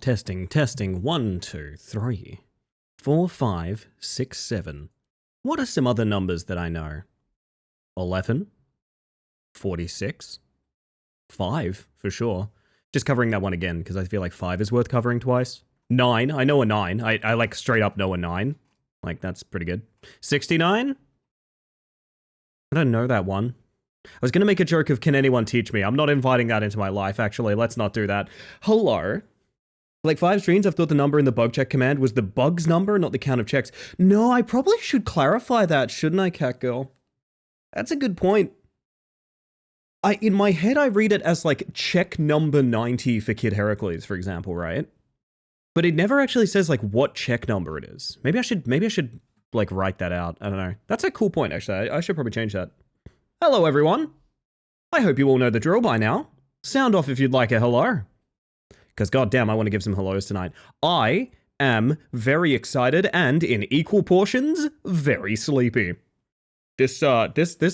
Testing, testing, 1, 2, 3, 4, 5, 6, 7. What are some other numbers that I know? 11, 46, 5, for sure. Just covering that one again, because I feel like 5 is worth covering twice. 9, I know a 9. I like straight up know a 9. Like, that's pretty good. 69? I don't know that one. I was going to make a joke of can anyone teach me? I'm not inviting that into my life, actually. Let's not do that. Hello? Like 5 streams, I've thought the number in the bug check command was the bug's number, not the count of checks. No, I probably should clarify that, shouldn't I, cat girl? That's a good point. In my head, I read it as like check number 90 for Kid Heracles, for example, right? But it never actually says like what check number it is. Maybe I should like write that out. I don't know. That's a cool point, actually. I should probably change that. Hello, everyone. I hope you all know the drill by now. Sound off if you'd like a hello. Because goddamn, I want to give some hellos tonight. I am very excited and, in equal portions, very sleepy. This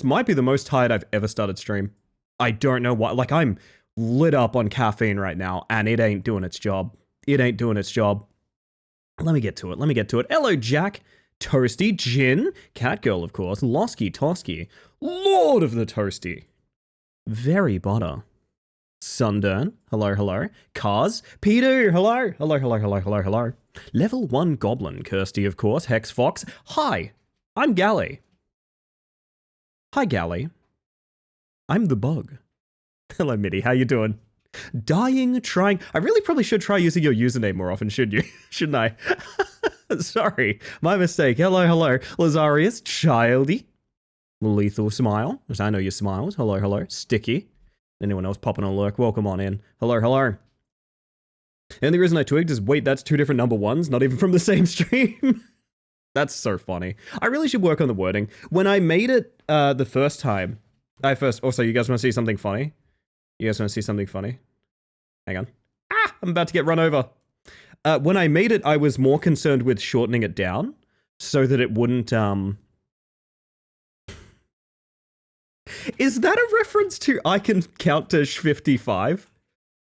might be the most tired I've ever started stream. I don't know why. Like, I'm lit up on caffeine right now, and it ain't doing its job. It ain't doing its job. Let me get to it. Hello, Jack. Toasty. Jin. Catgirl, of course. Losky Tosky. Lord of the Toasty. Very butter. Sundern, hello. Cars, Peter, hello. Level 1 Goblin, Kirsty, of course. Hex Fox, hi, I'm Galley. Hi, Galley. I'm the bug. Hello, Mitty, how you doing? Dying, trying. I really probably should try using your username more often, shouldn't I? Sorry, my mistake. Hello. Lazarius, Childy. Lethal Smile, as I know your smiles. Hello. Sticky. Anyone else popping a lurk? Welcome on in. Hello. And the reason I twigged is, wait, that's two different number ones, not even from the same stream. That's so funny. I really should work on the wording. When I made it the first time, also, you guys want to see something funny? You guys want to see something funny? Hang on. Ah, I'm about to get run over. When I made it, I was more concerned with shortening it down so that it wouldn't, Is that a reference to I can count to 55?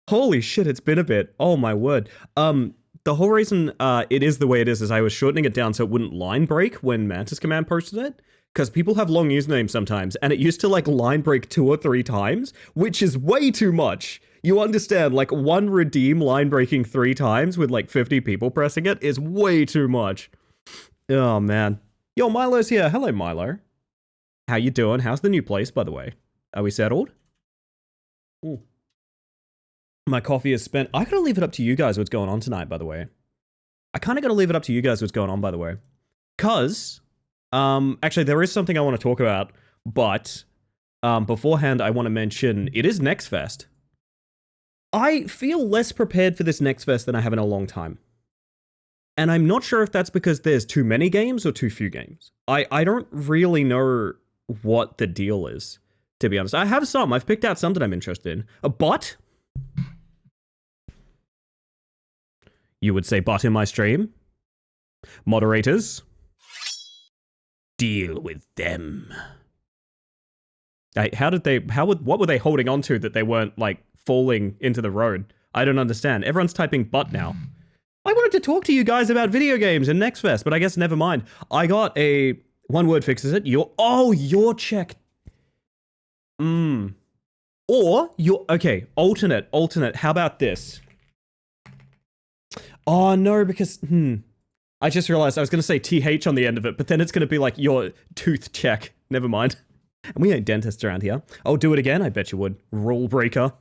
Holy shit, it's been a bit. Oh my word. The whole reason it is the way it is I was shortening it down so it wouldn't line break when Mantis Command posted it. Because people have long usernames sometimes, and it used to like line break 2 or 3 times, which is way too much. You understand, like one redeem line breaking 3 times with like 50 people pressing it is way too much. Oh man. Yo, Milo's here. Hello, Milo. How you doing? How's the new place, by the way? Are we settled? Ooh. My coffee is spent. I gotta leave it up to you guys what's going on tonight, by the way. I kind of gotta leave it up to you guys what's going on, by the way. Because, actually, there is something I want to talk about, but beforehand, I want to mention it is NextFest. I feel less prepared for this NextFest than I have in a long time. And I'm not sure if that's because there's too many games or too few games. I don't really know what the deal is, to be honest. I have some. I've picked out some that I'm interested in. But you would say but in my stream? Moderators? Deal with them. What were they holding on to that they weren't, like, falling into the road? I don't understand. Everyone's typing but now. I wanted to talk to you guys about video games and NextFest, but I guess never mind. I got a one word fixes it. Your check. Or okay, alternate. How about this? Oh no, because I just realized I was gonna say TH on the end of it, but then it's gonna be like your tooth check. Never mind. And we ain't dentists around here. I'll do it again, I bet you would. Rule breaker.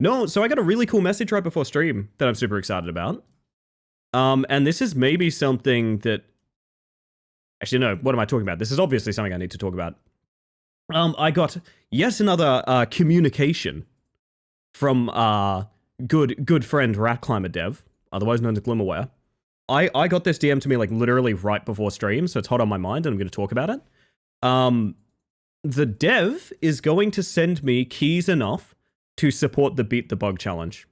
No, so I got a really cool message right before stream that I'm super excited about. And this is maybe something that... Actually, no, what am I talking about? This is obviously something I need to talk about. I got yet another communication from good friend Rat Climber Dev, otherwise known as Glimmerware. I got this DM to me like literally right before stream, so it's hot on my mind and I'm going to talk about it. The dev is going to send me keys enough to support the Beat the Bug challenge.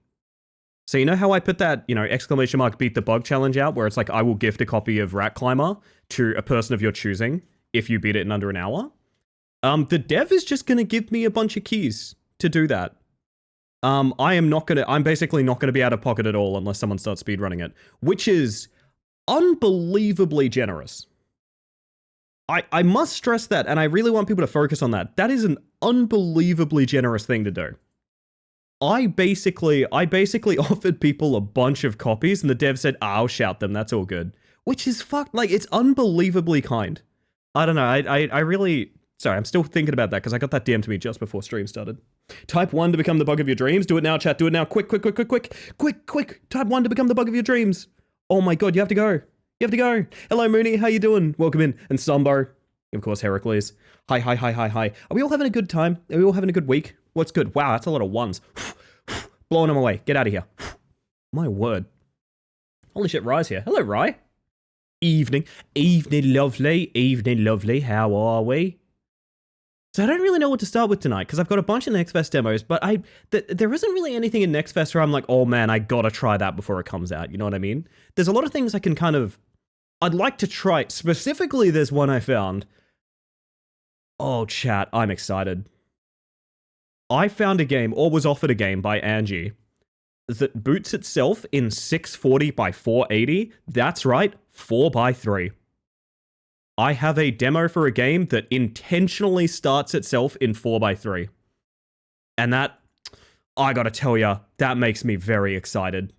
So you know how I put that, exclamation mark Beat the Bug challenge out where it's like, I will gift a copy of Rat Climber to a person of your choosing if you beat it in under an hour? The dev is just going to give me a bunch of keys to do that. I'm basically not going to be out of pocket at all unless someone starts speedrunning it, which is unbelievably generous. I must stress that, and I really want people to focus on that. That is an unbelievably generous thing to do. I basically offered people a bunch of copies, and the dev said, I'll shout them, that's all good. Which is fucked, like, it's unbelievably kind. I don't know, I really... Sorry, I'm still thinking about that, because I got that DM to me just before stream started. Type 1 to become the bug of your dreams. Do it now, chat, do it now. Quick. Type 1 to become the bug of your dreams. Oh my god, you have to go. You have to go. Hello, Mooney, how you doing? Welcome in. And Sambo. Of course, Heracles. Hi. Are we all having a good time? Are we all having a good week? What's good? Wow, that's a lot of ones. Blowing them away. Get out of here. My word. Holy shit, Rye's here. Hello, Rye. Evening, lovely. How are we? So I don't really know what to start with tonight, because I've got a bunch of NextFest demos, but there isn't really anything in NextFest where I'm like, oh man, I gotta try that before it comes out, you know what I mean? There's a lot of things I can I'd like to try. Specifically, there's one I found. Oh, chat, I'm excited. I found a game, or was offered a game by Angie, that boots itself in 640 by 480. That's right, 4x3. I have a demo for a game that intentionally starts itself in 4x3. And that, I gotta tell ya, that makes me very excited.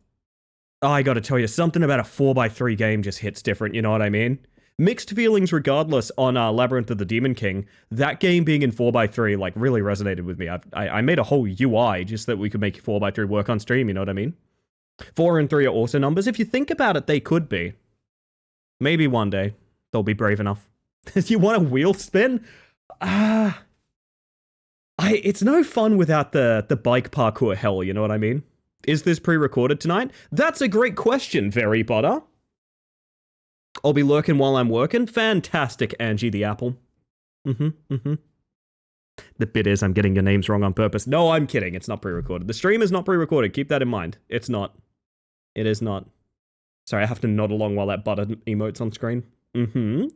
I gotta tell you, something about a 4x3 game just hits different, you know what I mean? Mixed feelings regardless on Labyrinth of the Demon King. That game being in 4x3, like, really resonated with me. I made a whole UI just that we could make 4x3 work on stream, you know what I mean? 4 and 3 are also numbers. If you think about it, they could be. Maybe one day they'll be brave enough. You want a wheel spin? It's no fun without the bike parkour hell, you know what I mean? Is this pre-recorded tonight? That's a great question, Very Butter. I'll be lurking while I'm working. Fantastic, Angie the Apple. The bit is I'm getting your names wrong on purpose. No, I'm kidding. It's not pre-recorded. The stream is not pre-recorded. Keep that in mind. It's not. It is not. Sorry, I have to nod along while that butter emote's on screen.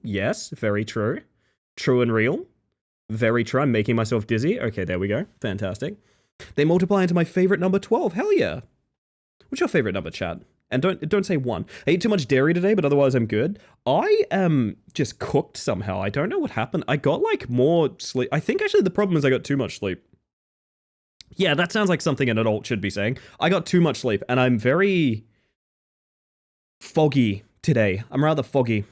Yes, very true. True and real. Very true. I'm making myself dizzy. Okay, there we go. Fantastic. They multiply into my favorite number 12. Hell yeah. What's your favorite number, chat? And don't say 1. I ate too much dairy today, but otherwise I'm good. I am just cooked somehow. I don't know what happened. I got like more sleep. I think actually the problem is I got too much sleep. Yeah, that sounds like something an adult should be saying. I got too much sleep and I'm very foggy today. I'm rather foggy.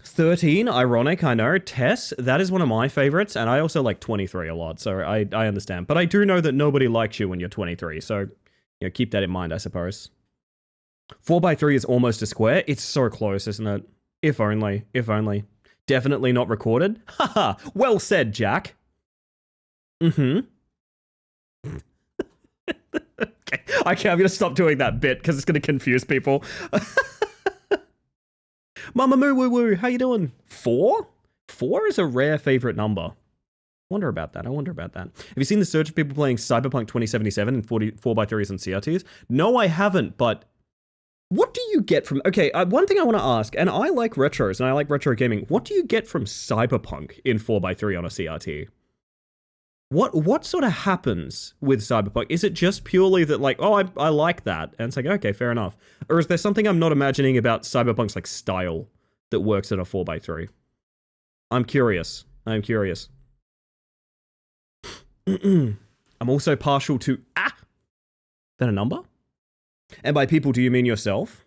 13, ironic, I know. Tess, that is one of my favorites, and I also like 23 a lot, so I understand. But I do know that nobody likes you when you're 23, so keep that in mind, I suppose. 4x3 is almost a square. It's so close, isn't it? If only. If only. Definitely not recorded. Haha, well said, Jack. Okay, I'm gonna stop doing that bit, because it's gonna confuse people. Mama Moo Woo Woo, how you doing? 4? 4 is a rare favorite number. Wonder about that. I wonder about that. Have you seen the surge of people playing Cyberpunk 2077 and 4x3s and CRTs? No, I haven't, but what do you get from... Okay, one thing I want to ask, and I like retros and I like retro gaming. What do you get from Cyberpunk in 4x3 on a CRT? What sort of happens with Cyberpunk? Is it just purely that like, oh, I like that, and it's like, okay, fair enough? Or is there something I'm not imagining about Cyberpunk's like style that works at a 4x3? I'm curious. I'm curious. I'm also partial to... Is that a number? And by people, do you mean yourself?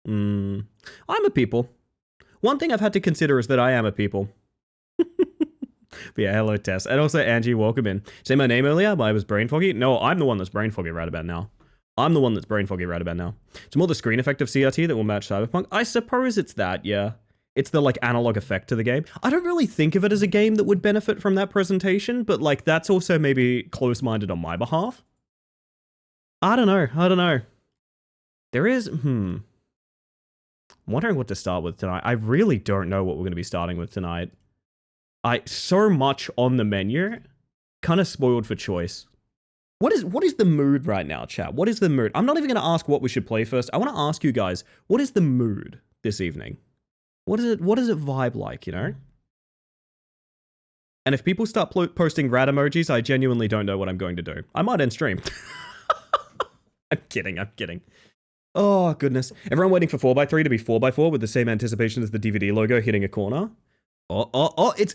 I'm a people. One thing I've had to consider is that I am a people. But yeah, hello, Tess. And also, Angie, welcome in. Say my name earlier, but I was brain foggy. No, I'm the one that's brain foggy right about now. I'm the one that's brain foggy right about now. It's more the screen effect of CRT that will match Cyberpunk. I suppose it's that, yeah. It's the, like, analog effect to the game. I don't really think of it as a game that would benefit from that presentation, but, like, that's also maybe close-minded on my behalf. I don't know. There is, I'm wondering what to start with tonight. I really don't know what we're going to be starting with tonight. So much on the menu, kind of spoiled for choice. What is the mood right now, chat? What is the mood? I'm not even going to ask what we should play first. I want to ask you guys, what is the mood this evening? What does it vibe like, you know? And if people start posting rat emojis, I genuinely don't know what I'm going to do. I might end stream. I'm kidding. Oh, goodness. Everyone waiting for 4x3 to be 4x4 with the same anticipation as the DVD logo hitting a corner? Oh. It's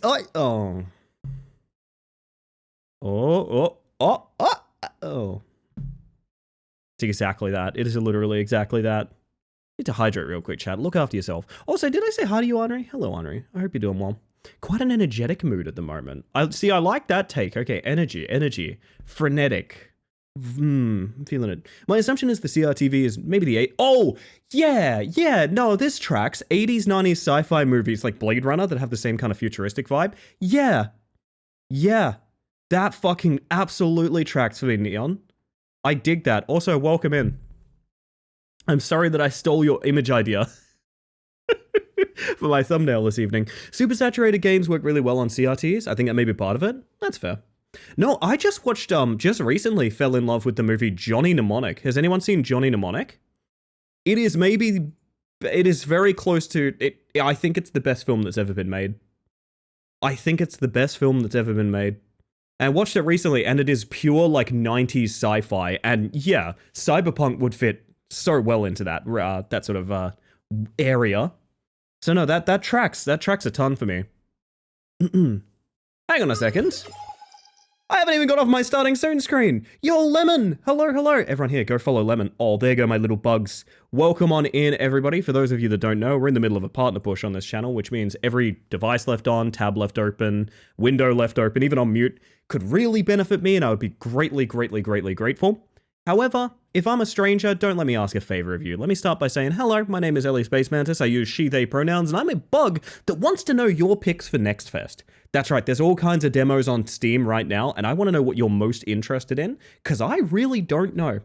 exactly that. It is literally exactly that. Need to hydrate real quick, chat. Look after yourself. Also, did I say hi to you, Henri? Hello, Henri. I hope you're doing well. Quite an energetic mood at the moment. I like that take. Okay, energy. Frenetic. I'm feeling it. My assumption is the CRTV is maybe the 8. Oh, yeah, no, this tracks. 80s, 90s sci-fi movies like Blade Runner that have the same kind of futuristic vibe. Yeah, that fucking absolutely tracks for me, Neon. I dig that. Also, welcome in. I'm sorry that I stole your image idea for my thumbnail this evening. Super saturated games work really well on CRTs. I think that may be part of it. That's fair. No, I just watched, just recently fell in love with the movie Johnny Mnemonic. Has anyone seen Johnny Mnemonic? It is very close to, I think it's the best film that's ever been made. And I watched it recently, and it is pure, like, 90s sci-fi, and yeah, Cyberpunk would fit so well into that, that sort of, area. So no, that tracks a ton for me. Hang on a second. I haven't even got off my starting soon screen. Yo, Lemon. Hello. Everyone here, go follow Lemon. Oh, there go my little bugs. Welcome on in, everybody. For those of you that don't know, we're in the middle of a partner push on this channel, which means every device left on, tab left open, window left open, even on mute, could really benefit me, and I would be greatly grateful. However, if I'm a stranger, don't let me ask a favor of you. Let me start by saying, hello, my name is Ellie Space Mantis. I use she, they pronouns, and I'm a bug that wants to know your picks for NextFest. That's right, there's all kinds of demos on Steam right now, and I want to know what you're most interested in, because I really don't know.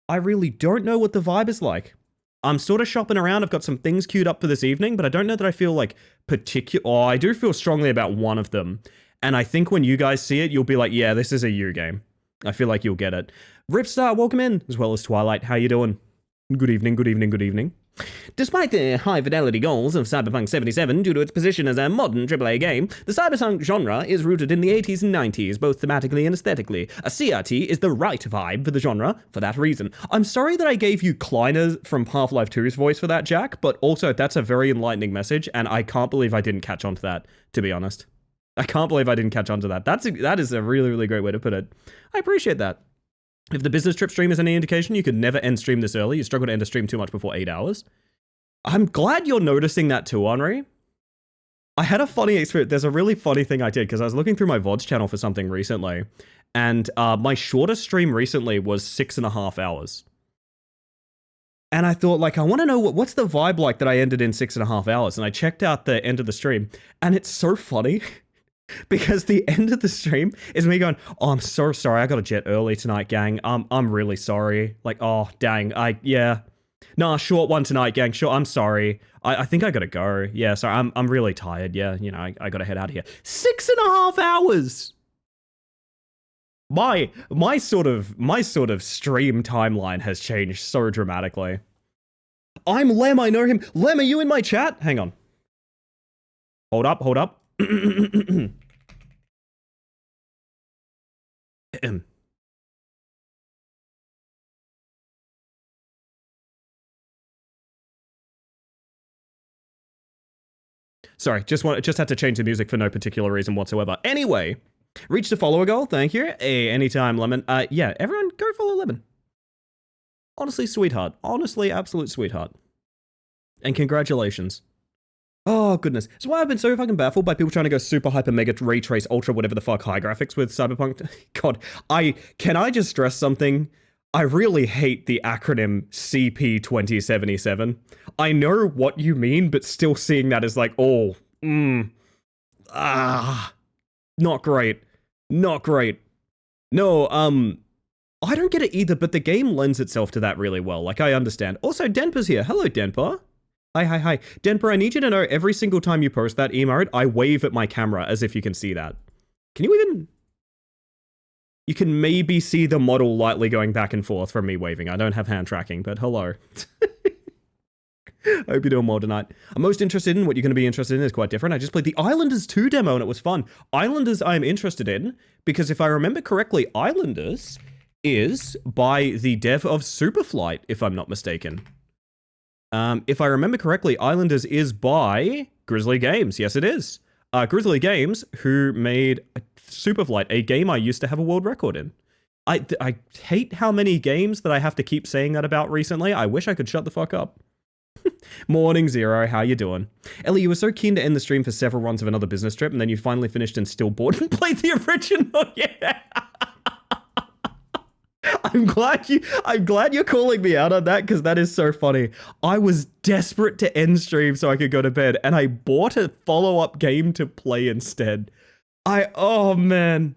I really don't know what the vibe is like. I'm sort of shopping around. I've got some things queued up for this evening, but I don't know that I feel like I do feel strongly about one of them. And I think when you guys see it, you'll be like, yeah, this is a you game. I feel like you'll get it. Ripstar, welcome in, as well as Twilight. How you doing? Good evening, good evening, good evening. Despite the high-fidelity goals of Cyberpunk 77 due to its position as a modern AAA game, the cyberpunk genre is rooted in the 80s and 90s, both thematically and aesthetically. A CRT is the right vibe for the genre for that reason. I'm sorry that I gave you Kleiner from Half-Life 2's voice for that, Jack, but also that's a very enlightening message, and I can't believe I didn't catch on to that, to be honest. I can't believe I didn't catch on to that. That is a really, really great way to put it. I appreciate that. If the business trip stream is any indication, you could never end stream this early. You struggle to end a stream too much before 8 hours. I'm glad you're noticing that too, Henri. I had a funny experience. There's a really funny thing I did because I was looking through my VODs channel for something recently. And my shortest stream recently was 6.5 hours. And I thought, like, I want to know what's the vibe like that I ended in 6.5 hours. And I checked out the end of the stream. And it's so funny. Because the end of the stream is me going, oh, I'm so sorry. I got a jet early tonight, gang. I'm really sorry. Like, oh, dang. Yeah. Nah, short one tonight, gang. Sure, I'm sorry. I think I gotta go. Yeah, sorry. I'm really tired. Yeah, you know, I gotta head out of here. 6.5 hours. My sort of stream timeline has changed so dramatically. I'm Lem. I know him. Lem, are you in my chat? Hang on. Hold up. Sorry, just had to change the music for no particular reason whatsoever. Anyway, reached a follower goal. Thank you. Hey, anytime, Lemon. Yeah, everyone go follow Lemon. Honestly, sweetheart. Honestly, absolute sweetheart. And congratulations. Oh, goodness. So why I've been so fucking baffled by people trying to go super hyper mega ray trace ultra whatever the fuck high graphics with Cyberpunk. God, can I just stress something? I really hate the acronym CP2077. I know what you mean, but still seeing that as like, not great. Not great. No, I don't get it either, but the game lends itself to that really well. Like, I understand. Also, Denpa's here. Hello, Denpa. Hi. Denpa, I need you to know every single time you post that emote, I wave at my camera as if you can see that. Can you even... You can maybe see the model lightly going back and forth from me waving. I don't have hand tracking, but hello. I hope you're doing well tonight. I'm most interested in what you're going to be interested in is quite different. I just played the Islanders 2 demo and it was fun. Islanders I'm interested in because if I remember correctly, Islanders is by the dev of Superflight, if I'm not mistaken. If I remember correctly, Islanders is by Grizzly Games. Yes, it is. Grizzly Games, who made Superflight, a game I used to have a world record in. I hate how many games that I have to keep saying that about recently. I wish I could shut the fuck up. Morning Zero, how you doing? Ellie, you were so keen to end the stream for several runs of another business trip, and then you finally finished and still bored and played the original. Yeah. I'm glad you're calling me out on that because that is so funny. I was desperate to end stream so I could go to bed, and I bought a follow-up game to play instead. Oh man.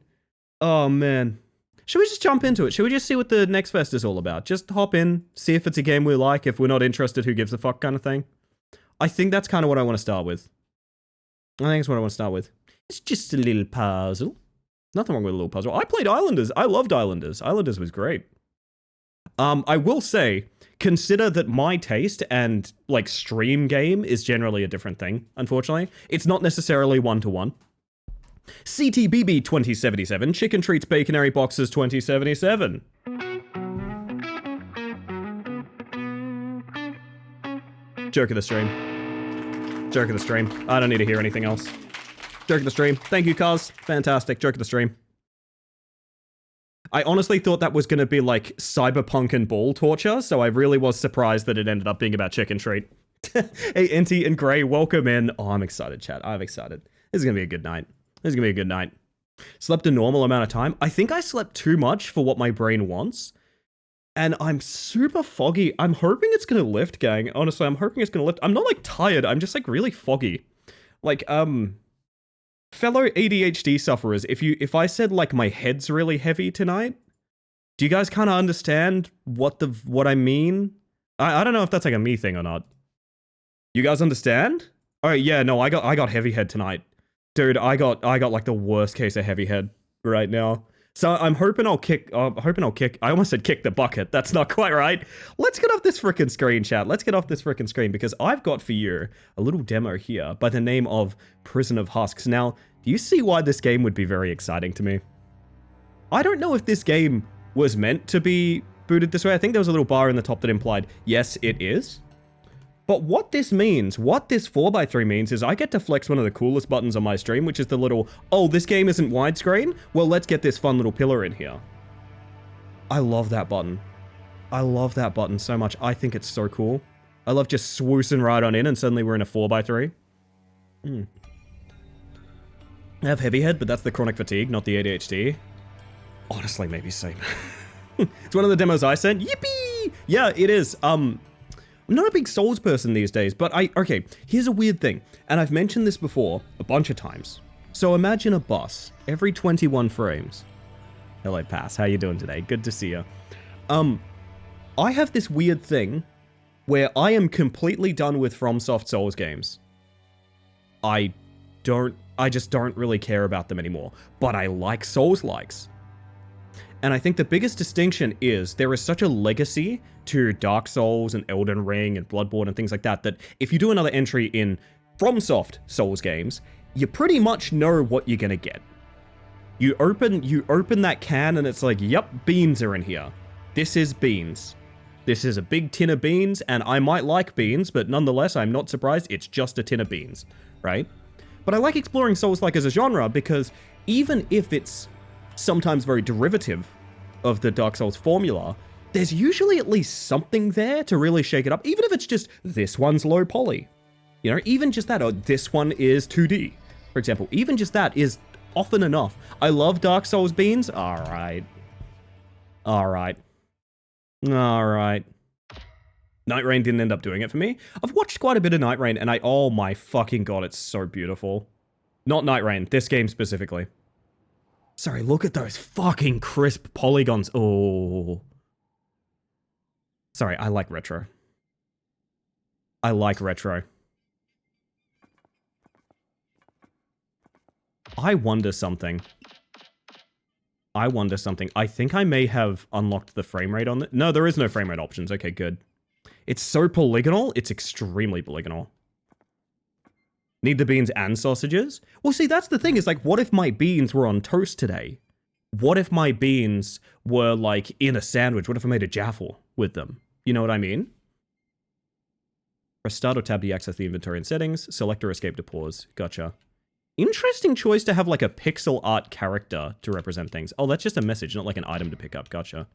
Should we just jump into it? Should we just see what the NextFest is all about? Just hop in, see if it's a game we like. If we're not interested, who gives a fuck kind of thing. I think that's kind of what I want to start with. It's just a little puzzle. Nothing wrong with a little puzzle. I played Islanders. I loved Islanders. Islanders was great. I will say, consider that my taste and like stream game is generally a different thing, unfortunately. It's not necessarily one-to-one. CTBB 2077, Chicken Treats Baconary Boxes 2077. Joke of the stream. I don't need to hear anything else. Joke of the stream. Thank you, Cuz. Fantastic. Joke of the stream. I honestly thought that was going to be like cyberpunk and ball torture, so I really was surprised that it ended up being about Chicken Treat. Hey, Inti and Gray, welcome in. Oh, I'm excited, chat. I'm excited. This is going to be a good night. Slept a normal amount of time. I think I slept too much for what my brain wants. And I'm super foggy. I'm hoping it's going to lift, gang. Honestly, I'm hoping it's going to lift. I'm not like tired. I'm just like really foggy. Like, fellow ADHD sufferers, if I said like my head's really heavy tonight, Do you guys kind of understand what I mean? I don't know if that's like a me thing or not. You guys understand? Oh yeah, no, I got heavy head tonight. Dude, I got like the worst case of heavy head right now. So I'm hoping I'll kick, I almost said kick the bucket. That's not quite right. Let's get off this frickin' screen, chat. Let's get off this frickin' screen because I've got for you a little demo here by the name of Prison of Husks. Now, do you see why this game would be very exciting to me? I don't know if this game was meant to be booted this way. I think there was a little bar in the top that implied, yes, it is. But what this means, what this 4x3 means is I get to flex one of the coolest buttons on my stream, which is the little, oh, this game isn't widescreen? Well, let's get this fun little pillar in here. I love that button. I love that button so much. I think it's so cool. I love just swoosing right on in and suddenly we're in a 4x3. I have heavy head, but that's the chronic fatigue, not the ADHD. Honestly, maybe same. It's one of the demos I sent. Yippee! Yeah, it is. I'm not a big Souls person these days, but okay, here's a weird thing, and I've mentioned this before a bunch of times. So imagine a boss every 21 frames. Hello, Pass. How you doing today? Good to see you. I have this weird thing where I am completely done with FromSoft Souls games. I just don't really care about them anymore, but I like Souls-likes. And I think the biggest distinction is there is such a legacy to Dark Souls and Elden Ring and Bloodborne and things like that, that if you do another entry in FromSoft Souls games, you pretty much know what you're gonna get. You open that can and it's like, yep, beans are in here. This is beans. This is a big tin of beans, and I might like beans, but nonetheless, I'm not surprised it's just a tin of beans, right? But I like exploring Souls-like as a genre because even if it's sometimes very derivative of the Dark Souls formula, there's usually at least something there to really shake it up, even if it's just, this one's low poly. You know, even just that, or this one is 2D, for example. Even just that is often enough. I love Dark Souls beans. Alright. Alright. Alright. Night Rain didn't end up doing it for me. I've watched quite a bit of Night Rain, and oh my fucking god, it's so beautiful. Not Night Rain, this game specifically. Sorry, look at those fucking crisp polygons. Oh. Sorry, I like retro. I like retro. I wonder something. I think I may have unlocked the frame rate on it. No, there is no frame rate options. Okay, good. It's so polygonal. It's extremely polygonal. Need the beans and sausages? Well, see, that's the thing, is like, what if my beans were on toast today? What if my beans were like in a sandwich? What if I made a jaffle with them? You know what I mean? Press start or tab to access the inventory and settings. Select or escape to pause. Gotcha. Interesting choice to have like a pixel art character to represent things. Oh, that's just a message, not like an item to pick up. Gotcha.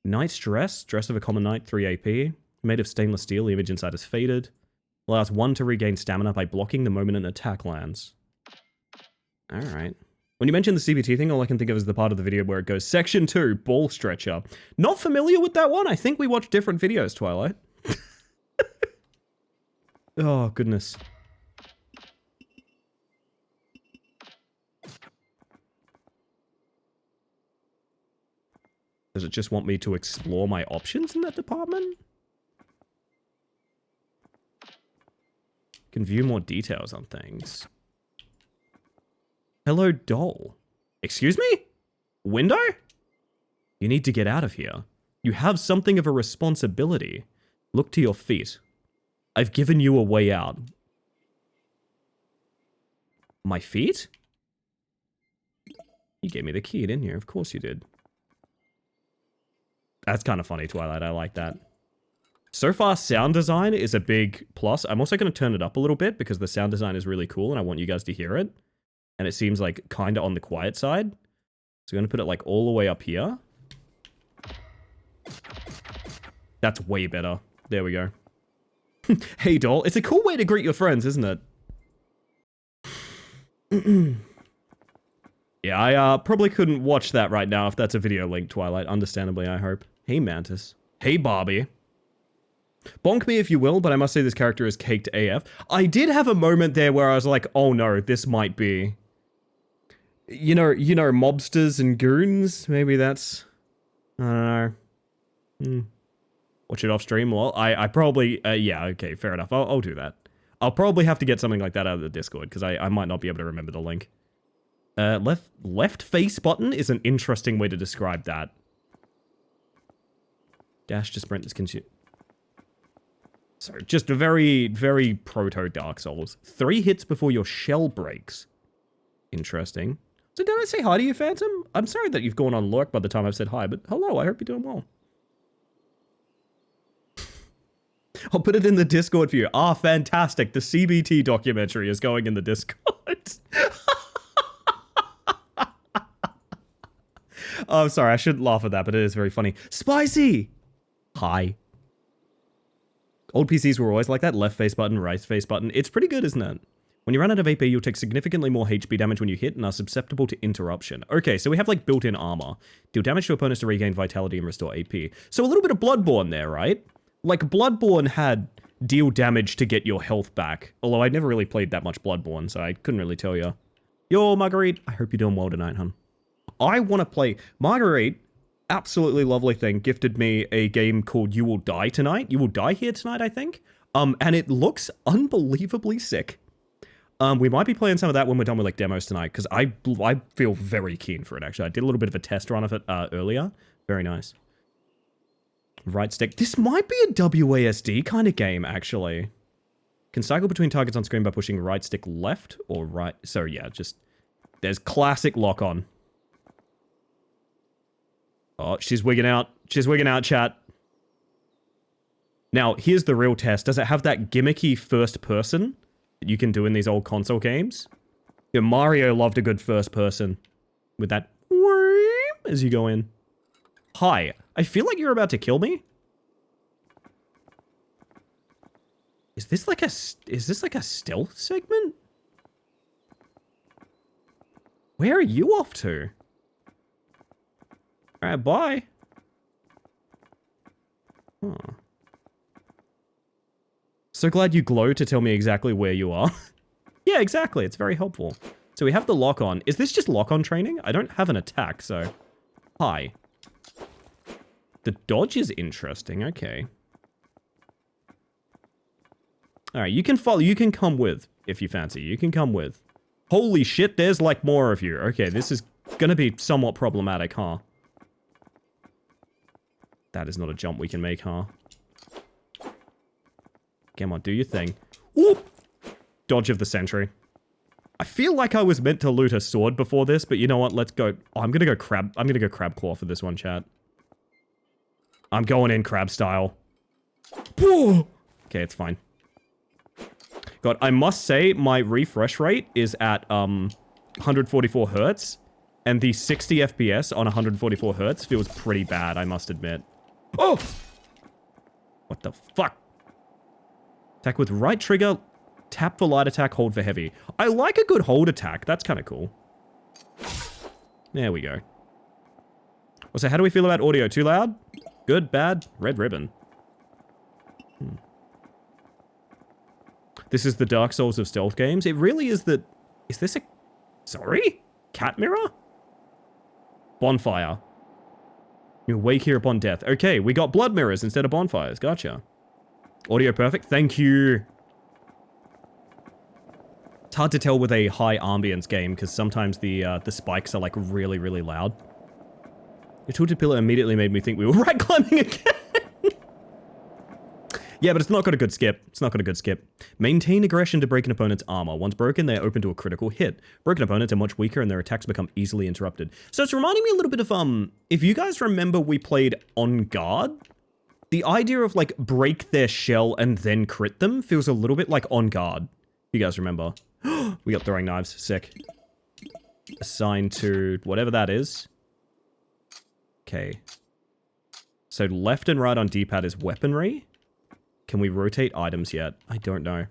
Knight's dress. Dress of a common knight, 3 AP. Made of stainless steel. The image inside is faded. Allows one to regain stamina by blocking the moment an attack lands. Alright. When you mention the CBT thing, all I can think of is the part of the video where it goes, Section 2, ball stretcher. Not familiar with that one. I think we watched different videos, Twilight. Oh, goodness. Does it just want me to explore my options in that department? Can view more details on things. Hello, doll. Excuse me? Window? You need to get out of here. You have something of a responsibility. Look to your feet. I've given you a way out. My feet? You gave me the key, didn't you? Of course you did. That's kind of funny, Twilight. I like that. So far, sound design is a big plus. I'm also going to turn it up a little bit because the sound design is really cool and I want you guys to hear it. And it seems like kind of on the quiet side. So I'm going to put it like all the way up here. That's way better. There we go. Hey, doll. It's a cool way to greet your friends, isn't it? Yeah, I probably couldn't watch that right now if that's a video link, Twilight. Understandably, I hope. Hey, Mantis. Hey, Barbie. Bonk me if you will, but I must say this character is caked AF. I did have a moment there where I was like, oh no, this might be You know, mobsters and goons. Maybe that's, I don't know. Watch it off stream. Well, I probably, yeah, okay, fair enough. I'll do that. I'll probably have to get something like that out of the Discord because I might not be able to remember the link. Left face button is an interesting way to describe that. Dash to sprint is consumed. So, just a very, very proto Dark Souls. 3 hits before your shell breaks. Interesting. So did I say hi to you, Phantom? I'm sorry that you've gone on lurk by the time I've said hi, but hello, I hope you're doing well. I'll put it in the Discord for you. Ah, fantastic. The CBT documentary is going in the Discord. Oh, sorry, I shouldn't laugh at that, but it is very funny. Spicy! Hi. Old PCs were always like that. Left face button, right face button. It's pretty good, isn't it? When you run out of AP, you'll take significantly more HP damage when you hit and are susceptible to interruption. Okay, so we have like built-in armor. Deal damage to opponents to regain vitality and restore AP. So a little bit of Bloodborne there, right? Like, Bloodborne had deal damage to get your health back. Although I never really played that much Bloodborne, so I couldn't really tell you. Yo, Marguerite, I hope you're doing well tonight, hun. I want to play... Marguerite, absolutely lovely thing, gifted me a game called You Will Die Tonight. You Will Die Here Tonight, I think. And it looks unbelievably sick. We might be playing some of that when we're done with, like, demos tonight, because I feel very keen for it, actually. I did a little bit of a test run of it earlier. Very nice. Right stick. This might be a WASD kind of game, actually. Can cycle between targets on screen by pushing right stick left or right. So, yeah, just... There's classic lock-on. Oh, she's wigging out. She's wigging out, chat. Now, here's the real test. Does it have that gimmicky first person that you can do in these old console games? Yeah, Mario loved a good first person. With that... as you go in. Hi. I feel like you're about to kill me. Is this like a stealth segment? Where are you off to? Alright, bye. Huh. So glad you glow to tell me exactly where you are. Yeah, exactly. It's very helpful. So we have the lock on. Is this just lock on training? I don't have an attack, so... Hi. The dodge is interesting, okay. Alright, you can follow, you can come with, if you fancy. You can come with. Holy shit, there's like more of you. Okay, this is gonna be somewhat problematic, huh? That is not a jump we can make, huh? Come on, do your thing. Ooh! Dodge of the century. I feel like I was meant to loot a sword before this, but you know what, let's go. Oh, I'm gonna go crab claw for this one, chat. I'm going in crab style. Okay, it's fine. God, I must say my refresh rate is at 144 hertz, and the 60 FPS on 144 hertz feels pretty bad, I must admit. Oh! What the fuck? Attack with right trigger, tap for light attack, hold for heavy. I like a good hold attack, that's kind of cool. There we go. So how do we feel about audio? Too loud? Good, bad, red ribbon. This is the Dark Souls of stealth games. It really is the... Is this a... Sorry? Cat mirror? Bonfire. You wake here upon death. Okay, we got blood mirrors instead of bonfires. Gotcha. Audio perfect. Thank you. It's hard to tell with a high ambience game because sometimes the spikes are like really, really loud. Your tilted pillar immediately made me think we were right climbing again. Yeah, but it's not got a good skip. It's not got a good skip. Maintain aggression to break an opponent's armor. Once broken, they are open to a critical hit. Broken opponents are much weaker and their attacks become easily interrupted. So it's reminding me a little bit of, if you guys remember we played On Guard, the idea of like break their shell and then crit them feels a little bit like On Guard. You guys remember? We got throwing knives. Sick. Assigned to whatever that is. Okay. So left and right on D-pad is weaponry. Can we rotate items yet? I don't know.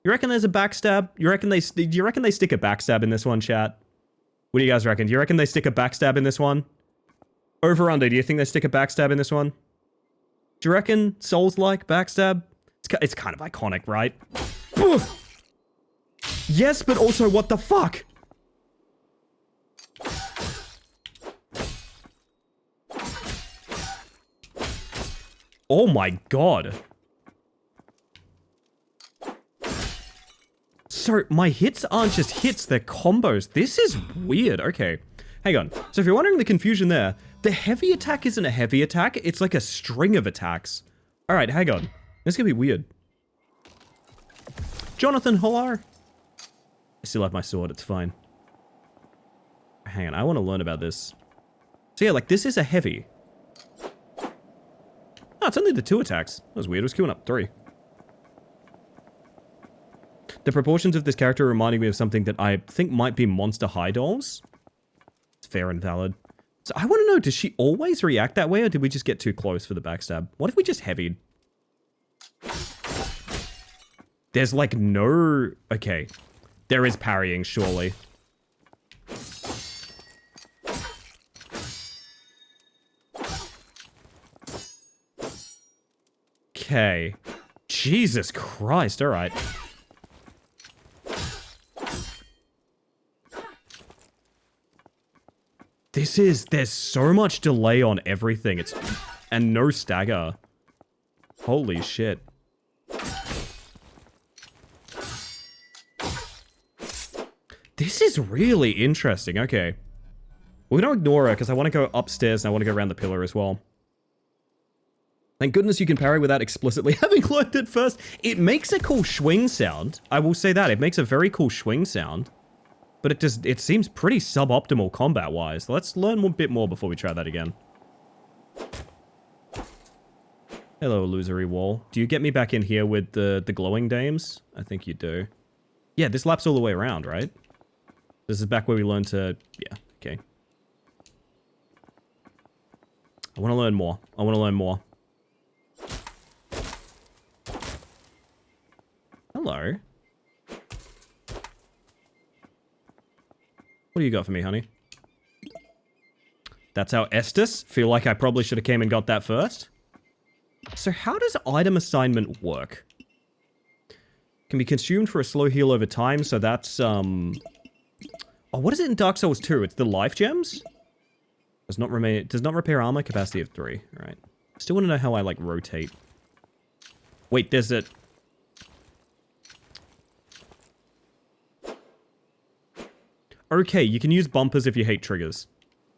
You reckon there's a backstab? Do you reckon they stick a backstab in this one, chat? What do you guys reckon? Do you reckon they stick a backstab in this one? Over under, do you think they stick a backstab in this one? Do you reckon Souls-like backstab? It's kind of iconic, right? Yes, but also what the fuck? Oh my god. So, my hits aren't just hits, they're combos. This is weird. Okay, hang on. So if you're wondering the confusion there, the heavy attack isn't a heavy attack, it's like a string of attacks. Alright, hang on. This is gonna be weird. Jonathan, hello? I still have my sword, it's fine. Hang on, I want to learn about this. So yeah, like, this is a heavy. Oh, it's only the 2 attacks. That was weird, it was queuing up 3. The proportions of this character are reminding me of something that I think might be Monster High Dolls. It's fair and valid. So I want to know, does she always react that way, or did we just get too close for the backstab? What if we just heavied? There's like no... Okay. There is parrying, surely. Okay. Jesus Christ, alright. There's so much delay on everything. And no stagger. Holy shit. This is really interesting. Okay. We're gonna ignore her because I want to go upstairs and I want to go around the pillar as well. Thank goodness you can parry without explicitly having learned it first. It makes a cool swing sound. I will say that. It makes a very cool swing sound. But it seems pretty suboptimal combat-wise. Let's learn a bit more before we try that again. Hello, illusory wall. Do you get me back in here with the glowing dames? I think you do. Yeah, this laps all the way around, right? This is back where we learn to... Yeah, okay. I want to learn more. I want to learn more. Hello. What do you got for me, honey? That's our Estus. Feel like I probably should have came and got that first. So how does item assignment work? Can be consumed for a slow heal over time, so that's, Oh, what is it in Dark Souls 2? It's the life gems? Does not repair armor, capacity of 3. Alright. Still want to know how I, like, rotate. Wait, there's a... Okay, you can use bumpers if you hate triggers.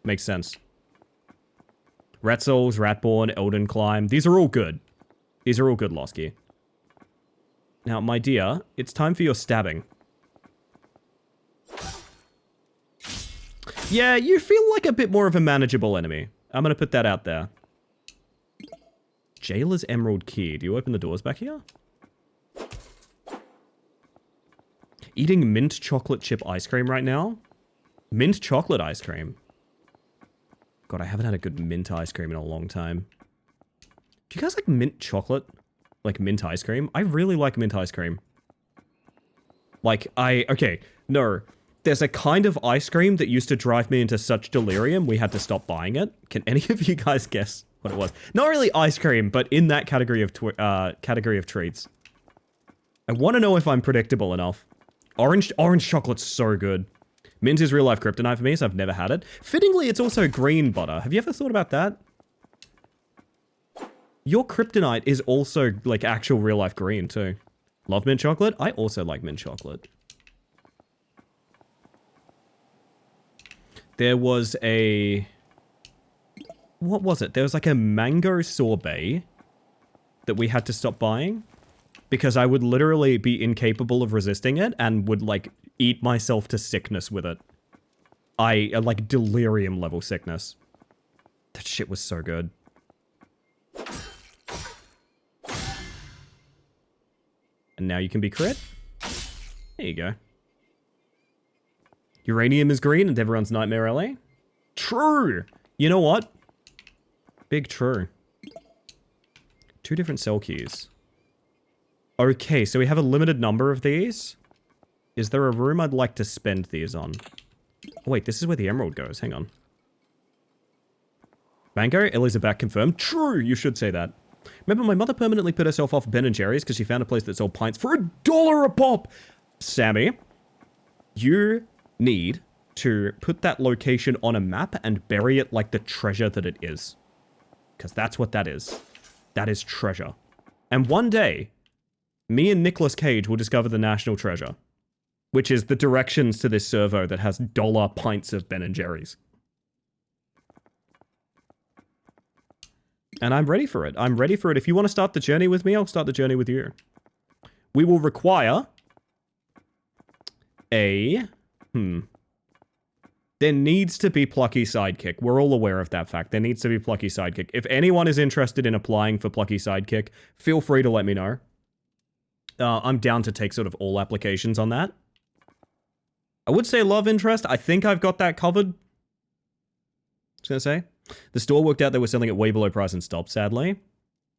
Makes sense. Rat Souls, Ratborn, Elden Climb. These are all good. These are all good, Lost Gear. Now, my dear, it's time for your stabbing. Yeah, you feel like a bit more of a manageable enemy. I'm gonna put that out there. Jailer's Emerald Key. Do you open the doors back here? Eating mint chocolate chip ice cream right now? Mint chocolate ice cream. God, I haven't had a good mint ice cream in a long time. Do you guys like mint chocolate? Like mint ice cream? I really like mint ice cream. Like, okay, no. There's a kind of ice cream that used to drive me into such delirium, we had to stop buying it. Can any of you guys guess what it was? Not really ice cream, but in that category of treats. I want to know if I'm predictable enough. Orange chocolate's so good. Mint is real life kryptonite for me, so I've never had it. Fittingly, it's also green butter. Have you ever thought about that? Your kryptonite is also, like, actual real life green, too. Love mint chocolate? I also like mint chocolate. There was a... What was it? There was, like, a mango sorbet that we had to stop buying. Because I would literally be incapable of resisting it and would, like, eat myself to sickness with it. Like, delirium level sickness. That shit was so good. And now you can be crit. There you go. Uranium is green and everyone's nightmare LA. True! You know what? Big true. 2 different cell keys. Okay, so we have a limited number of these. Is there a room I'd like to spend these on? Oh, wait, this is where the emerald goes. Hang on. Mango, Elizabeth confirmed. True, you should say that. Remember, my mother permanently put herself off Ben & Jerry's because she found a place that sold pints for $1 a pop. Sammy, You need to put that location on a map and bury it like the treasure that it is. Because that's what that is. That is treasure. And one day, me and Nicolas Cage will discover the national treasure. Which is the directions to this servo that has dollar pints of Ben & Jerry's. And I'm ready for it. I'm ready for it. If you want to start the journey with me, I'll start the journey with you. We will require a... There needs to be Plucky Sidekick. We're all aware of that fact. There needs to be Plucky Sidekick. If anyone is interested in applying for Plucky Sidekick, feel free to let me know. I'm down to take sort of all applications on that. I would say love interest. I think I've got that covered. I was going to say. The store worked out they were selling it way below price and stopped, sadly.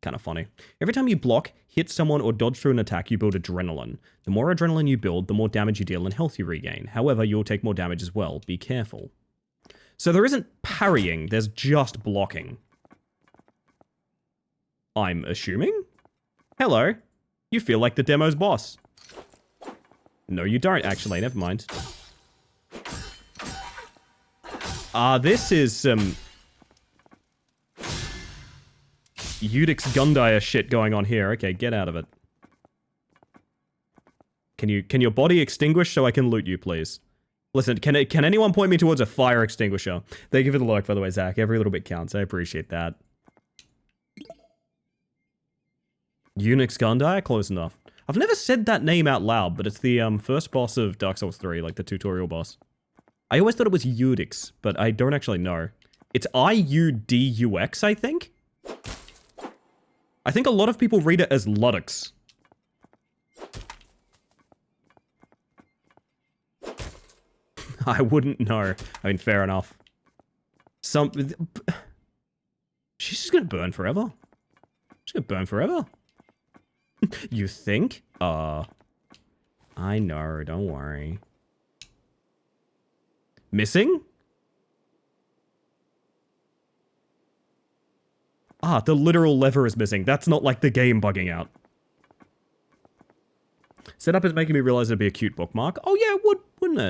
Kind of funny. Every time you block, hit someone, or dodge through an attack, you build adrenaline. The more adrenaline you build, the more damage you deal and health you regain. However, you'll take more damage as well. Be careful. So there isn't parrying, there's just blocking. I'm assuming? Hello. You feel like the demo's boss. No, you don't, actually. Never mind. This is some... Udix Gundire shit going on here. Okay, get out of it. Can your body extinguish so I can loot you, please? Listen, can anyone point me towards a fire extinguisher? Thank you for the like, by the way, Zach. Every little bit counts. I appreciate that. Unix Gundire? Close enough. I've never said that name out loud, but it's the first boss of Dark Souls 3, like the tutorial boss. I always thought it was Udix, but I don't actually know. It's I-U-D-U-X, I think? I think a lot of people read it as Luddix. I wouldn't know. I mean, fair enough. She's just gonna burn forever. She's gonna burn forever. You think? I know, don't worry. Missing? Ah, the literal lever is missing. That's not like the game bugging out. Setup is making me realize it'd be a cute bookmark. Oh yeah, it would, wouldn't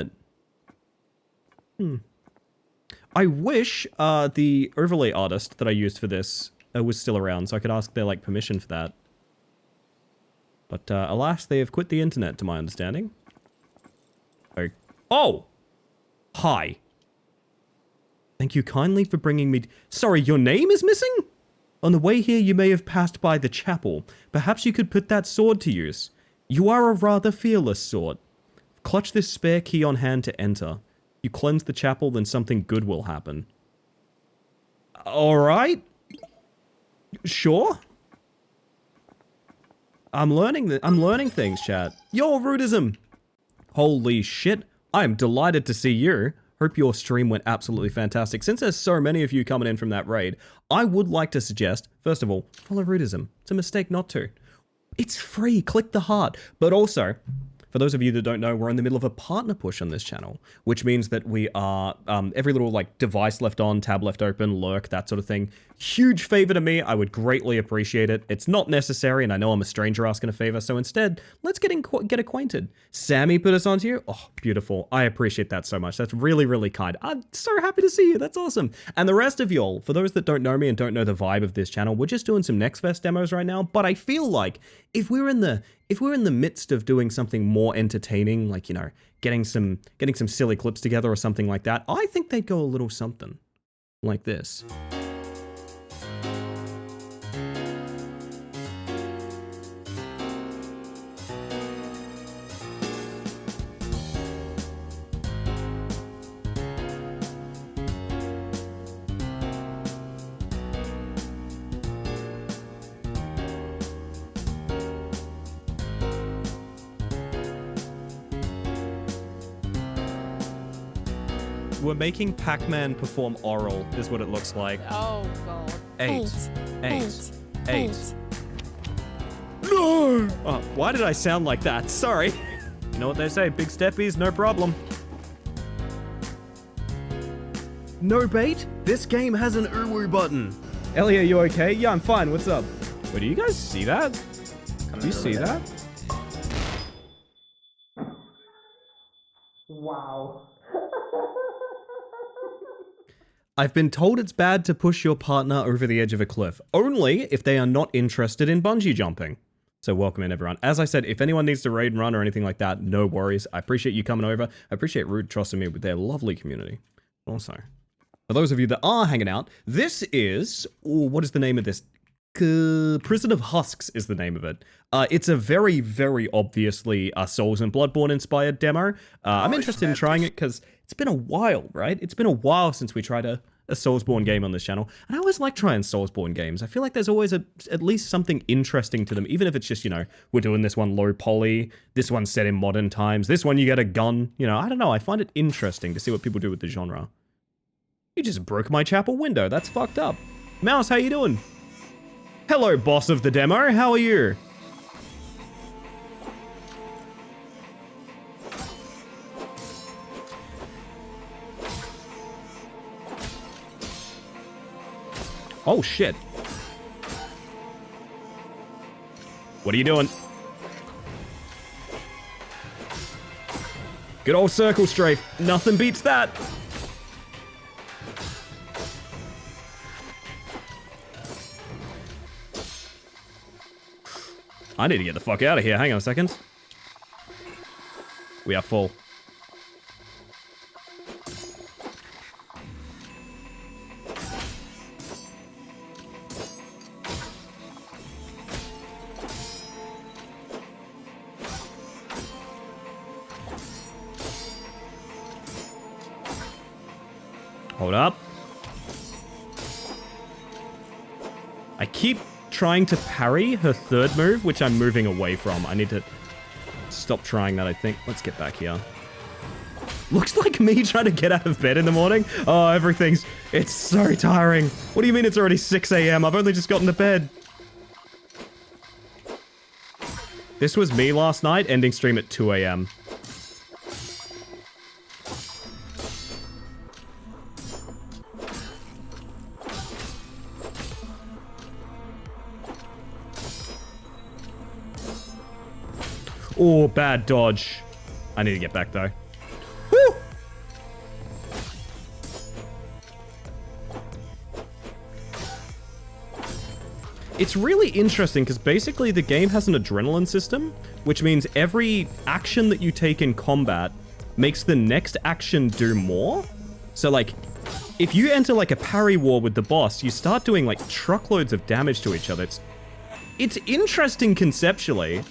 it? I wish the overlay artist that I used for this was still around, so I could ask their like permission for that. But alas, they have quit the internet, to my understanding. Oh! Hi. Thank you kindly for bringing me... Sorry, your name is missing? On the way here, you may have passed by the chapel. Perhaps you could put that sword to use. You are a rather fearless sort. Clutch this spare key on hand to enter. You cleanse the chapel, then something good will happen. Alright. Sure. I'm learning things, chat. Yo, Rudism! Holy shit. I am delighted to see you. Hope your stream went absolutely fantastic. Since there's so many of you coming in from that raid, I would like to suggest, first of all, follow Rudism. It's a mistake not to. It's free, click the heart. But also, for those of you that don't know, we're in the middle of a partner push on this channel, which means that we are, every little like device left on, tab left open, lurk, that sort of thing. Huge favor to me. I would greatly appreciate it. It's not necessary, and I know I'm a stranger asking a favor, so instead, let's get acquainted. Sammy put us onto you. Oh, beautiful. I appreciate that so much. That's really, really kind. I'm so happy to see you. That's awesome. And the rest of y'all, for those that don't know me and don't know the vibe of this channel, we're just doing some NextFest demos right now, but I feel like if we're in the midst of doing something more entertaining, like, you know, getting some silly clips together or something like that, I think they'd go a little something like this. We're making Pac-Man perform oral, is what it looks like. Oh, God. Eight. No! Oh, why did I sound like that? Sorry. You know what they say, big steppies, no problem. No bait? This game has an uwu button. Ellie, are you okay? Yeah, I'm fine. What's up? Wait, do you guys see that? Do you see that? Wow. I've been told it's bad to push your partner over the edge of a cliff, only if they are not interested in bungee jumping. So welcome in, everyone. As I said, if anyone needs to raid and run or anything like that, no worries. I appreciate you coming over. I appreciate Root trusting me with their lovely community. Also, for those of you that are hanging out, this is... what is the name of this? Prison of Husks is the name of it. It's a very, very obviously Souls and Bloodborne inspired demo. I'm interested in trying it because it's been a while, right? It's been a while since we tried a Soulsborne game on this channel. And I always like trying Soulsborne games. I feel like there's always at least something interesting to them, even if it's just, you know, we're doing this one low poly, this one's set in modern times, this one you get a gun. You know, I don't know. I find it interesting to see what people do with the genre. You just broke my chapel window. That's fucked up. Mouse, how you doing? Hello, boss of the demo. How are you? Oh, shit. What are you doing? Good old circle strafe. Nothing beats that. I need to get the fuck out of here. Hang on a second. We are full. Hold up. I keep trying to parry her third move, which I'm moving away from. I need to stop trying that, I think. Let's get back here. Looks like me trying to get out of bed in the morning. Oh, it's so tiring. What do you mean it's already 6 a.m.? I've only just gotten to bed. This was me last night, ending stream at 2 a.m. Oh, bad dodge. I need to get back, though. Woo! It's really interesting, because basically the game has an adrenaline system, which means every action that you take in combat makes the next action do more. So, like, if you enter, like, a parry war with the boss, you start doing, like, truckloads of damage to each other. It's interesting conceptually.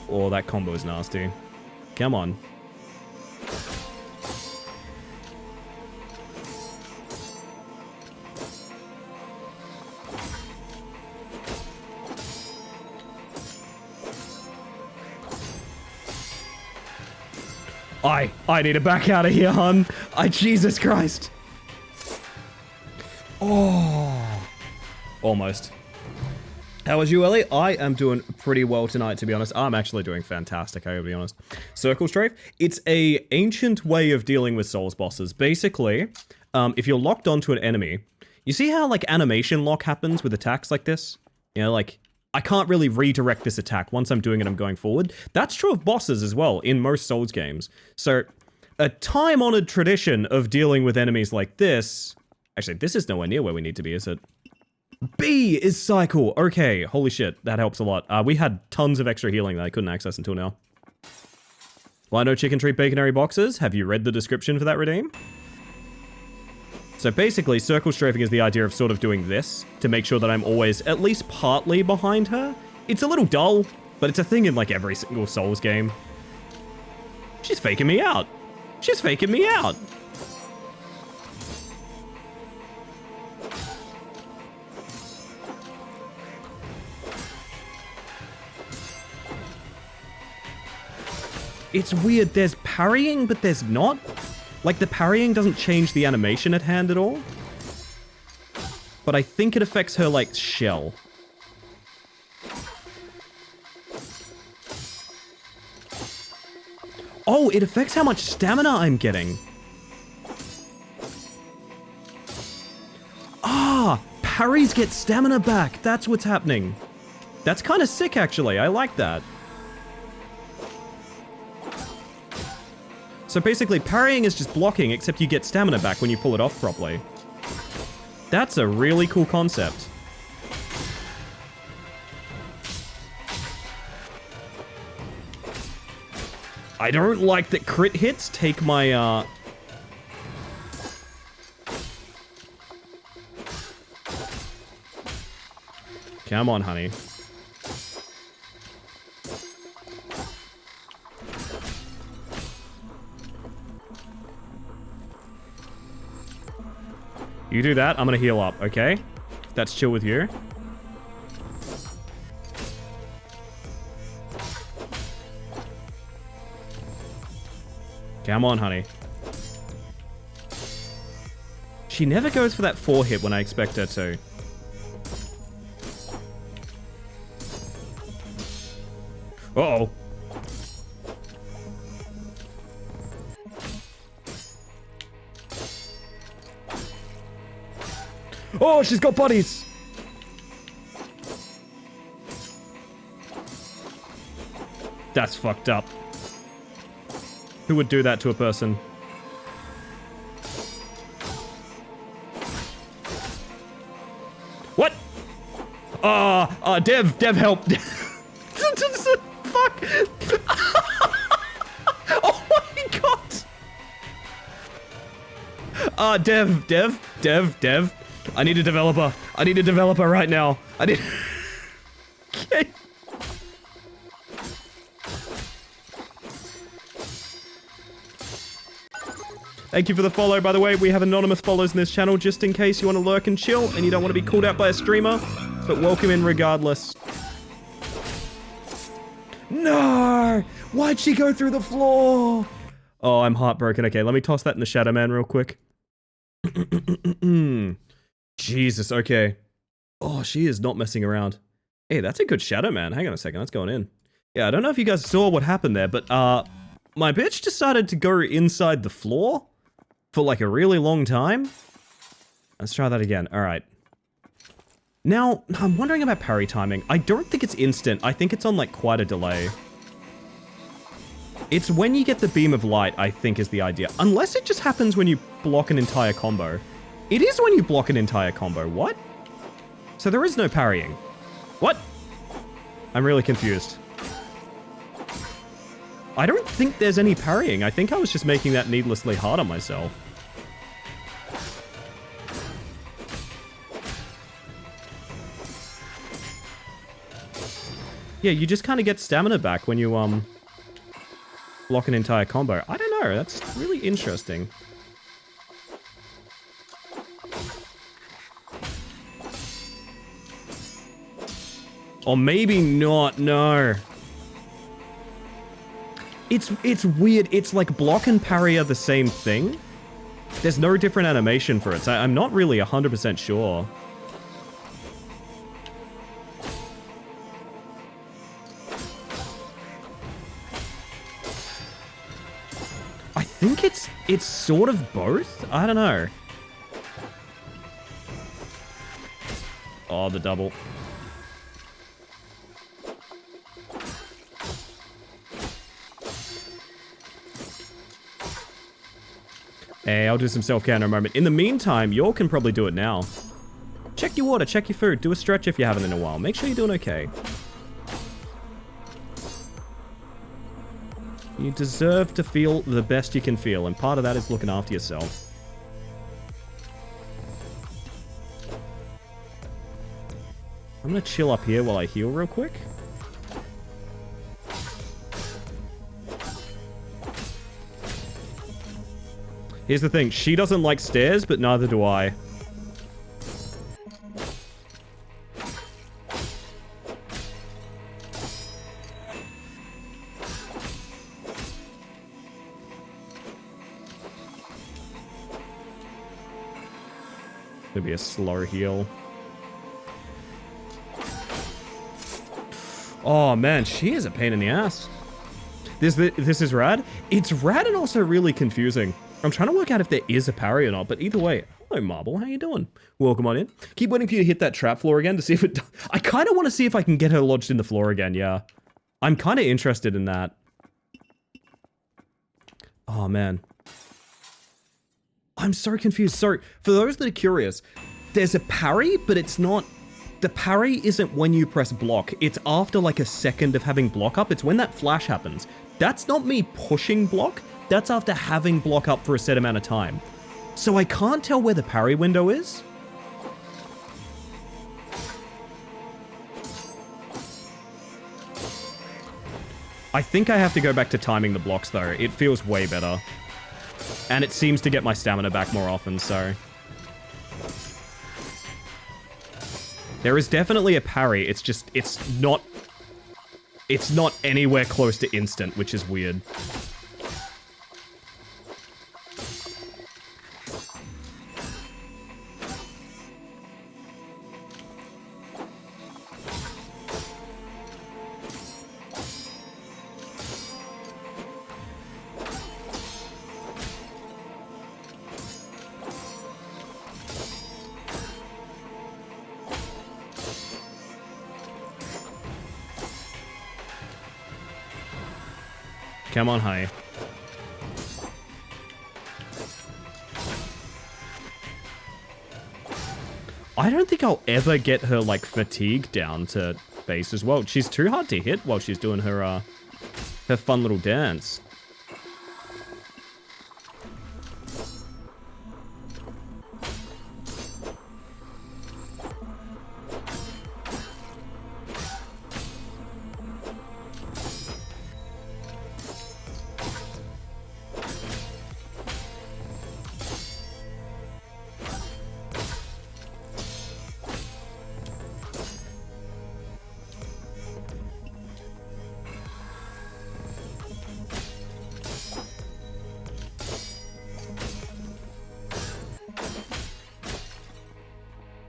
Oh, that combo is nasty. Come on. I need to back out of here, hun. Jesus Christ. Oh. Almost. How was you, Ellie? I am doing pretty well tonight, to be honest. I'm actually doing fantastic, I gotta be honest. Circle Strafe, it's a ancient way of dealing with Souls bosses. Basically, if you're locked onto an enemy, you see how, like, animation lock happens with attacks like this? You know, like, I can't really redirect this attack. Once I'm doing it, I'm going forward. That's true of bosses as well, in most Souls games. So, a time-honored tradition of dealing with enemies like this... Actually, this is nowhere near where we need to be, is it? B is cycle. Okay, holy shit, that helps a lot. We had tons of extra healing that I couldn't access until now. Why no chicken treat baconary boxes? Have you read the description for that redeem? So basically, circle strafing is the idea of sort of doing this to make sure that I'm always at least partly behind her. It's a little dull, but it's a thing in like every single Souls game. She's faking me out. She's faking me out. It's weird, there's parrying, but there's not. Like, the parrying doesn't change the animation at hand at all. But I think it affects her, like, shell. Oh, it affects how much stamina I'm getting. Ah, parries get stamina back. That's what's happening. That's kind of sick, actually. I like that. So basically, parrying is just blocking, except you get stamina back when you pull it off properly. That's a really cool concept. I don't like that crit hits take my, Come on, honey. You do that, I'm gonna heal up, okay? That's chill with you. Come on, honey. She never goes for that 4 hit when I expect her to. Uh-oh. Oh, she's got buddies! That's fucked up. Who would do that to a person? What? Dev, help. Fuck. Oh my god. Dev. I need a developer. I need a developer right now. I need... Okay. Thank you for the follow, by the way. We have anonymous follows in this channel just in case you want to lurk and chill and you don't want to be called out by a streamer. But welcome in regardless. No! Why'd she go through the floor? Oh, I'm heartbroken. Okay, let me toss that in the Shadow Man real quick. Jesus, okay. Oh, she is not messing around. Hey, that's a good Shadow Man. Hang on a second, that's going in. Yeah, I don't know if you guys saw what happened there, but my bitch decided to go inside the floor for like a really long time. Let's try that again. All right. Now, I'm wondering about parry timing. I don't think it's instant. I think it's on like quite a delay. It's when you get the beam of light, I think, is the idea. Unless it just happens when you block an entire combo. It is when you block an entire combo. What? So there is no parrying. What? I'm really confused. I don't think there's any parrying. I think I was just making that needlessly hard on myself. Yeah, you just kind of get stamina back when you, block an entire combo. I don't know. That's really interesting. Or maybe not, no. It's weird. It's like block and parry are the same thing. There's no different animation for it, so I'm not really 100% sure. I think it's sort of both. I don't know. Oh, the double. Hey, I'll do some self-care in a moment. In the meantime, y'all can probably do it now. Check your water, check your food, do a stretch if you haven't in a while. Make sure you're doing okay. You deserve to feel the best you can feel, and part of that is looking after yourself. I'm gonna chill up here while I heal real quick. Here's the thing, she doesn't like stairs, but neither do I. Gonna be a slow heal. Oh man, she is a pain in the ass. This is rad. It's rad and also really confusing. I'm trying to work out if there is a parry or not, but either way, hello Marble, how you doing? Welcome on in. Keep waiting for you to hit that trap floor again to see if it... I kind of want to see if I can get her lodged in the floor again, yeah. I'm kind of interested in that. Oh, Oh, man. I'm so confused. So, for those that are curious, there's a parry, but it's not... The parry isn't when you press block. It's after like a second of having block up. It's when that flash happens. That's not me pushing block. That's after having block up for a set amount of time. So I can't tell where the parry window is. I think I have to go back to timing the blocks though. It feels way better. And it seems to get my stamina back more often, so... There is definitely a parry, it's just, it's not anywhere close to instant, which is weird. Come on, high. I don't think I'll ever get her, like, fatigue down to base as well. She's too hard to hit while she's doing her fun little dance.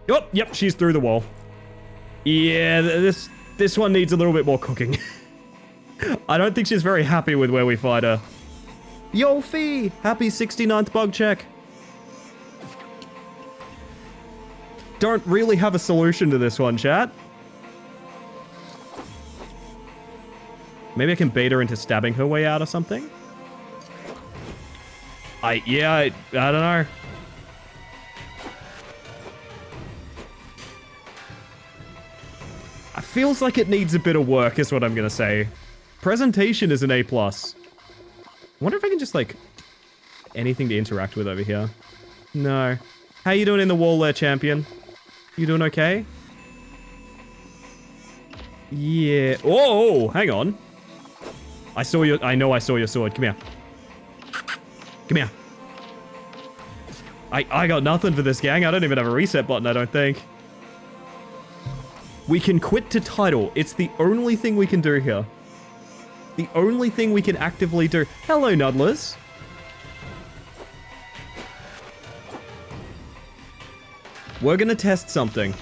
Oh, yep, she's through the wall. Yeah, this one needs a little bit more cooking. I don't think she's very happy with where we fight her. Yo, Fee! Happy 69th bug check. Don't really have a solution to this one, chat. Maybe I can bait her into stabbing her way out or something? I don't know. Feels like it needs a bit of work, is what I'm gonna say. Presentation is an A+. I wonder if I can just, like, anything to interact with over here. No. How you doing in the wall there, champion? You doing okay? Yeah. Oh, hang on. I know I saw your sword. Come here. Come here. I got nothing for this, gang. I don't even have a reset button, I don't think. We can quit to title. It's the only thing we can do here. The only thing we can actively do. Hello, Nuddlers. We're gonna test something.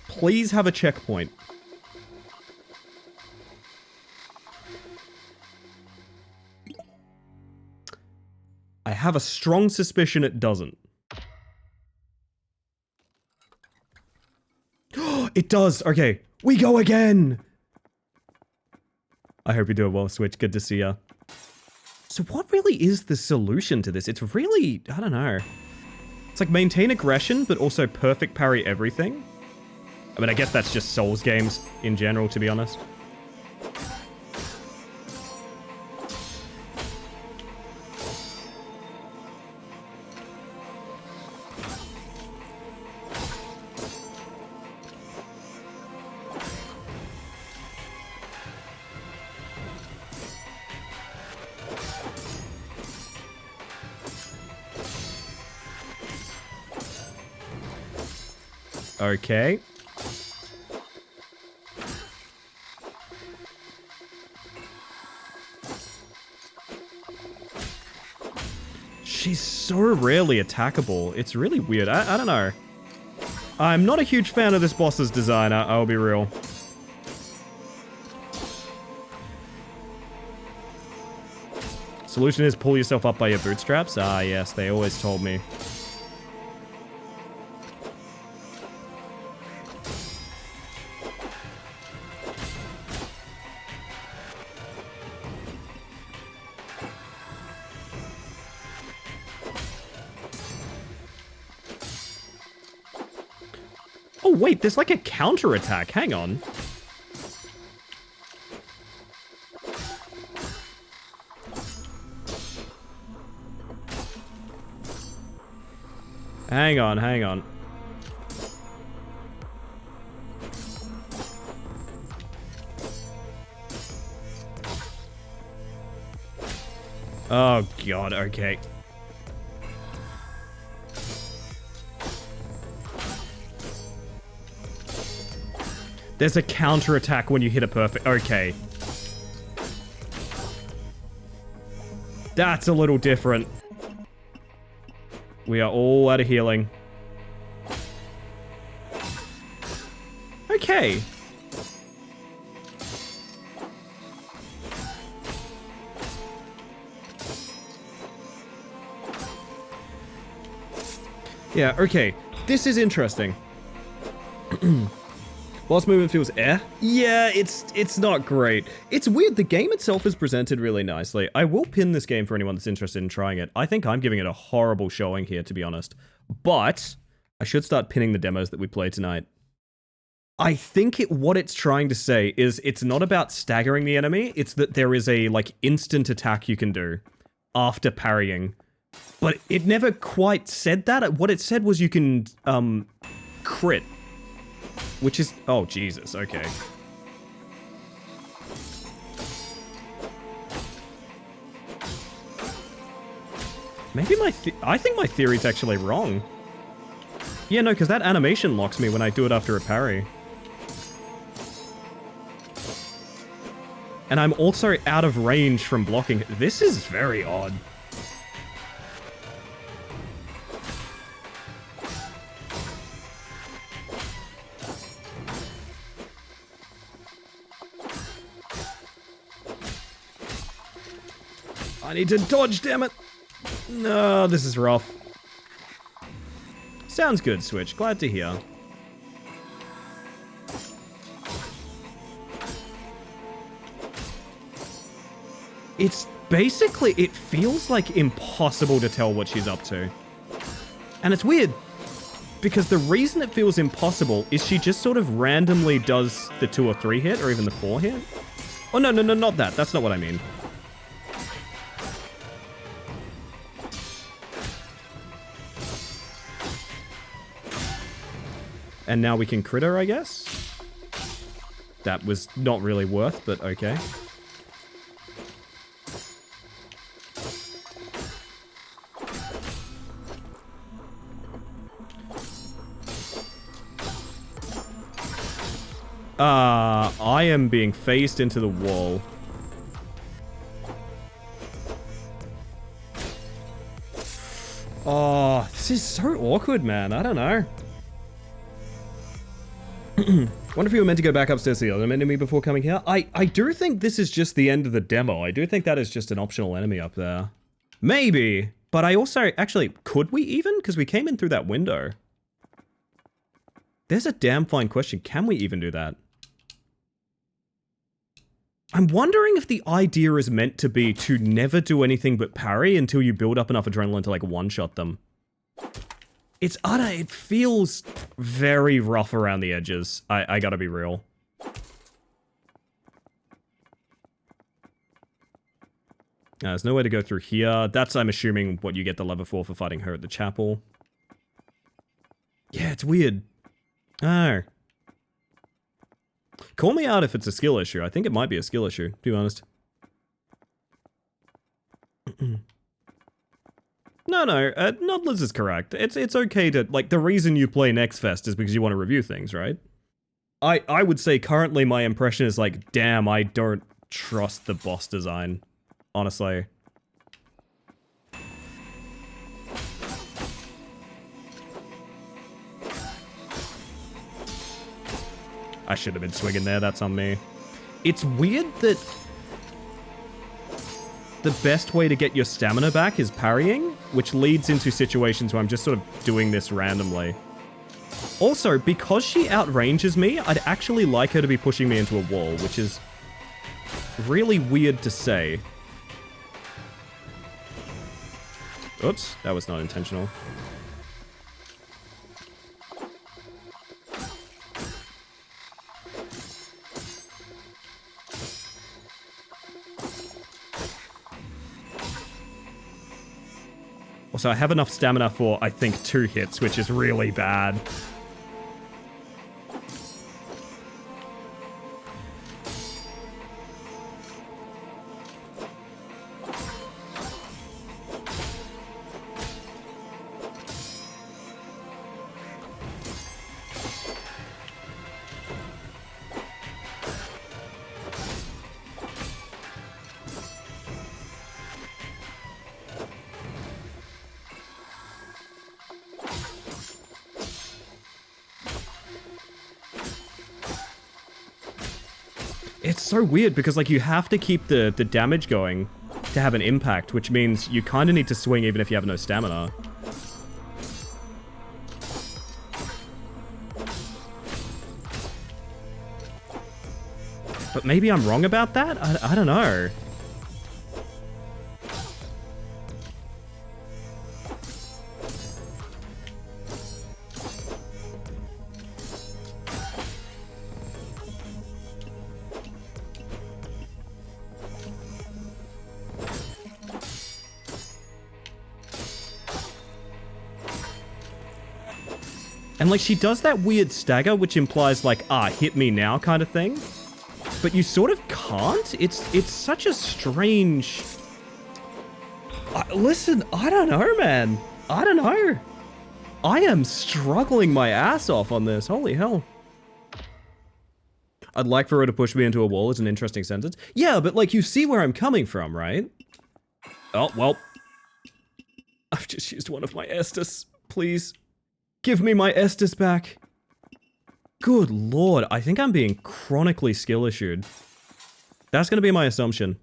Please have a checkpoint. I have a strong suspicion it doesn't. It does! Okay, we go again! I hope you're doing well, Switch. Good to see ya. So what really is the solution to this? It's really... I don't know. It's like maintain aggression, but also perfect parry everything? I mean, I guess that's just Souls games in general, to be honest. Okay. She's so rarely attackable. It's really weird. I don't know. I'm not a huge fan of this boss's design, I'll be real. Solution is pull yourself up by your bootstraps? Ah, yes, they always told me. wait, there's like a counter-attack. Hang on. Hang on, hang on. Oh god, okay. There's a counter-attack when you hit a perfect... Okay. That's a little different. We are all out of healing. Okay. Yeah, okay. This is interesting. Whilst movement feels yeah, it's not great. It's weird, the game itself is presented really nicely. I will pin this game for anyone that's interested in trying it. I think I'm giving it a horrible showing here, to be honest. But I should start pinning the demos that we play tonight. I think what it's trying to say is it's not about staggering the enemy, it's that there is a, like, instant attack you can do after parrying. But it never quite said that. What it said was you can, crit. Which is... Oh, Jesus. Okay. Maybe I think my theory's actually wrong. Yeah, no, because that animation locks me when I do it after a parry. And I'm also out of range from blocking. This is very odd. I need to dodge, damn it! No, this is rough. Sounds good, Switch. Glad to hear. It's basically, it feels like impossible to tell what she's up to. And it's weird, because the reason it feels impossible is she just sort of randomly does the 2 or 3 hit, or even the 4 hit. Oh, no, not that. That's not what I mean. And now we can crit her, I guess? That was not really worth, but okay. I am being phased into the wall. Oh, this is so awkward, man. I don't know. Wonder if you were meant to go back upstairs to the other enemy before coming here. I do think this is just the end of the demo. I do think that is just an optional enemy up there. Maybe. But I also... Actually, could we even? Because we came in through that window. There's a damn fine question. Can we even do that? I'm wondering if the idea is meant to be to never do anything but parry until you build up enough adrenaline to, like, one-shot them. It's utter, it feels very rough around the edges. I gotta be real. There's no way to go through here. That's, I'm assuming, what you get the lever for fighting her at the chapel. Yeah, it's weird. Oh. Call me out if it's a skill issue. I think it might be a skill issue, to be honest. No, Nodlers is correct. It's okay to, like, the reason you play NextFest is because you want to review things, right? I would say currently my impression is like, damn, I don't trust the boss design. Honestly. I should have been swinging there, that's on me. It's weird that the best way to get your stamina back is parrying, which leads into situations where I'm just sort of doing this randomly. Also, because she outranges me, I'd actually like her to be pushing me into a wall, which is really weird to say. Oops, that was not intentional. Also, I have enough stamina for, I think, 2 hits, which is really bad. It's so weird because, like, you have to keep the damage going to have an impact, which means you kind of need to swing even if you have no stamina. But maybe I'm wrong about that? I don't know. And, like, she does that weird stagger, which implies, like, hit me now kind of thing. But you sort of can't. It's such a strange... Listen, I don't know, man. I don't know. I am struggling my ass off on this. Holy hell. I'd like for her to push me into a wall is an interesting sentence. Yeah, but, like, you see where I'm coming from, right? Oh, well. I've just used one of my Estus. Please. Give me my Estus back. Good lord, I think I'm being chronically skill issued. That's gonna be my assumption.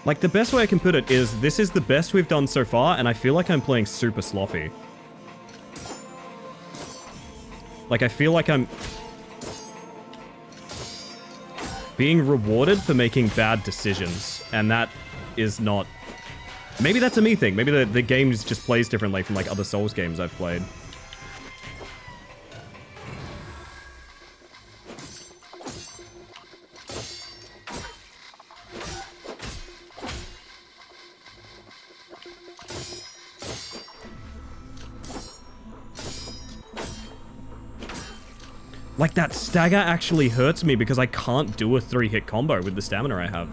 Like, the best way I can put it is, this is the best we've done so far, and I feel like I'm playing super sloppy. Like, I feel like I'm being rewarded for making bad decisions, and that is not... Maybe that's a me thing. Maybe the game just plays differently from, like, other Souls games I've played. Like, that stagger actually hurts me because I can't do a 3-hit combo with the stamina I have.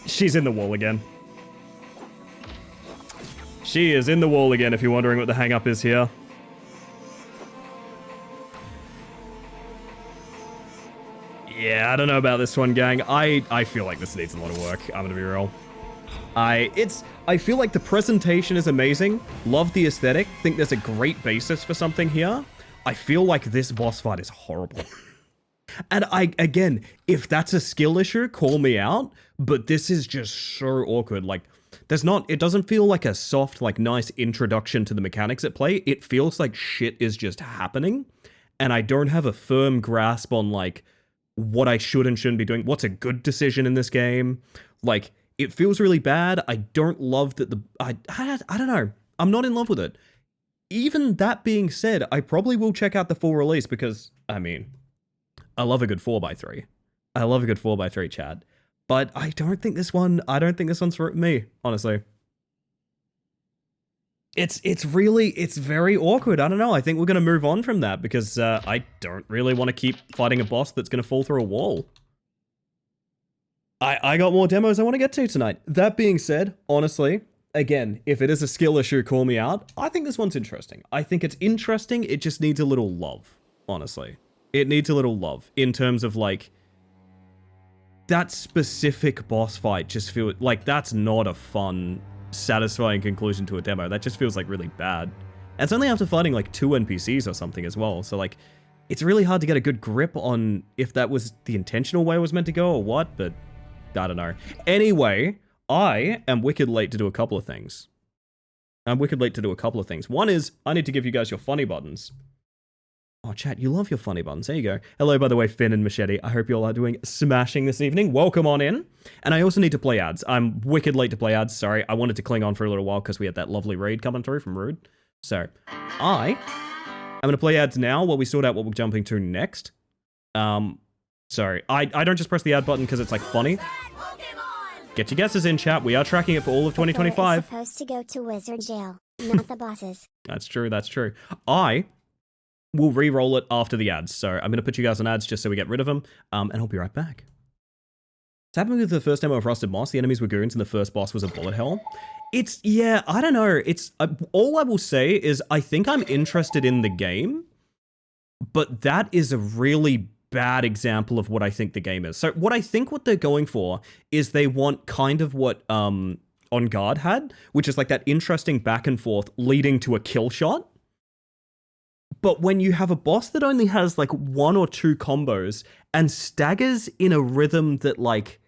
She's in the wall again. She is in the wall again, if you're wondering what the hang-up is here. Yeah, I don't know about this one, gang. I feel like this needs a lot of work. I'm gonna be real. I feel like the presentation is amazing. Love the aesthetic. Think there's a great basis for something here. I feel like this boss fight is horrible. And again, if that's a skill issue, call me out. But this is just so awkward. Like, it doesn't feel like a soft, like, nice introduction to the mechanics at play. It feels like shit is just happening. And I don't have a firm grasp on, like, what I should and shouldn't be doing. What's a good decision in this game? Like, it feels really bad. I don't love that I don't know. I'm not in love with it. Even that being said, I probably will check out the full release because, I mean, I love a good 4x3. I love a good 4x3, chat. But I don't think this one's for me, honestly. It's very awkward. I don't know. I think we're going to move on from that because I don't really want to keep fighting a boss that's going to fall through a wall. I got more demos I want to get to tonight. That being said, honestly, again, if it is a skill issue, call me out. I think this one's interesting. I think it's interesting. It just needs a little love, honestly. It needs a little love in terms of, like, that specific boss fight just feels like that's not a fun, satisfying conclusion to a demo. That just feels like really bad. And it's only after fighting like 2 NPCs or something as well. So like, it's really hard to get a good grip on if that was the intentional way it was meant to go or what, but I don't know. Anyway, I am wicked late to do a couple of things. One is, I need to give you guys your funny buttons. Oh, chat, you love your funny buttons. There you go. Hello, by the way, Finn and Machete. I hope you all are doing smashing this evening. Welcome on in. And I also need to play ads. I'm wicked late to play ads. Sorry, I wanted to cling on for a little while because we had that lovely raid coming through from Rude. So, I'm going to play ads now while we sort out what we're jumping to next. Sorry, I don't just press the ad button because it's, like, funny. Get your guesses in, chat. We are tracking it for all of 2025. It's supposed to go to wizard jail, not the bosses. That's true, that's true. We'll re-roll it after the ads. So I'm going to put you guys on ads just so we get rid of them. And I'll be right back. It's happening with the first demo of Rusted Moss. The enemies were goons and the first boss was a bullet hell. Yeah, I don't know. All I will say is I think I'm interested in the game. But that is a really bad example of what I think the game is. So what they're going for is they want kind of what On Guard had, which is like that interesting back and forth leading to a kill shot. But when you have a boss that only has like 1 or 2 combos and staggers in a rhythm that like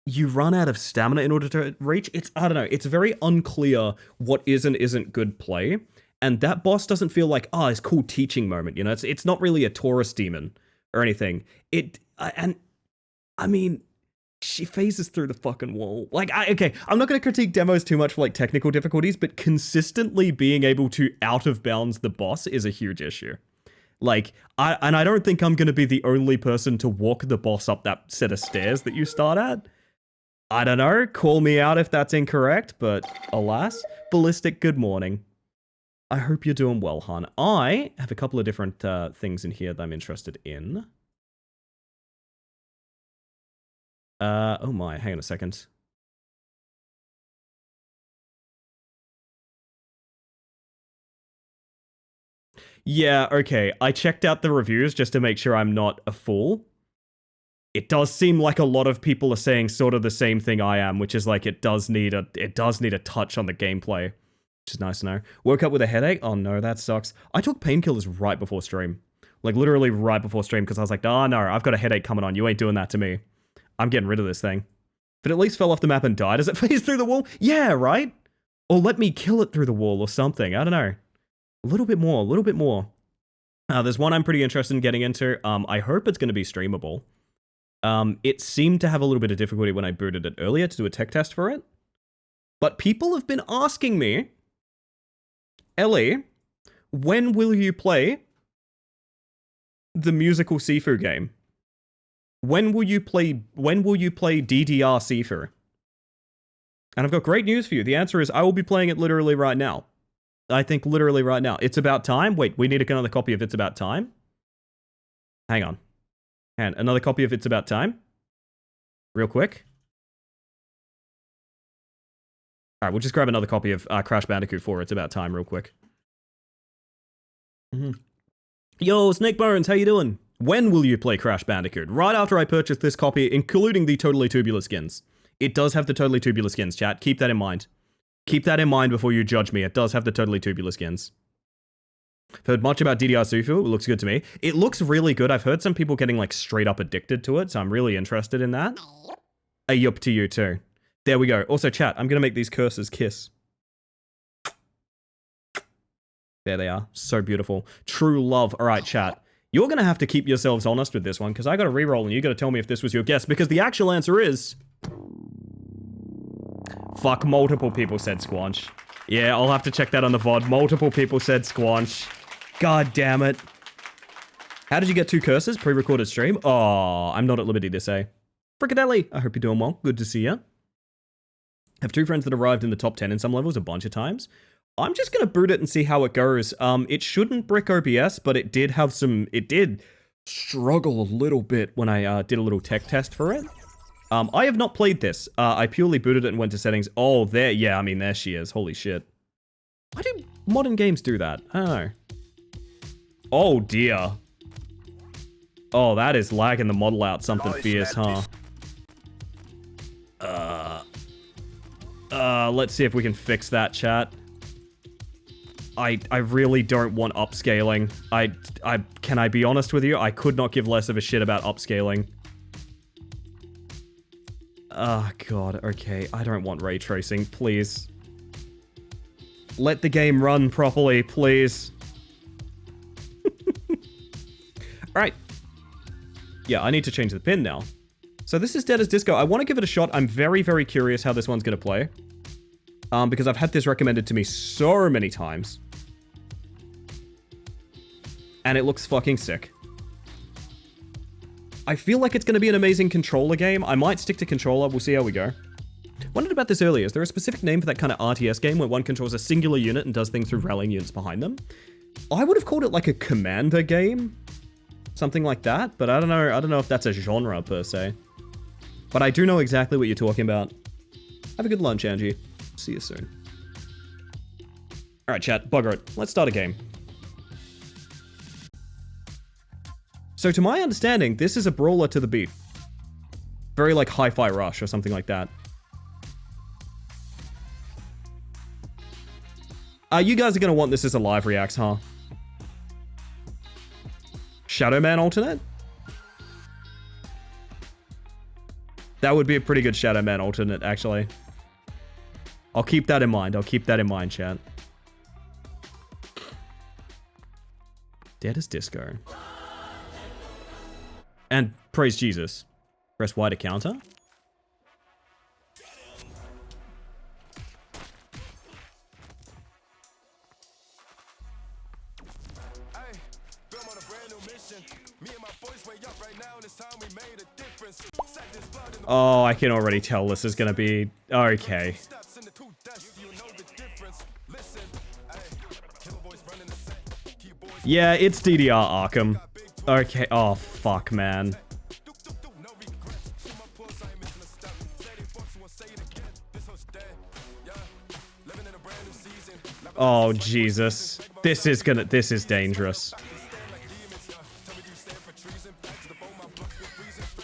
you run out of stamina in order to reach, I don't know, it's very unclear what is and isn't good play. And that boss doesn't feel like, it's a cool teaching moment, you know? It's not really a Taurus demon or anything. I mean, she phases through the fucking wall. Like, okay, I'm not going to critique demos too much for, like, technical difficulties, but consistently being able to out of bounds the boss is a huge issue. Like, I don't think I'm going to be the only person to walk the boss up that set of stairs that you start at. I don't know, call me out if that's incorrect, but alas. Ballistic, good morning. I hope you're doing well, hon. I have a couple of different things in here that I'm interested in. Oh my, hang on a second. Yeah, okay, I checked out the reviews just to make sure I'm not a fool. It does seem like a lot of people are saying sort of the same thing I am, which is like it does need a touch on the gameplay, which is nice to know. Woke up with a headache? Oh no, that sucks. I took painkillers right before stream. Like literally right before stream because I was like, oh no, I've got a headache coming on. You ain't doing that to me. I'm getting rid of this thing. If it at least fell off the map and died, does it phase through the wall? Yeah, right? Or let me kill it through the wall or something. I don't know. A little bit more. There's one I'm pretty interested in getting into. I hope it's going to be streamable. It seemed to have a little bit of difficulty when I booted it earlier to do a tech test for it. But people have been asking me, Ellie, when will you play the musical Sifu game? When will you play DDR Sifu? And I've got great news for you. The answer is I will be playing it literally right now. I think literally right now. It's About Time. Wait, we need another copy of It's About Time. Hang on. And another copy of It's About Time. Real quick. Alright, we'll just grab another copy of Crash Bandicoot 4 It's About Time real quick. Yo, Snake Bones, how you doing? When will you play Crash Bandicoot? Right after I purchase this copy, including the Totally Tubular skins. It does have the Totally Tubular skins, chat. Keep that in mind. Keep that in mind before you judge me. It does have the Totally Tubular skins. I've heard much about DDR Sufu. It looks good to me. It looks really good. I've heard some people getting like straight up addicted to it, so I'm really interested in that. A yup to you too. There we go. Also, chat, I'm going to make these cursors kiss. There they are. So beautiful. True love. All right, chat. You're going to have to keep yourselves honest with this one, because I got to reroll and you got to tell me if this was your guess, because the actual answer is... Fuck, multiple people said Squanch. Yeah, I'll have to check that on the VOD. Multiple people said Squanch. God damn it. How did you get 2 cursors? Pre-recorded stream? Oh, I'm not at liberty to say. Frickadelli, I hope you're doing well. Good to see you. Have 2 friends that arrived in the top 10 in some levels a bunch of times. I'm just going to boot it and see how it goes. It shouldn't brick OBS, but it did have some... It did struggle a little bit when I did a little tech test for it. I have not played this. I purely booted it and went to settings. Oh, there... Yeah, I mean, there she is. Holy shit. Why do modern games do that? I don't know. Oh, dear. Oh, that is lagging the model out something fierce, huh? Let's see if we can fix that, chat. I really don't want upscaling. Can I be honest with you? I could not give less of a shit about upscaling. Oh, God. Okay, I don't want ray tracing, please. Let the game run properly, please. Alright. Yeah, I need to change the pin now. So this is Dead as Disco. I want to give it a shot. I'm very, very curious how this one's going to play. Because I've had this recommended to me so many times. And it looks fucking sick. I feel like it's going to be an amazing controller game. I might stick to controller. We'll see how we go. Wondered about this earlier. Is there a specific name for that kind of RTS game where one controls a singular unit and does things through rallying units behind them? I would have called it like a commander game. Something like that. But I don't know. I don't know if that's a genre per se. But I do know exactly what you're talking about. Have a good lunch, Angie. See you soon. Alright, chat. Bugger it. Let's start a game. So to my understanding, this is a brawler to the beat. Very like Hi-Fi Rush or something like that. You guys are going to want this as a live reacts, huh? Shadow Man alternate? That would be a pretty good Shadow Man alternate, actually. I'll keep that in mind. I'll keep that in mind, chat. Dead as Disco. And praise Jesus. Press Y to counter. Oh, I can already tell this is gonna be... Okay. Yeah, it's DDR Arkham. Okay, oh fuck, man. Oh, Jesus. This is dangerous.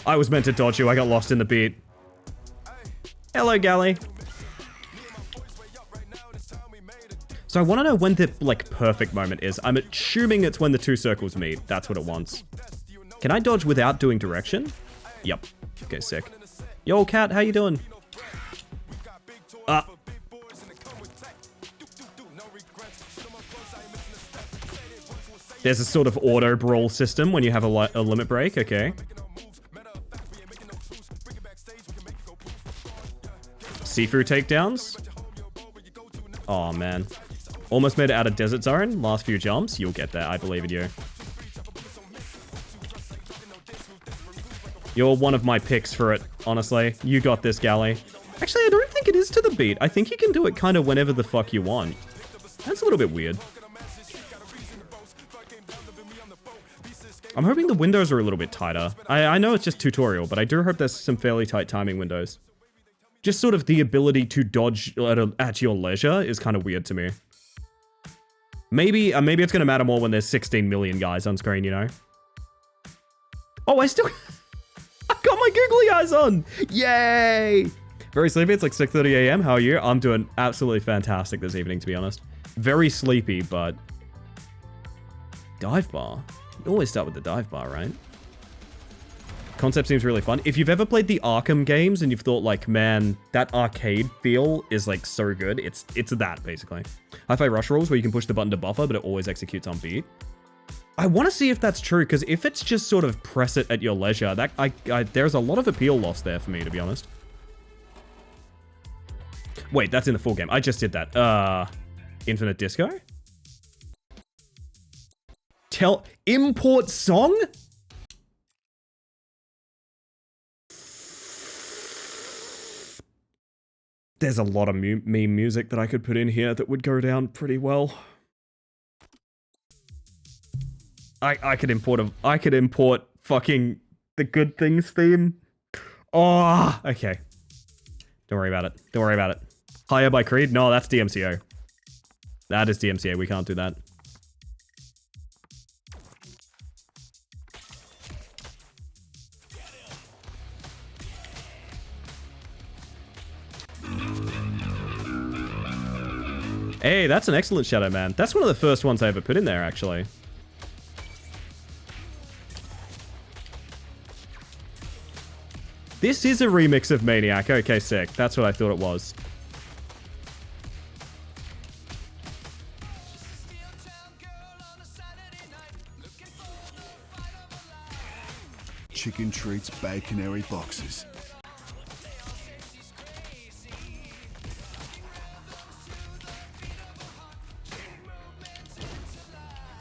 I was meant to dodge you, I got lost in the beat. Hello, Galley. So I want to know when the, like, perfect moment is. I'm assuming it's when the 2 circles meet. That's what it wants. Can I dodge without doing direction? Yep. Okay, sick. Yo, cat, how you doing? There's a sort of auto brawl system when you have a limit break. Okay. Sifu takedowns. Oh, man. Almost made it out of Desert Zone. Last few jumps. You'll get that. I believe in you. You're one of my picks for it, honestly. You got this, Galley. Actually, I don't think it is to the beat. I think you can do it kind of whenever the fuck you want. That's a little bit weird. I'm hoping the windows are a little bit tighter. I know it's just tutorial, but I do hope there's some fairly tight timing windows. Just sort of the ability to dodge at your leisure is kind of weird to me. Maybe it's going to matter more when there's 16 million guys on screen, you know? Oh, I still... I got my googly eyes on! Yay! Very sleepy. It's like 6:30 a.m. How are you? I'm doing absolutely fantastic this evening, to be honest. Very sleepy, but... Dive bar? You always start with the dive bar, right? Concept seems really fun. If you've ever played the Arkham games and you've thought like, man, that arcade feel is like so good, it's that basically. Hi-Fi Rush rules where you can push the button to buffer, but it always executes on beat. I want to see if that's true, because if it's just sort of press it at your leisure, that there's a lot of appeal lost there for me, to be honest. Wait, that's in the full game. I just did that. Infinite Disco? Import song? There's a lot of meme music that I could put in here that would go down pretty well. I could import fucking the Good Things theme. Oh, okay. Don't worry about it. Don't worry about it. Higher by Creed? No, that's DMCA. That is DMCA. We can't do that. Hey, that's an excellent Shadow Man. That's one of the first ones I ever put in there, actually. This is a remix of Maniac. Okay, sick. That's what I thought it was. Chicken treats, baconary boxes.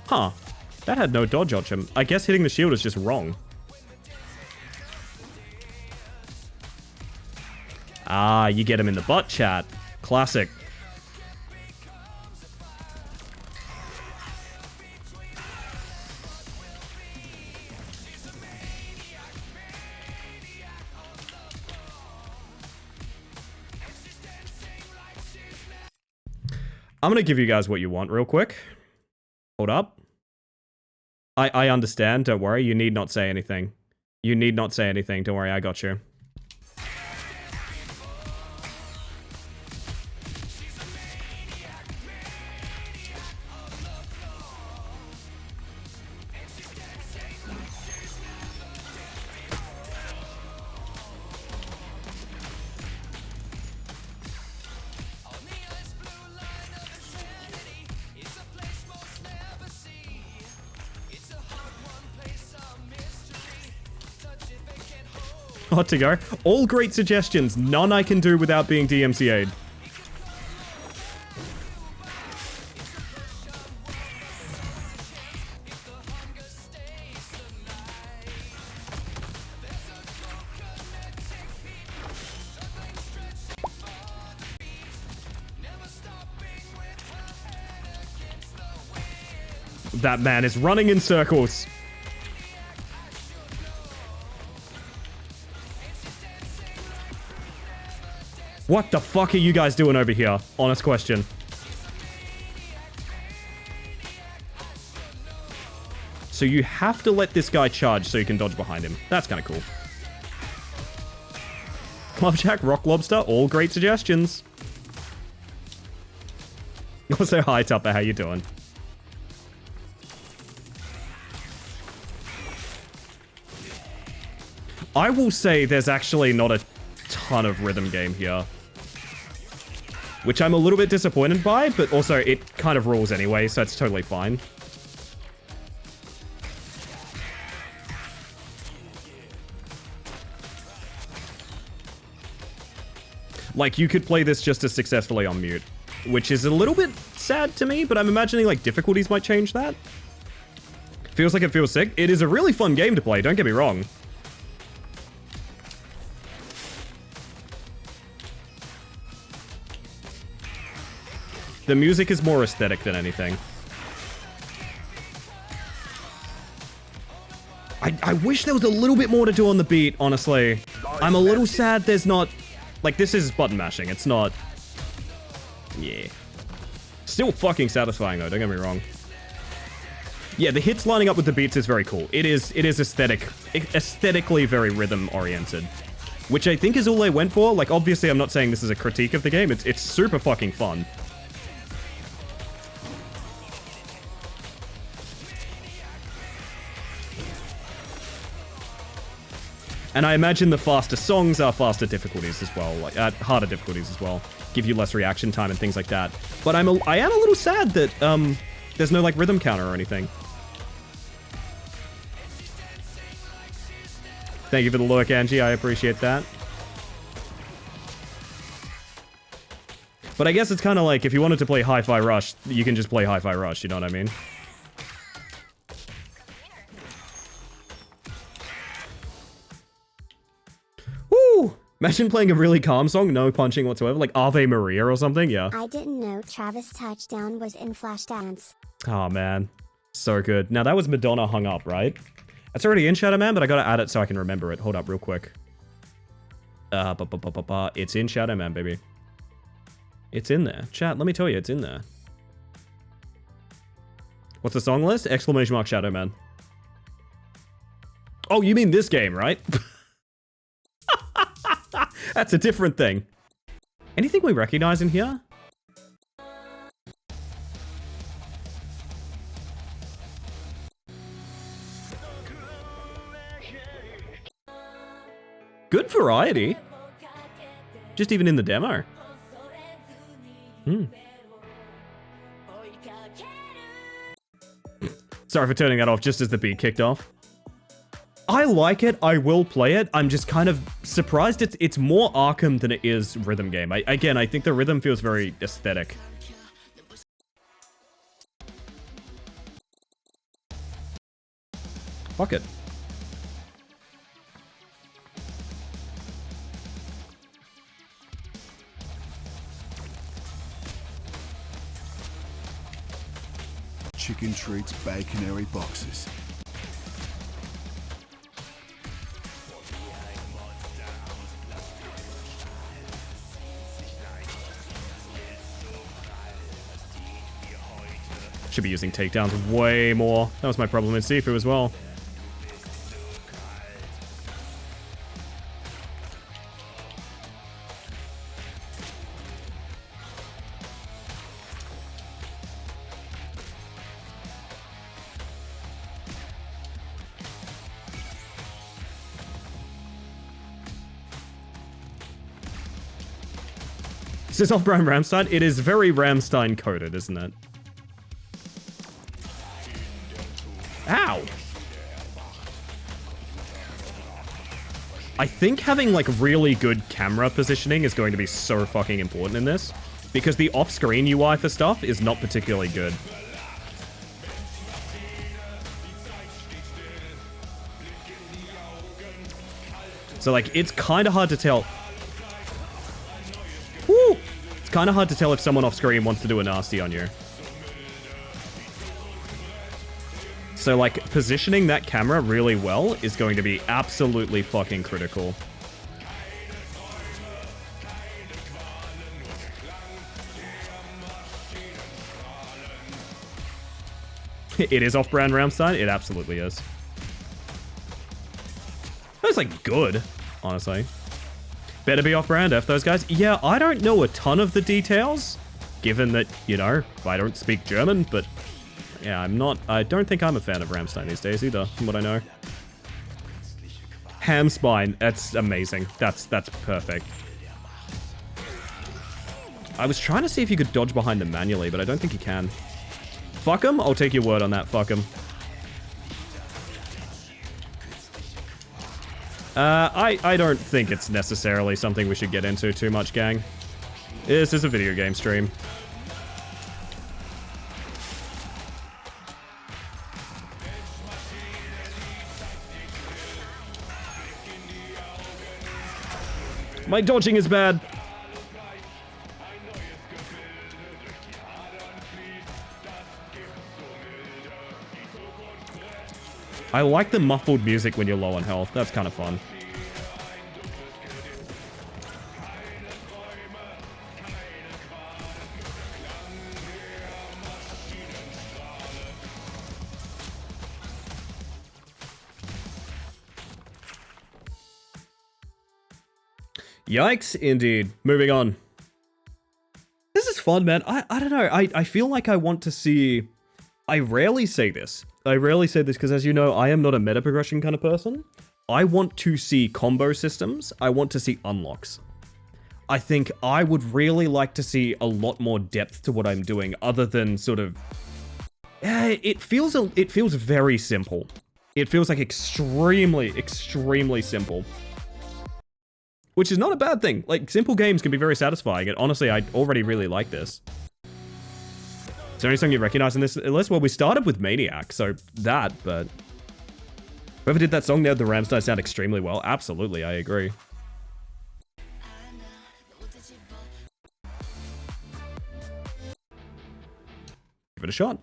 Huh. That had no dodge option. I guess hitting the shield is just wrong. Ah, you get him in the butt, chat. Classic. I'm gonna give you guys what you want real quick. Hold up. I understand, don't worry. You need not say anything. You need not say anything, don't worry, I got you. Hot to go. All great suggestions. None I can do without being DMCA'd. That man is running in circles. What the fuck are you guys doing over here? Honest question. So you have to let this guy charge so you can dodge behind him. That's kind of cool. Clubjack, Rock Lobster, all great suggestions. Also, hi Tupper, how you doing? I will say there's actually not a ton of rhythm game here, which I'm a little bit disappointed by, but also it kind of rules anyway, so it's totally fine. Like, you could play this just as successfully on mute, which is a little bit sad to me, but I'm imagining, like, difficulties might change that. Feels like it feels sick. It is a really fun game to play, don't get me wrong. The music is more aesthetic than anything. I wish there was a little bit more to do on the beat, honestly. I'm a little sad there's not... Like, this is button mashing. It's not... Yeah. Still fucking satisfying, though. Don't get me wrong. Yeah, the hits lining up with the beats is very cool. It is aesthetically very rhythm oriented, which I think is all they went for. Like, obviously, I'm not saying this is a critique of the game. It's super fucking fun. And I imagine the faster songs are faster difficulties as well, like harder difficulties as well. Give you less reaction time and things like that. But I am a little sad that there's no like rhythm counter or anything. Thank you for the lurk, Angie. I appreciate that. But I guess it's kind of like if you wanted to play Hi-Fi Rush, you can just play Hi-Fi Rush. You know what I mean? Woo! Imagine playing a really calm song, no punching whatsoever, like Ave Maria or something, yeah. I didn't know Travis Touchdown was in Flashdance. Oh, man. So good. Now, that was Madonna Hung Up, right? It's already in Shadow Man, but I gotta add it so I can remember it. Hold up real quick. It's in Shadow Man, baby. It's in there. Chat, let me tell you, it's in there. What's the song list? Exclamation mark Shadow Man. Oh, you mean this game, right? That's a different thing. Anything we recognize in here? Good variety. Just even in the demo. Sorry for turning that off just as the beat kicked off. I like it. I will play it. I'm just kind of surprised it's more Arkham than it is rhythm game. Again, I think the rhythm feels very aesthetic. Fuck it. Chicken treats baconary boxes. Should be using takedowns way more. That was my problem in Sifu as well. This is off-brand Rammstein. It is very Rammstein coded, isn't it? Ow! I think having, like, really good camera positioning is going to be so fucking important in this. Because the off-screen UI for stuff is not particularly good. So, like, it's kind of hard to tell. Woo! It's kind of hard to tell if someone off-screen wants to do a nasty on you. So, like, positioning that camera really well is going to be absolutely fucking critical. It is off-brand Rammstein? It absolutely is. That's, like, good, honestly. Better be off-brand, F those guys. Yeah, I don't know a ton of the details, given that, you know, I don't speak German, but... yeah, I don't think I'm a fan of Rammstein these days either, from what I know. Ham spine, that's amazing. That's perfect. I was trying to see if you could dodge behind them manually, but I don't think you can. Fuck him? I'll take your word on that, fuck him. I don't think it's necessarily something we should get into too much, gang. This is a video game stream. My dodging is bad. I like the muffled music when you're low on health. That's kind of fun. Yikes, indeed. Moving on. This is fun, man. I don't know. I feel like I want to see... I rarely say this. Because as you know, I am not a meta progression kind of person. I want to see combo systems. I want to see unlocks. I think I would really like to see a lot more depth to what I'm doing other than sort of... it feels very simple. It feels like extremely simple. Which is not a bad thing. Like, simple games can be very satisfying, and honestly, I already really like this. Is there any song you recognize in this list? Well, we started with Maniac, so that, but... Whoever did that song nailed the Ramstein sound extremely well. Absolutely, I agree. Give it a shot.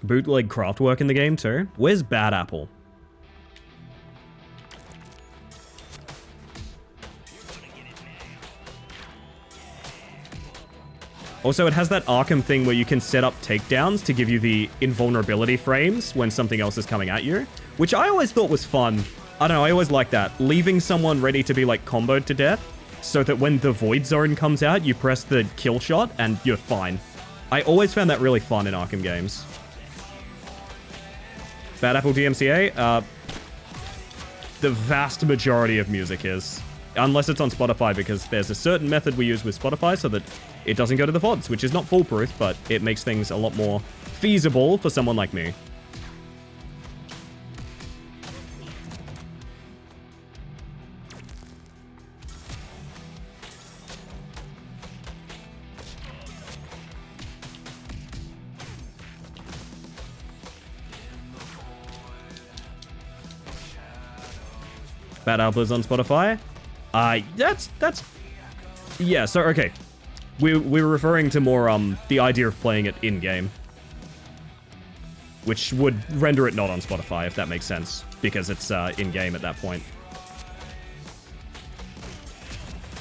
Bootleg Kraftwerk in the game, too. Where's Bad Apple? Also, it has that Arkham thing where you can set up takedowns to give you the invulnerability frames when something else is coming at you, which I always thought was fun. I don't know, I always like that. Leaving someone ready to be, like, comboed to death, so that when the Void Zone comes out, you press the kill shot and you're fine. I always found that really fun in Arkham games. Bad Apple DMCA? The vast majority of music is. Unless it's on Spotify, because there's a certain method we use with Spotify so that it doesn't go to the VODs, which is not foolproof, but it makes things a lot more feasible for someone like me. Bad Apple is on Spotify? Yeah, so, okay. We were referring to more, the idea of playing it in-game. Which would render it not on Spotify, if that makes sense. Because it's, in-game at that point.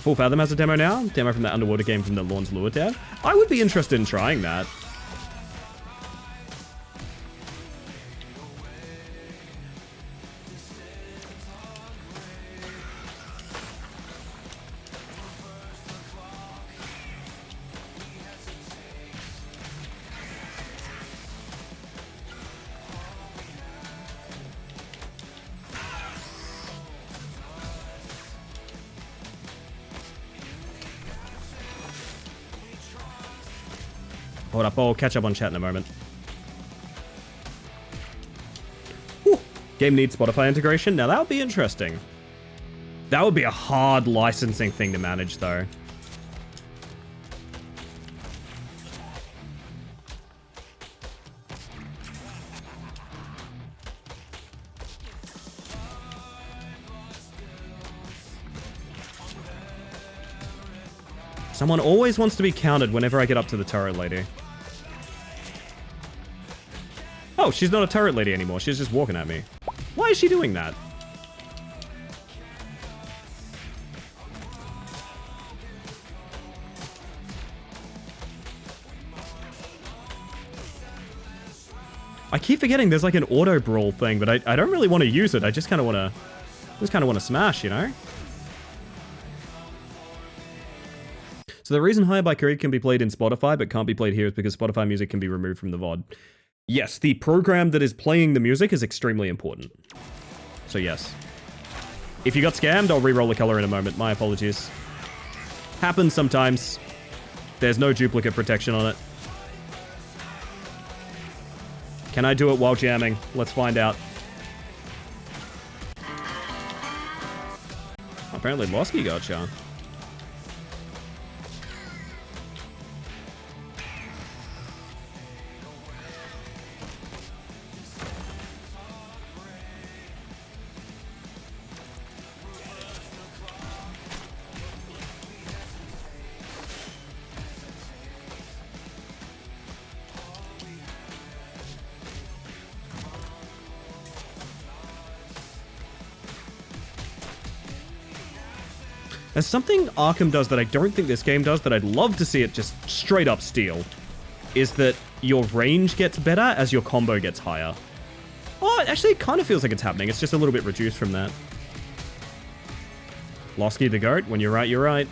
Full Fathom has a demo now? Demo from that underwater game from the Lawns Lure dev? I would be interested in trying that. Hold up, I'll catch up on chat in a moment. Whew. Game needs Spotify integration? Now that would be interesting. That would be a hard licensing thing to manage, though. Someone always wants to be counted whenever I get up to the turret lady. Oh, she's not a turret lady anymore. She's just walking at me. Why is she doing that? I keep forgetting there's like an auto brawl thing, but I don't really want to use it. I just kind of want to smash, you know? So the reason Higher by Creed can be played in Spotify but can't be played here is because Spotify music can be removed from the VOD. Yes, the program that is playing the music is extremely important. So yes. If you got scammed, I'll re-roll the color in a moment. My apologies. Happens sometimes. There's no duplicate protection on it. Can I do it while jamming? Let's find out. Apparently Losky gotcha. There's something Arkham does that I don't think this game does that I'd love to see it just straight up steal. Is that your range gets better as your combo gets higher. Oh, actually it kind of feels like it's happening. It's just a little bit reduced from that. Losky the goat. When you're right, you're right.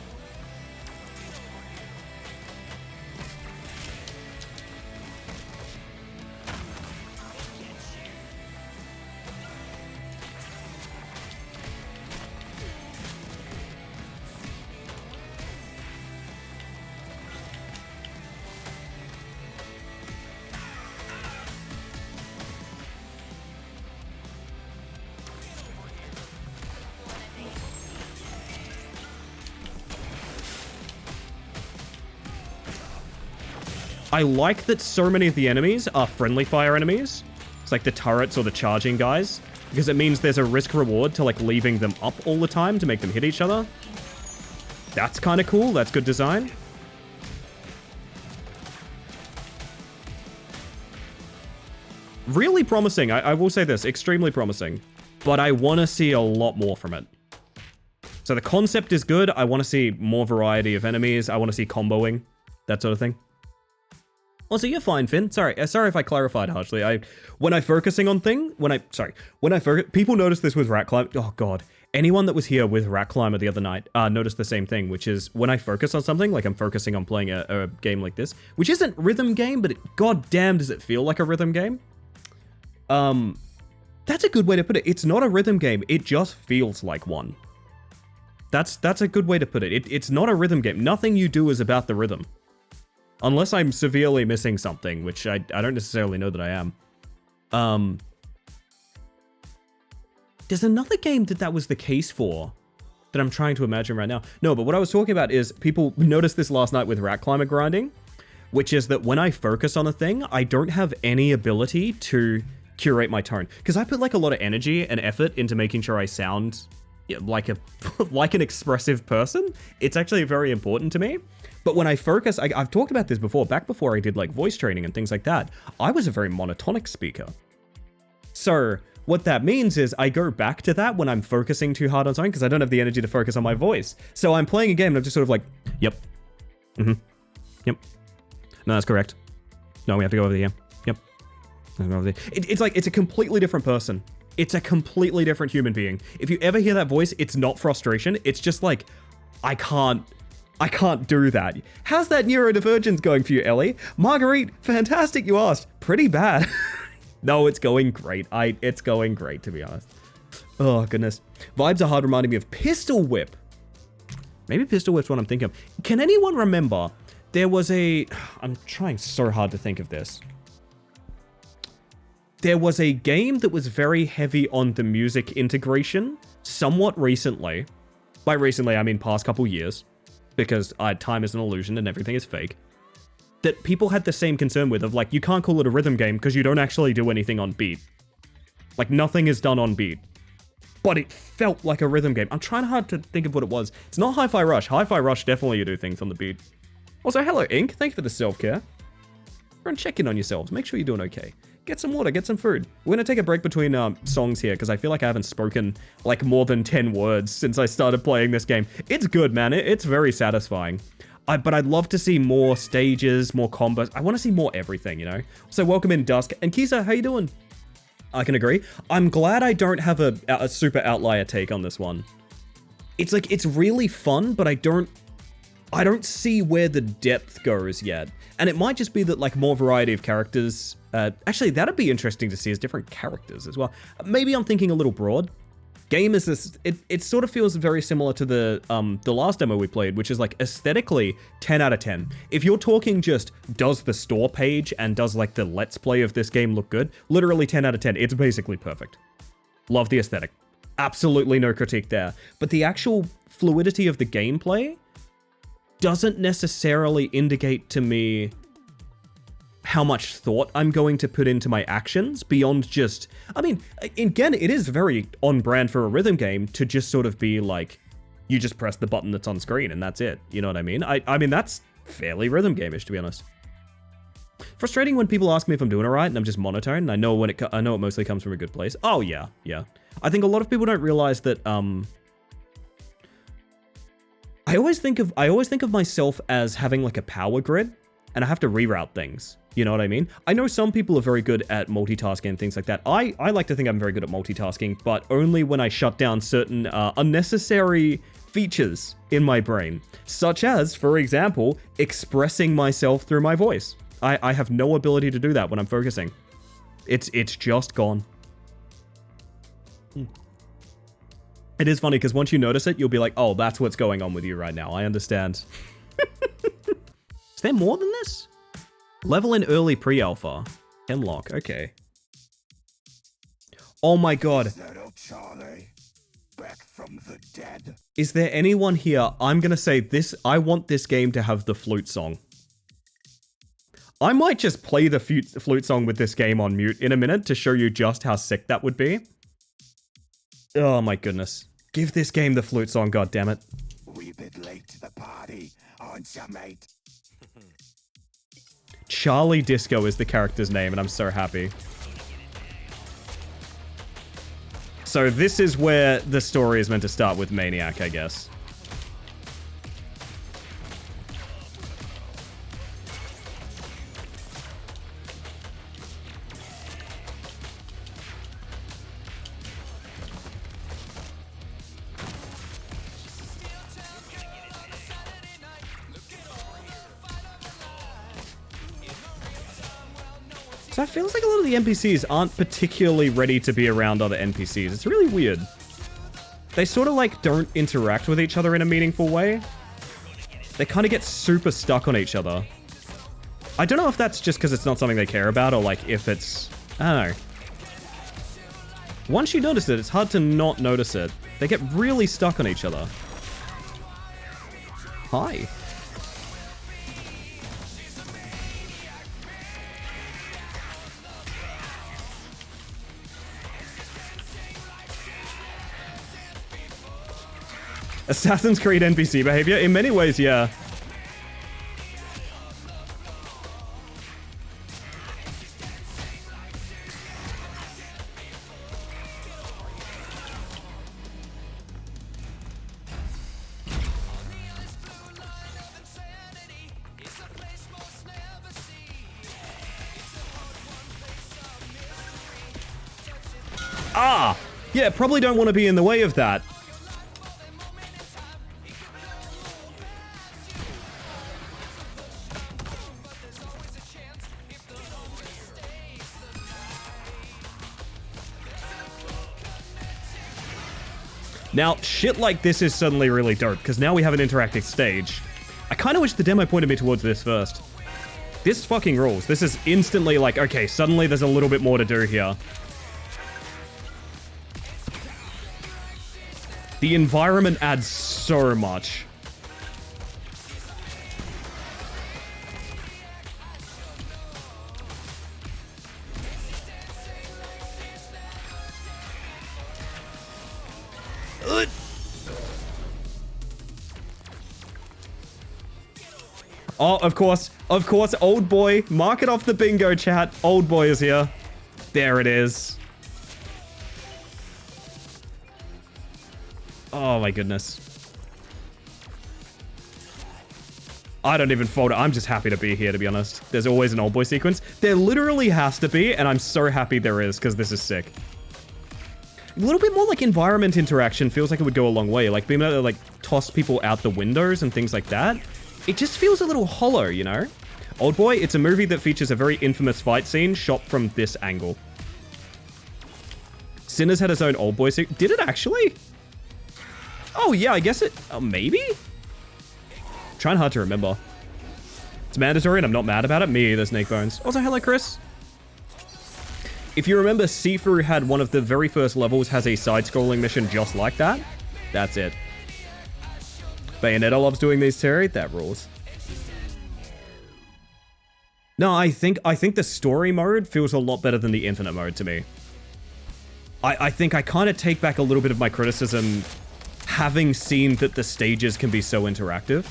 I like that so many of the enemies are friendly fire enemies. It's like the turrets or the charging guys, because it means there's a risk reward to like leaving them up all the time to make them hit each other. That's kind of cool. That's good design. Really promising. I will say this, extremely promising, but I want to see a lot more from it. So the concept is good. I want to see more variety of enemies. I want to see comboing, that sort of thing. Also, you're fine, Finn. Sorry if I clarified harshly. When I'm focusing on people notice this with Rat Climber. Oh god, anyone that was here with Rat Climber the other night noticed the same thing, which is when I focus on something, like I'm focusing on playing a game like this, which isn't rhythm game, but god damn does it feel like a rhythm game. That's a good way to put it. It's not a rhythm game. It just feels like one. That's a good way to put it. It's not a rhythm game. Nothing you do is about the rhythm. Unless I'm severely missing something, which I don't necessarily know that I am. There's another game that was the case for that I'm trying to imagine right now. No, but what I was talking about is people noticed this last night with Rat Climber grinding, which is that when I focus on a thing, I don't have any ability to curate my tone. Because I put like a lot of energy and effort into making sure I sound like an expressive person. It's actually very important to me. But when I focus, I've talked about this before, back before I did like voice training and things like that, I was a very monotonic speaker. So what that means is I go back to that when I'm focusing too hard on something because I don't have the energy to focus on my voice. So I'm playing a game and I'm just sort of like, yep. Mm-hmm. Yep. No, that's correct. No, we have to go over here. Yep. It's like, it's a completely different person. It's a completely different human being. If you ever hear that voice, it's not frustration. It's just like, I can't do that. How's that neurodivergence going for you, Ellie? Marguerite, fantastic, you asked. Pretty bad. No, it's going great. It's going great, to be honest. Oh, goodness. Vibes are hard, reminding me of Pistol Whip. Maybe Pistol Whip's what I'm thinking of. Can anyone remember? There was I'm trying so hard to think of this. There was a game that was very heavy on the music integration somewhat recently. By recently, I mean past couple years. Because time is an illusion and everything is fake, that people had the same concern with, of like, you can't call it a rhythm game because you don't actually do anything on beat. Like, nothing is done on beat. But it felt like a rhythm game. I'm trying hard to think of what it was. It's not Hi-Fi Rush. Hi-Fi Rush, definitely you do things on the beat. Also, hello, Ink. Thank you for the self-care. Everyone check in on yourselves. Make sure you're doing okay. Get some water, get some food. We're gonna take a break between songs here because I feel like I haven't spoken like more than 10 words since I started playing this game. It's good, man. It's very satisfying. But I'd love to see more stages, more combos. I want to see more everything, you know? So welcome in, Dusk. And Kisa, how you doing? I can agree. I'm glad I don't have a super outlier take on this one. It's like, it's really fun, but I don't see where the depth goes yet. And it might just be that like more variety of characters. Actually, that'd be interesting to see as different characters as well. Maybe I'm thinking a little broad. Game is this, it sort of feels very similar to the last demo we played, which is like aesthetically 10 out of 10. If you're talking just, does the store page and does like the let's play of this game look good? Literally 10 out of 10. It's basically perfect. Love the aesthetic. Absolutely no critique there. But the actual fluidity of the gameplay doesn't necessarily indicate to me how much thought I'm going to put into my actions beyond just, I mean, again, it is very on brand for a rhythm game to just sort of be like, you just press the button that's on screen and that's it. You know what I mean? I mean, that's fairly rhythm game-ish, to be honest. Frustrating when people ask me if I'm doing all right and I'm just monotone. And I know it mostly comes from a good place. Oh yeah. I think a lot of people don't realize that, I always think of myself as having like a power grid and I have to reroute things. You know what I mean? I know some people are very good at multitasking and things like that. I like to think I'm very good at multitasking, but only when I shut down certain unnecessary features in my brain, such as, for example, expressing myself through my voice. I have no ability to do that when I'm focusing. It's just gone. It is funny because once you notice it, you'll be like, oh, that's what's going on with you right now. I understand. Is there more than this? Level in early pre-alpha. Hemlock, okay. Oh my god. Charlie, back from the dead. Is there anyone here? I'm gonna say this. I want this game to have the flute song. I might just play the flute song with this game on mute in a minute to show you just how sick that would be. Oh my goodness. Give this game the flute song, goddammit. We a bit late to the party, aren't ya, mate? Charlie Disco is the character's name, and I'm so happy. So this is where the story is meant to start with Maniac, I guess. So it feels like a lot of the NPCs aren't particularly ready to be around other NPCs. It's really weird. They sort of like don't interact with each other in a meaningful way. They kind of get super stuck on each other. I don't know if that's just because it's not something they care about or like if it's... I don't know. Once you notice it, it's hard to not notice it. They get really stuck on each other. Hi. Assassin's Creed NPC behavior? In many ways, yeah. Ah! Yeah, probably don't want to be in the way of that. Now, shit like this is suddenly really dope, because now we have an interactive stage. I kind of wish the demo pointed me towards this first. This fucking rules. This is instantly like, okay, suddenly there's a little bit more to do here. The environment adds so much. Oh, of course, old boy. Mark it off the bingo chat. Old boy is here. There it is. Oh my goodness. I don't even fold it. I'm just happy to be here, to be honest. There's always an old boy sequence. There literally has to be, and I'm so happy there is, because this is sick. A little bit more like environment interaction feels like it would go a long way. Like being able to like toss people out the windows and things like that. It just feels a little hollow, you know? Old Boy, it's a movie that features a very infamous fight scene shot from this angle. Sinners had its own Old Boy sequence. Did it actually? Oh yeah, I guess it... maybe? Trying hard to remember. It's mandatory and I'm not mad about it. Me either, Snake Bones. Also, hello, Chris. If you remember, Sifu had one of the very first levels has a side-scrolling mission just like that. That's it. Bayonetta loves doing these too. That rules. No, I think the story mode feels a lot better than the infinite mode to me. I think I kind of take back a little bit of my criticism having seen that the stages can be so interactive.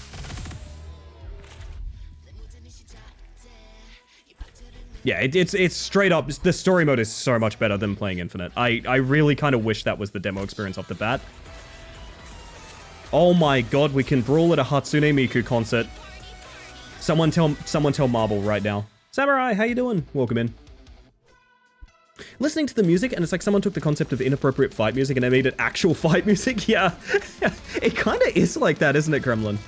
Yeah, it's straight up, the story mode is so much better than playing Infinite. I really kind of wish that was the demo experience off the bat. Oh my god, we can brawl at a Hatsune Miku concert. Someone tell Marble right now. Samurai, how you doing? Welcome in. Listening to the music, and it's like someone took the concept of inappropriate fight music and they made it actual fight music. Yeah, it kind of is like that, isn't it, Gremlin?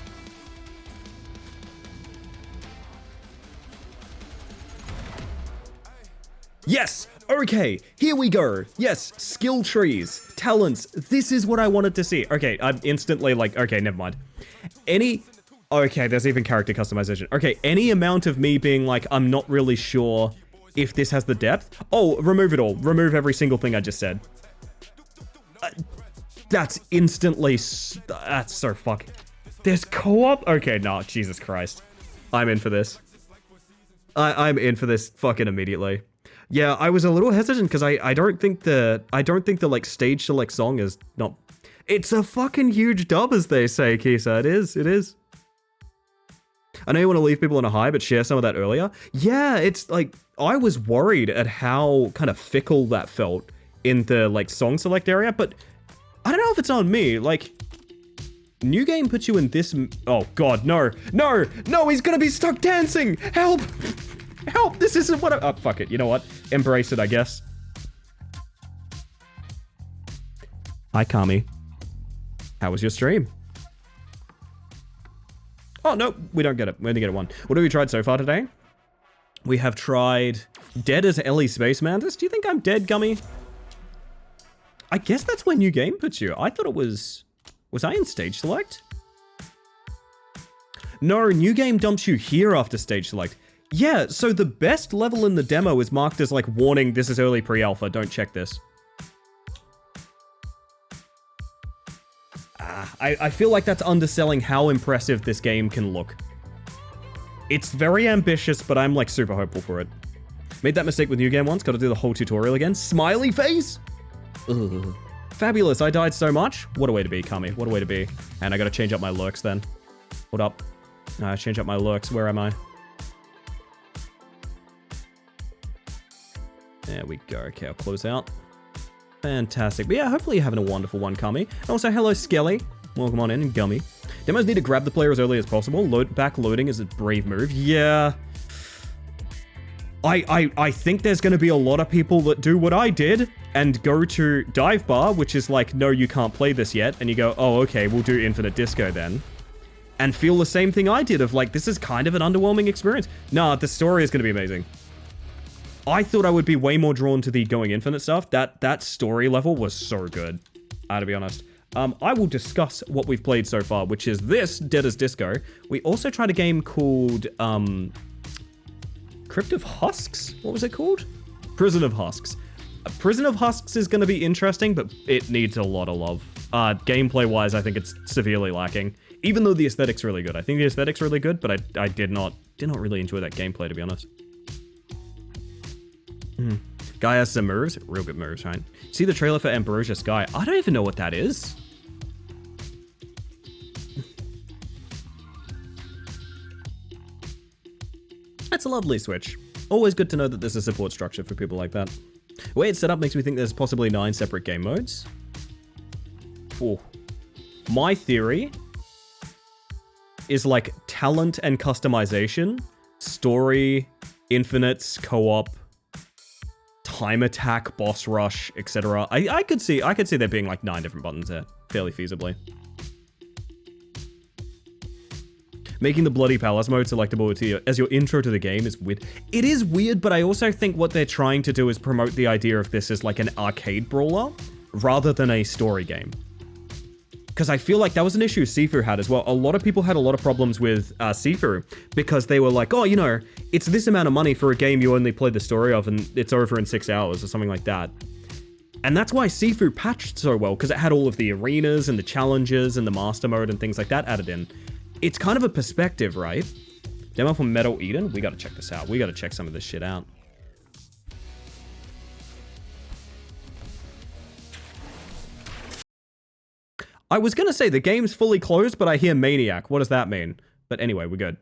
Yes! Okay, here we go. Yes, skill trees, talents. This is what I wanted to see. Okay, I'm instantly like, okay, never mind. Okay, there's even character customization. Okay, any amount of me being like, I'm not really sure if this has the depth. Oh, remove it all. Remove every single thing I just said. That's instantly, that's so fucking. There's co-op? Okay, no, Jesus Christ. I'm in for this. I'm in for this fucking immediately. Yeah, I was a little hesitant because I don't think the like stage select song is not. It's a fucking huge dub, as they say, Kisa. It is. I know you want to leave people on a high, but share some of that earlier. Yeah, it's like I was worried at how kind of fickle that felt in the like song select area, but I don't know if it's on me. Like, new game puts you in this. Oh god, no, he's gonna be stuck dancing. Help. Help! This isn't what oh, fuck it. You know what? Embrace it, I guess. Hi, Kami. How was your stream? Oh, no, we don't get it. We only get it one. What have we tried so far today? We have tried Dead as Ellie Space Mantis. Do you think I'm dead, Gummy? I guess that's where new game puts you. I thought it was... Was I in stage select? No, new game dumps you here after stage select. Yeah, so the best level in the demo is marked as like, warning, this is early pre-alpha, don't check this. I feel like that's underselling how impressive this game can look. It's very ambitious, but I'm like super hopeful for it. Made that mistake with new game once, gotta do the whole tutorial again. Smiley face? Ugh. Fabulous, I died so much. What a way to be, Kami, what a way to be. And I gotta change up my lurks then. Hold up. Change up my lurks, where am I? There we go. Okay, I'll close out. Fantastic. But yeah, hopefully you're having a wonderful one, Kami. And also, hello, Skelly. Welcome on in, and Gummy. Demos need to grab the player as early as possible. Backloading is a brave move. Yeah. I think there's going to be a lot of people that do what I did and go to Dive Bar, which is like, no, you can't play this yet. And you go, oh, okay, we'll do Infinite Disco then. And feel the same thing I did of like, this is kind of an underwhelming experience. Nah, the story is going to be amazing. I thought I would be way more drawn to the Going Infinite stuff. That story level was so good, to be honest. I will discuss what we've played so far, which is this, Dead as Disco. We also tried a game called, Crypt of Husks? What was it called? Prison of Husks. Prison of Husks is going to be interesting, but it needs a lot of love. Gameplay-wise, I think it's severely lacking. Even though the aesthetic's really good. I think the aesthetic's really good, but I did not really enjoy that gameplay, to be honest. Guy has some moves. Real good moves, right? See the trailer for Ambrosia Sky. I don't even know what that is. That's a lovely switch. Always good to know that there's a support structure for people like that. The way it's set up makes me think there's possibly 9 separate game modes. Oh. My theory is like talent and customization, story, infinites, co-op, time attack, boss rush, etc. I could see there being like 9 different buttons there, fairly feasibly. Making the Bloody Palace mode selectable as your intro to the game is weird. It is weird, but I also think what they're trying to do is promote the idea of this as like an arcade brawler rather than a story game. Because I feel like that was an issue Sifu had as well. A lot of people had a lot of problems with Sifu because they were like, oh, you know, it's this amount of money for a game you only played the story of and it's over in 6 hours or something like that. And that's why Sifu patched so well, because it had all of the arenas and the challenges and the master mode and things like that added in. It's kind of a perspective, right? Demo from Metal Eden? We gotta check this out. We gotta check some of this shit out. I was gonna say the game's fully closed, but I hear Maniac. What does that mean? But anyway, we're good.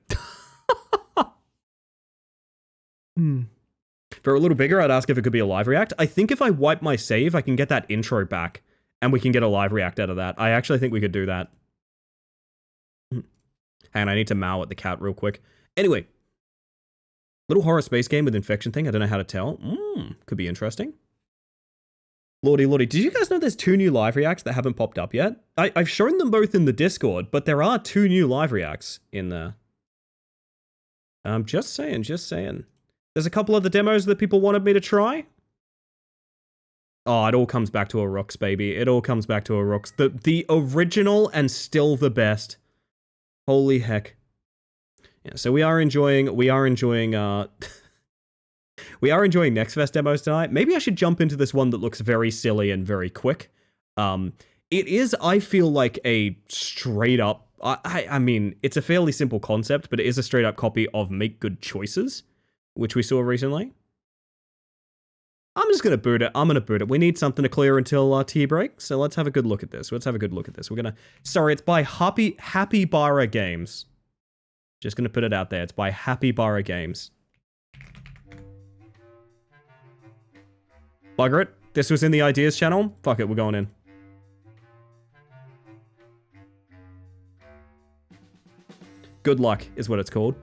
For a little bigger, I'd ask if it could be a live react. I think if I wipe my save, I can get that intro back, and we can get a live react out of that. I actually think we could do that. And I need to meow at the cat real quick. Anyway, Little horror space game with infection thing. I don't know how to tell. Could be interesting. Lordy, lordy. Did you guys know there's 2 new live reacts that haven't popped up yet? I've shown them both in the Discord, but there are 2 new live reacts in there. Just saying, just saying. There's a couple of the demos that people wanted me to try. Oh, it all comes back to a Rooks, baby. It all comes back to a Rooks. The original and still the best. Holy heck. Yeah, so we are enjoying NextFest Demos tonight. Maybe I should jump into this one that looks very silly and very quick. It is, I feel like, a straight up, I mean, it's a fairly simple concept, but it is a straight up copy of Make Good Choices, which we saw recently. I'm just going to boot it. I'm going to boot it. We need something to clear until tea break, so let's have a good look at this. Let's have a good look at this. We're going to... Sorry, it's by Happy Bara Games. Just going to put it out there. It's by Happy Bara Games. Bugger it. This was in the Ideas channel. Fuck it, we're going in. Good luck is what it's called.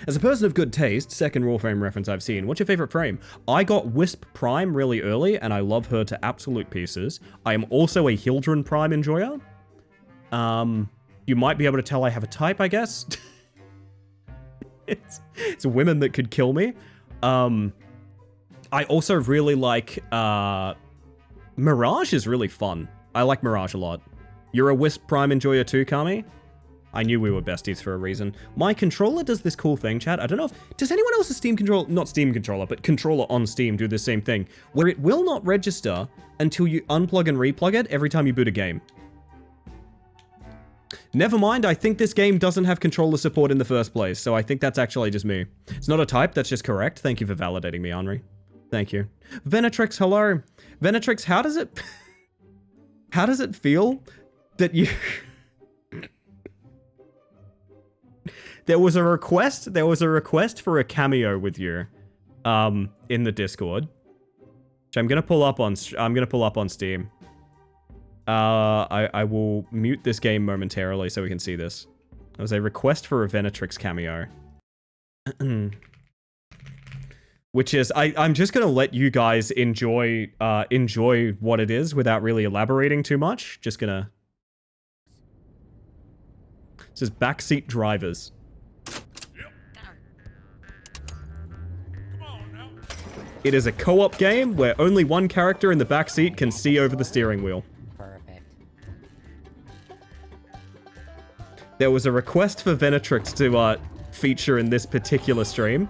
As a person of good taste, second raw frame reference I've seen, what's your favorite frame? I got Wisp Prime really early, and I love her to absolute pieces. I am also a Hildren Prime enjoyer. You might be able to tell I have a type, I guess. It's women that could kill me. I also really like, Mirage is really fun. I like Mirage a lot. You're a Wisp Prime enjoyer too, Kami? I knew we were besties for a reason. My controller does this cool thing, chat. I don't know if... Does anyone else's Steam controller... Not Steam controller, but controller on Steam do the same thing, where it will not register until you unplug and replug it every time you boot a game. Never mind, I think this game doesn't have controller support in the first place, so I think that's actually just me. It's not a type, that's just correct. Thank you for validating me, Henri. Thank you. Venetrix, hello. Venetrix, how does it... How does it feel that you... There was a request for a cameo with you, in the Discord, which I'm gonna pull up on Steam. I will mute this game momentarily so we can see this. There was a request for a Venetrix cameo. Which is, I'm just gonna let you guys enjoy what it is without really elaborating too much. Just gonna... This is Backseat Drivers. It is a co-op game where only one character in the back seat can see over the steering wheel. Perfect. There was a request for Venetrix to feature in this particular stream.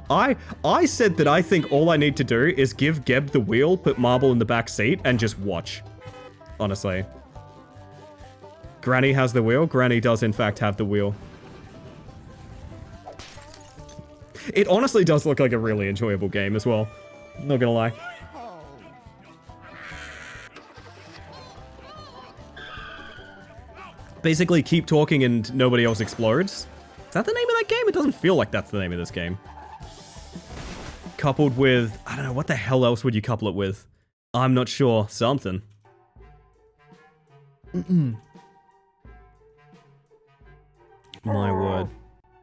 I said that I think all I need to do is give Geb the wheel, put Marble in the back seat, and just watch. Honestly. Granny has the wheel. Granny does in fact have the wheel. It honestly does look like a really enjoyable game as well. Not gonna lie. Basically, keep talking and nobody else explodes. Is that the name of that game? It doesn't feel like that's the name of this game. Coupled with... I don't know, what the hell else would you couple it with? I'm not sure. Something. My word.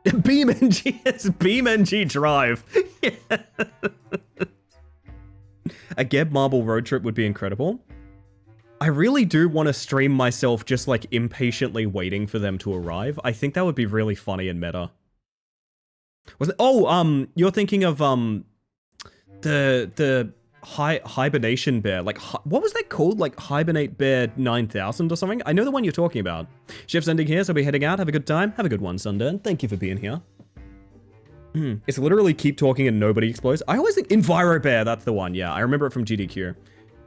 BeamNG, yes, BeamNG Drive. Yeah. A Geb Marble road trip would be incredible. I really do want to stream myself just like impatiently waiting for them to arrive. I think that would be really funny and meta. Was it? Oh, you're thinking of the hibernation bear. Like, what was that called? Like Hibernate Bear 9000 or something? I know the one you're talking about. Shift's ending here, so we'll be heading out. Have a good time. Have a good one, Sundan. Thank you for being here. It's literally keep talking and nobody explodes. I always think Enviro Bear, that's the one. Yeah, I remember it from GDQ.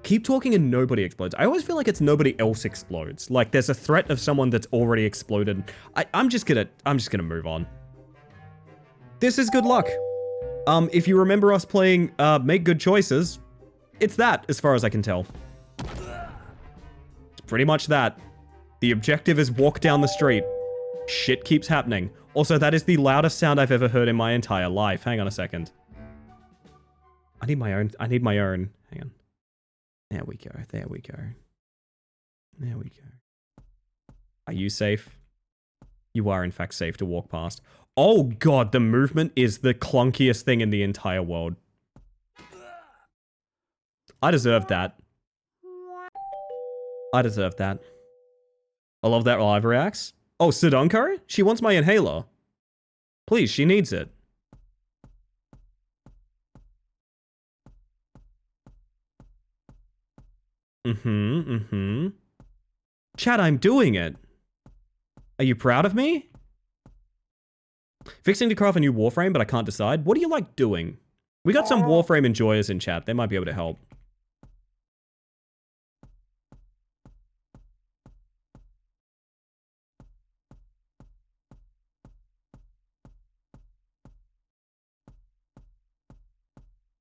Keep talking and nobody explodes. I always feel like it's nobody else explodes. Like there's a threat of someone that's already exploded. I'm just gonna move on. This is good luck. If you remember us playing Make Good Choices, it's that, as far as I can tell. It's pretty much that. The objective is walk down the street. Shit keeps happening. Also, that is the loudest sound I've ever heard in my entire life. Hang on a second. I need my own. Hang on. There we go. There we go. There we go. Are you safe? You are, in fact, safe to walk past. Oh, God, the movement is the clunkiest thing in the entire world. I deserve that. I deserve that. I love that live reacts. Oh, Sidonko? She wants my inhaler. Please, she needs it. Chat, I'm doing it. Are you proud of me? Fixing to craft a new Warframe, but I can't decide. What do you like doing? We got some Warframe enjoyers in chat. They might be able to help.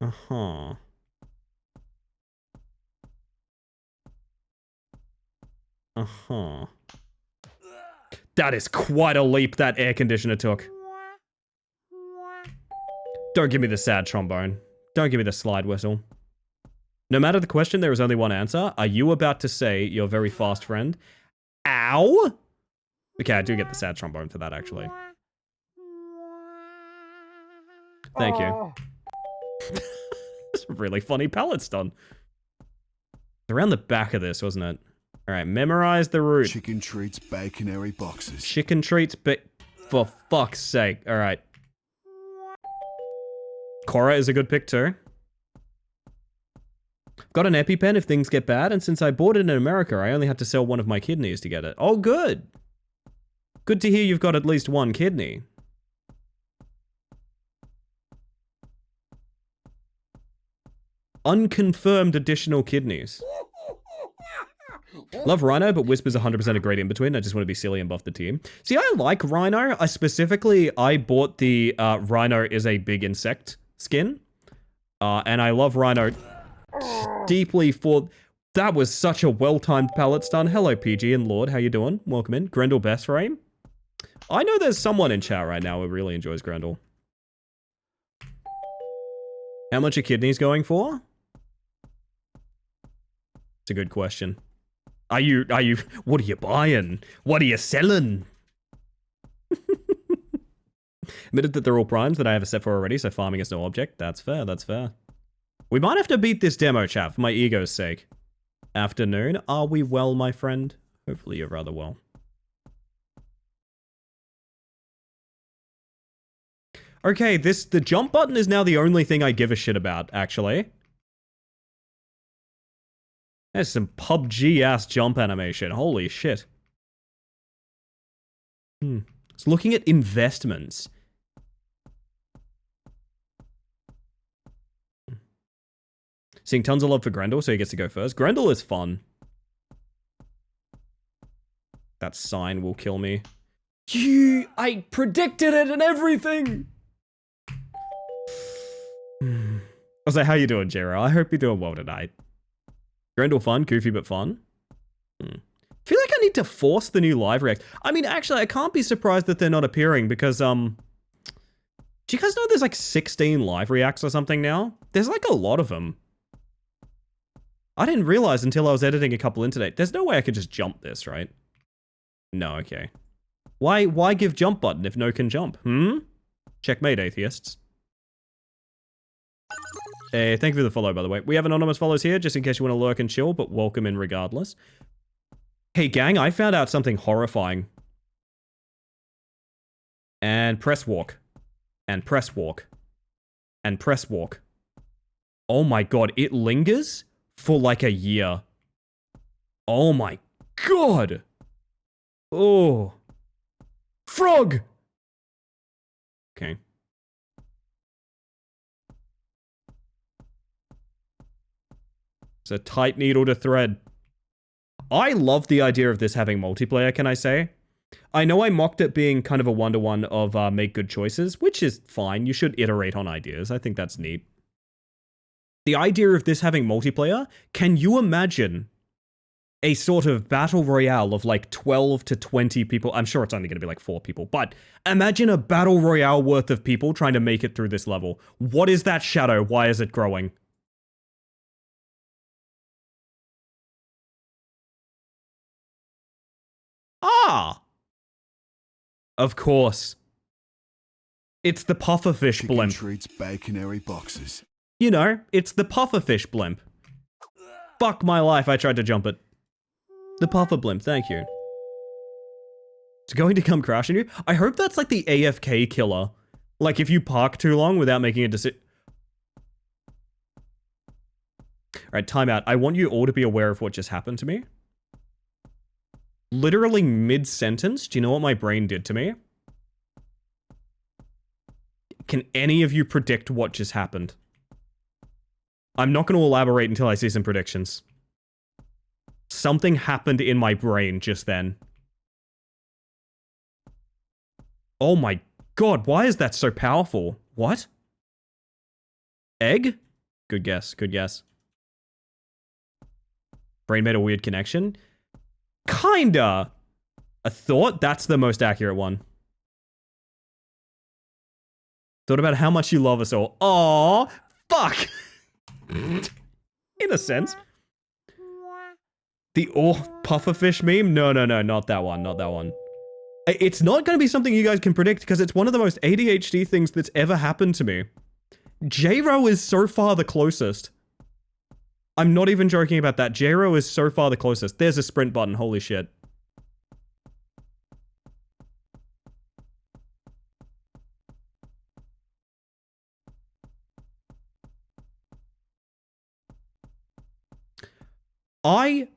Uh-huh. Uh-huh. That is quite a leap that air conditioner took. Don't give me the sad trombone. Don't give me the slide whistle. No matter the question, there is only one answer. Are you about to say your very fast friend? Ow! Okay, I do get the sad trombone for that, actually. Thank you. It's a really funny palette stun. Around the back of this, wasn't it? Alright, memorize the route. Chicken treats, baconary boxes. Chicken treats, but for fuck's sake. Alright. Cora is a good pick too. Got an EpiPen if things get bad, and since I bought it in America, I only had to sell one of my kidneys to get it. Oh, good. Good to hear you've got at least one kidney. Unconfirmed additional kidneys. Love Rhino, but Wisp is 100% a great in-between. I just want to be silly and buff the team. See, I like Rhino. I bought the Rhino is a big insect skin. And I love Rhino deeply for... That was such a well-timed palette stun. Hello, PG and Lord. How you doing? Welcome in. Grendel Best Frame. I know there's someone in chat right now who really enjoys Grendel. How much are kidneys going for? It's a good question. What are you buying? What are you selling? Admitted that they're all primes that I have a set for already, so farming is no object. That's fair, that's fair. We might have to beat this demo, chat, for my ego's sake. Afternoon, are we well, my friend? Hopefully you're rather well. Okay, the jump button is now the only thing I give a shit about, actually. There's some PUBG-ass jump animation. Holy shit. It's looking at investments. Seeing tons of love for Grendel, so he gets to go first. Grendel is fun. That sign will kill me. I predicted it and everything! I was like, how you doing, Jero? I hope you're doing well tonight. Grendel fun, goofy but fun. I feel like I need to force the new live react. I mean, actually, I can't be surprised that they're not appearing because, do you guys know there's like 16 live reacts or something now? There's like a lot of them. I didn't realize until I was editing a couple in today. There's no way I could just jump this, right? No, okay. Why give jump button if no can jump? Checkmate, atheists. Hey, thank you for the follow, by the way. We have anonymous follows here, just in case you want to lurk and chill, but welcome in regardless. Hey, gang, I found out something horrifying. And press walk. And press walk. And press walk. Oh my god, it lingers for like a year. Oh my god! Oh. Frog! Okay. It's a tight needle to thread. I love the idea of this having multiplayer, can I say? I know I mocked it being kind of a one-to-one of make good choices, which is fine. You should iterate on ideas. I think that's neat. The idea of this having multiplayer, can you imagine a sort of battle royale of like 12 to 20 people? I'm sure it's only going to be like 4 people, but imagine a battle royale worth of people trying to make it through this level. What is that shadow? Why is it growing? Ah! Of course. It's the pufferfish Chicken blimp. treats baconary boxes. You know, it's the pufferfish blimp. Fuck my life, I tried to jump it. The puffer blimp, thank you. It's going to come crashing you? I hope that's like the AFK killer. Like if you park too long without making a decision. Alright, time out. I want you all to be aware of what just happened to me. Literally mid-sentence, do you know what my brain did to me? Can any of you predict what just happened? I'm not going to elaborate until I see some predictions. Something happened in my brain just then. Oh my god, why is that so powerful? What? Egg? Good guess, good guess. Brain made a weird connection? Kinda. A thought? That's the most accurate one. Thought about how much you love us all. Aww, fuck. In a sense. The pufferfish meme? No, not that one, not that one. It's not going to be something you guys can predict because it's one of the most ADHD things that's ever happened to me. J-Ro is so far the closest. I'm not even joking about that. J-Ro is so far the closest. There's a sprint button, holy shit.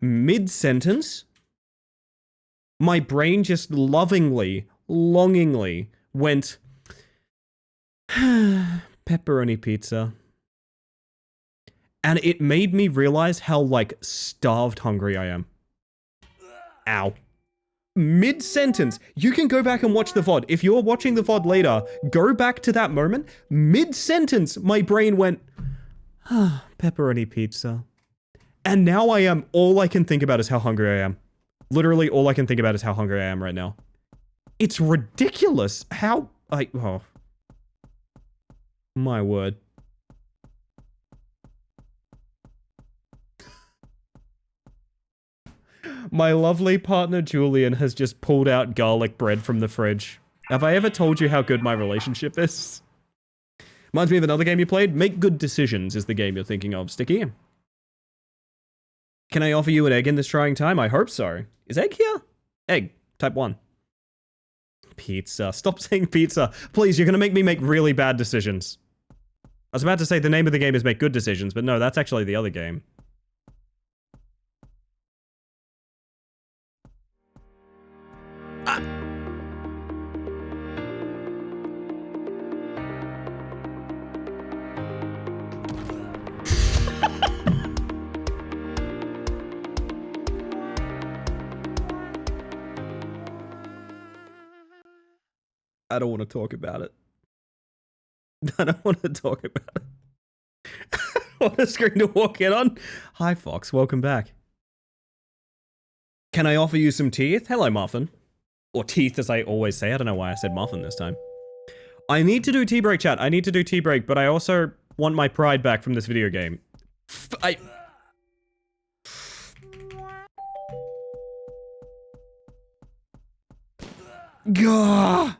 Mid-sentence, my brain just lovingly, longingly went, pepperoni pizza. And it made me realize how, like, starved hungry I am. Ow. Mid-sentence. You can go back and watch the VOD. If you're watching the VOD later, go back to that moment. Mid-sentence, my brain went, pepperoni pizza. And now all I can think about is how hungry I am. Literally, all I can think about is how hungry I am right now. It's ridiculous how oh. My word. My lovely partner Julian has just pulled out garlic bread from the fridge. Have I ever told you how good my relationship is? Reminds me of another game you played. Make Good Decisions is the game you're thinking of, Sticky. Can I offer you an egg in this trying time? I hope so. Is egg here? Egg. Type 1. Pizza. Stop saying pizza. Please, you're gonna make me make really bad decisions. I was about to say the name of the game is Make Good Decisions, but no, that's actually the other game. I don't want to talk about it. I don't want to talk about it. What a screen to walk in on. Hi, Fox. Welcome back. Can I offer you some teeth? Hello, Muffin. Or teeth, as I always say. I don't know why I said Muffin this time. I need to do tea break, chat. I need to do tea break, but I also want my pride back from this video game. Gah!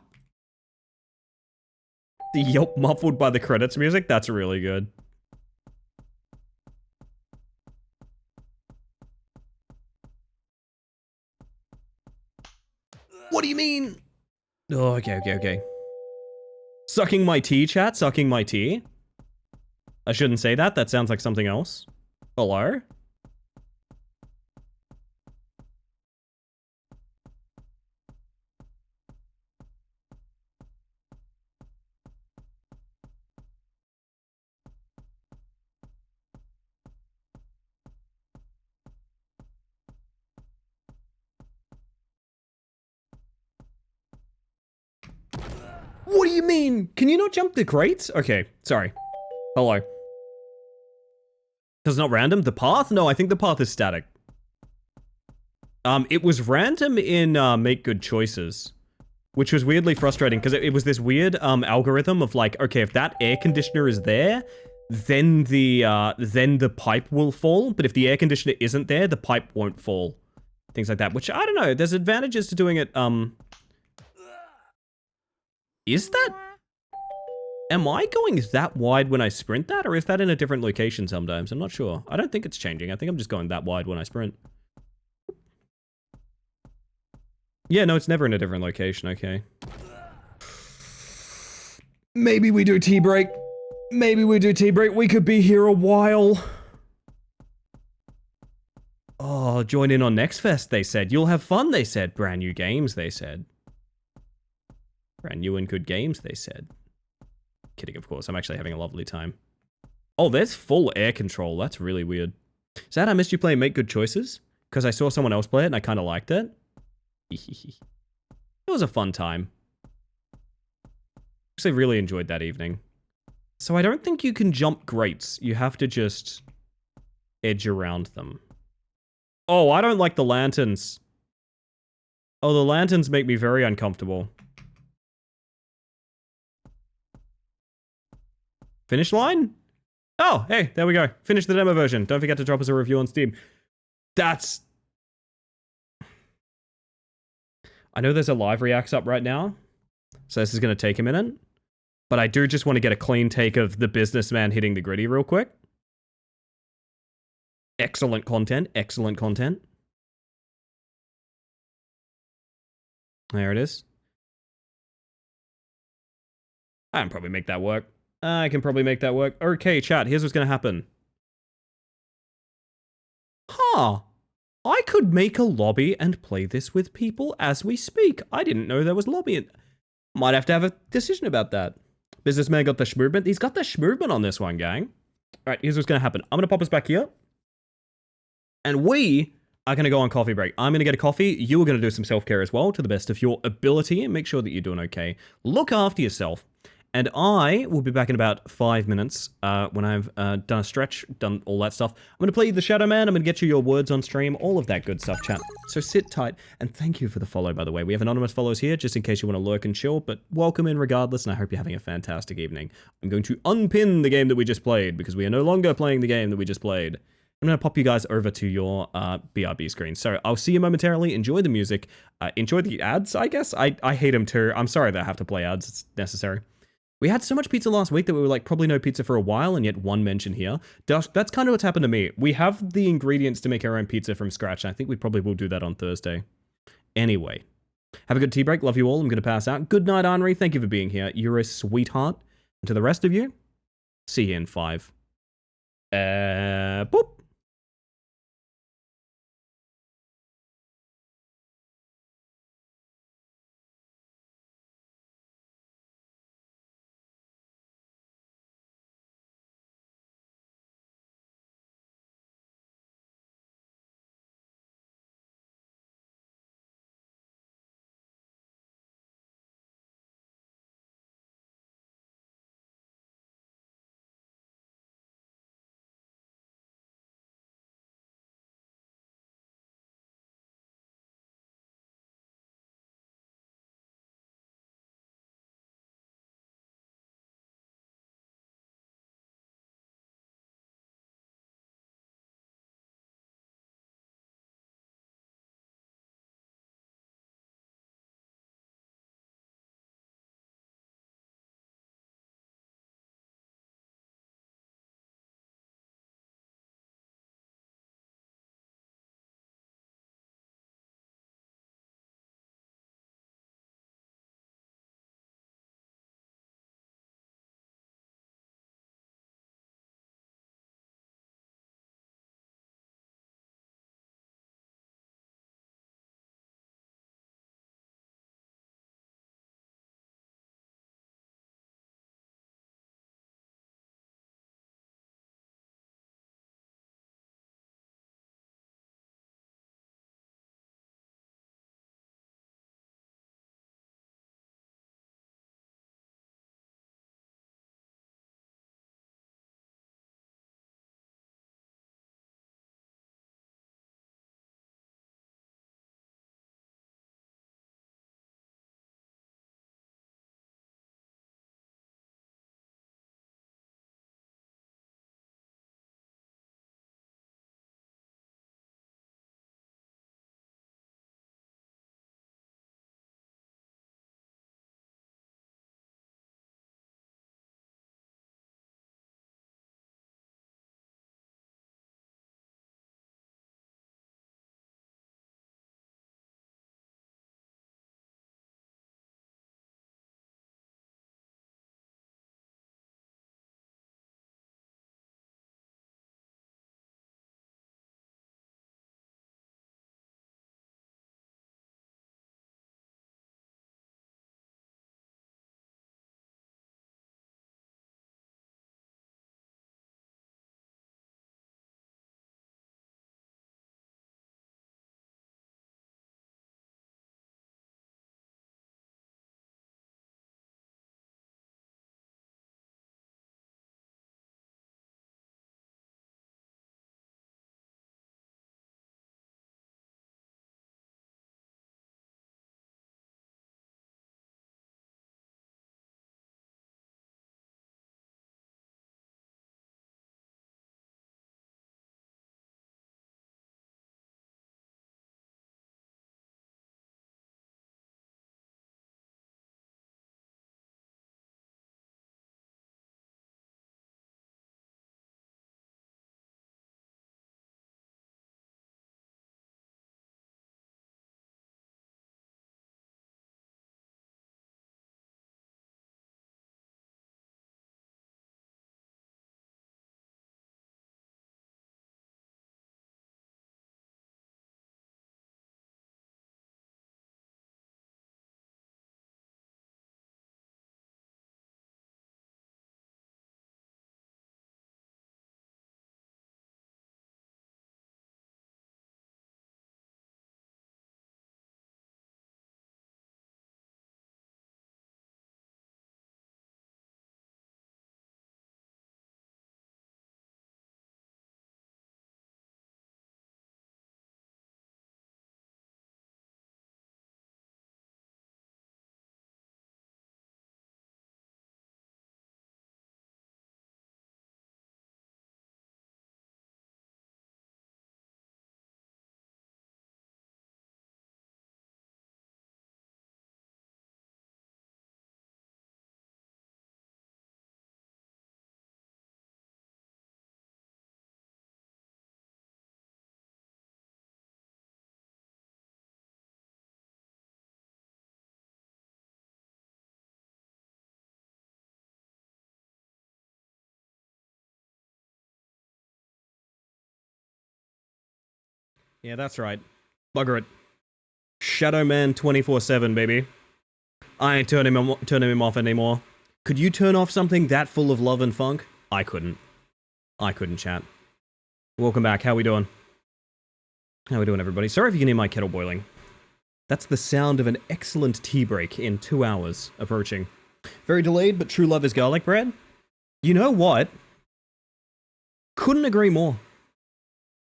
The yelp muffled by the credits music? That's really good. What do you mean? Oh, okay. Sucking my tea, chat? Sucking my tea? I shouldn't say that. That sounds like something else. Hello? What do you mean? Can you not jump the crates? Okay, sorry. Hello. It's not random? The path? No, I think the path is static. It was random in Make Good Choices, which was weirdly frustrating because it was this weird algorithm of like, okay, if that air conditioner is there, then the pipe will fall, but if the air conditioner isn't there, the pipe won't fall. Things like that, which I don't know. There's advantages to doing it Is that... Am I going that wide when I sprint that, or is that in a different location sometimes? I'm not sure. I don't think it's changing. I think I'm just going that wide when I sprint. Yeah, no, it's never in a different location, okay. Maybe we do tea break. Maybe we do tea break. We could be here a while. Oh, join in on NextFest, they said. You'll have fun, they said. Brand new games, they said. Brand new and good games, they said. Kidding, of course. I'm actually having a lovely time. Oh, there's full air control. That's really weird. Sad I missed you playing Make Good Choices, because I saw someone else play it and I kind of liked it. It was a fun time. Actually really enjoyed that evening. So I don't think you can jump grates. You have to just edge around them. Oh, I don't like the lanterns. Oh, the lanterns make me very uncomfortable. Finish line? Oh, hey, there we go. Finish the demo version. Don't forget to drop us a review on Steam. That's... I know there's a live reacts up right now, so this is going to take a minute. But I do just want to get a clean take of the businessman hitting the gritty real quick. Excellent content. Excellent content. There it is. I can probably make that work. Okay, chat, here's what's going to happen. Huh. I could make a lobby and play this with people as we speak. I didn't know there was lobbying. Might have to have a decision about that. Businessman got the schmovement. He's got the schmovement on this one, gang. All right, here's what's going to happen. I'm going to pop us back here. And we are going to go on coffee break. I'm going to get a coffee. You are going to do some self-care as well to the best of your ability and make sure that you're doing okay. Look after yourself. And I will be back in about 5 minutes when I've done a stretch, done all that stuff. I'm going to play you the Shadow Man. I'm going to get you your words on stream, all of that good stuff, chat. So sit tight, and thank you for the follow, by the way. We have anonymous follows here, just in case you want to lurk and chill, but welcome in regardless, and I hope you're having a fantastic evening. I'm going to unpin the game that we just played, because we are no longer playing the game that we just played. I'm going to pop you guys over to your BRB screen. So I'll see you momentarily. Enjoy the music. Enjoy the ads, I guess. I hate them too. I'm sorry that I have to play ads. It's necessary. We had so much pizza last week that we were like, probably no pizza for a while, and yet one mention here. That's kind of what's happened to me. We have the ingredients to make our own pizza from scratch, and I think we probably will do that on Thursday. Anyway, have a good tea break. Love you all. I'm going to pass out. Good night, Henri. Thank you for being here. You're a sweetheart. And to the rest of you, see you in 5. Boop. Yeah, that's right. Bugger it. Shadow Man 24/7, baby. I ain't turning him off anymore. Could you turn off something that full of love and funk? I couldn't. I couldn't, chat. Welcome back. How we doing? How we doing, everybody? Sorry if you can hear my kettle boiling. That's the sound of an excellent tea break in 2 hours approaching. Very delayed, but true love is garlic bread. You know what? Couldn't agree more.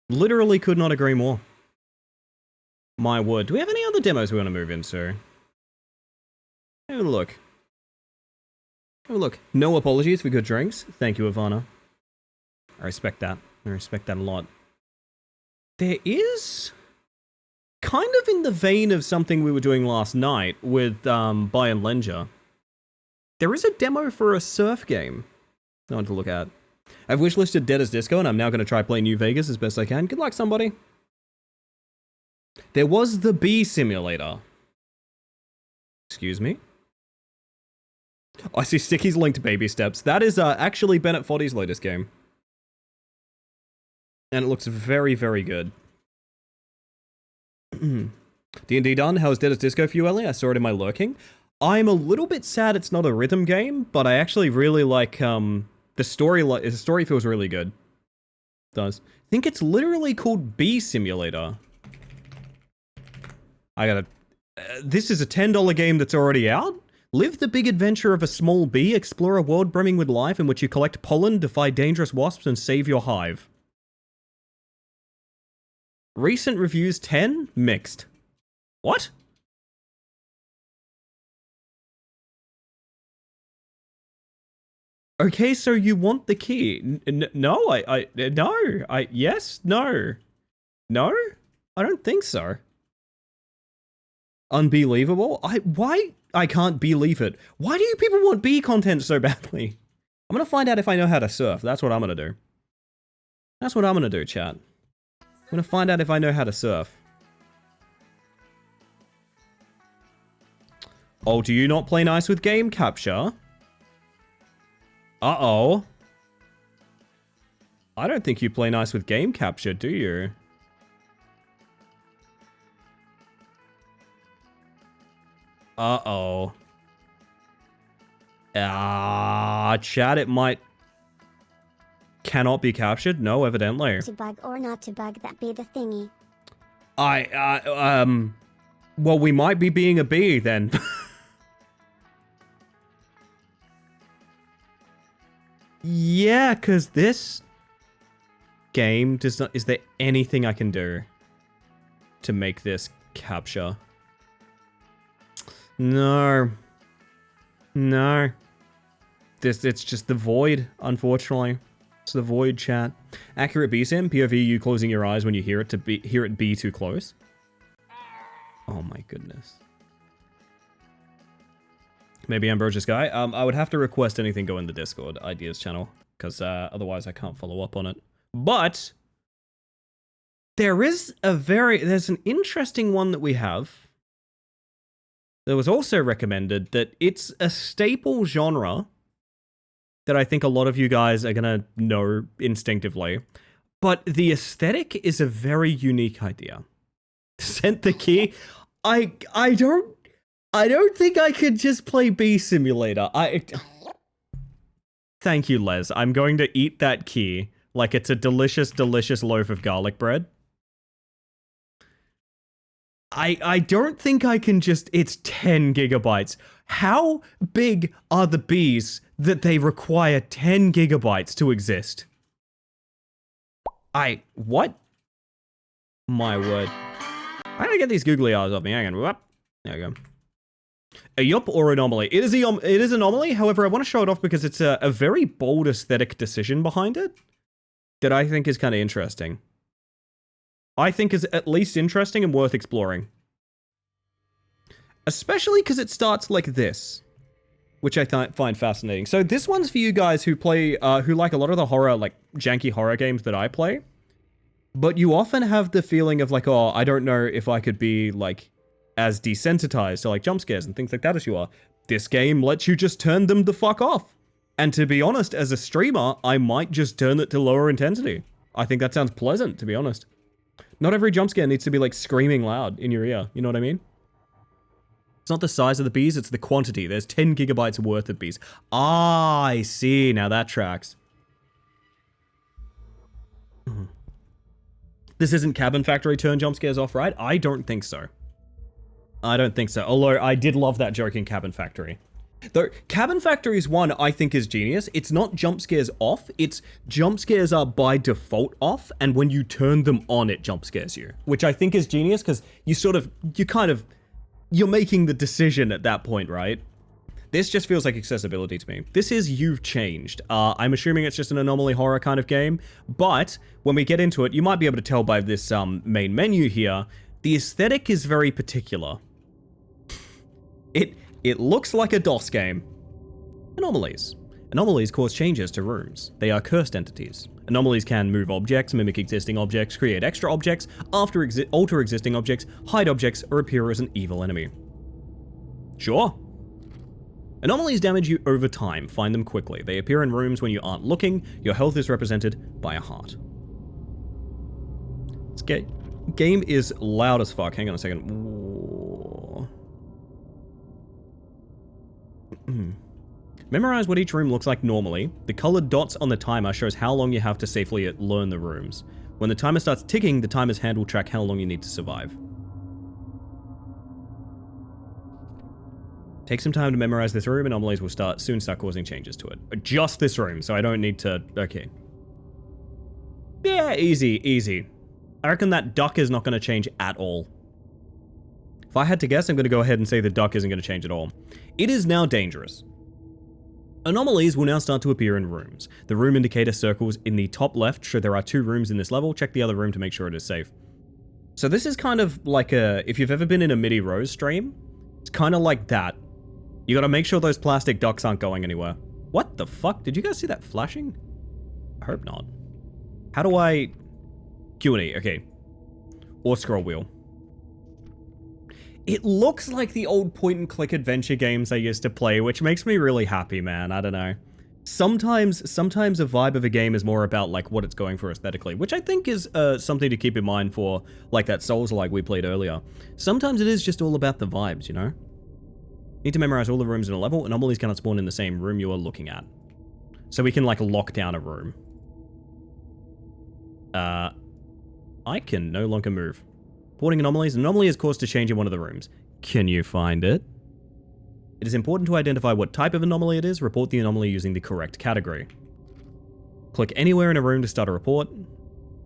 Literally could not agree more. My word. Do we have any other demos we want to move into? Have a look. Have a look. No apologies for good drinks. Thank you, Ivana. I respect that. I respect that a lot. There is... kind of in the vein of something we were doing last night with Buy and Lenja. There is a demo for a surf game I want to look at. I've wishlisted Dead as Disco and I'm now going to try play New Vegas as best I can. Good luck, somebody. There was the Bee Simulator. Excuse me? I see Sticky's linked Baby Steps. That is actually Bennett Foddy's latest game. And it looks very, very good. D&D done? How's Dead as Disco for you, Ellie? I saw it in my lurking. I'm a little bit sad it's not a rhythm game, but I actually really like the story. The story feels really good. It does. I think it's literally called Bee Simulator. I gotta... this is a $10 game that's already out? Live the big adventure of a small bee, explore a world brimming with life in which you collect pollen, defy dangerous wasps, and save your hive. Recent reviews 10? Mixed. What? Okay, so you want the key? No, yes, no. No? I don't think so. Unbelievable? Why? I can't believe it. Why do you people want bee content so badly? I'm gonna find out if I know how to surf. That's what I'm gonna do. That's what I'm gonna do, chat. I'm gonna find out if I know how to surf. Oh, do you not play nice with game capture? Uh-oh. I don't think you play nice with game capture, do you? Uh-oh. Chat, it might... cannot be captured? No, evidently. To bug or not to bug, that be the thingy. Well, we might be being a bee, then. Yeah, because this game does not... is there anything I can do to make this capture? No. No. It's just the void, unfortunately. It's the void, chat. Accurate BSIM, POV, you closing your eyes when you hear it be too close. Oh my goodness. Maybe Ambrosius guy. I would have to request anything go in the Discord ideas channel, because otherwise I can't follow up on it. But there's an interesting one that we have. That was also recommended that it's a staple genre that I think a lot of you guys are gonna know instinctively. But the aesthetic is a very unique idea. Sent the key. I don't think I could just play Bee Simulator. Thank you, Les. I'm going to eat that key like it's a delicious, delicious loaf of garlic bread. I don't think I can just... it's 10 gigabytes. How big are the bees that they require 10 gigabytes to exist? What? My word. I gotta get these googly eyes off me. Hang on. Whoop. There we go. A yup or anomaly? It is anomaly. However, I want to show it off because it's a very bold aesthetic decision behind it that I think is kind of interesting. I think is at least interesting and worth exploring. Especially because it starts like this, which I find fascinating. So this one's for you guys who play, who like a lot of the horror, like janky horror games that I play. But you often have the feeling of like, oh, I don't know if I could be like as desensitized to like jump scares and things like that as you are. This game lets you just turn them the fuck off. And to be honest, as a streamer, I might just turn it to lower intensity. I think that sounds pleasant, to be honest. Not every jump scare needs to be like screaming loud in your ear. You know what I mean? It's not the size of the bees, it's the quantity. There's 10 gigabytes worth of bees. Ah, I see. Now that tracks. This isn't Cabin Factory turn jump scares off, right? I don't think so. I don't think so. Although I did love that joke in Cabin Factory. Though Cabin Factory's one I think is genius. It's not jump scares off, it's jump scares are by default off, and when you turn them on, it jump scares you. Which I think is genius, because you're making the decision at that point, right? This just feels like accessibility to me. This is You've Changed. I'm assuming it's just an anomaly horror kind of game, but when we get into it, you might be able to tell by this main menu here, the aesthetic is very particular. It looks like a DOS game. Anomalies. Anomalies cause changes to rooms. They are cursed entities. Anomalies can move objects, mimic existing objects, create extra objects, alter existing objects, hide objects, or appear as an evil enemy. Sure. Anomalies damage you over time. Find them quickly. They appear in rooms when you aren't looking. Your health is represented by a heart. This game is loud as fuck. Hang on a second. Ooh. Memorize what each room looks like normally. The colored dots on the timer shows how long you have to safely learn the rooms. When the timer starts ticking, the timer's hand will track how long you need to survive. Take some time to memorize this room. Anomalies will soon start causing changes to it. Just this room, so I don't need to... Okay. Yeah, easy. I reckon that duck is not going to change at all. If I had to guess, I'm going to go ahead and say the duck isn't going to change at all. It is now dangerous. Anomalies will now start to appear in rooms. The room indicator circles in the top left show there are 2 rooms in this level. Check the other room to make sure it is safe. So this is kind of like if you've ever been in a MIDI Rose stream, it's kind of like that. You gotta make sure those plastic ducks aren't going anywhere. What the fuck? Did you guys see that flashing? I hope not. How do I... Q&E, okay. Or scroll wheel. It looks like the old point-and-click adventure games I used to play, which makes me really happy, man. I don't know. Sometimes a vibe of a game is more about like what it's going for aesthetically, which I think is something to keep in mind for like that Souls-like we played earlier. Sometimes it is just all about the vibes, you know? Need to memorize all the rooms in a level. Anomalies cannot spawn in the same room you are looking at. So we can like lock down a room. I can no longer move. Reporting anomalies. An anomaly is caused to change in one of the rooms. Can you find it? It is important to identify what type of anomaly it is. Report the anomaly using the correct category. Click anywhere in a room to start a report.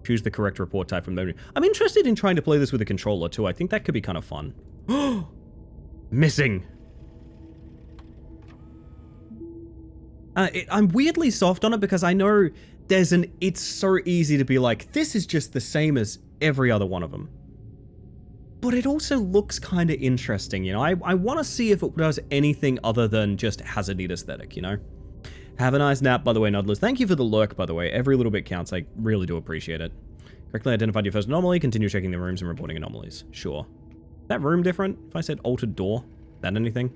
Choose the correct report type from the menu. I'm interested in trying to play this with a controller too. I think that could be kind of fun. Missing. I'm weirdly soft on it because I know it's so easy to be like, this is just the same as every other one of them. But it also looks kind of interesting, you know? I want to see if it does anything other than just has a neat aesthetic, you know? Have a nice nap, by the way, Noddlers. Thank you for the lurk, by the way. Every little bit counts. I really do appreciate it. Correctly identified your first anomaly. Continue checking the rooms and reporting anomalies. Sure. That room different? If I said altered door, that anything?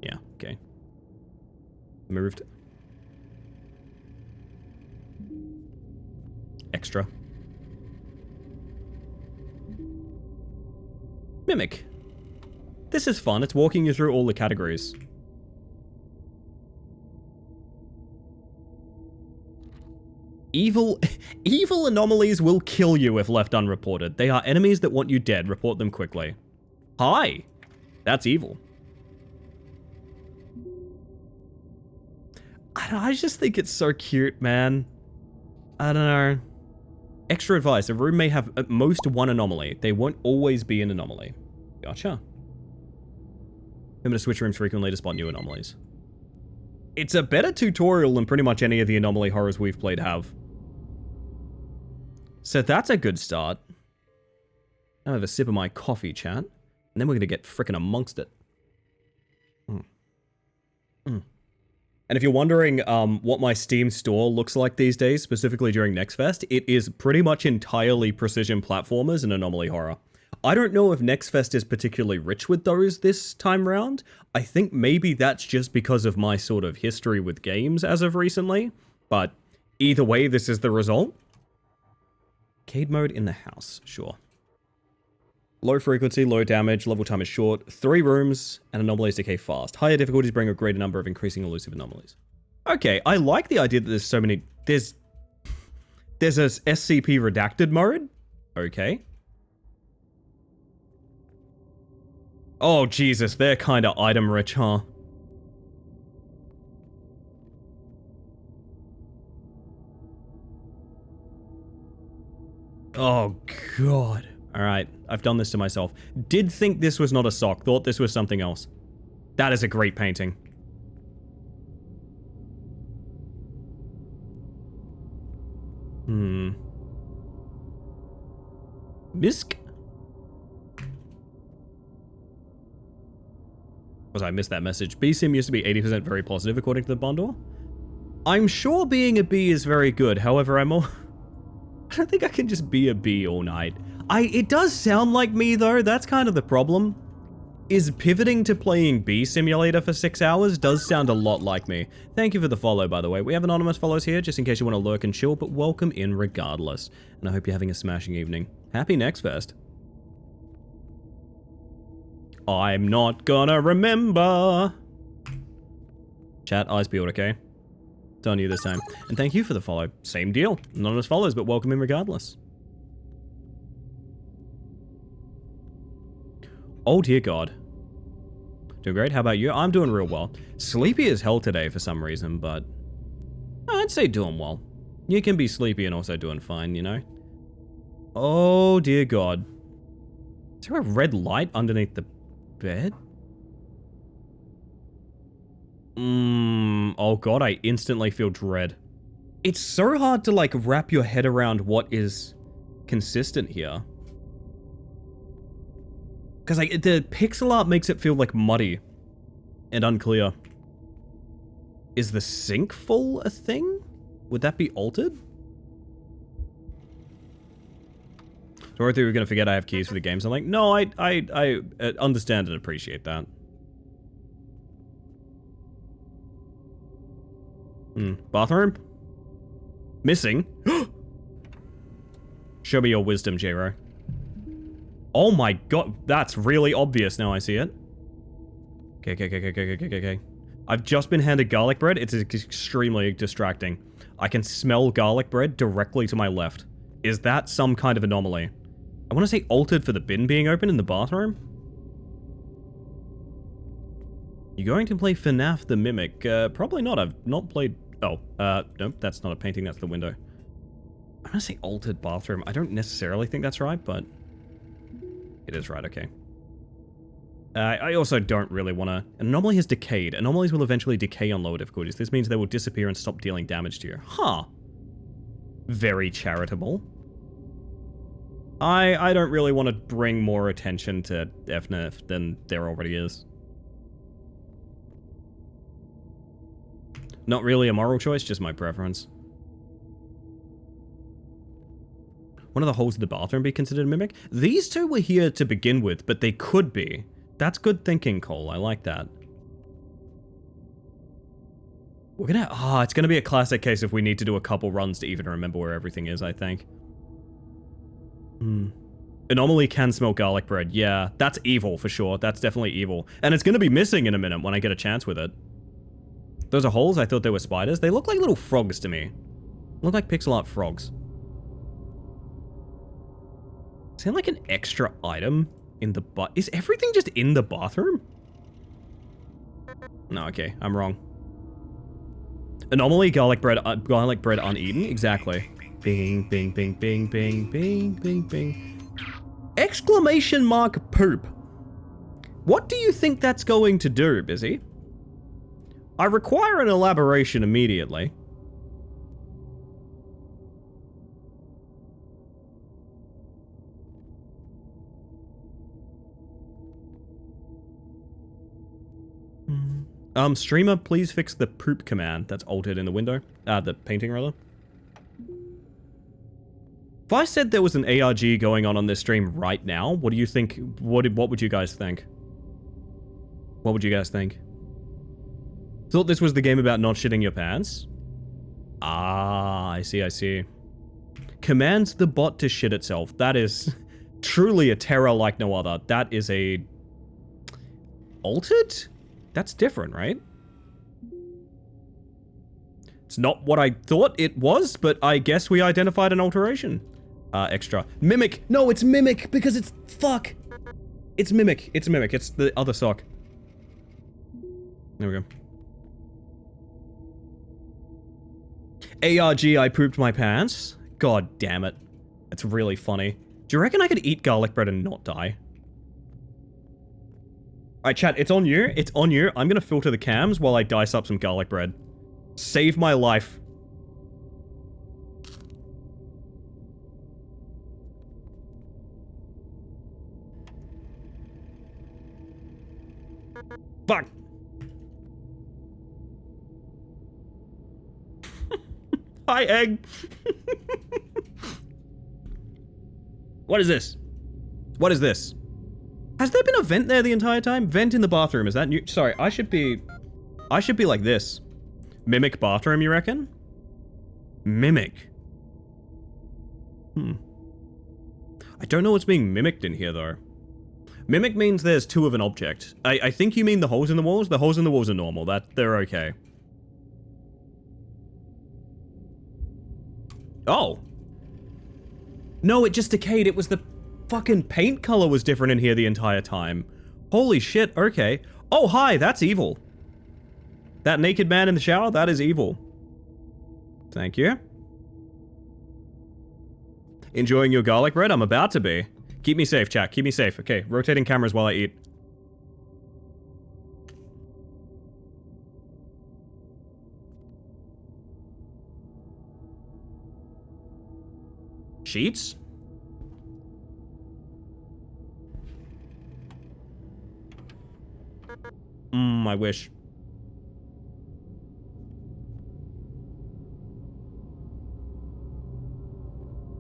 Yeah, okay. Moved. Extra. Mimic. This is fun. It's walking you through all the categories. Evil anomalies will kill you if left unreported. They are enemies that want you dead. Report them quickly. Hi. That's evil. I just think it's so cute, man. I don't know. Extra advice. A room may have at most one anomaly. They won't always be an anomaly. Gotcha. Remember to switch rooms frequently to spot new anomalies. It's a better tutorial than pretty much any of the anomaly horrors we've played have. So that's a good start. I'll have a sip of my coffee, chat. And then we're going to get frickin' amongst it. And if you're wondering what my Steam store looks like these days, specifically during NextFest, it is pretty much entirely precision platformers and anomaly horror. I don't know if NextFest is particularly rich with those this time round. I think maybe that's just because of my sort of history with games as of recently. But either way, this is the result. Arcade mode in the house, sure. Low frequency, low damage, level time is short, 3 rooms, and anomalies decay fast. Higher difficulties bring a greater number of increasing elusive anomalies. Okay, I like the idea that there's so many... There's a SCP redacted mode. Okay. Oh, Jesus, they're kind of item rich, huh? Oh, God. Alright, I've done this to myself. Did think this was not a sock, thought this was something else. That is a great painting. Misk? I missed that message. B-Sim used to be 80% very positive according to the bundle. I'm sure being a bee is very good, however, I don't think I can just be a bee all night. It does sound like me though, that's kind of the problem. Is pivoting to playing Bee Simulator for 6 hours does sound a lot like me. Thank you for the follow, by the way. We have anonymous follows here, just in case you want to lurk and chill, but welcome in regardless. And I hope you're having a smashing evening. Happy NextFest. I'm not gonna remember. Chat, eyes peeled, okay? It's on you this time. And thank you for the follow. Same deal. Anonymous follows, but welcome in regardless. Oh dear God. Doing great, how about you? I'm doing real well. Sleepy as hell today for some reason, but I'd say doing well. You can be sleepy and also doing fine, you know? Oh dear God. Is there a red light underneath the bed? Oh God, I instantly feel dread. It's so hard to like wrap your head around what is consistent here. Because like, the pixel art makes it feel like muddy and unclear. Is the sink full a thing? Would that be altered? So I thought we were going to forget I have keys for the games. I'm like, no, I understand and appreciate that. Bathroom? Missing? Show me your wisdom, J-Ro. Oh my God, that's really obvious now I see it. Okay. I've just been handed garlic bread. It's extremely distracting. I can smell garlic bread directly to my left. Is that some kind of anomaly? I want to say altered for the bin being open in the bathroom. You going to play FNAF the Mimic? Probably not. I've not played... Oh, nope, that's not a painting, that's the window. I'm going to say altered bathroom. I don't necessarily think that's right, but... It is right, okay. I also don't really want to... An anomaly has decayed. Anomalies will eventually decay on lower difficulties. This means they will disappear and stop dealing damage to you. Huh. Very charitable. I don't really want to bring more attention to FNAF than there already is. Not really a moral choice, just my preference. One of the holes in the bathroom be considered a mimic? These two were here to begin with, but they could be. That's good thinking, Cole. I like that. We're gonna... it's gonna be a classic case if we need to do a couple runs to even remember where everything is, I think. Anomaly can smell garlic bread. Yeah, that's evil for sure. That's definitely evil. And it's gonna be missing in a minute when I get a chance with it. Those are holes? I thought they were spiders. They look like little frogs to me. Look like pixel art frogs. Is there like an extra item in the is everything just in the bathroom? No, okay, I'm wrong. Anomaly, garlic bread uneaten? Exactly. Bing, bing, bing, bing, bing, bing, bing, bing. Exclamation mark poop. What do you think that's going to do, Busy? I require an elaboration immediately. Streamer, please fix the poop command that's altered in the window. The painting, rather. If I said there was an ARG going on this stream right now, what do you think? What would you guys think? What would you guys think? Thought this was the game about not shitting your pants? Ah, I see. Commands the bot to shit itself. That is truly a terror like no other. That is a... Altered? That's different, right? It's not what I thought it was, but I guess we identified an alteration. Extra. Mimic! No, it's Mimic, because it's... Fuck! It's Mimic. It's Mimic. It's the other sock. There we go. ARG, I pooped my pants. God damn it. That's really funny. Do you reckon I could eat garlic bread and not die? Alright, chat, it's on you. It's on you. I'm gonna filter the cams while I dice up some garlic bread. Save my life. Fuck. Hi, egg. What is this? What is this? Has there been a vent there the entire time? Vent in the bathroom, is that new? Sorry, I should be like this. Mimic bathroom, you reckon? Mimic. I don't know what's being mimicked in here, though. Mimic means there's two of an object. I think you mean the holes in the walls. The holes in the walls are normal. They're okay. Oh. No, it just decayed. It was the fucking paint color was different in here the entire time. Holy shit, okay. Oh, hi, that's evil. That naked man in the shower, that is evil. Thank you. Enjoying your garlic bread? I'm about to be. Keep me safe, chat. Keep me safe. Okay, rotating cameras while I eat. Sheets? I wish.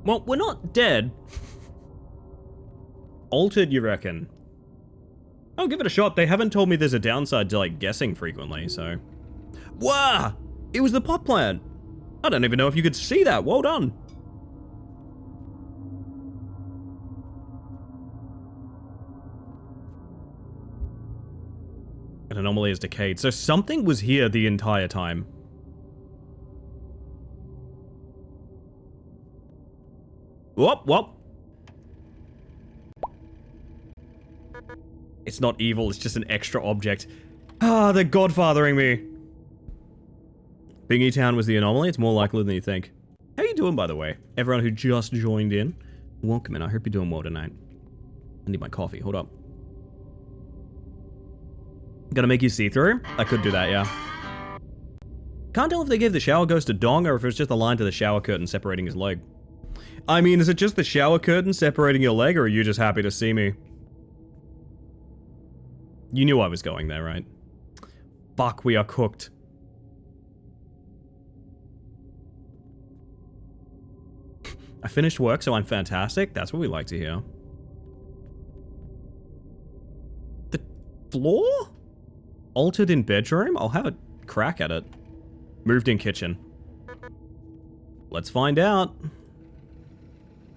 Well, we're not dead. Altered, you reckon? I'll give it a shot. They haven't told me there's a downside to, like, guessing frequently, so... Wah! It was the pot plant! I don't even know if you could see that. Well done. An anomaly is decayed. So something was here the entire time. Whoop, whoop. It's not evil, it's just an extra object. Ah, they're godfathering me. Bingy Town was the anomaly. It's more likely than you think. How you doing, by the way? Everyone who just joined in, welcome in. I hope you're doing well tonight. I need my coffee. Hold up. Gonna make you see-through? I could do that, yeah. Can't tell if they gave the shower ghost a dong or if it was just a line to the shower curtain separating his leg. I mean, is it just the shower curtain separating your leg, or are you just happy to see me? You knew I was going there, right? Fuck, we are cooked. I finished work, so I'm fantastic. That's what we like to hear. The floor? Altered in bedroom? I'll have a crack at it. Moved in kitchen. Let's find out.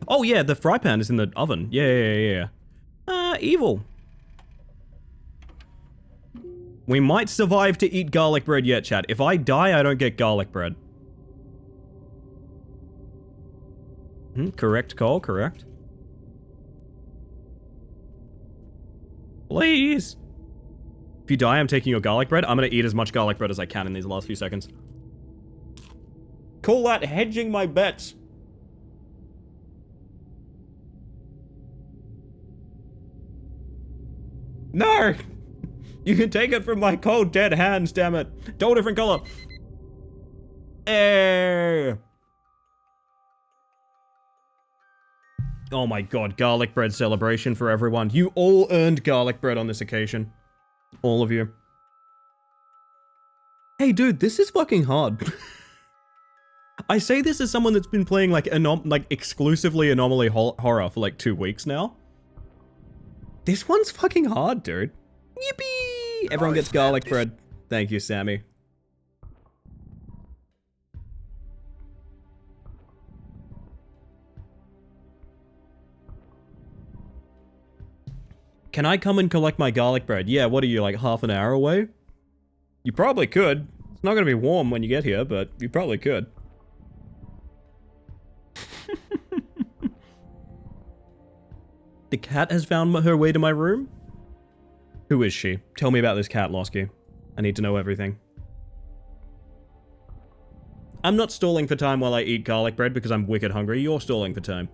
Oh yeah, the fry pan is in the oven. Yeah. Evil. We might survive to eat garlic bread yet, chat. If I die, I don't get garlic bread. Correct call, correct. Please. If you die, I'm taking your garlic bread. I'm gonna eat as much garlic bread as I can in these last few seconds. Call that hedging my bets. No! You can take it from my cold, dead hands, damn it. Don't different color. Oh my god, garlic bread celebration for everyone. You all earned garlic bread on this occasion. All of you. Hey dude, this is fucking hard. I say this as someone that's been playing like exclusively Anomaly Horror for like 2 weeks now. This one's fucking hard, dude. Yippee! Everyone gets garlic bread. Thank you, Sammy. Can I come and collect my garlic bread? Yeah, what are you, like half an hour away? You probably could. It's not gonna be warm when you get here, but you probably could. The cat has found her way to my room? Who is she? Tell me about this cat, Losky. I need to know everything. I'm not stalling for time while I eat garlic bread because I'm wicked hungry. You're stalling for time.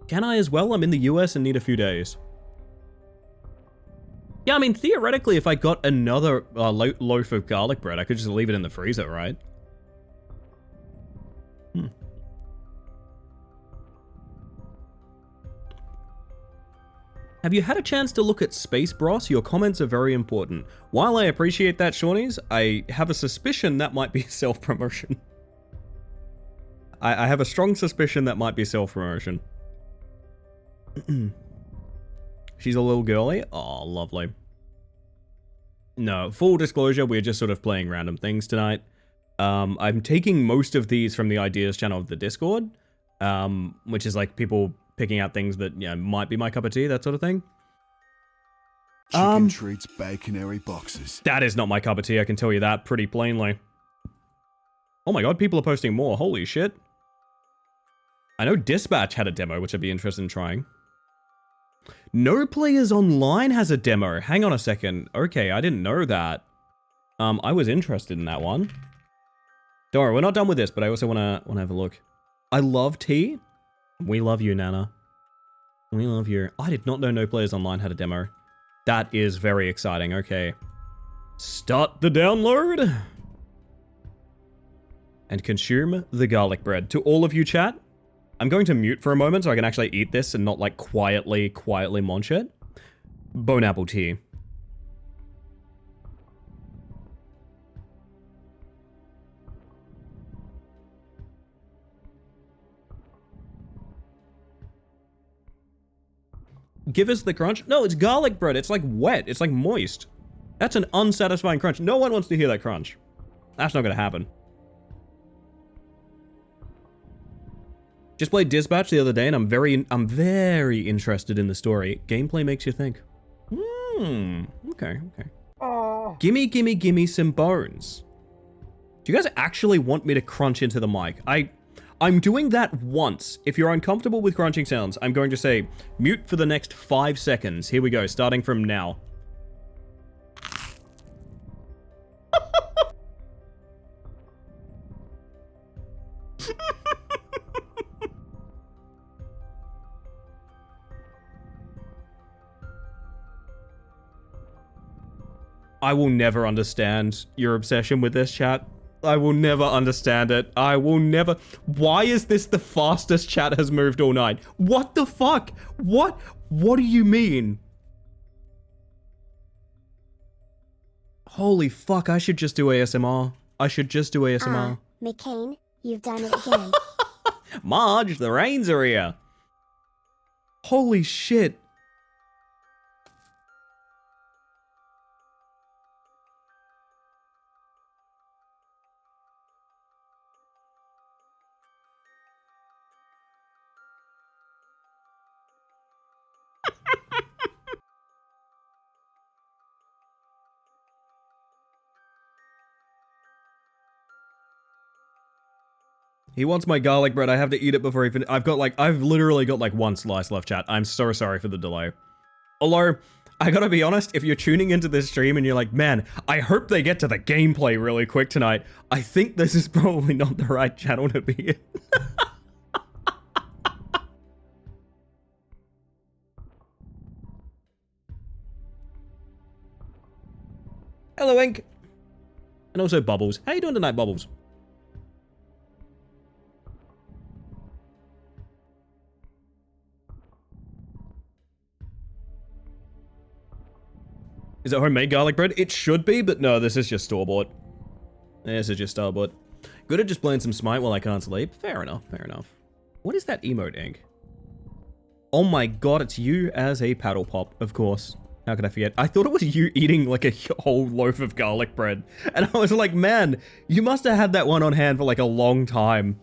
Can I as well? I'm in the US and need a few days. Yeah, I mean, theoretically, if I got another loaf of garlic bread, I could just leave it in the freezer, right? Have you had a chance to look at Space Bros? Your comments are very important. While I appreciate that, Shawnees, I have a suspicion that might be self-promotion. I have a strong suspicion that might be self-promotion. She's a little girly? Oh, lovely. No, full disclosure, we're just sort of playing random things tonight. I'm taking most of these from the ideas channel of the Discord, which is like people picking out things that, you know, might be my cup of tea, that sort of thing. Chicken treats, baconary boxes. That is not my cup of tea, I can tell you that pretty plainly. Oh my god, people are posting more, holy shit. I know Dispatch had a demo, which I'd be interested in trying. No Players Online has a demo. Hang on a second. Okay, I didn't know that. I was interested in that one. Don't worry, we're not done with this, but I also wanna have a look. I love tea. We love you, Nana. We love you. I did not know No Players Online had a demo. That is very exciting. Okay. Start the download. And consume the garlic bread. To all of you, chat, I'm going to mute for a moment so I can actually eat this and not like quietly munch it. Bone apple tea. Give us the crunch. No, it's garlic bread. It's like wet. It's like moist. That's an unsatisfying crunch. No one wants to hear that crunch. That's not going to happen. Just played Dispatch the other day and I'm very interested in the story. Gameplay makes you think. Okay. Gimme some bones. Do you guys actually want me to crunch into the mic? I'm doing that once. If you're uncomfortable with crunching sounds, I'm going to say mute for the next 5 seconds. Here we go, starting from now. I will never understand your obsession with this, chat. I will never understand it. I will never... Why is this the fastest chat has moved all night? What the fuck? What do you mean? Holy fuck, I should just do ASMR. I should just do ASMR. McCain, you've done it again. Marge, the rains are here. Holy shit. He wants my garlic bread. I have to eat it before he finishes. I've literally got like one slice left, chat. I'm so sorry for the delay. Although, I gotta be honest, if you're tuning into this stream and you're like, man, I hope they get to the gameplay really quick tonight, I think this is probably not the right channel to be in. Hello, Ink. And also Bubbles. How you doing tonight, Bubbles? Is it homemade garlic bread? It should be, but no, this is just store-bought. This is just store-bought. Good at just playing some Smite while I can't sleep. Fair enough, fair enough. What is that emote, Ink? Oh my god, it's you as a paddle pop, of course. How could I forget? I thought it was you eating like a whole loaf of garlic bread. And I was like, man, you must have had that one on hand for like a long time.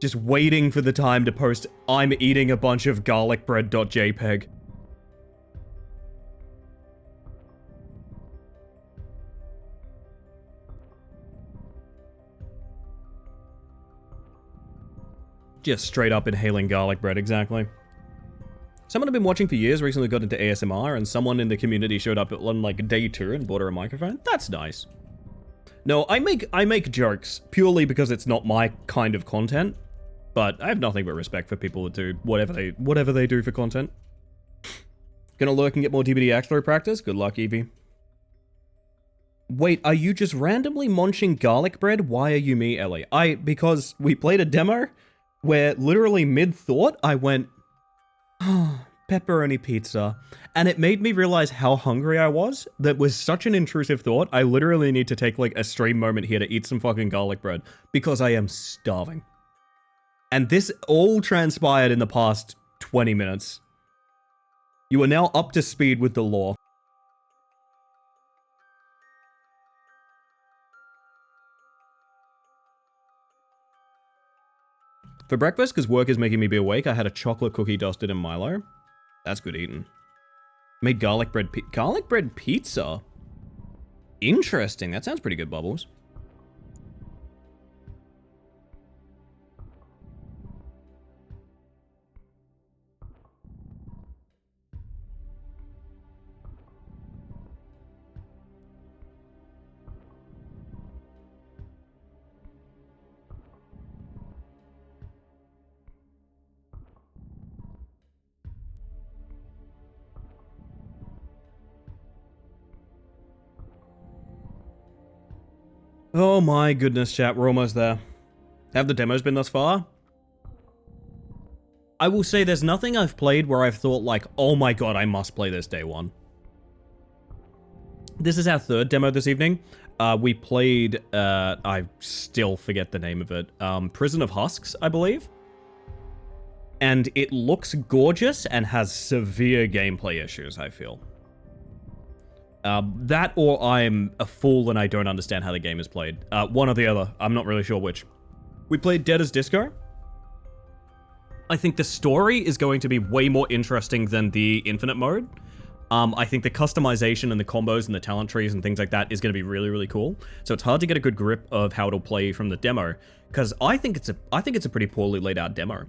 Just waiting for the time to post, I'm eating a bunch of garlic bread.jpg. Just straight up inhaling garlic bread, exactly. Someone I've been watching for years recently got into ASMR, and someone in the community showed up on like day 2 and bought her a microphone. That's nice. No, I make jokes purely because it's not my kind of content, but I have nothing but respect for people that do whatever they do for content. Gonna lurk and get more DBD axe throw practice? Good luck, Evie. Wait, are you just randomly munching garlic bread? Why are you me, Ellie? Because we played a demo where literally mid-thought I went, oh, pepperoni pizza. And it made me realize how hungry I was. That was such an intrusive thought. I literally need to take like a stream moment here to eat some fucking garlic bread because I am starving. And this all transpired in the past 20 minutes. You are now up to speed with the law. For breakfast, because work is making me be awake, I had a chocolate cookie dusted in Milo. That's good eating. Made garlic bread pizza? Interesting. That sounds pretty good, Bubbles. Oh my goodness, chat, we're almost there. Have the demos been thus far? I will say there's nothing I've played where I've thought like, oh my god, I must play this day one. This is our third demo this evening. We played, I still forget the name of it, Prison of Husks, I believe. And it looks gorgeous and has severe gameplay issues, I feel. That or I'm a fool and I don't understand how the game is played. One or the other. I'm not really sure which. We played Dead as Disco. I think the story is going to be way more interesting than the infinite mode. I think the customization and the combos and the talent trees and things like that is going to be really, really cool. So it's hard to get a good grip of how it'll play from the demo, because I think it's a pretty poorly laid out demo.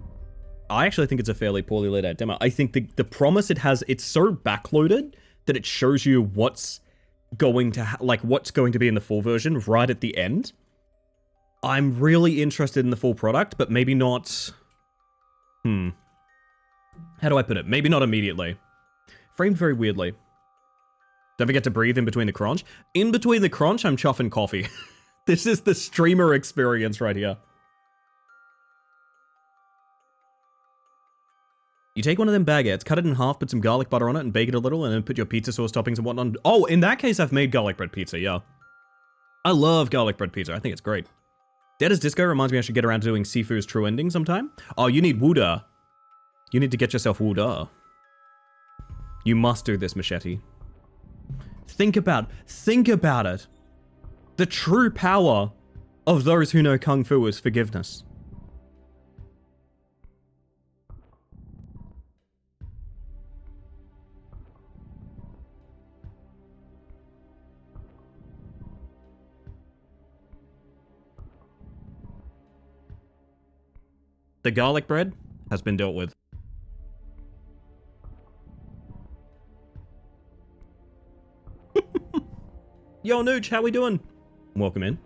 I actually think it's a fairly poorly laid out demo. I think the promise it has, it's so backloaded that it shows you what's going to what's going to be in the full version right at the end. I'm really interested in the full product, but maybe not. How do I put it? Maybe not immediately. Framed very weirdly. Don't forget to breathe in between the crunch. In between the crunch, I'm chuffing coffee. This is the streamer experience right here. You take one of them baguettes, cut it in half, put some garlic butter on it, and bake it a little, and then put your pizza sauce toppings and whatnot. Oh, in that case, I've made garlic bread pizza, yeah. I love garlic bread pizza. I think it's great. Dead as Disco reminds me I should get around to doing Sifu's True Ending sometime. Oh, you need Wuda. You need to get yourself Wuda. You must do this, Machete. Think about it. The true power of those who know Kung Fu is forgiveness. The garlic bread has been dealt with. Yo, Nooch, how we doing? Welcome in.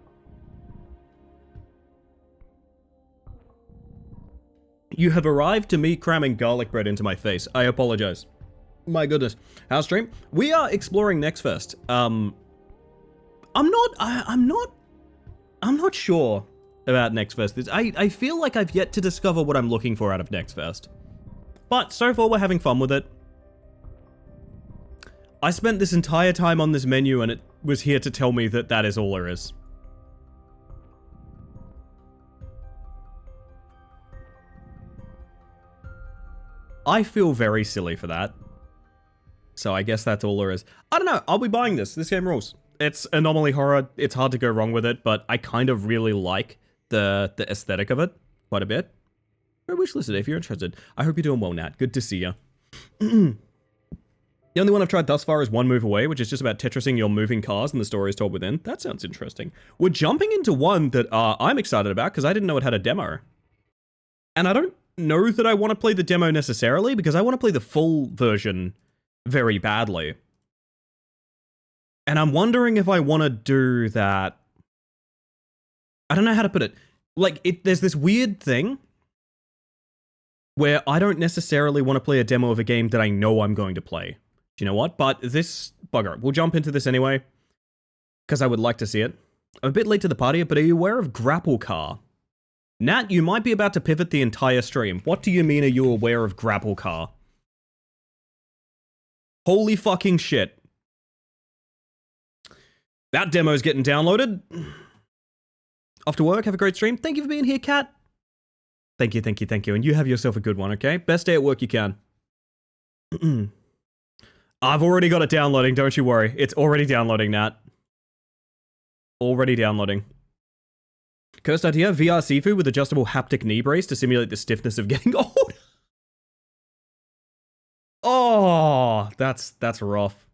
You have arrived to me cramming garlic bread into my face. I apologize. My goodness. How's stream? We are exploring NextFest. I'm not sure about NextFest. I feel like I've yet to discover what I'm looking for out of NextFest. But so far we're having fun with it. I spent this entire time on this menu and it was here to tell me that that is all there is. I feel very silly for that. So I guess that's all there is. I don't know, I'll be buying this. This game rules. It's anomaly horror. It's hard to go wrong with it, but I kind of really like the aesthetic of it. quite a bit. Or wishlisted if you're interested. I hope you're doing well, Nat. Good to see you. The only one I've tried thus far is One Move Away, which is just about Tetrising your moving cars and the story is told within. That sounds interesting. We're jumping into one that I'm excited about because I didn't know it had a demo. And I don't know that I want to play the demo necessarily because I want to play the full version very badly. And I'm wondering if I want to do that. I don't know how to put it. Like, there's this weird thing where I don't necessarily want to play a demo of a game that I know I'm going to play. Do you know what? But this bugger, we'll jump into this anyway, because I would like to see it. I'm a bit late to the party, but are you aware of Grapple Car? Nat, you might be about to pivot the entire stream. What do you mean, are you aware of Grapple Car? Holy fucking shit. That demo's getting downloaded. Off to work, have a great stream. Thank you for being here, Kat. Thank you, thank you, thank you. And you have yourself a good one, okay? Best day at work you can. I've already got it downloading, don't you worry. It's already downloading, Nat. Already downloading. Cursed idea, VR Sifu with adjustable haptic knee brace to simulate the stiffness of getting old. Oh, that's rough.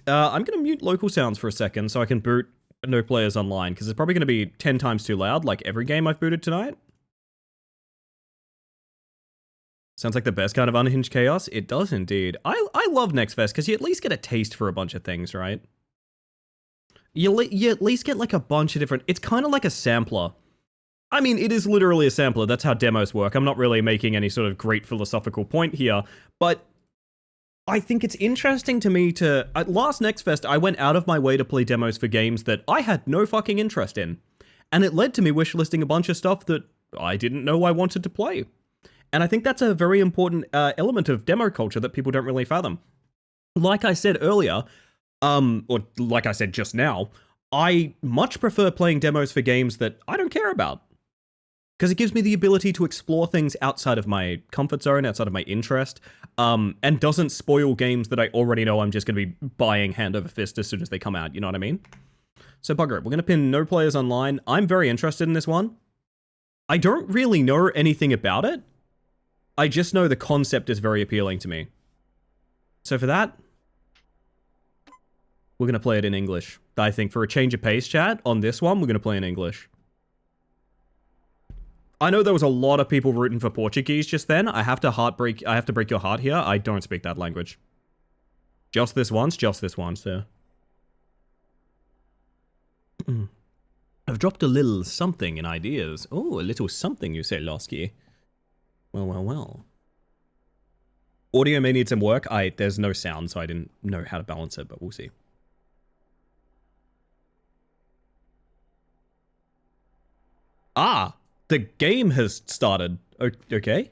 I'm going to mute local sounds for a second so I can boot no players online, because it's probably going to be 10 times too loud, like every game I've booted tonight. Sounds like the best kind of unhinged chaos. It does indeed. I love NextFest, because you at least get a taste for a bunch of things, right? You at least get like a bunch of different... It's kind of like a sampler. I mean, it is literally a sampler. That's how demos work. I'm not really making any sort of great philosophical point here, but I think it's interesting to me to... At last NextFest, I went out of my way to play demos for games that I had no fucking interest in. And it led to me wishlisting a bunch of stuff that I didn't know I wanted to play. And I think that's a very important element of demo culture that people don't really fathom. Like I said earlier, or like I said just now, I much prefer playing demos for games that I don't care about. Because it gives me the ability to explore things outside of my comfort zone, outside of my interest, and doesn't spoil games that I already know I'm just going to be buying hand over fist as soon as they come out, you know what I mean? So bugger it, we're going to pin no players online. I'm very interested in this one. I don't really know anything about it. I just know the concept is very appealing to me. So for that, we're going to play it in English. I think for a change of pace, chat, on this one, we're going to play in English. I know there was a lot of people rooting for Portuguese just then. I have to break your heart here. I don't speak that language. Just this once, yeah. I've dropped a little something in ideas. Oh, a little something, you say, Losky. Well. Audio may need some work. There's no sound, so I didn't know how to balance it, but we'll see. Ah! The game has started. Okay.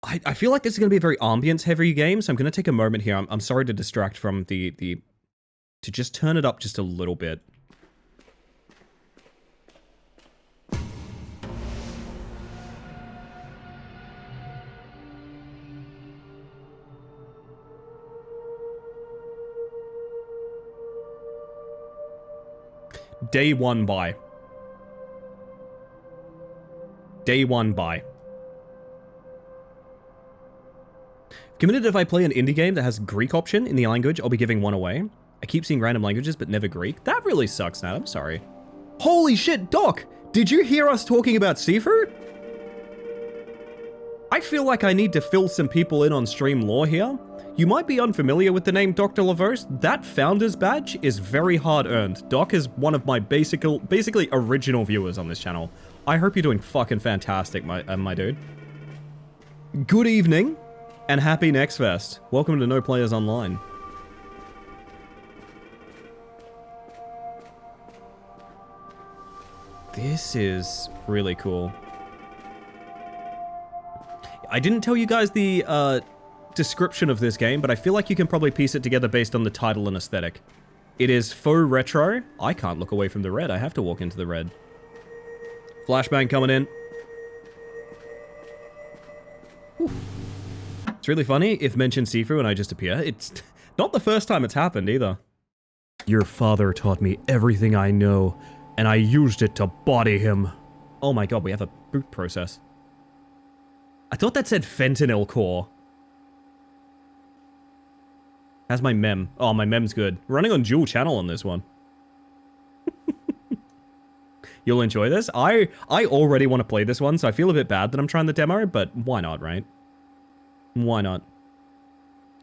I feel like this is going to be a very ambience-heavy game, so I'm going to take a moment here. I'm sorry to distract from to just turn it up just a little bit. Day one by. Day one by. Committed if I play an indie game that has Greek option in the language, I'll be giving one away. I keep seeing random languages, but never Greek. That really sucks, Nat. I'm sorry. Holy shit, Doc! Did you hear us talking about Sifu? I feel like I need to fill some people in on stream lore here. You might be unfamiliar with the name Dr. Lavos. That founder's badge is very hard earned. Doc is one of my basically original viewers on this channel. I hope you're doing fucking fantastic, my dude. Good evening, and happy NextFest. Welcome to No Players Online. This is really cool. I didn't tell you guys the description of this game, but I feel like you can probably piece it together based on the title and aesthetic. It is faux retro. I can't look away from the red. I have to walk into the red. Flashbang coming in. Whew. It's really funny if mentioned Sifu and I just appear. It's not the first time it's happened either. Your father taught me everything I know. and I used it to body him. Oh my god, we have a boot process. I thought that said fentanyl core. How's my mem? Oh, my mem's good. Running on dual channel on this one. You'll enjoy this. I already want to play this one, so I feel a bit bad that I'm trying the demo, but why not, right? Why not?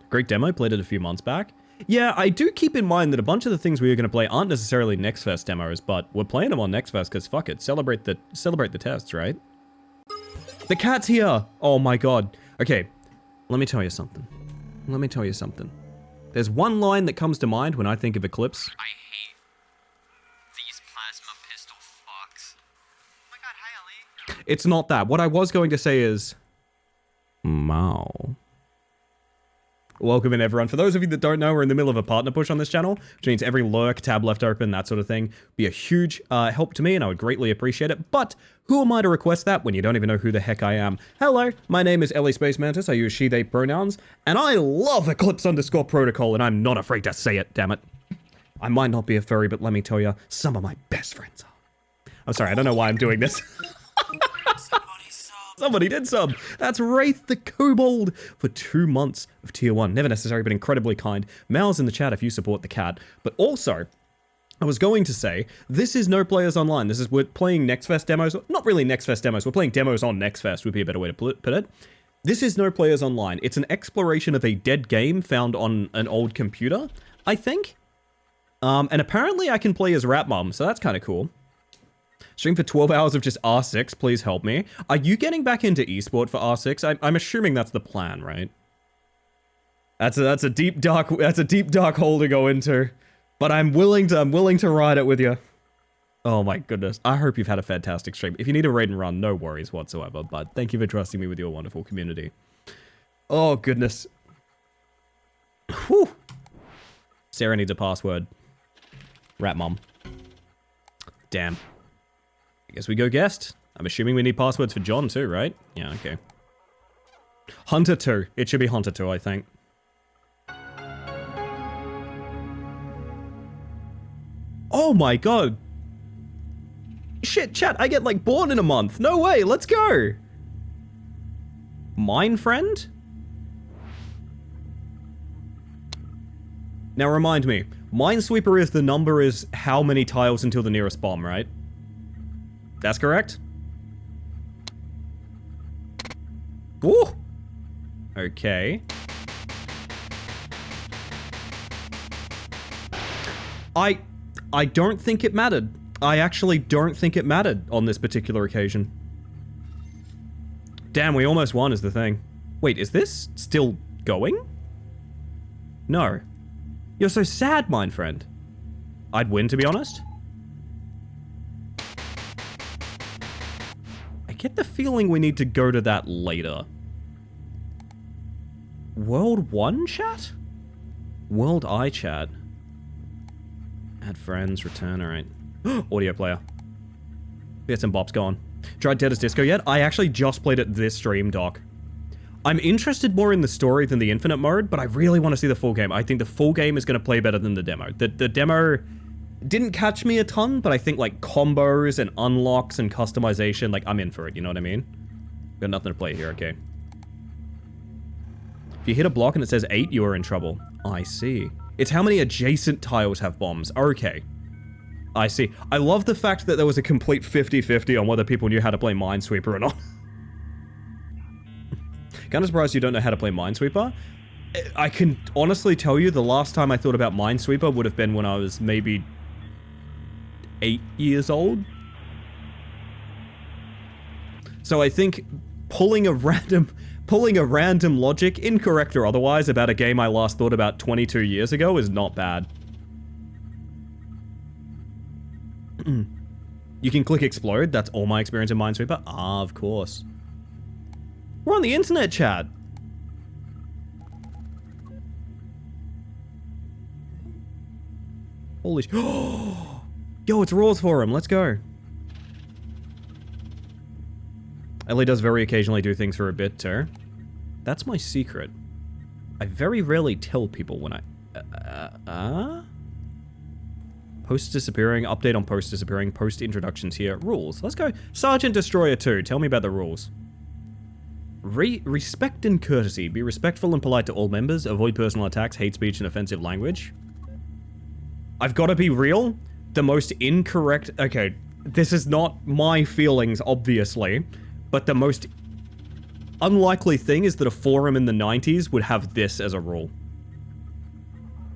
Great demo, played it a few months back. Yeah, I do keep in mind that a bunch of the things we are going to play aren't necessarily NextFest demos, but we're playing them on NextFest because fuck it, celebrate the tests, right? The cat's here! Oh my god. Okay, let me tell you something. Let me tell you something. There's one line that comes to mind when I think of Eclipse. I hate these plasma pistol fucks. Oh my god, hi Ellie. It's not that. What I was going to say is... Mao. Welcome in, everyone. For those of you that don't know, we're in the middle of a partner push on this channel, which means every lurk, tab left open, that sort of thing, would be a huge help to me, and I would greatly appreciate it. But who am I to request that when you don't even know who the heck I am? Hello, my name is Ellie Space Mantis. I use she, they pronouns, and I love Eclipse_Protocol, and I'm not afraid to say it, damn it. I might not be a furry, but let me tell you, some of my best friends are. I'm sorry, I don't know why I'm doing this. Somebody did sub. That's Wraith the Kobold for 2 months of tier 1. Never necessary, but incredibly kind. Mal's in the chat if you support the cat. But also, I was going to say, this is no players online. We're playing NextFest demos. Not really NextFest demos. We're playing demos on NextFest would be a better way to put it. This is no players online. It's an exploration of a dead game found on an old computer, I think. And apparently I can play as Rat Mom, so that's kind of cool. Stream for 12 hours of just R6, please help me. Are you getting back into esport for R6? I'm assuming that's the plan, right? That's a deep dark hole to go into. But I'm willing to ride it with you. Oh my goodness. I hope you've had a fantastic stream. If you need a raid and run, no worries whatsoever, but thank you for trusting me with your wonderful community. Oh goodness. Whew. Sarah needs a password. Rat Mom. Damn. I guess we go guest. I'm assuming we need passwords for John too, right? Yeah, okay. Hunter 2. It should be Hunter 2, I think. Oh my god. Shit, chat, I get like born in a month. No way, let's go. Mine friend? Now remind me, Minesweeper is the number is how many tiles until the nearest bomb, right? That's correct? Woo! Okay. I don't think it mattered. I actually don't think it mattered on this particular occasion. Damn, we almost won is the thing. Wait, is this still going? No. You're so sad, mine friend. I'd win, to be honest. I get the feeling we need to go to that later. World 1 chat? World I chat. Add friends, return, alright. Audio player. Bits and bobs going. Tried Dead as Disco yet? I actually just played it this stream, Doc. I'm interested more in the story than the infinite mode, but I really want to see the full game. I think the full game is going to play better than the demo. The demo didn't catch me a ton, but I think like combos and unlocks and customization, like I'm in for it, you know what I mean? Got nothing to play here, okay. If you hit a block and it says 8, you are in trouble. I see. It's how many adjacent tiles have bombs. Okay. I see. I love the fact that there was a complete 50-50 on whether people knew how to play Minesweeper or not. Kind of surprised you don't know how to play Minesweeper. I can honestly tell you the last time I thought about Minesweeper would have been when I was maybe 8 years old. So I think pulling a random logic, incorrect or otherwise, about a game I last thought about 22 years ago is not bad. You can click explode. That's all my experience in Minesweeper. Ah, of course. We're on the internet, chat. Holy sh- Yo, it's Raw's Forum. Let's go. Ellie does very occasionally do things for a bit, too. That's my secret. I very rarely tell people when I... Post disappearing, update on post disappearing, post introductions here. Rules. Let's go. Sergeant Destroyer 2. Tell me about the rules. Respect and courtesy. Be respectful and polite to all members. Avoid personal attacks, hate speech, and offensive language. I've got to be real. The most incorrect... Okay, this is not my feelings, obviously. But the most unlikely thing is that a forum in the 90s would have this as a rule.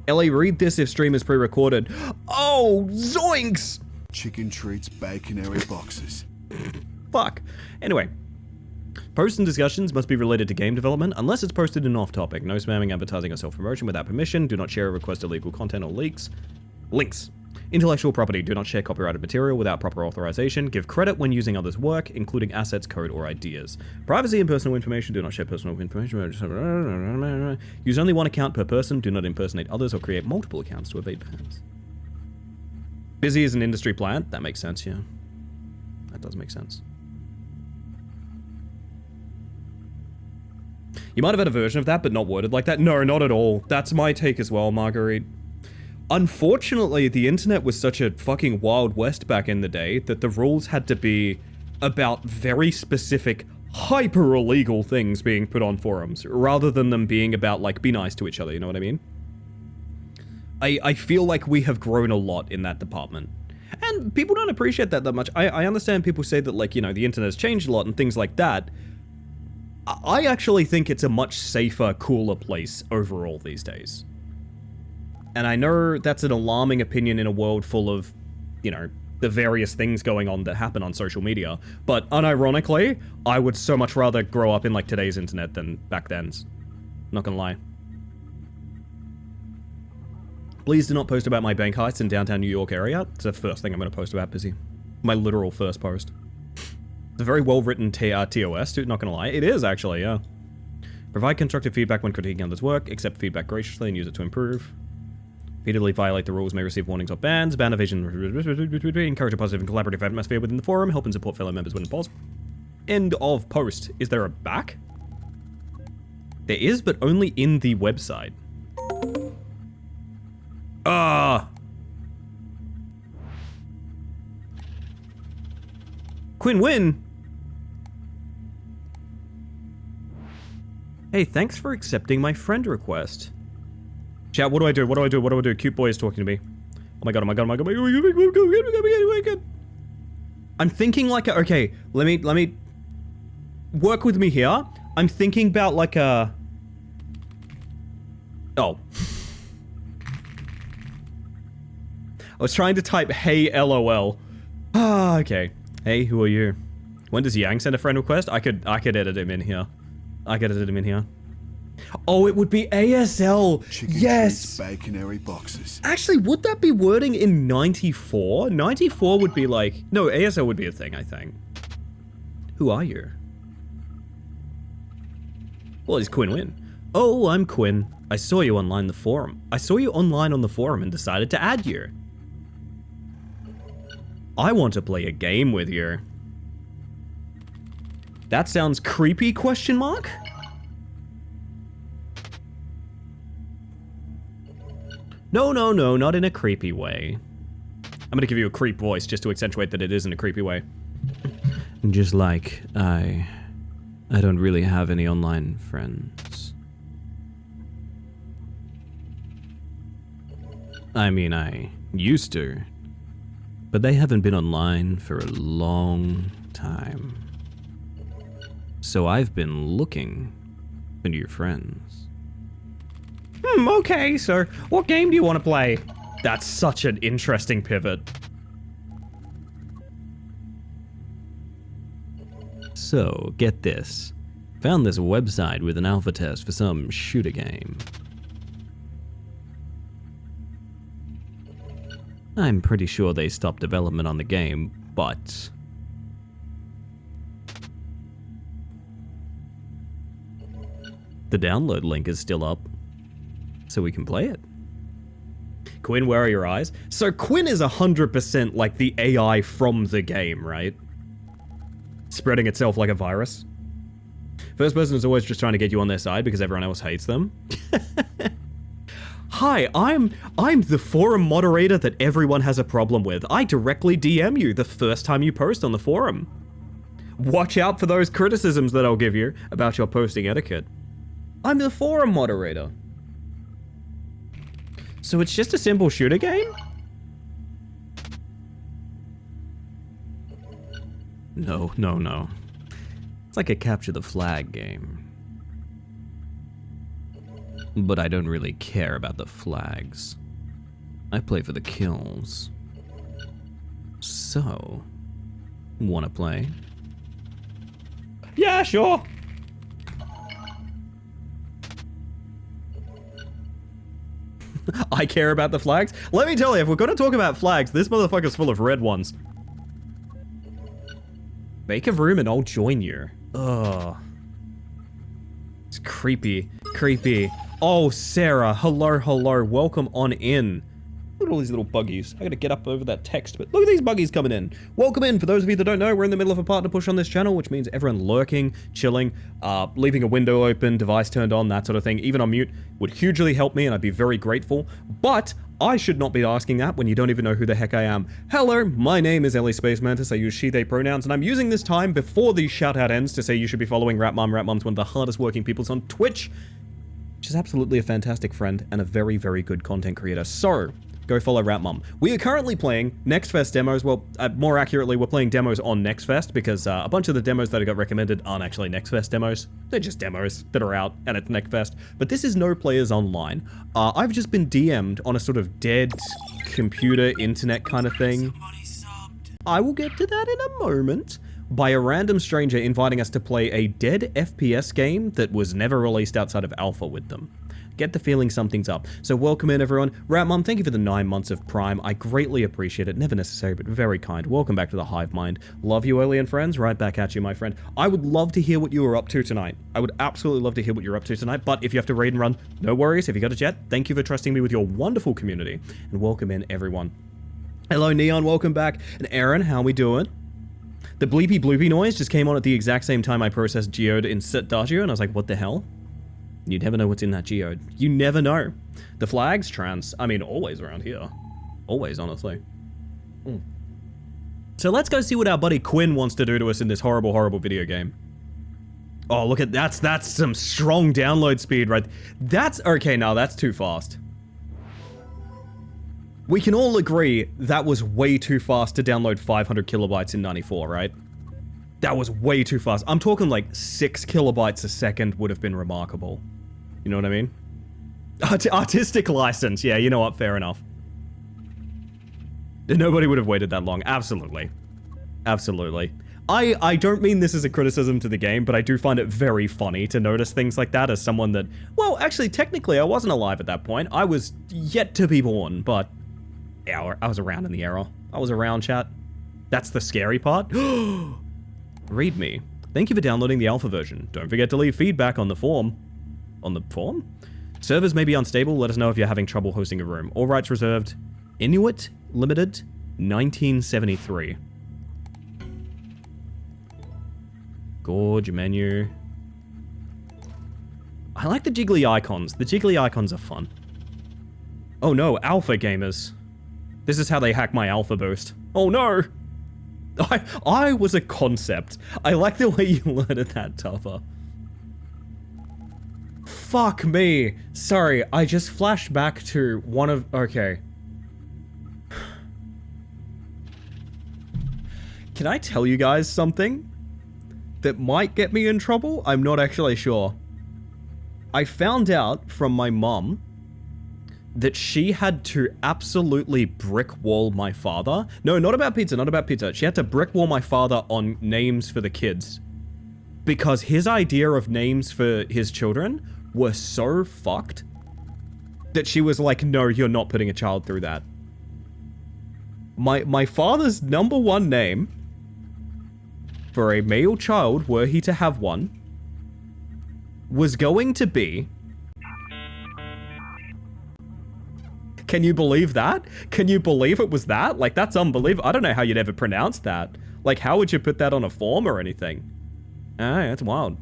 Ellie, read this if stream is pre-recorded. Oh, zoinks! Chicken treats, baconary boxes. Fuck. Anyway. Posts and discussions must be related to game development unless it's posted in off-topic. No spamming, advertising, or self-promotion without permission. Do not share or request illegal content or leaks. Links. Intellectual property. Do not share copyrighted material without proper authorization. Give credit when using others' work, including assets, code, or ideas. Privacy and personal information. Do not share personal information. Use only one account per person. Do not impersonate others or create multiple accounts to evade bans. Busy is an industry plant. That makes sense, yeah. That does make sense. You might have had a version of that, but not worded like that. No, not at all. That's my take as well, Marguerite. Unfortunately, the internet was such a fucking Wild West back in the day that the rules had to be about very specific, hyper illegal things being put on forums, rather than them being about, like, be nice to each other, you know what I mean? I feel like we have grown a lot in that department. And people don't appreciate that much. I understand people say that, like, you know, the internet has changed a lot and things like that. I actually think it's a much safer, cooler place overall these days. And I know that's an alarming opinion in a world full of, you know, the various things going on that happen on social media. But unironically, I would so much rather grow up in, like, today's internet than back then's. Not gonna lie. Please do not post about my bank heists in downtown New York area. It's the first thing I'm gonna post about, Busy. My literal first post. It's a very well-written TOS, not gonna lie. It is, actually, yeah. Provide constructive feedback when critiquing others' work. Accept feedback graciously and use it to improve. Repeatedly violate the rules may receive warnings or bans. Ban evasion. Encourage a positive and collaborative atmosphere within the forum. Help and support fellow members when possible. End of post. Is there a back? There is, but only in the website. Quinn Win. Hey, thanks for accepting my friend request. Chat, what do I do? What do I do? What do I do? Cute boy is talking to me. Oh my god, oh my god, oh my god, oh my god. I'm thinking like a, okay, let me work with me here. I'm thinking about like a, oh. I was trying to type hey LOL. Ah, okay. Hey, who are you? When does Yang send a friend request? I could edit him in here. I could edit him in here. Oh, it would be ASL. Chicken yes. treats, baconary boxes. Actually, would that be wording in 94? 94 would be like... No, ASL would be a thing, I think. Who are you? Well, it's Quinn Win. Oh, I'm Quinn. I saw you online on the forum. I saw you online on the forum and decided to add you. I want to play a game with you. That sounds creepy, question mark? No, no, no, not in a creepy way. I'm gonna give you a creep voice just to accentuate that it is in a creepy way. Just like, I don't really have any online friends. I mean, I used to, but they haven't been online for a long time. So I've been looking for new friends. Okay, sir. What game do you want to play? That's such an interesting pivot. So, get this. Found this website with an alpha test for some shooter game. I'm pretty sure they stopped development on the game, but... the download link is still up, so we can play it. Quinn, where are your eyes? So Quinn is 100% like the AI from the game, right? Spreading itself like a virus. First person is always just trying to get you on their side because everyone else hates them. Hi, I'm the forum moderator that everyone has a problem with. I directly DM you the first time you post on the forum. Watch out for those criticisms that I'll give you about your posting etiquette. I'm the forum moderator. So it's just a simple shooter game? No, no, no. It's like a capture the flag game. But I don't really care about the flags. I play for the kills. So, wanna play? Yeah, sure. I care about the flags? Let me tell you, if we're gonna talk about flags, this motherfucker's full of red ones. Make a room and I'll join you. Ugh. It's creepy. Creepy. Oh, Sarah. Hello, hello. Welcome on in. Look at all these little buggies. I gotta get up over that text, but look at these buggies coming in. Welcome in. For those of you that don't know, we're in the middle of a partner push on this channel, which means everyone lurking, chilling, leaving a window open, device turned on, that sort of thing, even on mute, would hugely help me and I'd be very grateful. But I should not be asking that when you don't even know who the heck I am. Hello, my name is Ellie Space Mantis. I use she, they pronouns, and I'm using this time before the shout out ends to say you should be following Rat Mom. Rat Mom's one of the hardest working peoples on Twitch, which is absolutely a fantastic friend and a very, very good content creator. So, go follow Rat Mom. We are currently playing NextFest Demos. Well, more accurately, we're playing demos on NextFest because a bunch of the demos that I got recommended aren't actually NextFest demos. They're just demos that are out and it's NextFest. But this is no players online. I've just been DM'd on a sort of dead computer internet kind of thing. I will get to that in a moment. By a random stranger inviting us to play a dead FPS game that was never released outside of alpha with them. Get the feeling something's up. So welcome in everyone. Rat Mom, thank you for the 9 months of Prime. I greatly appreciate it. Never necessary, but very kind. Welcome back to the Hive Mind. Love you, Early and friends. Right back at you, my friend. I would love to hear what you were up to tonight. I would absolutely love to hear what you're up to tonight, but if you have to raid and run, no worries. If you got a jet, thank you for trusting me with your wonderful community. And welcome in everyone. Hello, Neon. Welcome back. And Aaron, how we doing? The bleepy bloopy noise just came on at the exact same time I processed geode in Setdagio, and I was like, what the hell? You never know what's in that geode. You never know. The flag's trans. I mean, always around here. Always, honestly. So let's go see what our buddy Quinn wants to do to us in this horrible, horrible video game. Oh, look at that's some strong download speed, right? That's okay. Now that's too fast. We can all agree that was way too fast to download 500 kilobytes in 94, right? That was way too fast. I'm talking like 6 kilobytes a second would have been remarkable. You know what I mean? Artistic license. Yeah, you know what? Fair enough. Nobody would have waited that long. Absolutely. Absolutely. I don't mean this as a criticism to the game, but I do find it very funny to notice things like that as someone that... Well, actually, technically, I wasn't alive at that point. I was yet to be born, but... Yeah, I was around in the era. I was around, chat. That's the scary part. Read me. Thank you for downloading the alpha version. Don't forget to leave feedback on the form. On the form? Servers may be unstable. Let us know if you're having trouble hosting a room. All rights reserved. Inuit Limited, 1973. Gorge menu. I like the jiggly icons. The jiggly icons are fun. Oh no, alpha gamers. This is how they hack my alpha boost. Oh no! I was a concept. I like the way you learned that, Tuffer. Fuck me. Sorry, I just flashed back to one of... Okay. Can I tell you guys something that might get me in trouble? I'm not actually sure. I found out from my mom that she had to absolutely brick wall my father. No, not about pizza, not about pizza. She had to brick wall my father on names for the kids. Because his idea of names for his children were so fucked that she was like, no, you're not putting a child through that. My father's #1 name for a male child, were he to have one, was going to be... Can you believe that? Can you believe it was that? Like, that's unbelievable. I don't know how you'd ever pronounce that. Like, how would you put that on a form or anything? Ah, that's wild.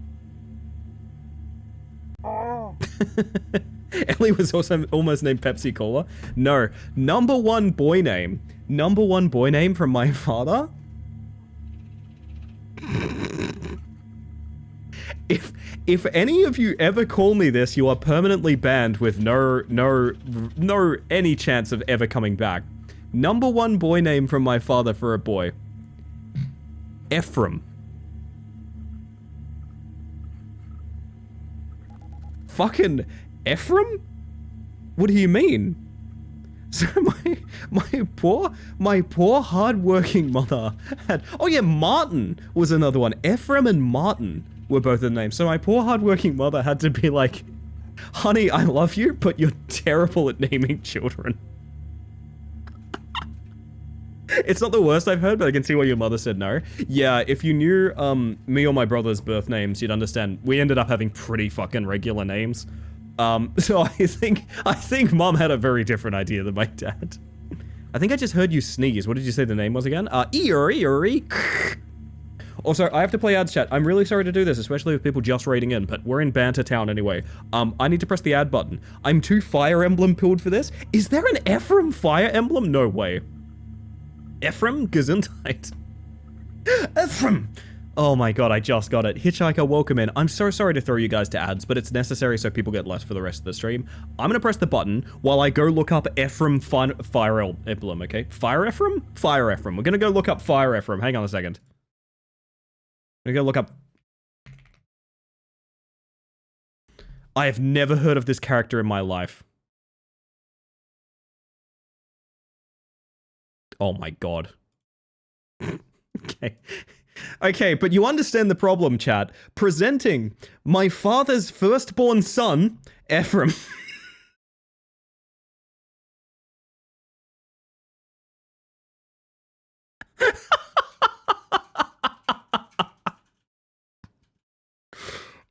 Ellie was also almost named Pepsi Cola. No, number one boy name from my father. If any of you ever call me this, you are permanently banned with no any chance of ever coming back. Number one boy name from my father for a boy. Ephraim. Fucking Ephraim? What do you mean? So my poor hard-working mother had... Oh yeah, Martin was another one. Ephraim and Martin were both the names. So my poor hard-working mother had to be like, honey, I love you, but you're terrible at naming children. It's not the worst I've heard, but I can see why your mother said no. Yeah, if you knew me or my brother's birth names, you'd understand. We ended up having pretty fucking regular names. So I think mom had a very different idea than my dad. I think I just heard you sneeze. What did you say the name was again? Eeyore. Also, I have to play ads chat. I'm really sorry to do this, especially with people just raiding in, but we're in Banter Town anyway. I need to press the ad button. I'm too Fire Emblem pilled for this. Is there an Ephraim Fire Emblem? No way. Ephraim Gesundheit. Ephraim! Oh my god, I just got it. Hitchhiker, welcome in. I'm so sorry to throw you guys to ads, but it's necessary so people get less for the rest of the stream. I'm gonna press the button while I go look up Ephraim Fire Emblem, okay? Fire Ephraim? Fire Ephraim. We're gonna go look up Fire Ephraim. Hang on a second. I'm gonna go look up... I have never heard of this character in my life. Oh my god. Okay. Okay, but you understand the problem, chat. Presenting my father's firstborn son, Ephraim.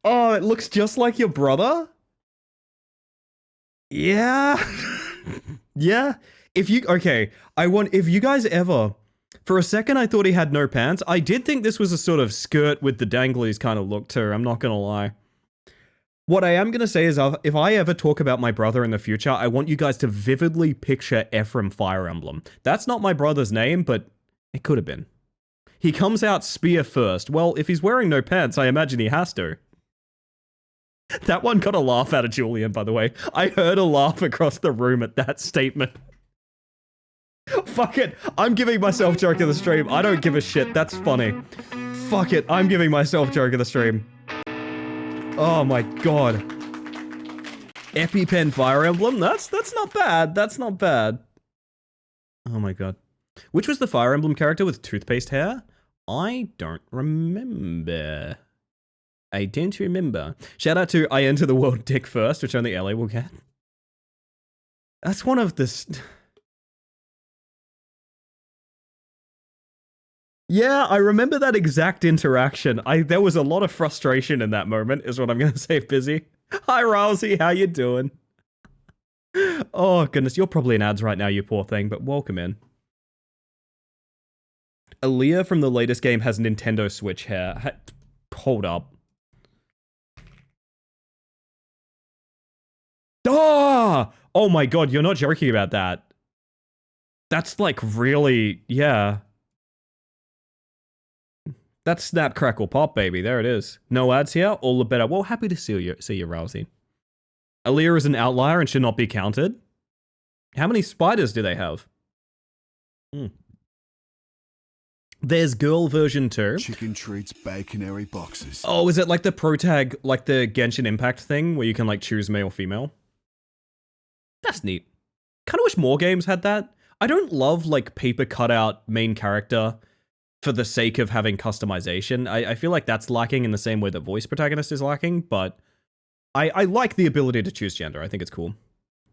Oh, it looks just like your brother? Yeah. Yeah. If you guys ever, for a second I thought he had no pants. I did think this was a sort of skirt with the danglies kind of look too, I'm not gonna lie. What I am gonna say is if I ever talk about my brother in the future, I want you guys to vividly picture Ephraim Fire Emblem. That's not my brother's name, but it could have been. He comes out spear first. Well, if he's wearing no pants, I imagine he has to. That one got a laugh out of Julian, by the way. I heard a laugh across the room at that statement. Fuck it, I'm giving myself joke of the stream. I don't give a shit, that's funny. Fuck it, I'm giving myself joke of the stream. Oh my god. EpiPen Fire Emblem? That's not bad, that's not bad. Oh my god. Which was the Fire Emblem character with toothpaste hair? I don't remember. I don't remember. Shout out to I Enter the World Dick First, which only LA will get. That's one of the... Yeah, I remember that exact interaction. There was a lot of frustration in that moment, is what I'm gonna say, Busy. Hi, Rousey, how you doing? Oh, goodness, you're probably in ads right now, you poor thing, but welcome in. Aaliyah from the latest game has Nintendo Switch hair. Hold up. Ah! Oh my god, you're not joking about that. That's like really, yeah. That's Snap Crackle Pop, baby. There it is. No ads here, all the better. Well, happy to see you, Rousey. Aaliyah is an outlier and should not be counted. How many spiders do they have? There's girl version 2. Chicken treats, baconary boxes. Oh, is it like the protag, like the Genshin Impact thing, where you can like choose male or female? That's neat. Kinda wish more games had that. I don't love like paper cutout main character for the sake of having customization. I feel like that's lacking in the same way that voice protagonist is lacking, but I like the ability to choose gender. I think it's cool.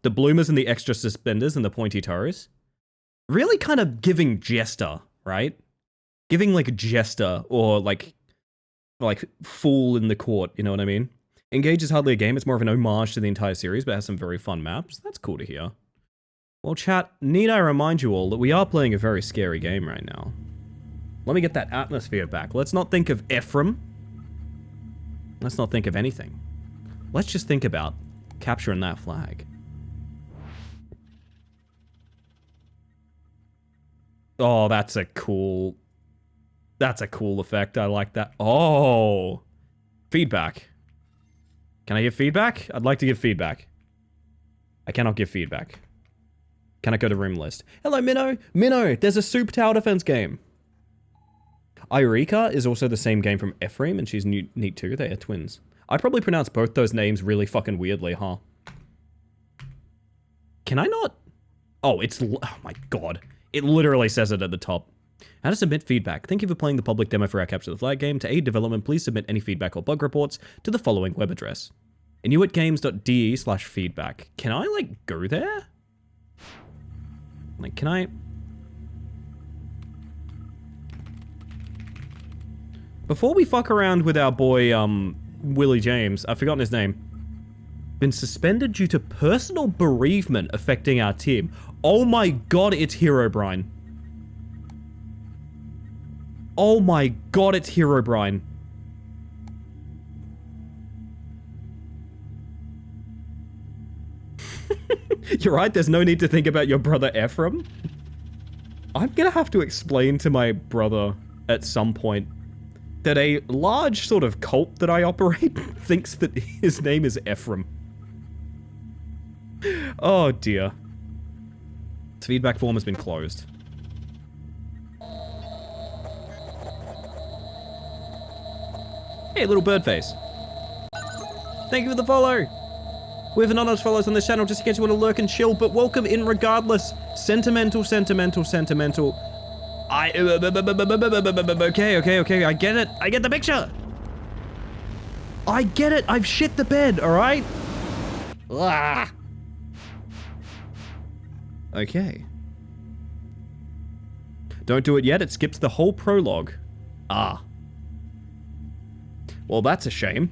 The bloomers and the extra suspenders and the pointy toes. Really kind of giving Jester, right? Giving like Jester or like Fool in the Court, you know what I mean? Engage is hardly a game, it's more of an homage to the entire series, but has some very fun maps. That's cool to hear. Well, chat, need I remind you all that we are playing a very scary game right now. Let me get that atmosphere back. Let's not think of Ephraim. Let's not think of anything. Let's just think about capturing that flag. Oh, that's a cool effect. I like that. Oh, feedback. Can I give feedback? I'd like to give feedback. I cannot give feedback. Can I go to room list? Hello, Minnow. Minnow, there's a Soup Tower Defense game. Eureka is also the same game from Ephraim, and she's neat too. They are twins. I probably pronounce both those names really fucking weirdly, huh? Can I not? Oh, oh my god. It literally says it at the top. How to submit feedback. Thank you for playing the public demo for our Capture the Flag game. To aid development, please submit any feedback or bug reports to the following web address. inuitgames.de/feedback. Can I, like, go there? Like, can I... Before we fuck around with our boy, Willie James, I've forgotten his name. Been suspended due to personal bereavement affecting our team. Oh my god, it's Herobrine. Oh my god, it's Herobrine. You're right, there's no need to think about your brother Ephraim. I'm gonna have to explain to my brother at some point that a large sort of cult that I operate thinks that his name is Ephraim. Oh dear. This feedback form has been closed. Hey, little bird face. Thank you for the follow. We have anonymous follows on this channel just in case you want to lurk and chill, but welcome in regardless. Sentimental. Okay, I get it. I get the picture. I get it. I've shit the bed, alright? Okay. Don't do it yet, it skips the whole prologue. Ah. Well, that's a shame.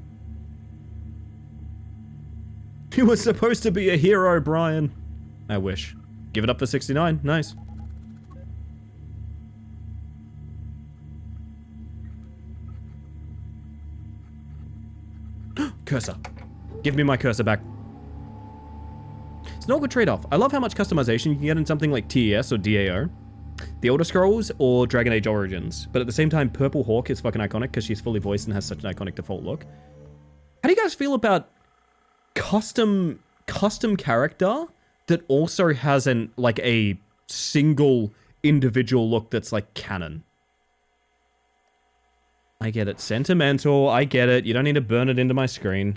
You were supposed to be a hero, Brian. I wish. Give it up for 69. Nice. Cursor. Give me my cursor back. It's not a good trade-off. I love how much customization you can get in something like TES or DAO, The Elder Scrolls, or Dragon Age Origins. But at the same time, Purple Hawk is fucking iconic because she's fully voiced and has such an iconic default look. How do you guys feel about custom character that also has a single individual look that's like canon? I get it. Sentimental. I get it. You don't need to burn it into my screen.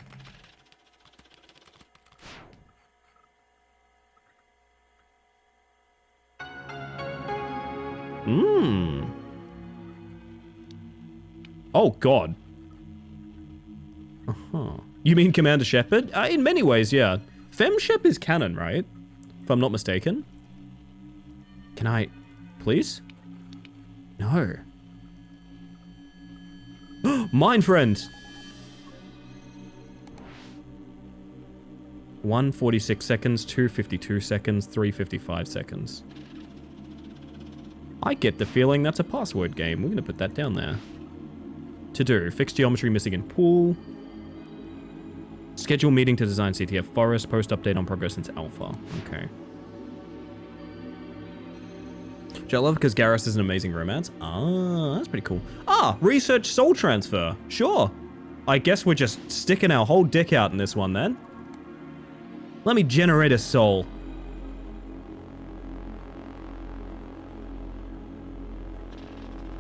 Oh, God. Uh-huh. You mean Commander Shepard? In many ways, yeah. FemShep is canon, right? If I'm not mistaken. Can I... Please? No. Mine friend! 1:46 seconds, 2:52 seconds, 3:55 seconds. I get the feeling that's a password game. We're gonna put that down there. To do. Fix geometry missing in pool. Schedule meeting to design CTF forest. Post update on progress since alpha. Okay. Which I love because Garrus is an amazing romance. Ah, that's pretty cool. Ah, research soul transfer. Sure. I guess we're just sticking our whole dick out in this one then. Let me generate a soul.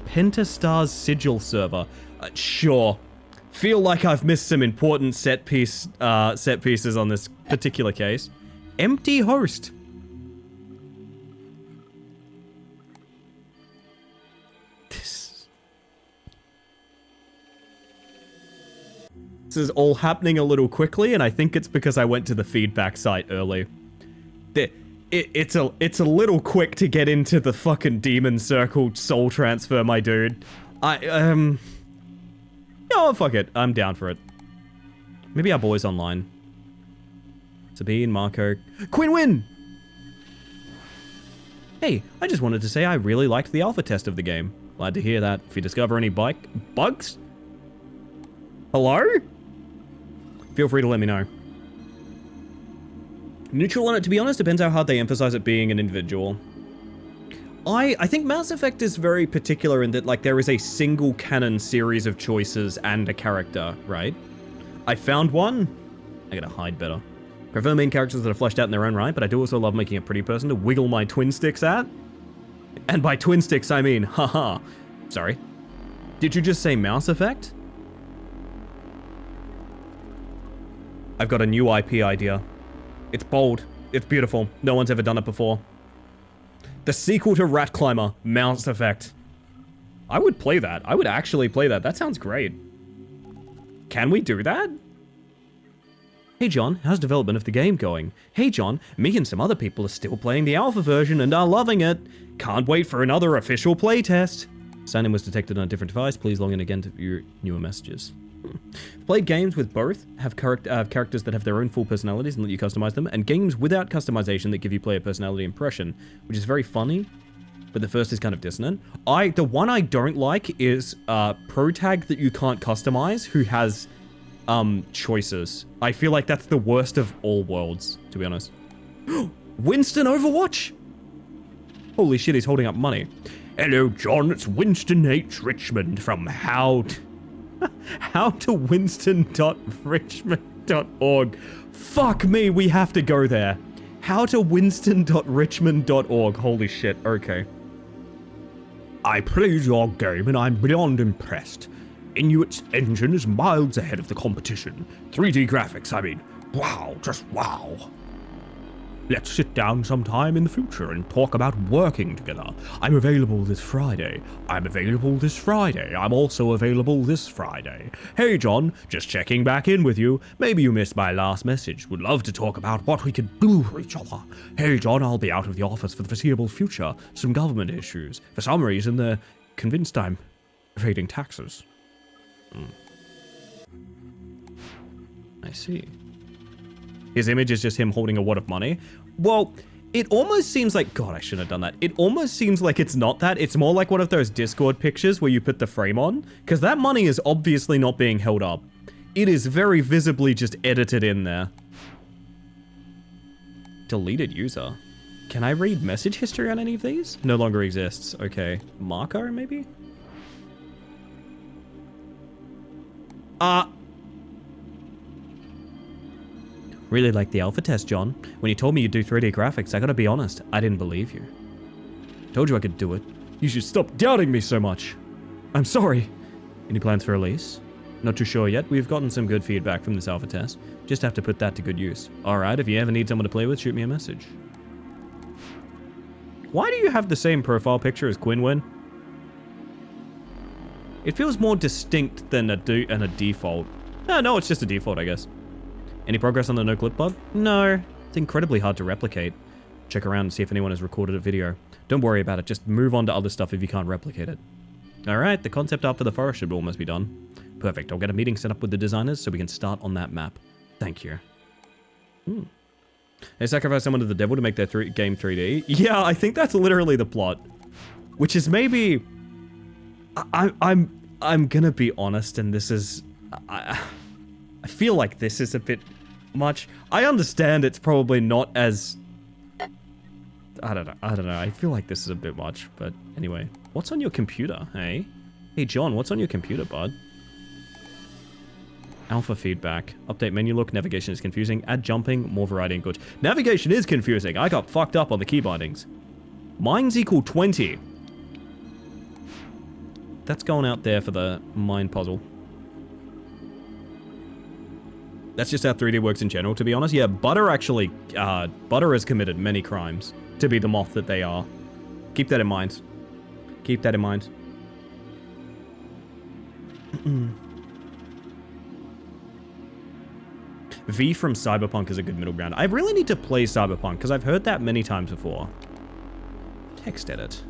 Pentastar's sigil server. Sure. Feel like I've missed some important set pieces on this particular case. Empty host. This is all happening a little quickly, and I think it's because I went to the feedback site early. It's a little quick to get into the fucking demon circle soul transfer, my dude. Oh, fuck it. I'm down for it. Maybe our boys online. Sabine, Marco. Quinn Win! Hey, I just wanted to say I really liked the alpha test of the game. Glad to hear that. If you discover any bugs? Hello? Feel free to let me know. Neutral on it, to be honest, depends how hard they emphasize it being an individual. I think Mass Effect is very particular in that, like, there is a single canon series of choices and a character, right? I found one. I gotta hide better. Prefer main characters that are fleshed out in their own right, but I do also love making a pretty person to wiggle my twin sticks at. And by twin sticks, I mean, haha. Sorry. Did you just say Mass Effect? I've got a new IP idea. It's bold. It's beautiful. No one's ever done it before. The sequel to Rat Climber, Mass Effect. I would play that. I would actually play that. That sounds great. Can we do that? Hey John, how's development of the game going? Hey John, me and some other people are still playing the alpha version and are loving it. Can't wait for another official playtest. Sign-in was detected on a different device. Please log in again to view newer messages. Played games with both, have characters that have their own full personalities and let you customize them, and games without customization that give you player personality impression, which is very funny, but the first is kind of dissonant. The one I don't like is Protag that you can't customize, who has choices. I feel like that's the worst of all worlds, to be honest. Winston Overwatch? Holy shit, he's holding up money. Hello, John, it's Winston H. Richmond from howtowinston.richmond.org. Fuck me, we have to go there. howtowinston.richmond.org. Holy shit, okay. I played your game and I'm beyond impressed. Inuit's engine is miles ahead of the competition. 3D graphics, I mean, wow, just wow. Let's sit down sometime in the future and talk about working together. I'm available this Friday. I'm also available this Friday. Hey John, just checking back in with you. Maybe you missed my last message. Would love to talk about what we could do for each other. Hey John, I'll be out of the office for the foreseeable future. Some government issues. For some reason, they're convinced I'm evading taxes. I see. His image is just him holding a wad of money. Well, it almost seems like... God, I shouldn't have done that. It almost seems like it's not that. It's more like one of those Discord pictures where you put the frame on. Because that money is obviously not being held up. It is very visibly just edited in there. Deleted user. Can I read message history on any of these? No longer exists. Okay. Marco, maybe? Really like the alpha test, John. When you told me you'd do 3D graphics, I gotta be honest, I didn't believe you. Told you I could do it. You should stop doubting me so much. I'm sorry. Any plans for release? Not too sure yet. We've gotten some good feedback from this alpha test. Just have to put that to good use. Alright, if you ever need someone to play with, shoot me a message. Why do you have the same profile picture as Quinwin? It feels more distinct than a default. No, it's just a default, I guess. Any progress on the no clip bug? No. It's incredibly hard to replicate. Check around and see if anyone has recorded a video. Don't worry about it, just move on to other stuff if you can't replicate it. Alright, the concept art for the forest should almost be done. Perfect, I'll get a meeting set up with the designers so we can start on that map. Thank you. They sacrifice someone to the devil to make their game 3D? Yeah, I think that's literally the plot. Which is maybe... I'm gonna be honest, and this is... I feel like this is a bit much. I understand it's probably not as... I don't know. I feel like this is a bit much, but anyway. What's on your computer, hey? Hey, John, what's on your computer, bud? Alpha feedback. Update menu look. Navigation is confusing. Add jumping. More variety and good. Navigation is confusing. I got fucked up on the key bindings. Mine's equal 20. That's going out there for the mind puzzle. That's just how 3D works in general, to be honest. Yeah, Butter actually... Butter has committed many crimes to be the moth that they are. Keep that in mind. Keep that in mind. V from Cyberpunk is a good middle ground. I really need to play Cyberpunk, because I've heard that many times before. Text edit.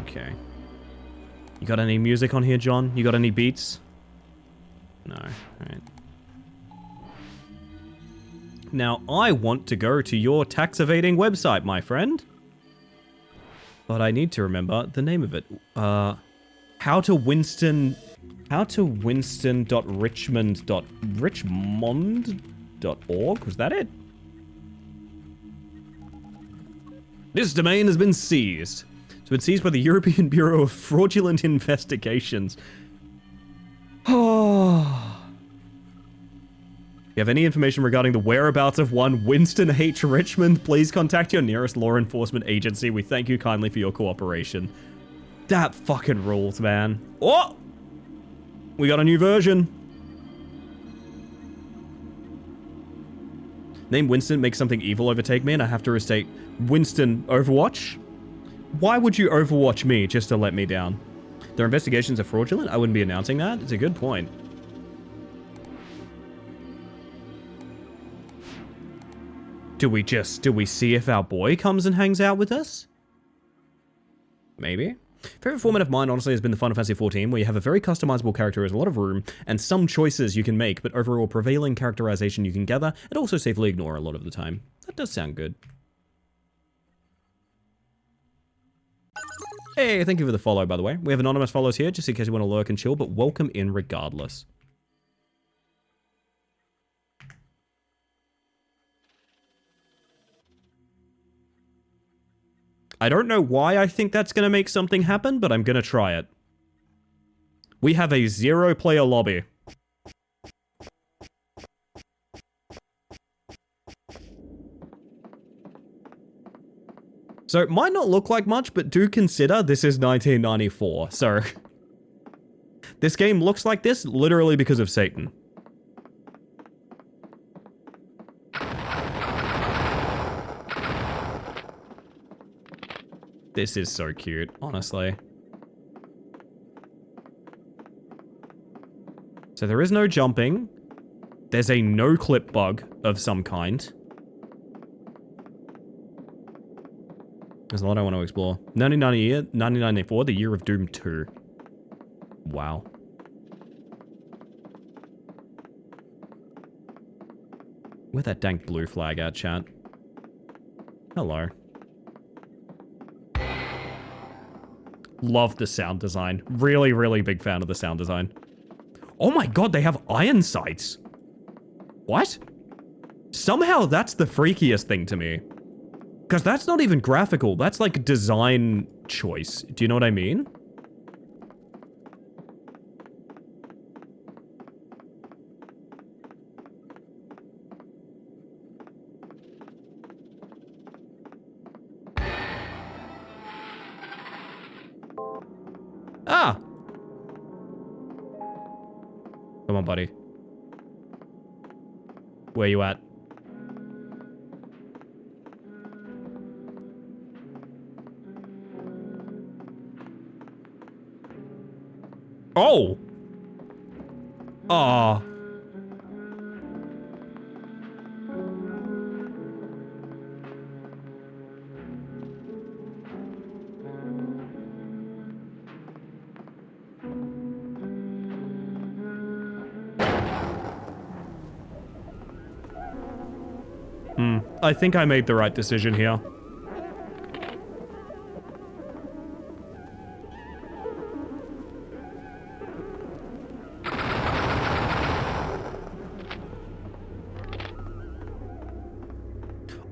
Okay. You got any music on here, John? You got any beats? No. Alright. Now, I want to go to your tax evading website, my friend. But I need to remember the name of it. howtowinston.richmond.richmond? nextfest.org. Was that it? This domain has been seized. It's been seized by the European Bureau of Fraudulent Investigations. Oh. If you have any information regarding the whereabouts of one Winston H. Richmond, please contact your nearest law enforcement agency. We thank you kindly for your cooperation. That fucking rules, man. Oh! We got a new version. Name Winston, make something evil overtake me, and I have to restate Winston Overwatch? Why would you Overwatch me just to let me down? Their investigations are fraudulent? I wouldn't be announcing that. It's a good point. Do we see if our boy comes and hangs out with us? Maybe. Favorite format of mine, honestly, has been the Final Fantasy XIV, where you have a very customizable character with a lot of room, and some choices you can make, but overall prevailing characterization you can gather, and also safely ignore a lot of the time. That does sound good. Hey, thank you for the follow, by the way. We have anonymous follows here, just in case you want to lurk and chill, but welcome in regardless. I don't know why I think that's going to make something happen, but I'm going to try it. We have a 0-player lobby. So it might not look like much, but do consider this is 1994. So this game looks like this literally because of Satan. This is so cute, honestly. So there is no jumping. There's a no-clip bug of some kind. There's a lot I want to explore. 1994, the year of Doom 2. Wow. Where'd that dank blue flag at, chat? Hello. Love the sound design. Really, really big fan of the sound design. Oh my god, they have iron sights. What? Somehow that's the freakiest thing to me. Because that's not even graphical. That's like design choice. Do you know what I mean? Ah! Come on, buddy. Where you at? Oh! Aw. I think I made the right decision here.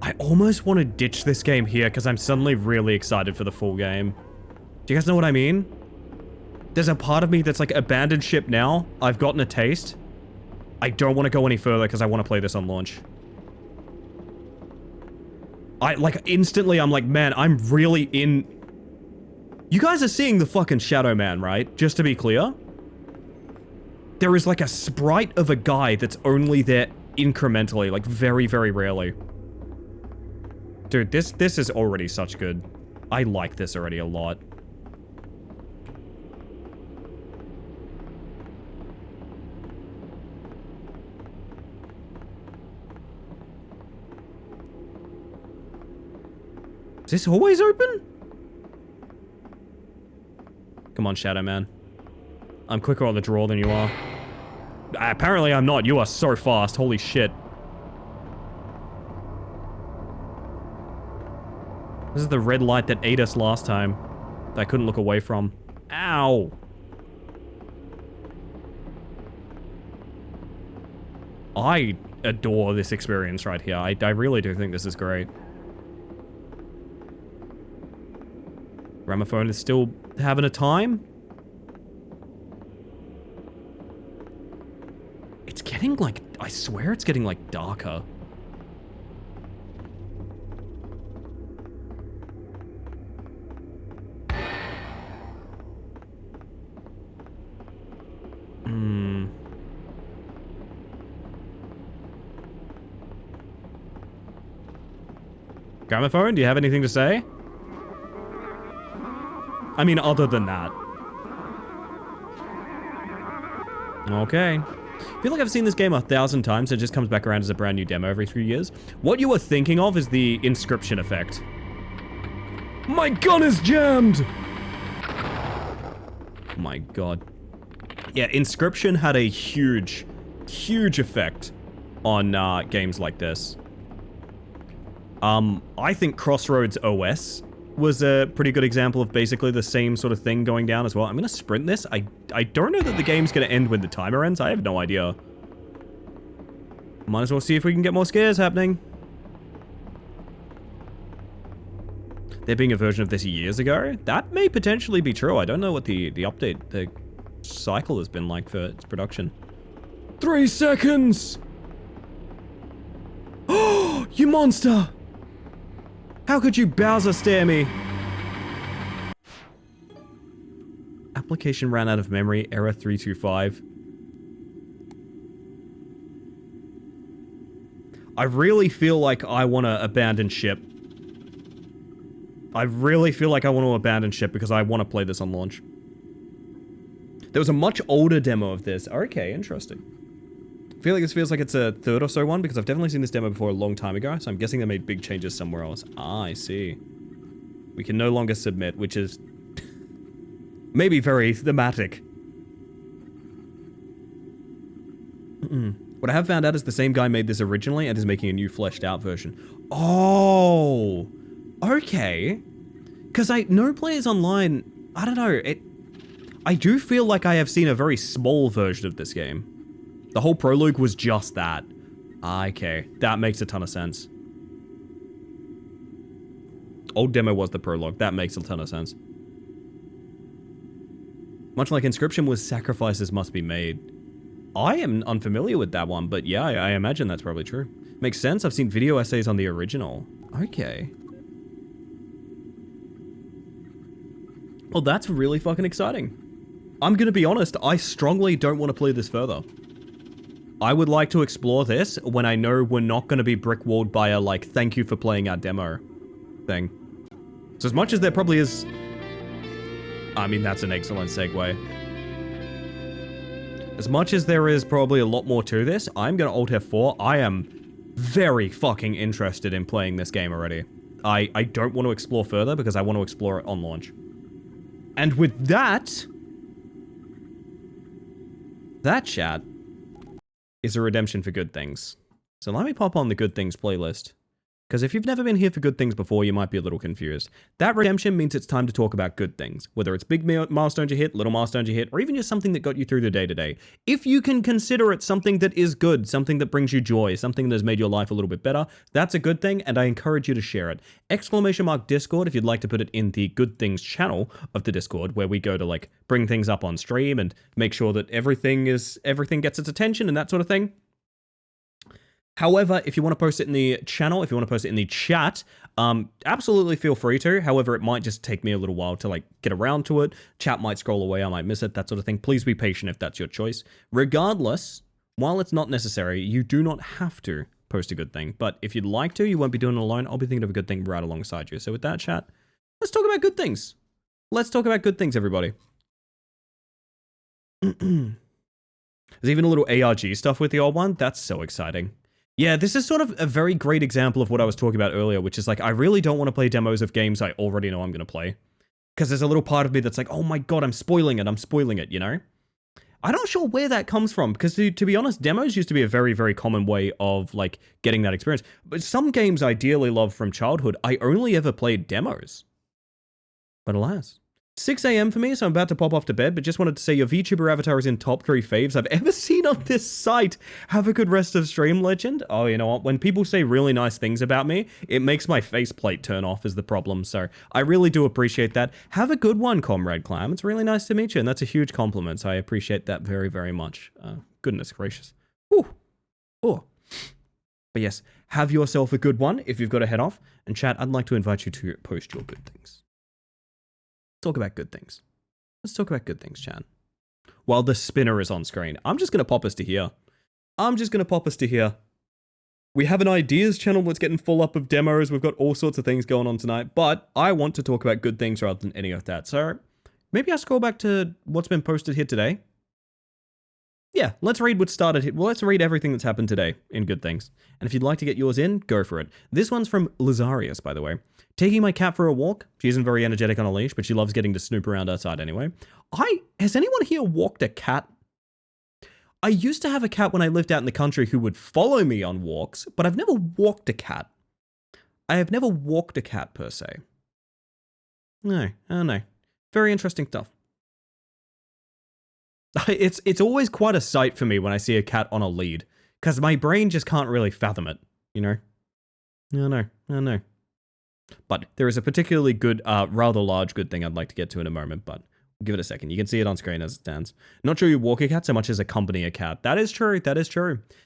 I almost want to ditch this game here because I'm suddenly really excited for the full game. Do you guys know what I mean? There's a part of me that's like, abandoned ship now. I've gotten a taste. I don't want to go any further because I want to play this on launch. Instantly, I'm like, man, I'm really in... You guys are seeing the fucking Shadow Man, right? Just to be clear. There is like a sprite of a guy that's only there incrementally, like very, very rarely. Dude, this is already such good. I like this already a lot. Is this always open? Come on, Shadow Man. I'm quicker on the draw than you are. Apparently I'm not. You are so fast. Holy shit. This is the red light that ate us last time. That I couldn't look away from. Ow. I adore this experience right here. I really do think this is great. Gramophone is still having a time. It's getting like, I swear it's getting like darker. Gramophone, do you have anything to say? I mean, other than that. Okay. I feel like I've seen this game 1,000 times and it just comes back around as a brand new demo every 3 years. What you are thinking of is the inscription effect. My gun is jammed! My god. Yeah, inscription had a huge effect on games like this. I think Crossroads OS was a pretty good example of basically the same sort of thing going down as well. I'm gonna sprint this. I don't know that the game's gonna end when the timer ends. I have no idea. Might as well see if we can get more scares happening. There being a version of this years ago? That may potentially be true. I don't know what the update, the cycle has been like for its production. 3 seconds! Oh, you monster! How could you Bowser stare me? Application ran out of memory, error 325. I really feel like I want to abandon ship. I really feel like I want to abandon ship because I want to play this on launch. There was a much older demo of this. Okay, interesting. I feel like this feels like it's a third or so one because I've definitely seen this demo before a long time ago, so I'm guessing they made big changes somewhere else. Ah, I see. We can no longer submit, which is maybe very thematic. What I have found out is the same guy made this originally and is making a new fleshed out version. Oh, okay. Because I know players online, I don't know, I do feel like I have seen a very small version of this game. The whole prologue was just that. Okay, that makes a ton of sense. Old demo was the prologue. That makes a ton of sense. Much like Inscription was sacrifices must be made. I am unfamiliar with that one, but yeah, I imagine that's probably true. Makes sense. I've seen video essays on the original. Okay. Well, that's really fucking exciting. I'm gonna be honest, I strongly don't want to play this further. I would like to explore this when I know we're not going to be brick-walled by a, like, thank you for playing our demo thing. So as much as there probably is... I mean, that's an excellent segue. As much as there is probably a lot more to this, I'm going to Alt F4. I am very fucking interested in playing this game already. I don't want to explore further because I want to explore it on launch. And with that... That chat... is a redemption for good things. So let me pop on the good things playlist. Because if you've never been here for good things before, you might be a little confused. That redemption means it's time to talk about good things. Whether it's big milestones you hit, little milestones you hit, or even just something that got you through the day-to-day. If you can consider it something that is good, something that brings you joy, something that has made your life a little bit better, that's a good thing, and I encourage you to share it. !Discord if you'd like to put it in the good things channel of the Discord, where we go to, like, bring things up on stream and make sure that everything gets its attention and that sort of thing. However, if you want to post it in the channel, if you want to post it in the chat, absolutely feel free to. However, it might just take me a little while to, like, get around to it. Chat might scroll away, I might miss it, that sort of thing. Please be patient if that's your choice. Regardless, while it's not necessary, you do not have to post a good thing. But if you'd like to, you won't be doing it alone. I'll be thinking of a good thing right alongside you. So with that, chat, let's talk about good things. Let's talk about good things, everybody. There's even a little ARG stuff with the old one. That's so exciting. Yeah, this is sort of a very great example of what I was talking about earlier, which is like, I really don't want to play demos of games I already know I'm going to play. Because there's a little part of me that's like, oh my god, I'm spoiling it, you know? I'm not sure where that comes from, because to be honest, demos used to be a very, very common way of, like, getting that experience. But some games I dearly loved from childhood, I only ever played demos. But alas. 6 a.m. for me, so I'm about to pop off to bed, but just wanted to say your VTuber avatar is in top 3 faves I've ever seen on this site. Have a good rest of stream, legend. Oh, you know what? When people say really nice things about me, it makes my faceplate turn off is the problem, so I really do appreciate that. Have a good one, Comrade Clam. It's really nice to meet you, and that's a huge compliment, so I appreciate that very, very much. Goodness gracious. Ooh. Oh. But yes, have yourself a good one if you've got to head off. And chat, I'd like to invite you to post your good things. Talk about good things. Let's talk about good things, chat. While the spinner is on screen, I'm just going to pop us to here. We have an ideas channel that's getting full up of demos. We've got all sorts of things going on tonight, but I want to talk about good things rather than any of that. So maybe I'll scroll back to what's been posted here today. Yeah, let's read what started here. Well, let's read everything that's happened today in good things. And if you'd like to get yours in, go for it. This one's from Lazarius, by the way. Taking my cat for a walk. She isn't very energetic on a leash, but she loves getting to snoop around outside anyway. Has anyone here walked a cat? I used to have a cat when I lived out in the country who would follow me on walks, but I've never walked a cat. I have never walked a cat per se. No, I don't know. Very interesting stuff. It's always quite a sight for me when I see a cat on a lead, because my brain just can't really fathom it, you know? I don't know. But there is a particularly good, rather large good thing I'd like to get to in a moment, but we'll give it a second. You can see it on screen as it stands. Not sure you walk a cat so much as accompany a cat. That is true.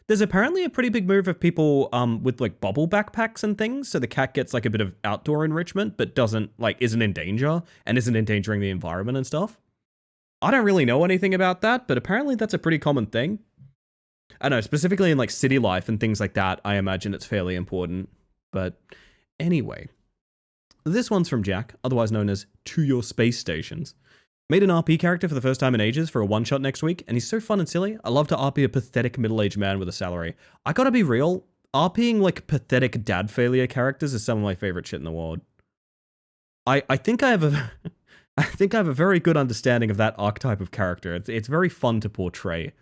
There's apparently a pretty big move of people with like bubble backpacks and things, so the cat gets like a bit of outdoor enrichment, but isn't in danger and isn't endangering the environment and stuff. I don't really know anything about that, but apparently that's a pretty common thing. I don't know, specifically in like city life and things like that, I imagine it's fairly important. But anyway, this one's from Jack, otherwise known as To Your Space Stations. Made an RP character for the first time in ages for a one-shot next week, and he's so fun and silly. I love to RP a pathetic middle-aged man with a salary. I gotta be real, RPing like pathetic dad failure characters is some of my favorite shit in the world. I think I have a... I think I have a very good understanding of that archetype of character. It's very fun to portray.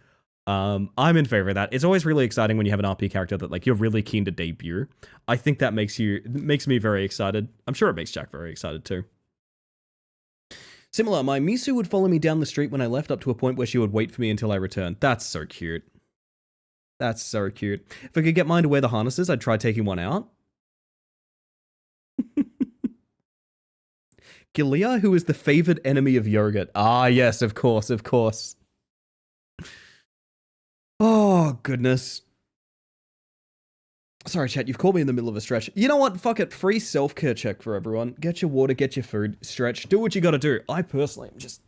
I'm in favor of that. It's always really exciting when you have an RP character that like you're really keen to debut. I think that makes me very excited. I'm sure it makes Jack very excited too. Similar, my Misu would follow me down the street when I left up to a point where she would wait for me until I returned. That's so cute. If I could get mine to wear the harnesses, I'd try taking one out. Gilia, who is the favored enemy of yogurt. Ah, yes, of course. Oh, goodness. Sorry, chat, you've caught me in the middle of a stretch. You know what? Fuck it. Free self-care check for everyone. Get your water, get your food, stretch, do what you gotta do. I personally am just...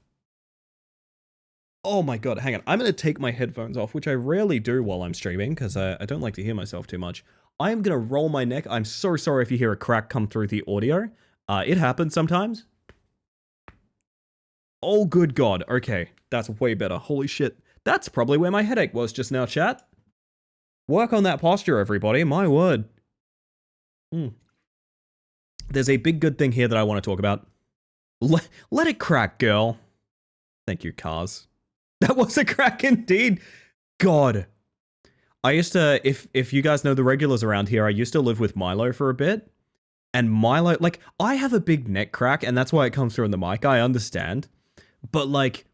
Oh my god, hang on. I'm gonna take my headphones off, which I rarely do while I'm streaming, because I don't like to hear myself too much. I am gonna roll my neck. I'm so sorry if you hear a crack come through the audio. It happens sometimes. Oh, good god. Okay, that's way better. Holy shit. That's probably where my headache was just now, chat. Work on that posture, everybody. My word. There's a big good thing here that I want to talk about. Let it crack, girl. Thank you, Cars. That was a crack indeed. God. I used to, if you guys know the regulars around here, I used to live with Milo for a bit. And Milo, like, I have a big neck crack, and that's why it comes through in the mic. I understand. But, like,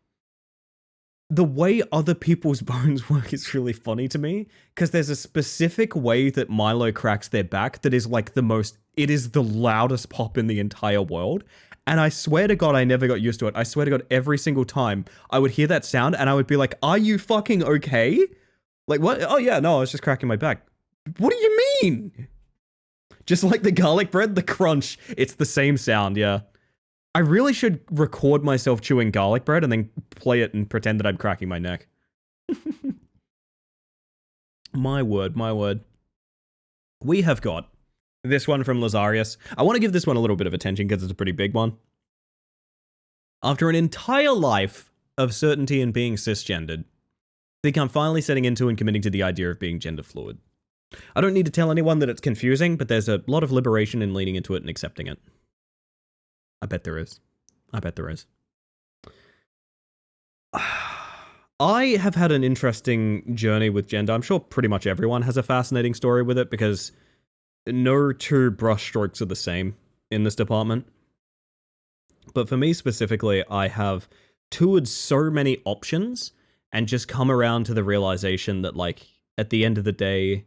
the way other people's bones work is really funny to me, because there's a specific way that Milo cracks their back that is, like, it is the loudest pop in the entire world. And I swear to God, I never got used to it. I swear to God, every single time I would hear that sound, and I would be like, are you fucking okay? Like, what? Oh, yeah, no, I was just cracking my back. What do you mean? Just like the garlic bread, the crunch, it's the same sound, yeah. I really should record myself chewing garlic bread and then play it and pretend that I'm cracking my neck. My word. We have got this one from Lazarius. I want to give this one a little bit of attention because it's a pretty big one. After an entire life of certainty in being cisgendered, I think I'm finally setting into and committing to the idea of being gender fluid. I don't need to tell anyone that it's confusing, but there's a lot of liberation in leaning into it and accepting it. I bet there is. I have had an interesting journey with gender. I'm sure pretty much everyone has a fascinating story with it because no two brushstrokes are the same in this department. But for me specifically, I have toured so many options and just come around to the realization that, like, at the end of the day,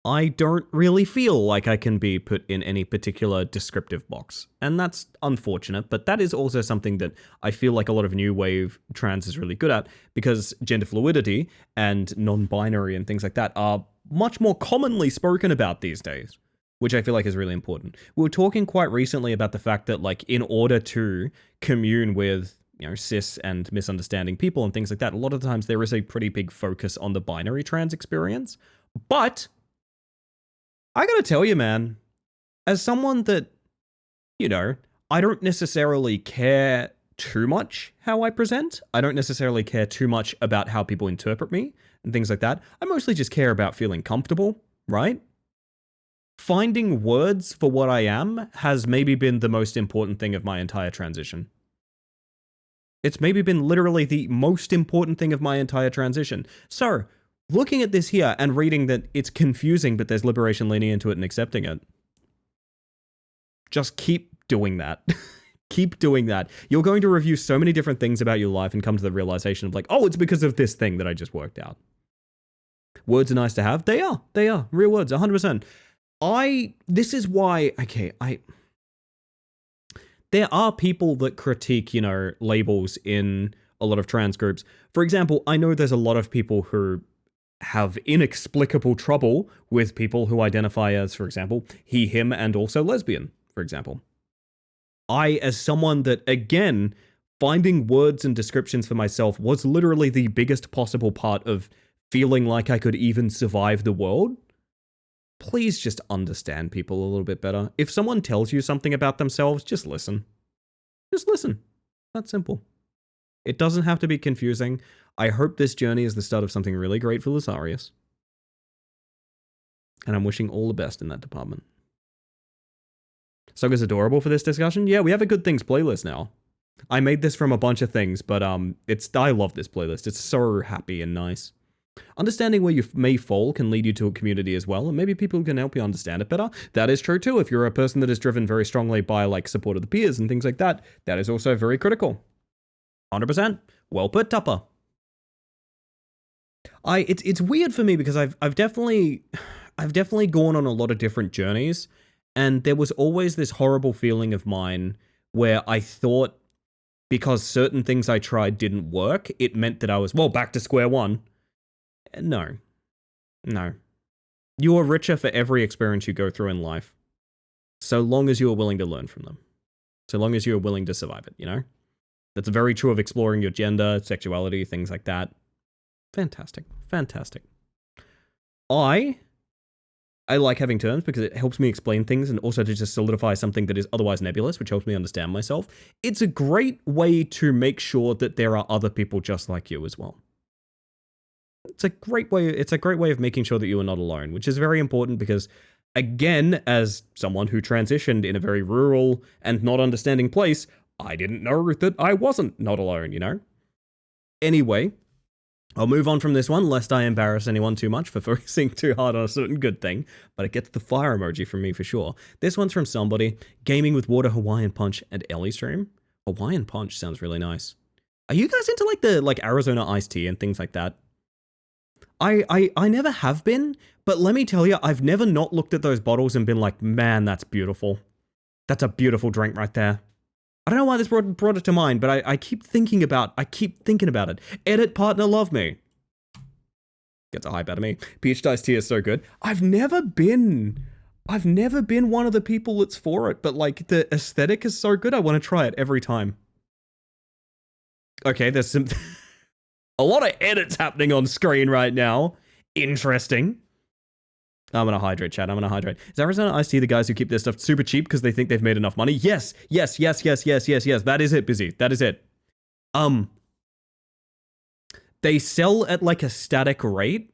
I don't really feel like I can be put in any particular descriptive box. And that's unfortunate, but that is also something that I feel like a lot of new wave trans is really good at, because gender fluidity and non-binary and things like that are much more commonly spoken about these days, which I feel like is really important. We were talking quite recently about the fact that, like, in order to commune with, you know, cis and misunderstanding people and things like that, a lot of times there is a pretty big focus on the binary trans experience. But I gotta tell you, man, as someone that, you know, I don't necessarily care too much how I present. I don't necessarily care too much about how people interpret me and things like that. I mostly just care about feeling comfortable, right? Finding words for what I am has maybe been the most important thing of my entire transition. It's maybe been literally the most important thing of my entire transition. So, looking at this here and reading that it's confusing, but there's liberation leaning into it and accepting it. Just keep doing that. Keep doing that. You're going to review so many different things about your life and come to the realization of, like, oh, it's because of this thing that I just worked out. Words are nice to have. They are. They are. Real words, 100%. This is why, there are people that critique, you know, labels in a lot of trans groups. For example, I know there's a lot of people who have inexplicable trouble with people who identify as, for example, he, him, and also lesbian, for example. I, as someone that, again, finding words and descriptions for myself was literally the biggest possible part of feeling like I could even survive the world. Please just understand people a little bit better. If someone tells you something about themselves, just listen. Just listen. That's simple. It doesn't have to be confusing. I hope this journey is the start of something really great for Lazarius. And I'm wishing all the best in that department. Soga's adorable for this discussion. Yeah, we have a good things playlist now. I made this from a bunch of things, but I love this playlist. It's so happy and nice. Understanding where you may fall can lead you to a community as well, and maybe people can help you understand it better. That is true too. If you're a person that is driven very strongly by, like, support of the peers and things like that, that is also very critical. 100%. Well put, Tupper. It's weird for me because I've definitely gone on a lot of different journeys, and there was always this horrible feeling of mine where I thought because certain things I tried didn't work, it meant that I was, well, back to square one. No. You are richer for every experience you go through in life, so long as you are willing to learn from them. So long as you are willing to survive it, you know? That's very true of exploring your gender, sexuality, things like that. Fantastic. Fantastic. I like having terms because it helps me explain things and also to just solidify something that is otherwise nebulous, which helps me understand myself. It's a great way to make sure that there are other people just like you as well. It's a great way of making sure that you are not alone, which is very important because, again, as someone who transitioned in a very rural and not understanding place, I didn't know that I wasn't not alone, you know? Anyway, I'll move on from this one, lest I embarrass anyone too much for focusing too hard on a certain good thing, but it gets the fire emoji from me for sure. This one's from somebody, Gaming with Water, Hawaiian Punch, and Ellie Stream. Hawaiian Punch sounds really nice. Are you guys into, like, the Arizona iced tea and things like that? I never have been, but let me tell you, I've never not looked at those bottles and been like, man, that's beautiful. That's a beautiful drink right there. I don't know why this brought it to mind, but I keep thinking about it. Edit partner, love me. Gets a hype out of me. Peach iced tea is so good. I've never been one of the people that's for it, but, like, the aesthetic is so good, I want to try it every time. Okay, there's some... a lot of edits happening on screen right now. Interesting. I'm gonna hydrate, chat. I'm gonna hydrate. Is Arizona iced tea the guys who keep their stuff super cheap because they think they've made enough money? Yes. That is it, Busy. That is it. They sell at, like, a static rate,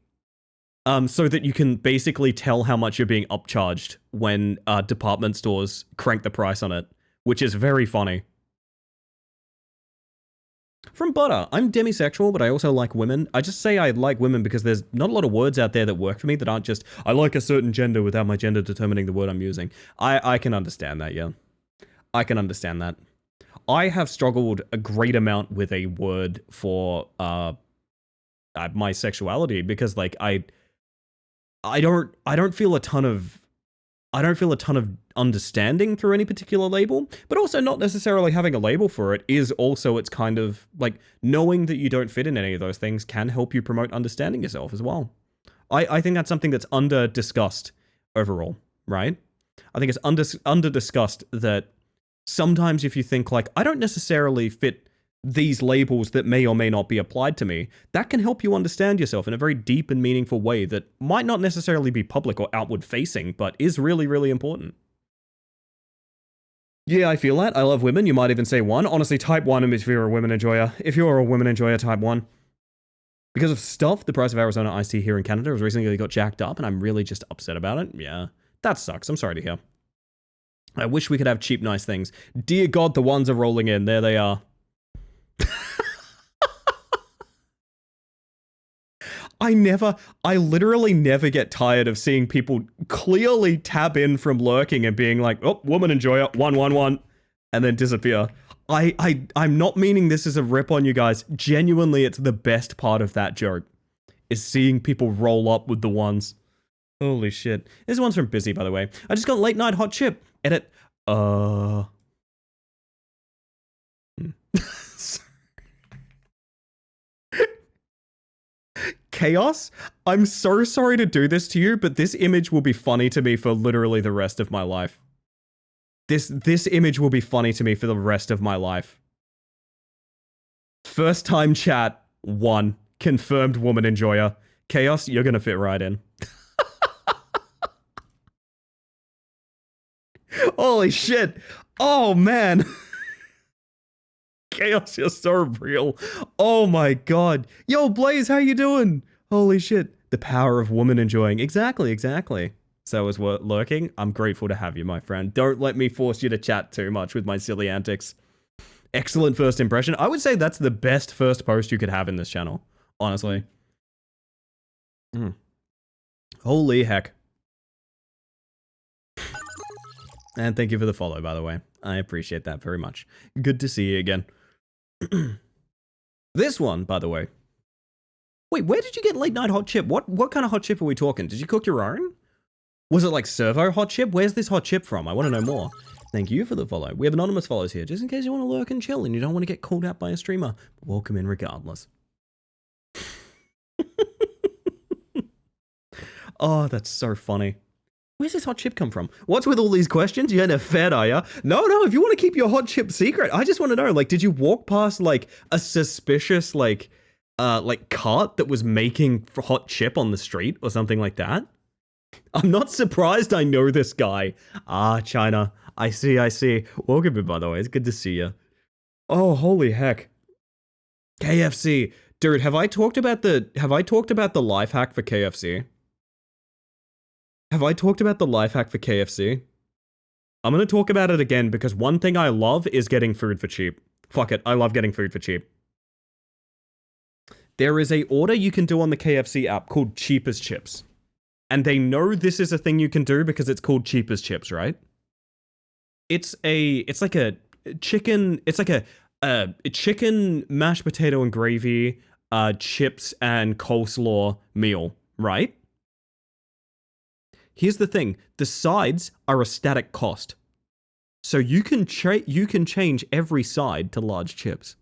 so that you can basically tell how much you're being upcharged when department stores crank the price on it, which is very funny. From Butter, I'm demisexual, but I also like women. I just say I like women because there's not a lot of words out there that work for me that aren't just, I like a certain gender without my gender determining the word I'm using. I can understand that, yeah. I can understand that. I have struggled a great amount with a word for my sexuality because like I don't feel a ton of understanding through any particular label, but also not necessarily having a label for it is also it's kind of like knowing that you don't fit in any of those things can help you promote understanding yourself as well. I think that's something that's under discussed overall, right? I think it's under discussed that sometimes if you think like, I don't necessarily fit these labels that may or may not be applied to me, that can help you understand yourself in a very deep and meaningful way that might not necessarily be public or outward facing, but is really, really important. Yeah, I feel that. I love women. You might even say one. Honestly, type 1 if you're a women enjoyer. If you're a women enjoyer, type 1. Because of stuff, the price of Arizona iced tea here in Canada has recently got jacked up, and I'm really just upset about it. Yeah, that sucks. I'm sorry to hear. I wish we could have cheap, nice things. Dear God, the ones are rolling in. There they are. I literally never get tired of seeing people clearly tab in from lurking and being like, oh, woman enjoyer, 111, and then disappear. I'm not meaning this as a rip on you guys. Genuinely, it's the best part of that joke, is seeing people roll up with the ones. Holy shit. This one's from Busy, by the way. I just got late night hot chip. Edit. Chaos, I'm so sorry to do this to you, but this image will be funny to me for literally the rest of my life. This image will be funny to me for the rest of my life. First time chat, 1. Confirmed woman enjoyer. Chaos, you're gonna fit right in. Holy shit. Oh, man. Chaos, you're so real. Oh my god. Yo, Blaze, how you doing? Holy shit. The power of woman enjoying. Exactly. So as we're lurking, I'm grateful to have you, my friend. Don't let me force you to chat too much with my silly antics. Excellent first impression. I would say that's the best first post you could have in this channel, honestly. Holy heck. And thank you for the follow, by the way. I appreciate that very much. Good to see you again. This one, by the way. Wait, where did you get late night hot chip? What kind of hot chip are we talking? Did you cook your own? Was it like servo hot chip? Where's this hot chip from? I want to know more. Thank you for the follow. We have anonymous follows here, just in case you want to lurk and chill and you don't want to get called out by a streamer. Welcome in regardless. Oh, that's so funny. Where's this hot chip come from? What's with all these questions? You ain't a fed, are ya? No, if you want to keep your hot chip secret, I just want to know, like, did you walk past, like, a suspicious, like cart that was making hot chip on the street or something like that? I'm not surprised I know this guy. Ah, China. I see. Welcome in, by the way. It's good to see you. Oh, holy heck. KFC. Dude, have I talked about the life hack for KFC? Have I talked about the life hack for KFC? I'm gonna talk about it again because one thing I love is getting food for cheap. Fuck it, I love getting food for cheap. There is a order you can do on the KFC app called Cheap as Chips. And they know this is a thing you can do because it's called Cheap as Chips, right? It's like a chicken mashed potato and gravy, chips and coleslaw meal, right? Here's the thing, the sides are a static cost. So you can change every side to large chips.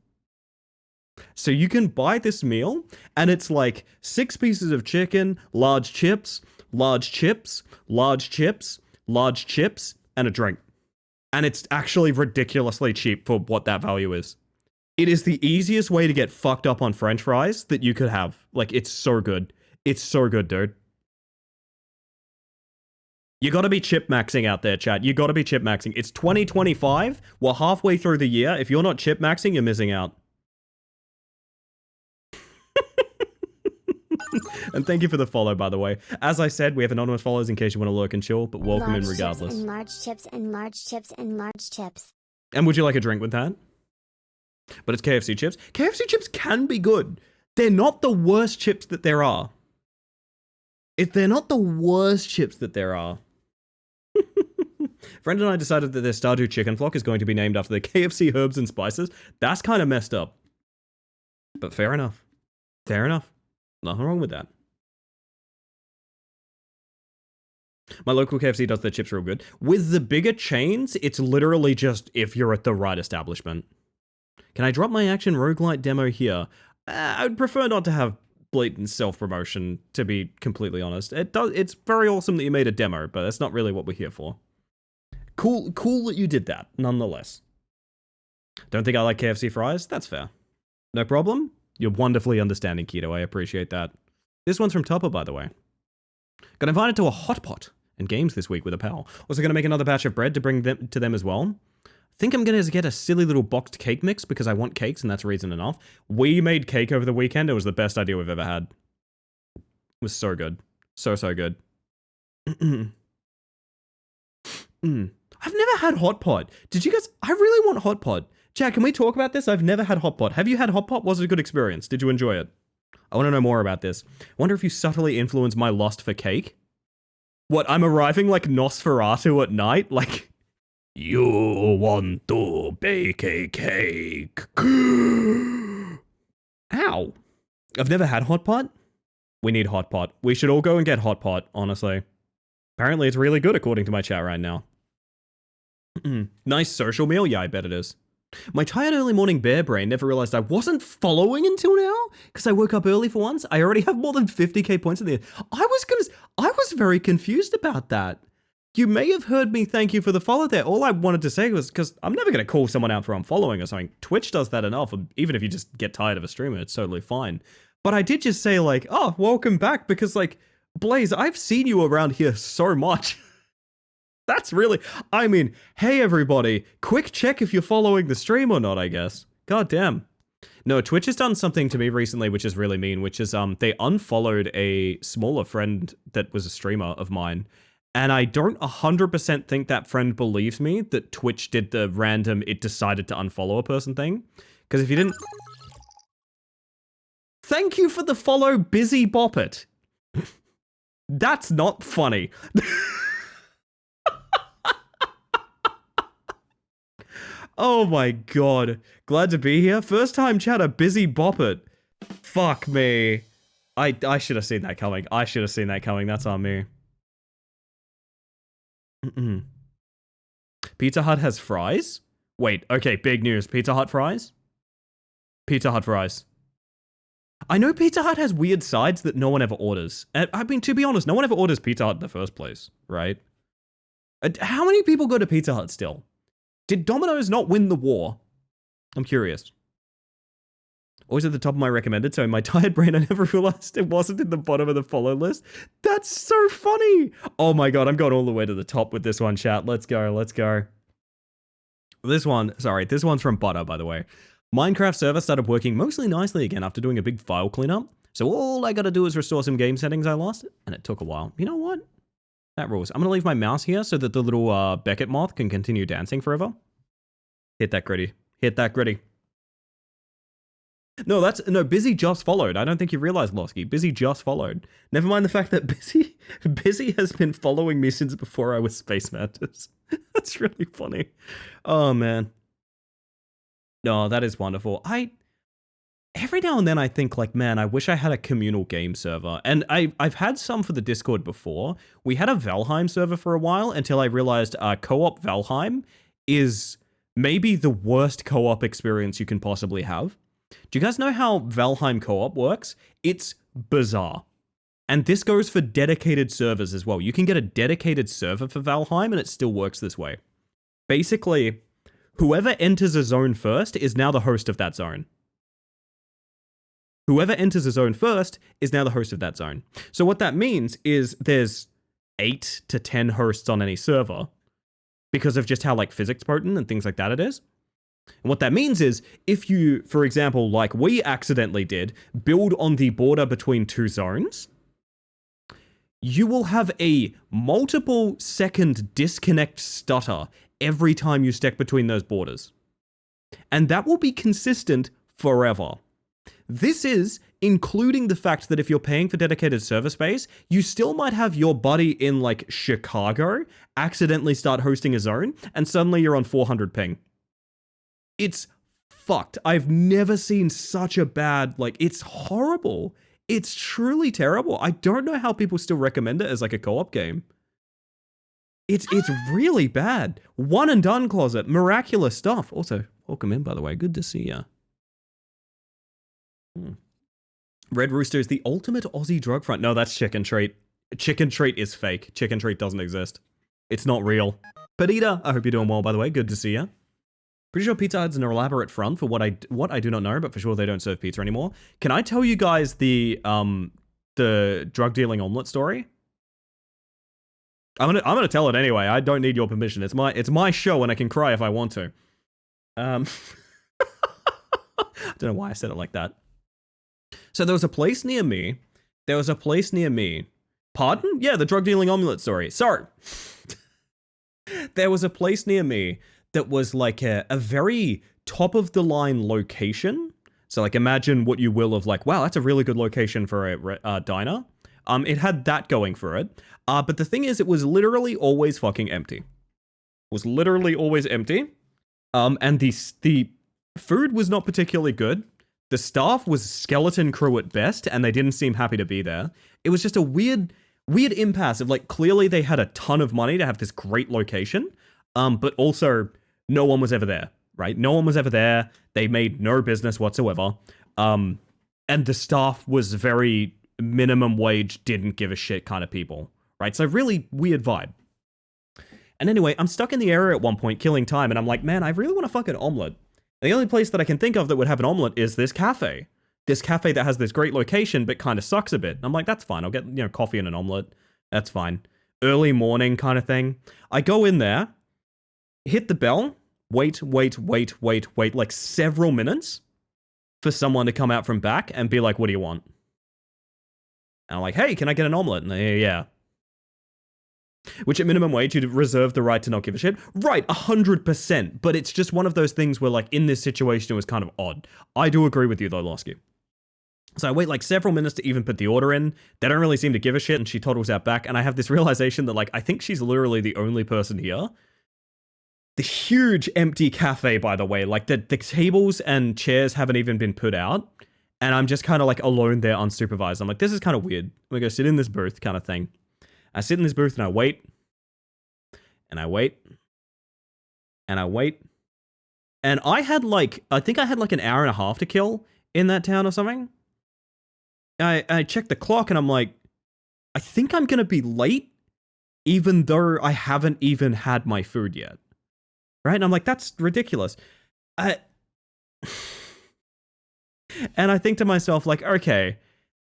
So you can buy this meal and it's like 6 pieces of chicken, large chips, large chips, large chips, large chips, and a drink. And it's actually ridiculously cheap for what that value is. It is the easiest way to get fucked up on French fries that you could have. Like, it's so good. It's so good, dude. You gotta be chip maxing out there, chat. You gotta be chip maxing. It's 2025. We're halfway through the year. If you're not chip maxing, you're missing out. And thank you for the follow, by the way. As I said, we have anonymous followers in case you want to lurk and chill, but welcome in regardless. Large chips and large chips and large chips. And would you like a drink with that? But it's KFC chips. KFC chips can be good. They're not the worst chips that there are. They're not the worst chips that there are. Friend and I decided that their Stardew chicken flock is going to be named after the KFC herbs and spices. That's kind of messed up. But fair enough. Fair enough. Nothing wrong with that. My local KFC does their chips real good. With the bigger chains, it's literally just if you're at the right establishment. Can I drop my action roguelite demo here? I would prefer not to have blatant self-promotion, to be completely honest. It's very awesome that you made a demo, but that's not really what we're here for. Cool that you did that, nonetheless. Don't think I like KFC fries? That's fair. No problem. You're wonderfully understanding, Keto. I appreciate that. This one's from Tupper, by the way. Got invited to a hot pot and games this week with a pal. Also going to make another batch of bread to bring them to them as well. Think I'm going to get a silly little boxed cake mix because I want cakes and that's reason enough. We made cake over the weekend. It was the best idea we've ever had. It was so good. So good. I've never had hot pot. Did you guys? I really want hot pot. Jack, can we talk about this? I've never had hot pot. Have you had hot pot? Was it a good experience? Did you enjoy it? I want to know more about this. I wonder if you subtly influenced my lust for cake. What, I'm arriving like Nosferatu at night? Like, you want to bake a cake. Ow. I've never had hot pot. We need hot pot. We should all go and get hot pot, honestly. Apparently it's really good according to my chat right now. Nice social meal? Yeah, I bet it is. My tired early morning bear brain never realized I wasn't following until now because I woke up early for once. I already have more than 50k points in the end. I was very confused about that. You may have heard me thank you for the follow there. All I wanted to say was because I'm never going to call someone out for unfollowing or something. Twitch does that enough. Even if you just get tired of a streamer, it's totally fine. But I did just say like, oh, welcome back because like, Blaze, I've seen you around here so much. That's really, I mean, hey everybody, quick check if you're following the stream or not, I guess. God damn. No, Twitch has done something to me recently which is really mean, which is they unfollowed a smaller friend that was a streamer of mine. And I don't 100% think that friend believes me that Twitch did the random, it decided to unfollow a person thing. Because if you didn't... Thank you for the follow, Busy Bop It. That's not funny. Oh my god. Glad to be here. First time chatter, Busy Bop It. Fuck me. I should have seen that coming. I should have seen that coming. That's on me. Pizza Hut has fries? Wait, okay, big news. Pizza Hut fries? Pizza Hut fries. I know Pizza Hut has weird sides that no one ever orders. I mean, to be honest, no one ever orders Pizza Hut in the first place, right? How many people go to Pizza Hut still? Did Domino's not win the war? I'm curious. Always at the top of my recommended, so in my tired brain, I never realized it wasn't in the bottom of the follow list. That's so funny. Oh my god, I'm going all the way to the top with this one, chat. Let's go, let's go. This one's from Butter, by the way. Minecraft server started working mostly nicely again after doing a big file cleanup. So all I gotta do is restore some game settings I lost, and it took a while. You know what? That rules. I'm gonna leave my mouse here so that the little Beckett moth can continue dancing forever. Hit that gritty. Hit that gritty. No, Busy just followed. I don't think you realized, Losky. Busy just followed. Never mind the fact that Busy has been following me since before I was Space Mantis. That's really funny. Oh, man. No, that is wonderful. Every now and then I think like, man, I wish I had a communal game server. And I've had some for the Discord before. We had a Valheim server for a while until I realized co-op Valheim is maybe the worst co-op experience you can possibly have. Do you guys know how Valheim co-op works? It's bizarre. And this goes for dedicated servers as well. You can get a dedicated server for Valheim and it still works this way. Basically, whoever enters a zone first is now the host of that zone. Whoever enters a zone first is now the host of that zone. So what that means is there's 8 to 10 hosts on any server because of just how like physics potent and things like that it is. And what that means is if you, for example, like we accidentally did, build on the border between 2 zones, you will have a multiple second disconnect stutter every time you step between those borders. And that will be consistent forever. This is including the fact that if you're paying for dedicated server space, you still might have your buddy in like Chicago accidentally start hosting his own, and suddenly you're on 400 ping. It's fucked. I've never seen such a bad, like, it's horrible. It's truly terrible. I don't know how people still recommend it as like a co-op game. It's really bad. One and done closet. Miraculous stuff. Also, welcome in, by the way. Good to see ya. Red Rooster is the ultimate Aussie drug front. No, that's Chicken Treat. Chicken Treat is fake. Chicken Treat doesn't exist. It's not real. Pedita, I hope you're doing well, by the way. Good to see ya. Pretty sure Pizza Hut's an elaborate front for what I do not know, but for sure they don't serve pizza anymore. Can I tell you guys the drug dealing omelet story? I'm gonna tell it anyway. I don't need your permission. It's my show, and I can cry if I want to. I don't know why I said it like that. So there was a place near me. Pardon? Yeah, the drug dealing omelet story. Sorry. There was a place near me that was like a very top of the line location. So like imagine what you will of like, wow, that's a really good location for a diner. It had that going for it. But the thing is, it was literally always fucking empty. It was literally always empty. And the food was not particularly good. The staff was skeleton crew at best, and they didn't seem happy to be there. It was just a weird impasse of like, clearly they had a ton of money to have this great location. But also no one was ever there, right? No one was ever there. They made no business whatsoever. And the staff was very minimum wage, didn't give a shit kind of people, right? So really weird vibe. And anyway, I'm stuck in the area at one point, killing time, and I'm like, man, I really want a fucking omelet. The only place that I can think of that would have an omelet is this cafe. This cafe that has this great location, but kind of sucks a bit. I'm like, that's fine. I'll get, coffee and an omelet. That's fine. Early morning kind of thing. I go in there, hit the bell, wait, like several minutes for someone to come out from back and be like, what do you want? And I'm like, hey, can I get an omelet? And they, yeah. Which at minimum wage, you'd reserve the right to not give a shit. Right, 100%. But it's just one of those things where, like, in this situation, it was kind of odd. I do agree with you, though, Losky. So I wait, like, several minutes to even put the order in. They don't really seem to give a shit, and she toddles out back. And I have this realization that, like, I think she's literally the only person here. The huge empty cafe, by the way. Like, the tables and chairs haven't even been put out. And I'm just kind of, like, alone there, unsupervised. I'm like, this is kind of weird. I'm gonna go sit in this booth kind of thing. I sit in this booth and I wait. And I wait. And I wait. And I think I had like an hour and a half to kill in that town or something. I checked the clock and I'm like, I think I'm going to be late, even though I haven't even had my food yet. Right? And I'm like, that's ridiculous. And I think to myself, like, okay,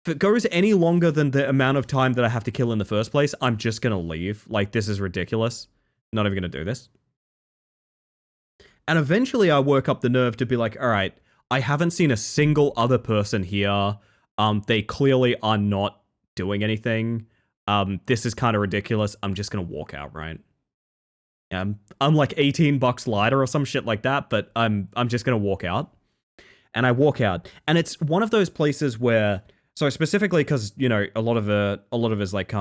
if it goes any longer than the amount of time that I have to kill in the first place, I'm just going to leave. Like, this is ridiculous. Not even going to do this. And eventually I work up the nerve to be like, all right, I haven't seen a single other person here. They clearly are not doing anything. This is kind of ridiculous. I'm just going to walk out, right? I'm like $18 lighter or some shit like that, but I'm just going to walk out. And I walk out. And it's one of those places where, so specifically because, a lot of it is like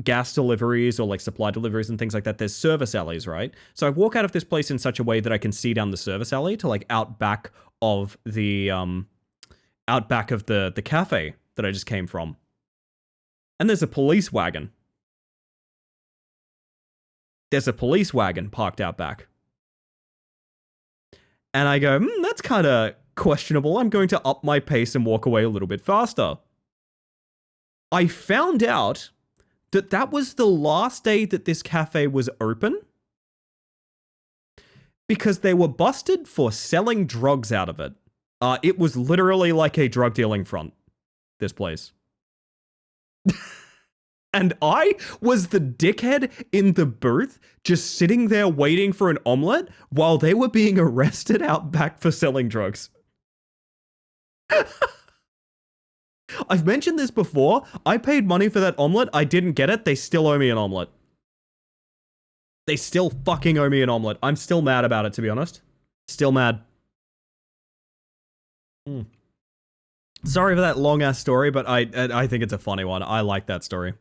gas deliveries or like supply deliveries and things like that, there's service alleys, right? So I walk out of this place in such a way that I can see down the service alley to like out back of the cafe that I just came from. And there's a police wagon. There's a police wagon parked out back. And I go, that's kind of questionable. I'm going to up my pace and walk away a little bit faster. I found out that was the last day that this cafe was open because they were busted for selling drugs out of it. It was literally like a drug dealing front, this place. And I was the dickhead in the booth just sitting there waiting for an omelet while they were being arrested out back for selling drugs. I've mentioned this before. I paid money for that omelet. I didn't get it. They still owe me an omelet. They still fucking owe me an omelet. I'm still mad about it, to be honest. Still mad. Sorry for that long-ass story, but I think it's a funny one. I like that story.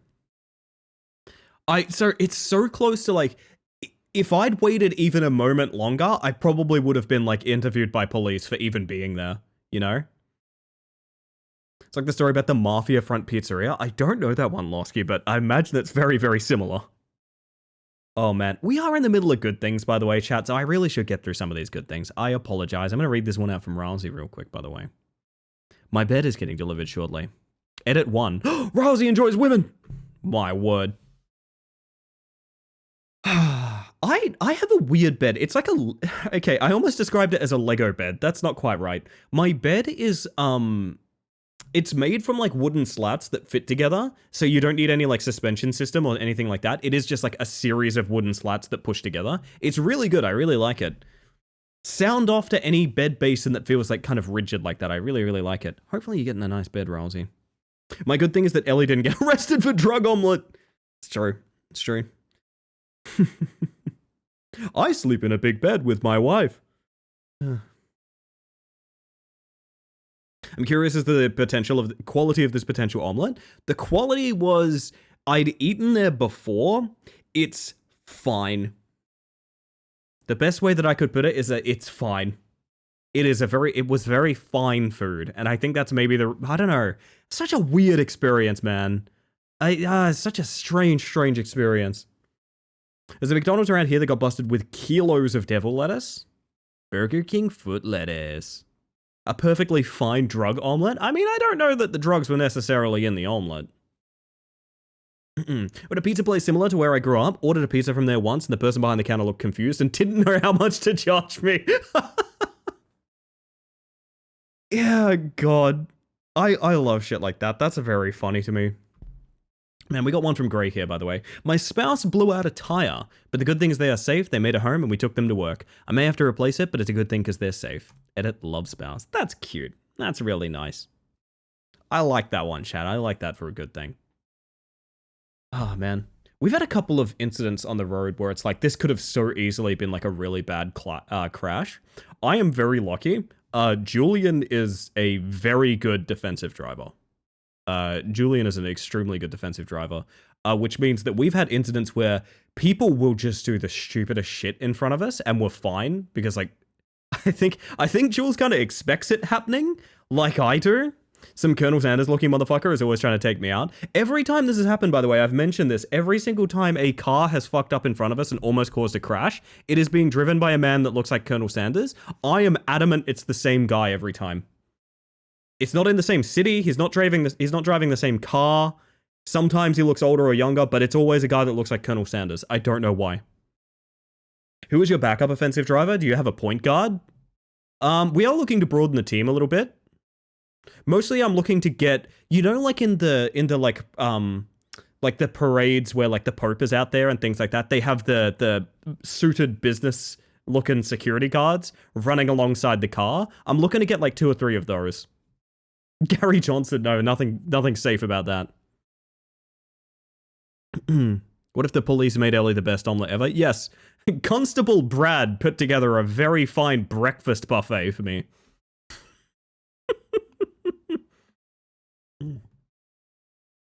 So it's so close to like, if I'd waited even a moment longer, I probably would have been like interviewed by police for even being there, you know? It's like the story about the Mafia Front Pizzeria. I don't know that one, Losky, but I imagine it's very, very similar. Oh man, we are in the middle of good things, by the way, chat, so I really should get through some of these good things. I apologize. I'm going to read this one out from Rousey real quick, by the way. My bed is getting delivered shortly. Edit 1. Rousey enjoys women! My word. I have a weird bed. It's like a... Okay, I almost described it as a Lego bed. That's not quite right. My bed is, it's made from like wooden slats that fit together, so you don't need any like suspension system or anything like that. It is just like a series of wooden slats that push together. It's really good. I really like it. Sound off to any bed basin that feels like kind of rigid like that. I really, really like it. Hopefully you're getting a nice bed, Rousey. My good thing is that Ellie didn't get arrested for drug omelet. It's true. It's true. I sleep in a big bed with my wife. I'm curious as to the potential of the quality of this potential omelet. The quality was, I'd eaten there before. It's fine. The best way that I could put it is that it's fine. It was very fine food. And I think that's maybe I don't know. Such a weird experience, man. Such a strange experience. There's a McDonald's around here that got busted with kilos of devil lettuce. Burger King foot lettuce. A perfectly fine drug omelet? I mean, I don't know that the drugs were necessarily in the omelet. But a pizza place similar to where I grew up, ordered a pizza from there once and the person behind the counter looked confused and didn't know how much to charge me. Yeah, God. I love shit like that. That's very funny to me. Man, we got one from Grey here, by the way. My spouse blew out a tire, but the good thing is they are safe. They made a home and we took them to work. I may have to replace it, but it's a good thing because they're safe. Edit love spouse. That's cute. That's really nice. I like that one, chat. I like that for a good thing. Oh, man. We've had a couple of incidents on the road where it's like, this could have so easily been like a really bad crash. I am very lucky. Julian is a very good defensive driver. Julian is an extremely good defensive driver, which means that we've had incidents where people will just do the stupidest shit in front of us and we're fine because like, I think Jules kind of expects it happening like I do. Some Colonel Sanders looking motherfucker is always trying to take me out. Every time this has happened, by the way, I've mentioned this, every single time a car has fucked up in front of us and almost caused a crash, it is being driven by a man that looks like Colonel Sanders. I am adamant it's the same guy every time. It's not in the same city. He's not driving the same car. Sometimes he looks older or younger, but it's always a guy that looks like Colonel Sanders. I don't know why. Who is your backup offensive driver? Do you have a point guard? We are looking to broaden the team a little bit. Mostly I'm looking to get, you know, like in the like the parades where like the Pope is out there and things like that, they have the suited business looking security guards running alongside the car. I'm looking to get like 2 or 3 of those. Gary Johnson, no, nothing safe about that. What if the police made Ellie the best omelet ever? Yes. Constable Brad put together a very fine breakfast buffet for me.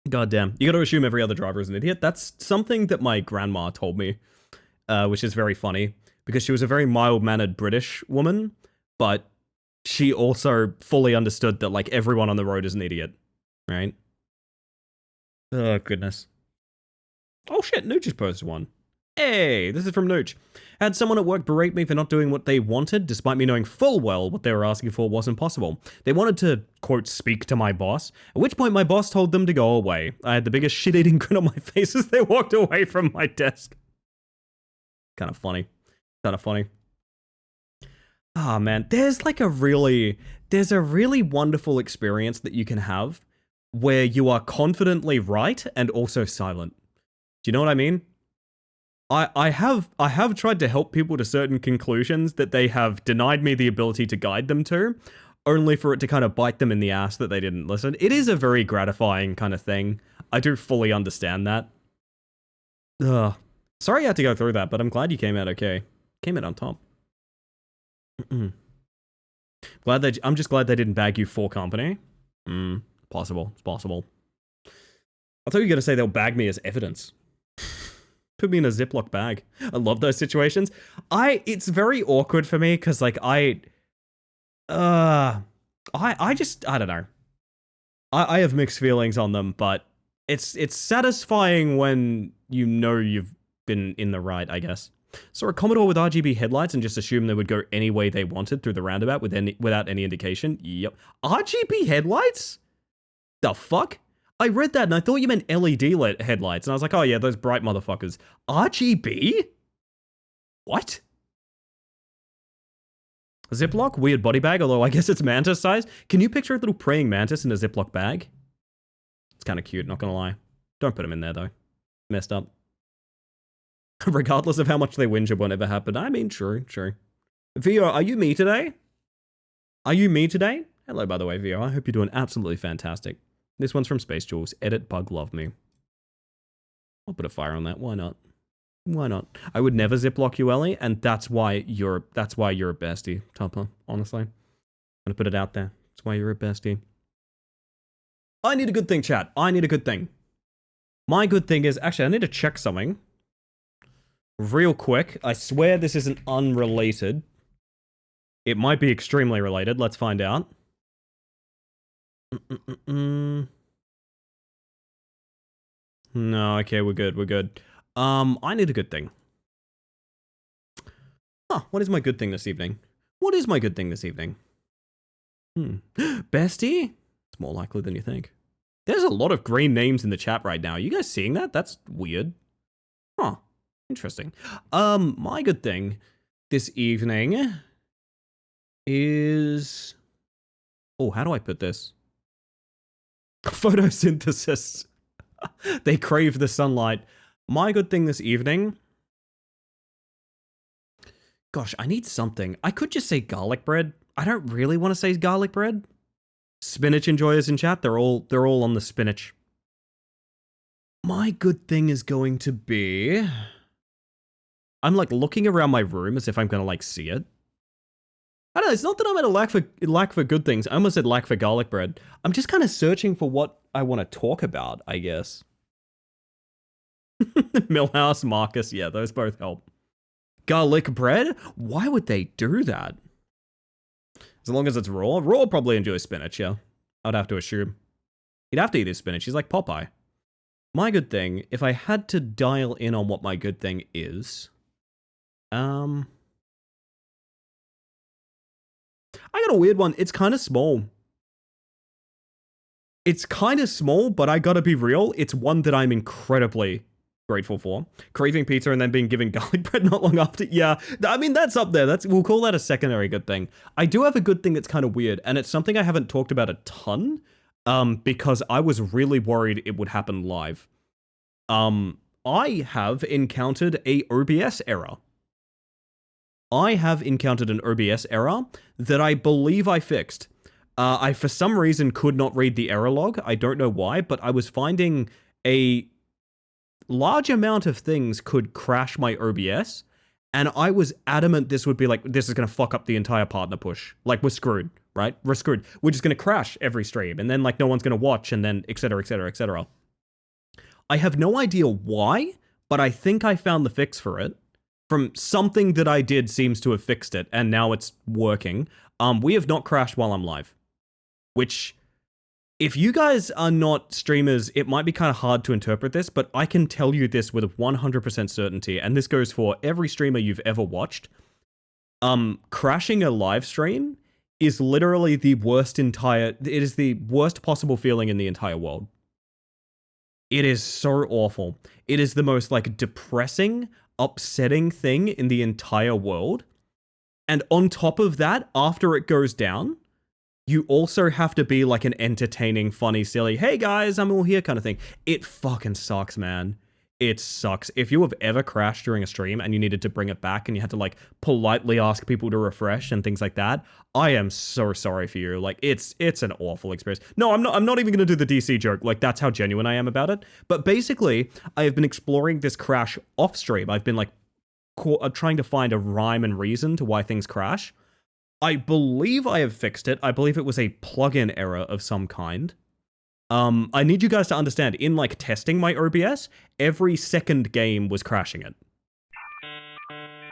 God damn. You gotta assume every other driver is an idiot. That's something that my grandma told me, which is very funny, because she was a very mild-mannered British woman, but she also fully understood that, like, everyone on the road is an idiot, right? Oh, goodness. Oh, shit, Nooch just posted one. Hey, this is from Nooch. Had someone at work berate me for not doing what they wanted, despite me knowing full well what they were asking for wasn't possible. They wanted to, quote, speak to my boss, at which point my boss told them to go away. I had the biggest shit-eating grin on my face as they walked away from my desk. Kind of funny. Kind of funny. Ah, man, there's a really wonderful experience that you can have where you are confidently right and also silent. Do you know what I mean? I have tried to help people to certain conclusions that they have denied me the ability to guide them to, only for it to kind of bite them in the ass that they didn't listen. It is a very gratifying kind of thing. I do fully understand that. Ugh. Sorry you had to go through that, but I'm glad you came out okay. Came out on top. I'm just glad they didn't bag you for company. Possible. It's possible. I thought you were going to say they'll bag me as evidence. Put me in a Ziploc bag. I love those situations. It's very awkward for me because, like, I don't know. I have mixed feelings on them, but it's satisfying when you know you've been in the right, I guess. Saw a Commodore with RGB headlights and just assumed they would go any way they wanted through the roundabout without any indication. Yep. RGB headlights? The fuck? I read that and I thought you meant LED headlights, and I was like, oh yeah, those bright motherfuckers. RGB? What? Ziploc? Weird body bag, although I guess it's mantis size. Can you picture a little praying mantis in a Ziploc bag? It's kind of cute, not gonna lie. Don't put him in there though. Messed up. Regardless of how much they whinge, it won't ever happen. I mean, true. Vio, are you me today? Are you me today? Hello, by the way, Vio. I hope you're doing absolutely fantastic. This one's from Space Jules. Edit bug love me. I'll put a fire on that. Why not? Why not? I would never Ziploc you, Ellie, and that's why you're a bestie, Tupper, honestly. I'm gonna put it out there. That's why you're a bestie. I need a good thing, chat. I need a good thing. My good thing is, actually, I need to check something. Real quick. I swear this isn't unrelated. It might be extremely related. Let's find out. No, okay, we're good. I need a good thing. Huh, what is my good thing this evening? Bestie? It's more likely than you think. There's a lot of green names in the chat right now. Are you guys seeing that? That's weird. Huh. Interesting. My good thing this evening is... Oh, how do I put this? Photosynthesis. They crave the sunlight. My good thing this evening... Gosh, I need something. I could just say garlic bread. I don't really want to say garlic bread. Spinach enjoyers in chat, they're all on the spinach. My good thing is going to be... I'm like looking around my room as if I'm gonna like see it. I don't know, it's not that I'm at a lack for good things. I almost said lack for garlic bread. I'm just kind of searching for what I want to talk about, I guess. Millhouse, Marcus, yeah, those both help. Garlic bread? Why would they do that? As long as it's raw. Raw probably enjoys spinach, yeah. I'd have to assume. He'd have to eat his spinach. He's like Popeye. My good thing, if I had to dial in on what my good thing is... I got a weird one. It's kind of small. But I gotta be real. It's one that I'm incredibly grateful for. Craving pizza and then being given garlic bread not long after. Yeah, I mean, that's up there. We'll call that a secondary good thing. I do have a good thing that's kind of weird, and it's something I haven't talked about a ton, because I was really worried it would happen live. I have encountered a OBS error. I have encountered an OBS error that I believe I fixed. I, for some reason, could not read the error log. I don't know why, but I was finding a large amount of things could crash my OBS, and I was adamant this would be like, this is going to fuck up the entire partner push. Like, we're screwed, right? We're screwed. We're just going to crash every stream, and then, like, no one's going to watch, and then, etc., etc., etc. I have no idea why, but I think I found the fix for it. From something that I did seems to have fixed it, and now it's working. We have not crashed while I'm live. Which, if you guys are not streamers, it might be kind of hard to interpret this, but I can tell you this with 100% certainty, and this goes for every streamer you've ever watched. Crashing a live stream is literally the worst possible feeling in the entire world. It is so awful. It is the most, like, depressing, upsetting thing in the entire world. And on top of that, after it goes down, you also have to be like an entertaining, funny, silly, hey guys, I'm all here kind of thing. It fucking sucks, man. It sucks. If you have ever crashed during a stream and you needed to bring it back and you had to like politely ask people to refresh and things like that, I am so sorry for you. Like it's an awful experience. No, I'm not even going to do the DC joke. Like that's how genuine I am about it. But basically, I have been exploring this crash off stream. I've been like trying to find a rhyme and reason to why things crash. I believe I have fixed it. I believe it was a plugin error of some kind. I need you guys to understand, in like testing my OBS, every second game was crashing it.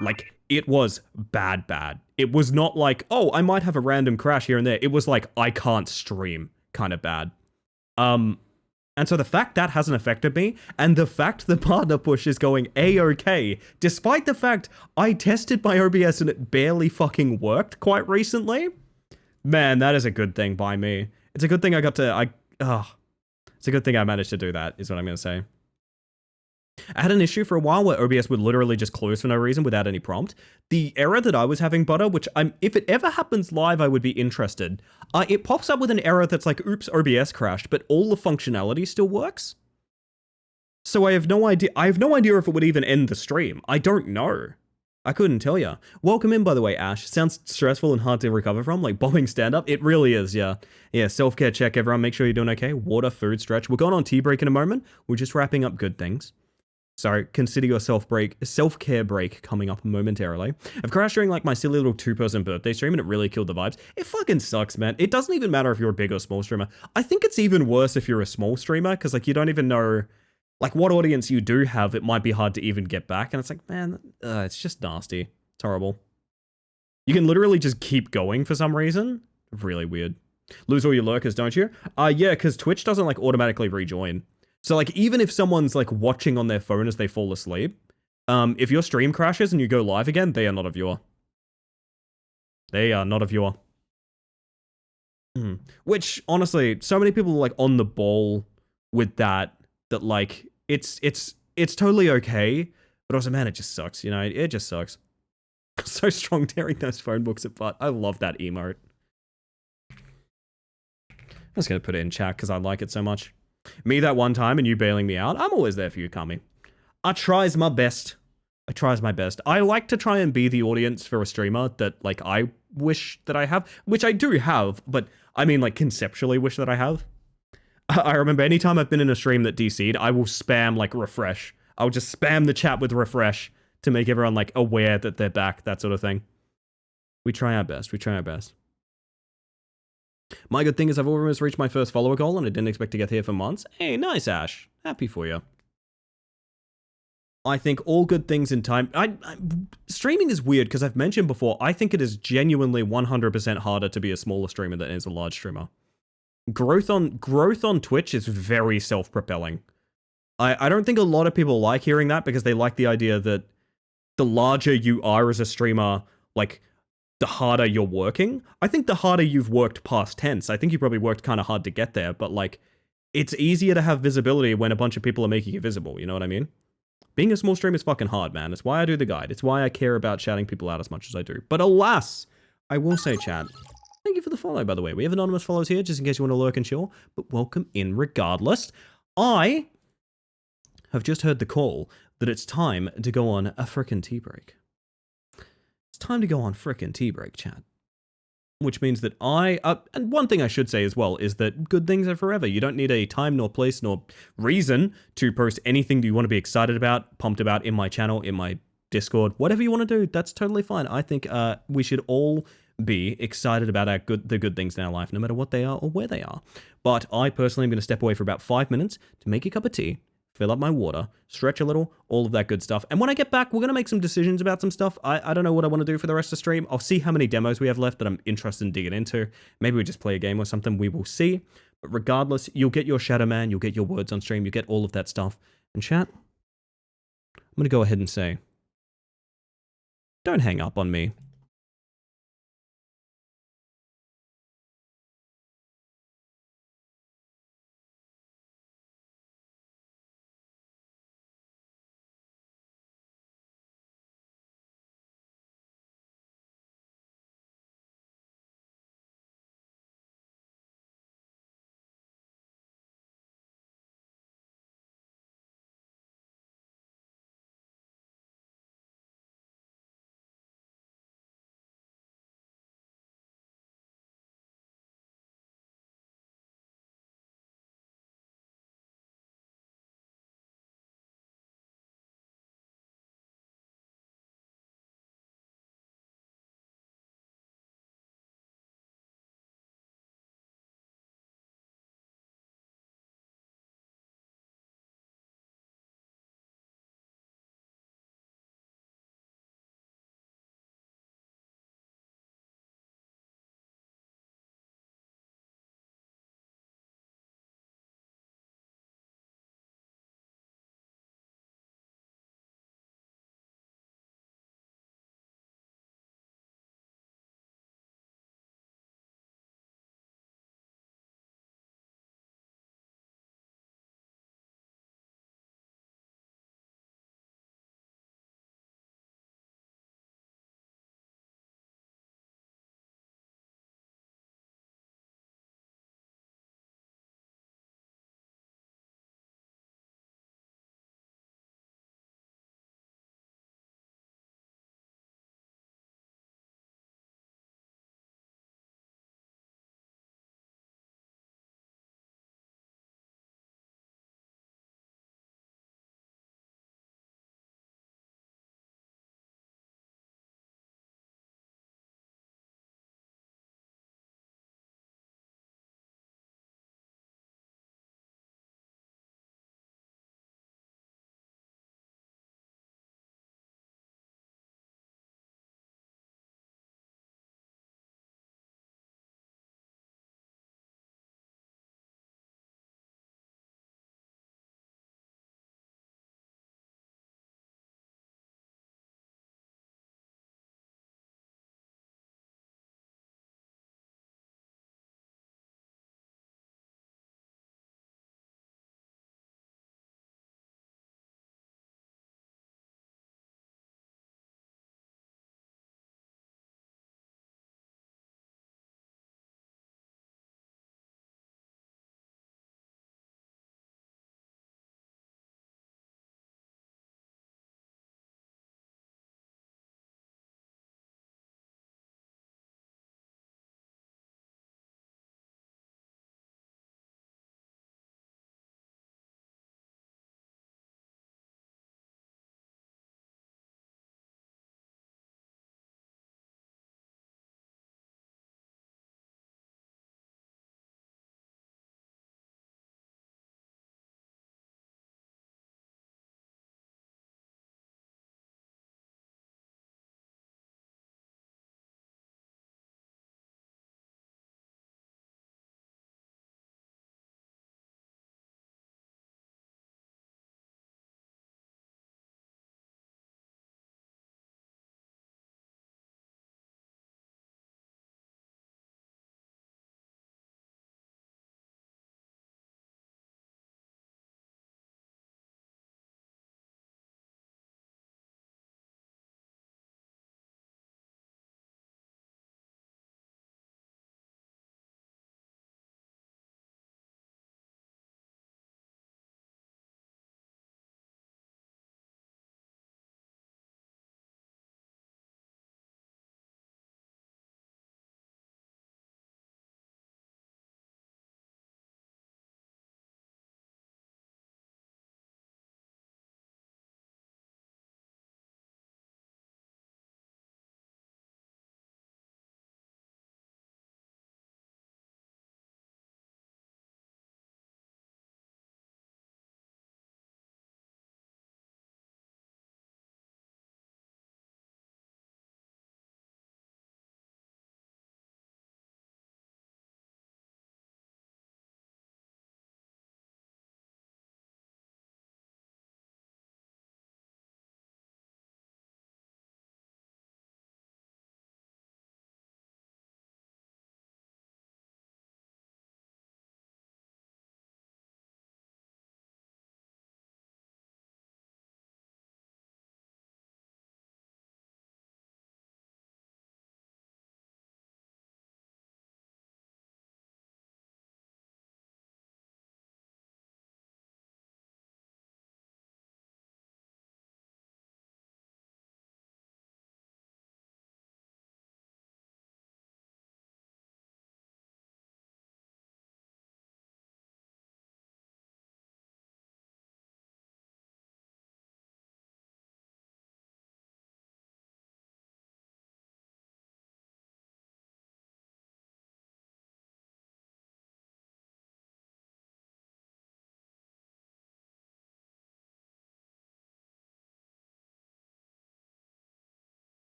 Like, it was bad. It was not like, oh, I might have a random crash here and there. It was like, I can't stream kind of bad. And so the fact that hasn't affected me, and the fact the partner push is going A-okay, despite the fact I tested my OBS and it barely fucking worked quite recently, man, that is a good thing by me. It's a good thing I got to, it's a good thing I managed to do that, is what I'm going to say. I had an issue for a while where OBS would literally just close for no reason without any prompt. The error that I was having, Butter, which if it ever happens live, I would be interested. It pops up with an error that's like, oops, OBS crashed, but all the functionality still works. So I have no idea. I have no idea if it would even end the stream. I don't know. I couldn't tell you. Welcome in, by the way, Ash. Sounds stressful and hard to recover from, like bombing stand-up. It really is, yeah. Yeah, self-care check, everyone. Make sure you're doing okay. Water, food, stretch. We're going on tea break in a moment. We're just wrapping up good things. So consider your self-care break coming up momentarily. I've crashed during like my silly little 2-person birthday stream and it really killed the vibes. It fucking sucks, man. It doesn't even matter if you're a big or small streamer. I think it's even worse if you're a small streamer because like you don't even know like what audience you do have. It might be hard to even get back. And it's like, man, it's just nasty. It's horrible. You can literally just keep going for some reason. Really weird. Lose all your lurkers, don't you? Yeah, because Twitch doesn't like automatically rejoin. So like even if someone's like watching on their phone as they fall asleep, if your stream crashes and you go live again, they are not a viewer. They are not a viewer. Which honestly, so many people are like on the ball with that like it's totally okay, but also man, it just sucks, you know, it just sucks. So strong tearing those phone books apart. I love that emote. I'm just gonna put it in chat because I like it so much. Me that one time and you bailing me out. I'm always there for you, Kami. I tries my best. I tries my best. I like to try and be the audience for a streamer that like I wish that I have, which I do have, but I mean like conceptually wish that I have. I remember anytime I've been in a stream that DC'd, I will spam like refresh. I'll just spam the chat with refresh to make everyone like aware that they're back, that sort of thing. We try our best. We try our best. My good thing is I've almost reached my first follower goal and I didn't expect to get here for months. Hey, nice, Ash. Happy for you. I think all good things in time. Streaming is weird because I've mentioned before, I think it is genuinely 100% harder to be a smaller streamer than it is a large streamer. Growth on Twitch is very self-propelling. I don't think a lot of people like hearing that because they like the idea that the larger you are as a streamer, like, the harder you're working. I think the harder you've worked past tense. I think you probably worked kind of hard to get there, but like, it's easier to have visibility when a bunch of people are making you visible, you know what I mean? Being a small stream is fucking hard, man. It's why I do the guide. It's why I care about shouting people out as much as I do. But alas, I will say, chat, thank you for the follow, by the way. We have anonymous follows here, just in case you want to lurk and chill, but welcome in regardless. I have just heard the call that it's time to go on a frickin' tea break. It's time to go on frickin' tea break, chat. Which means that and one thing I should say as well is that good things are forever. You don't need a time nor place nor reason to post anything that you want to be excited about, pumped about in my channel, in my Discord, whatever you want to do, that's totally fine. I think we should all be excited about the good things in our life, no matter what they are or where they are. But I personally am going to step away for about 5 minutes to make a cup of tea, fill up my water, stretch a little, all of that good stuff. And when I get back, we're going to make some decisions about some stuff. I don't know what I want to do for the rest of the stream. I'll see how many demos we have left that I'm interested in digging into. Maybe we just play a game or something. We will see. But regardless, you'll get your Shadow Man, you'll get your words on stream, you get all of that stuff. And chat, I'm going to go ahead and say, don't hang up on me.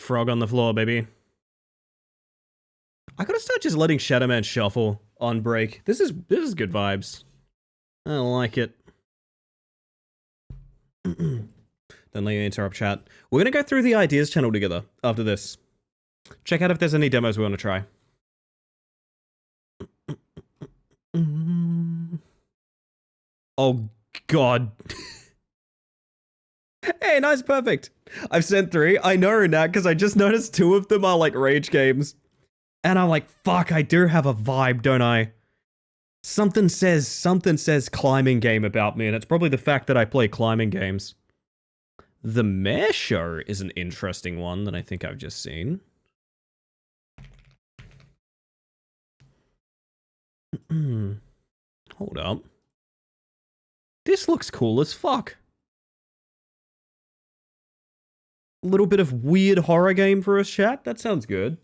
Frog on the floor, baby. I gotta start just letting Shadow Man shuffle on break. This is good vibes. I like it. Don't let me interrupt chat. We're gonna go through the ideas channel together after this. Check out if there's any demos we want to try. Oh god. Hey, nice, perfect. I've sent 3. I know, Nat, because I just noticed 2 of them are like rage games. And I'm like, fuck, I do have a vibe, don't I? Something says climbing game about me, and it's probably the fact that I play climbing games. The Mare Show is an interesting one that I think I've just seen. Hold up. This looks cool as fuck. A little bit of weird horror game for us, chat. That sounds good.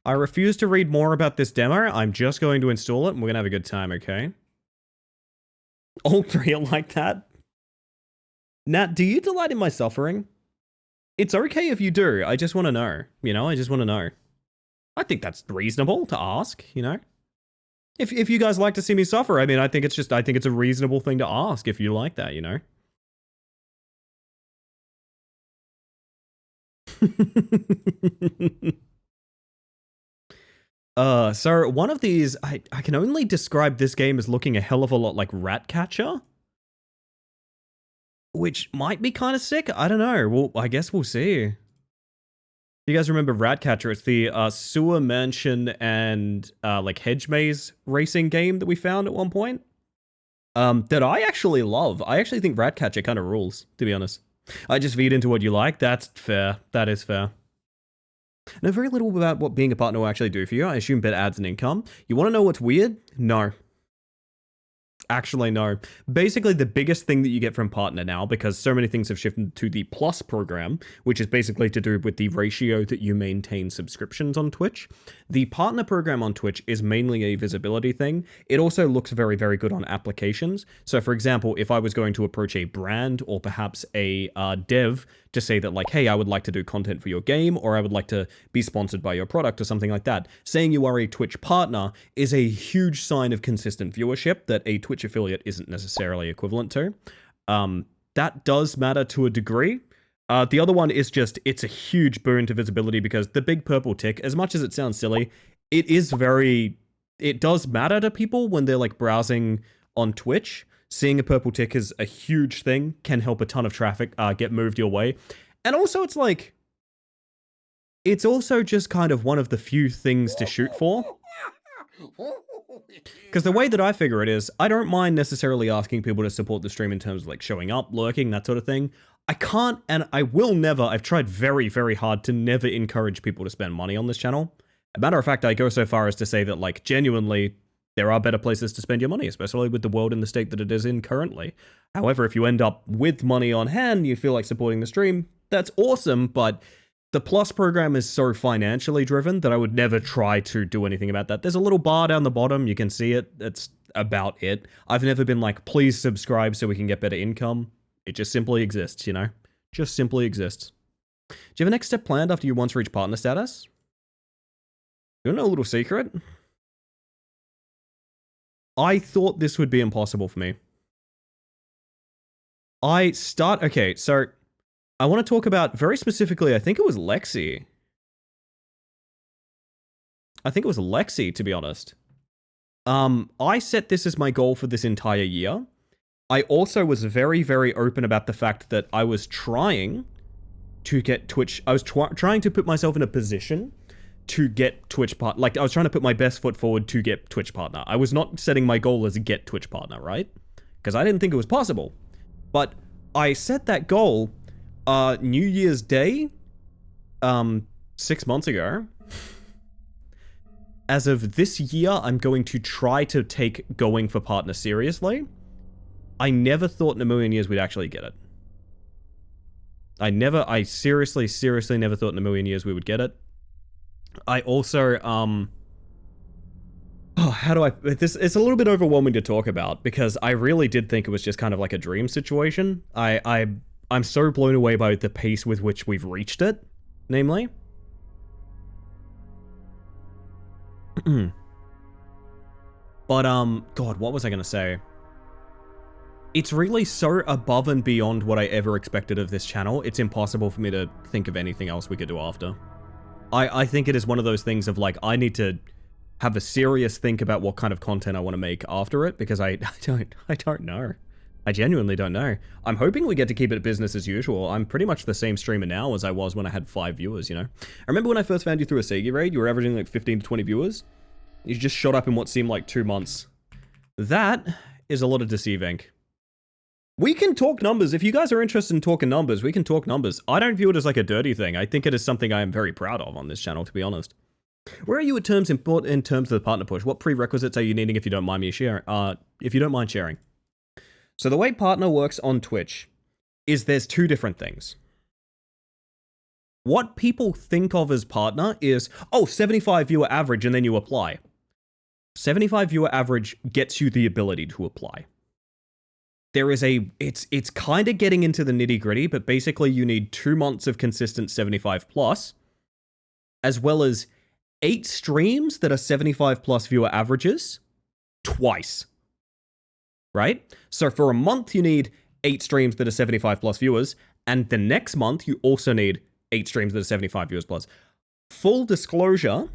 I refuse to read more about this demo. I'm just going to install it and we're gonna have a good time, okay? All 3 are like that. Nat, do you delight in my suffering? It's okay if you do. I just want to know. You know, I just want to know. I think that's reasonable to ask, you know? If you guys like to see me suffer, I mean, I think it's a reasonable thing to ask if you like that, you know? So one of these, I can only describe this game as looking a hell of a lot like Ratcatcher. Which might be kind of sick, I don't know. Well, I guess we'll see. You guys remember Ratcatcher? It's the sewer mansion and like hedge maze racing game that we found at one point. That I actually love. I actually think Ratcatcher kind of rules, to be honest. I just feed into what you like. That's fair. That is fair. Know very little about what being a partner will actually do for you. I assume better ads and income. You want to know what's weird? No. Actually, no. Basically, the biggest thing that you get from Partner now, because so many things have shifted to the Plus program, which is basically to do with the ratio that you maintain subscriptions on Twitch. The Partner program on Twitch is mainly a visibility thing. It also looks very, very good on applications. So, for example, if I was going to approach a brand or perhaps a dev to say that, like, hey, I would like to do content for your game, or I would like to be sponsored by your product or something like that, saying you are a Twitch partner is a huge sign of consistent viewership that a Twitch affiliate isn't necessarily equivalent to. That does matter to a degree. The other one is just, it's a huge boon to visibility because the big purple tick, as much as it sounds silly, it does matter to people when they're like browsing on Twitch. Seeing a purple tick is a huge thing, can help a ton of traffic get moved your way. And also it's like, it's also just kind of one of the few things to shoot for. Because the way that I figure it is, I don't mind necessarily asking people to support the stream in terms of like showing up, lurking, that sort of thing. I can't, and I will never, I've tried very, very hard to never encourage people to spend money on this channel. As a matter of fact, I go so far as to say that, like, genuinely, there are better places to spend your money, especially with the world and the state that it is in currently. However, if you end up with money on hand, you feel like supporting the stream, that's awesome, but the Plus program is so financially driven that I would never try to do anything about that. There's a little bar down the bottom, you can see it, that's about it. I've never been like, please subscribe so we can get better income. It just simply exists, you know? Just simply exists. Do you have a next step planned after you once reach partner status? You wanna know a little secret? I thought this would be impossible for me. Okay, so I want to talk about, very specifically, I think it was Lexi. I think it was Lexi, to be honest. I set this as my goal for this entire year. I also was very, very open about the fact that I was trying to get Twitch, I was trying to put myself in a position to get Twitch partner. Like, I was trying to put my best foot forward to get Twitch partner. I was not setting my goal as a get Twitch partner, right? Because I didn't think it was possible. But I set that goal New Year's Day 6 months ago. As of this year, I'm going to try to take going for partner seriously. I never thought in a million years we'd actually get it. I seriously never thought in a million years we would get it. I also, it's a little bit overwhelming to talk about because I really did think it was just kind of like a dream situation. I I'm so blown away by the pace with which we've reached it, namely. But, God, what was I gonna say? It's really so above and beyond what I ever expected of this channel, it's impossible for me to think of anything else we could do after. I think it is one of those things of, like, I need to have a serious think about what kind of content I want to make after it, because I don't know. I genuinely don't know. I'm hoping we get to keep it business as usual. I'm pretty much the same streamer now as I was when I had 5 viewers, you know? I remember when I first found you through a Segi raid, you were averaging like 15 to 20 viewers. You just shot up in what seemed like 2 months. That is a lot of deceiving. We can talk numbers. If you guys are interested in talking numbers, we can talk numbers. I don't view it as like a dirty thing. I think it is something I am very proud of on this channel, to be honest. Where are you in terms of the partner push? What prerequisites are you needing if you don't mind me sharing? If you don't mind sharing. So the way partner works on Twitch is there's 2 different things. What people think of as partner is, oh, 75 viewer average and then you apply. 75 viewer average gets you the ability to apply. There is it's kind of getting into the nitty gritty, but basically you need 2 months of consistent 75 plus, as well as 8 streams that are 75 plus viewer averages twice. Right? So for a month, you need 8 streams that are 75 plus viewers, and the next month, you also need 8 streams that are 75 viewers plus. Full disclosure,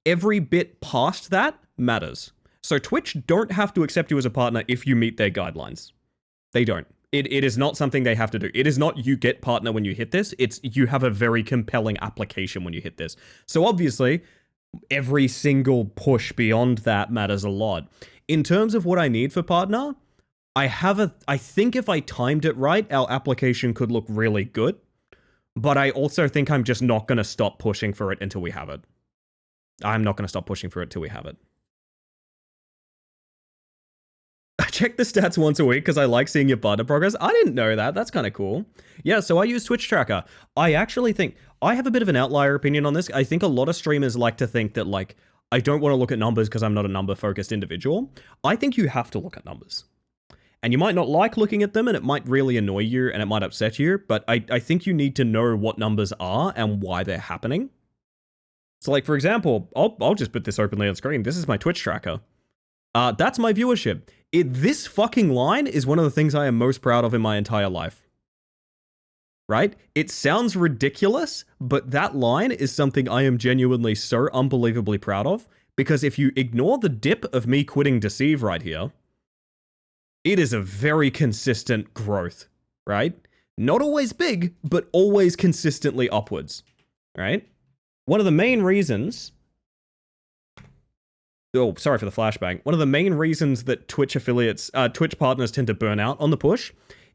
every bit past that matters. So Twitch don't have to accept you as a partner if you meet their guidelines. They don't. It is not something they have to do. It is not you get partner when you hit this. It's you have a very compelling application when you hit this. So obviously, every single push beyond that matters a lot. In terms of what I need for partner, I think if I timed it right, our application could look really good. But I also think I'm just not going to stop pushing for it until we have it. I'm not going to stop pushing for it till we have it. I check the stats once a week because I like seeing your partner progress. I didn't know that. That's kind of cool. Yeah, so I use Twitch Tracker. I actually think, I have a bit of an outlier opinion on this. I think a lot of streamers like to think that, like, I don't want to look at numbers because I'm not a number-focused individual. I think you have to look at numbers. And you might not like looking at them, and it might really annoy you, and it might upset you, but I think you need to know what numbers are and why they're happening. So, like, for example, I'll just put this openly on screen. This is my Twitch tracker. That's my viewership. This fucking line is one of the things I am most proud of in my entire life. Right? It sounds ridiculous, but that line is something I am genuinely so unbelievably proud of, because if you ignore the dip of me quitting Deceive right here, it is a very consistent growth, right? Not always big, but always consistently upwards, right? One of the main reasons... Oh, sorry for the flashbang. One of the main reasons that Twitch partners tend to burn out on the push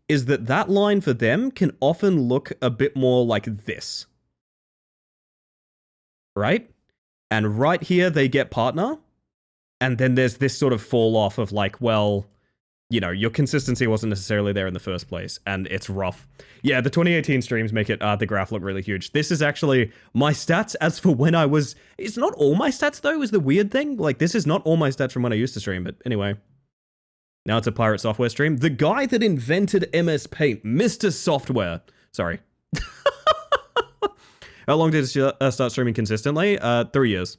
is that line for them can often look a bit more like this. Right? And right here, they get partner. And then there's this sort of fall off of like, well, you know, your consistency wasn't necessarily there in the first place. And it's rough. Yeah, the 2018 streams make it, the graph look really huge. This is actually my stats as for when I was... It's not all my stats, though, is the weird thing. Like, this is not all my stats from when I used to stream. But anyway... Now it's a Pirate Software stream. The guy that invented MS Paint, Mr. Software. Sorry. How long did it start streaming consistently? 3 years.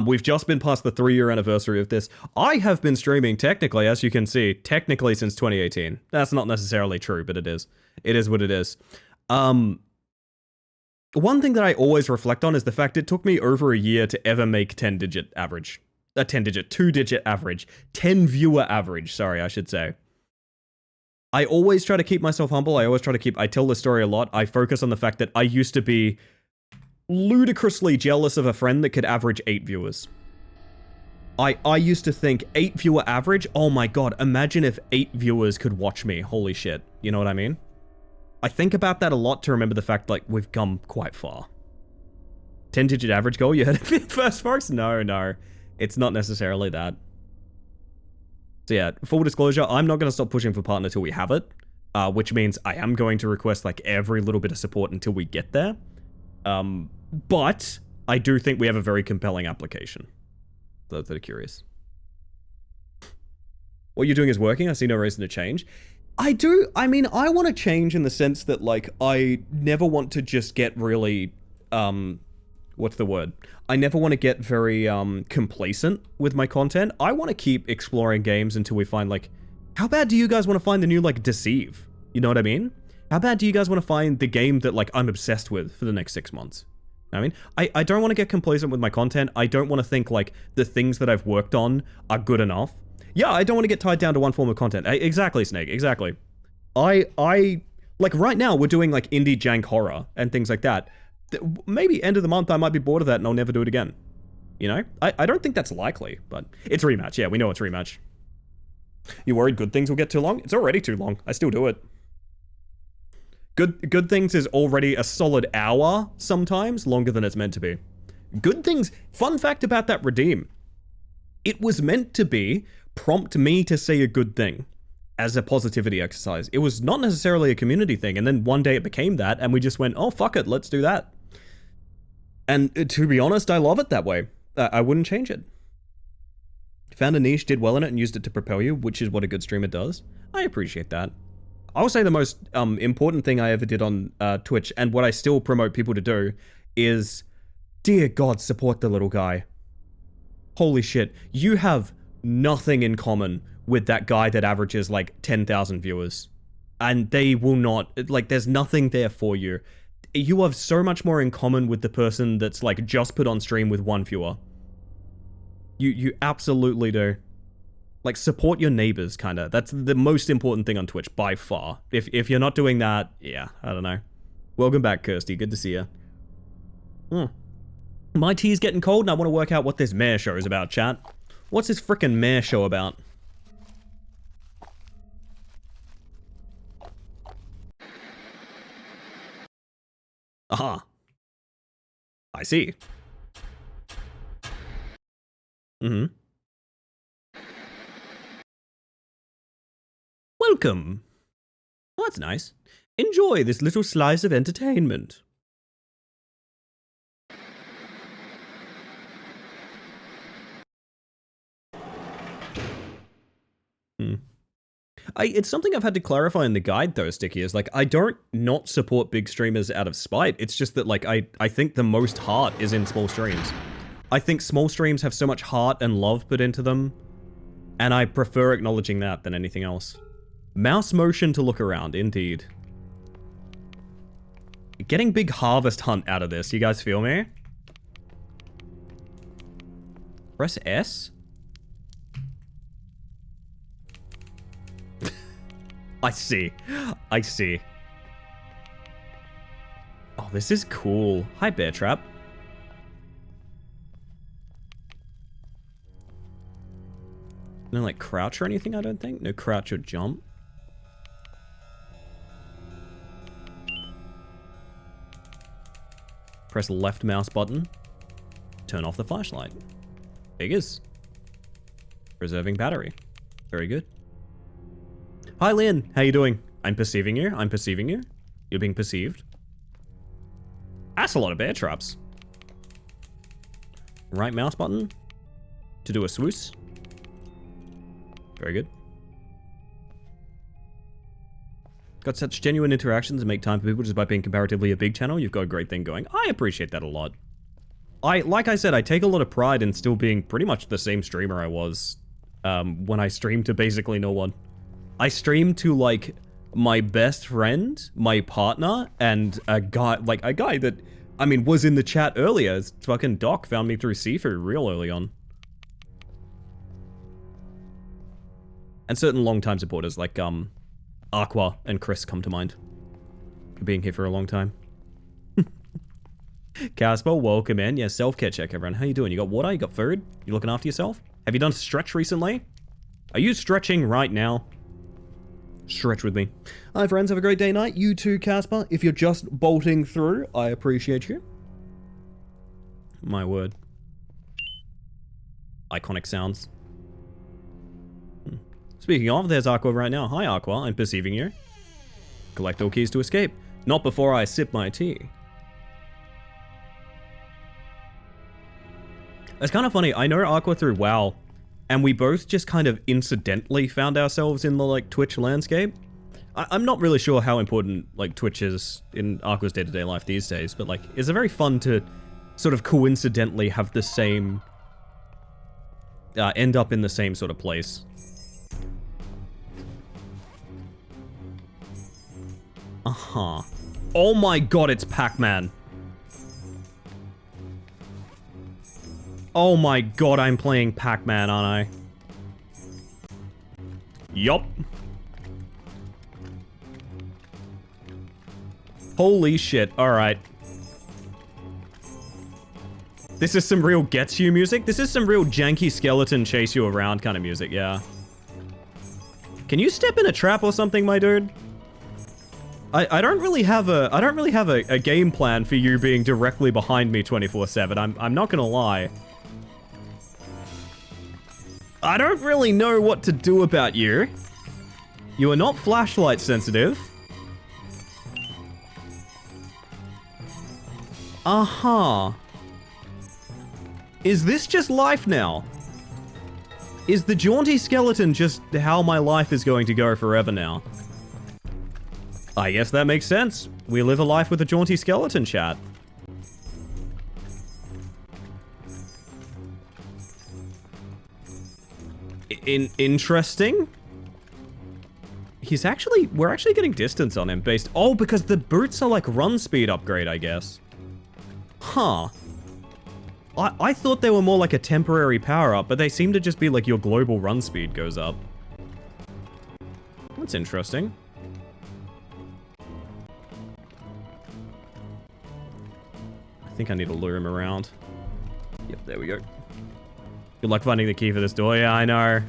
We've just been past the 3-year anniversary of this. I have been streaming technically, as you can see, technically since 2018. That's not necessarily true, but it is. It is what it is. One thing that I always reflect on is the fact it took me over a year to ever make 10-digit average. A 10-digit, 2-digit average. 10 viewer average, sorry, I should say. I always try to keep myself humble. I tell this story a lot. I focus on the fact that I used to be ludicrously jealous of a friend that could average 8 viewers. I used to think 8 viewer average, oh my god, imagine if 8 viewers could watch me, holy shit. You know what I mean? I think about that a lot to remember the fact, like, we've come quite far. 10-digit average goal, you heard it first, folks? No. It's not necessarily that. So yeah, full disclosure, I'm not going to stop pushing for partner till we have it, which means I am going to request like every little bit of support until we get there. But I do think we have a very compelling application. For those that are curious. What you're doing is working. I see no reason to change. I do. I mean, I want to change in the sense that, like, I never want to just get really, what's the word? I never want to get very, complacent with my content. I want to keep exploring games until we find, like, how bad do you guys want to find the new, like, Deceive? You know what I mean? How bad do you guys want to find the game that, like, I'm obsessed with for the next 6 months? I mean, I don't want to get complacent with my content. I don't want to think, like, the things that I've worked on are good enough. Yeah, I don't want to get tied down to one form of content. Exactly, Snake, exactly. Like, right now, we're doing, like, indie jank horror and things like that. Maybe end of the month, I might be bored of that and I'll never do it again. You know? I don't think that's likely, but it's rematch. Yeah, we know it's rematch. You worried Good Things will get too long? It's already too long. I still do it. Good Things is already a solid hour, sometimes, longer than it's meant to be. Good Things, fun fact about that Redeem. It was meant to be prompt me to say a good thing as a positivity exercise. It was not necessarily a community thing, and then one day it became that, and we just went, oh, fuck it, let's do that. And to be honest, I love it that way. I wouldn't change it. Found a niche, did well in it, and used it to propel you, which is what a good streamer does. I appreciate that. I would say the most important thing I ever did on Twitch, and what I still promote people to do, is, dear God, support the little guy. Holy shit, you have nothing in common with that guy that averages like 10,000 viewers. And they will not, like, there's nothing there for you. You have so much more in common with the person that's like just put on stream with 1 viewer. You absolutely do. Like, support your neighbors, kind of. That's the most important thing on Twitch, by far. If you're not doing that, yeah, I don't know. Welcome back, Kirsty. Good to see you. My tea's getting cold, and I want to work out what this mayor show is about, chat. What's this frickin' mayor show about? Aha. I see. Mm-hmm. Welcome. Oh, that's nice. Enjoy this little slice of entertainment. It's something I've had to clarify in the guide though, Sticky, is like, I don't not support big streamers out of spite. It's just that, like, I think the most heart is in small streams. I think small streams have so much heart and love put into them, and I prefer acknowledging that than anything else. Mouse motion to look around, indeed. Getting big harvest hunt out of this, you guys feel me? Press S? I see. I see. Oh, this is cool. Hi, Bear Trap. No, like, crouch or anything, I don't think. No crouch or jump. Press left mouse button. Turn off the flashlight. Figures. Preserving battery. Very good. Hi, Lynn. How you doing? I'm perceiving you. I'm perceiving you. You're being perceived. That's a lot of bear traps. Right mouse button to do a swoosh. Very good. Got such genuine interactions and make time for people just by being comparatively a big channel. You've got a great thing going. I appreciate that a lot. Like I said, I take a lot of pride in still being pretty much the same streamer I was when I streamed to basically no one. I streamed to, like, my best friend, my partner, and a guy that, I mean, was in the chat earlier. It's fucking Doc found me through Sifu real early on. And certain long-time supporters like, Aqua and Chris come to mind. For being here for a long time. Casper, welcome in. Yeah, self-care check, everyone. How you doing? You got water? You got food? You looking after yourself? Have you done stretch recently? Are you stretching right now? Stretch with me. Hi, friends. Have a great day night. You too, Casper. If you're just bolting through, I appreciate you. My word. Iconic sounds. Speaking of, there's Aqua right now. Hi, Aqua. I'm perceiving you. Collect all keys to escape. Not before I sip my tea. It's kind of funny. I know Aqua through WoW, and we both just kind of incidentally found ourselves in the, like, Twitch landscape. I'm not really sure how important, like, Twitch is in Aqua's day-to-day life these days, but, like, it's very fun to sort of coincidentally have the same... end up in the same sort of place. Uh-huh. Oh my god, it's Pac-Man. Oh my god, I'm playing Pac-Man, aren't I? Yup. Holy shit, alright. This is some real gets you music? This is some real janky skeleton chase you around kind of music, yeah. Can you step in a trap or something, my dude? I don't really have a game plan for you being directly behind me 24/7. I'm not gonna lie. I don't really know what to do about you. You are not flashlight sensitive. Uh-huh. Is this just life now? Is the jaunty skeleton just how my life is going to go forever now? I guess that makes sense. We live a life with a jaunty skeleton, chat. Interesting. We're actually getting distance on him based... Oh, because the boots are like run speed upgrade, I guess. Huh. I thought they were more like a temporary power up, but they seem to just be like your global run speed goes up. That's interesting. I think I need to lure him around. Yep, there we go. Good luck finding the key for this door. Yeah, I know.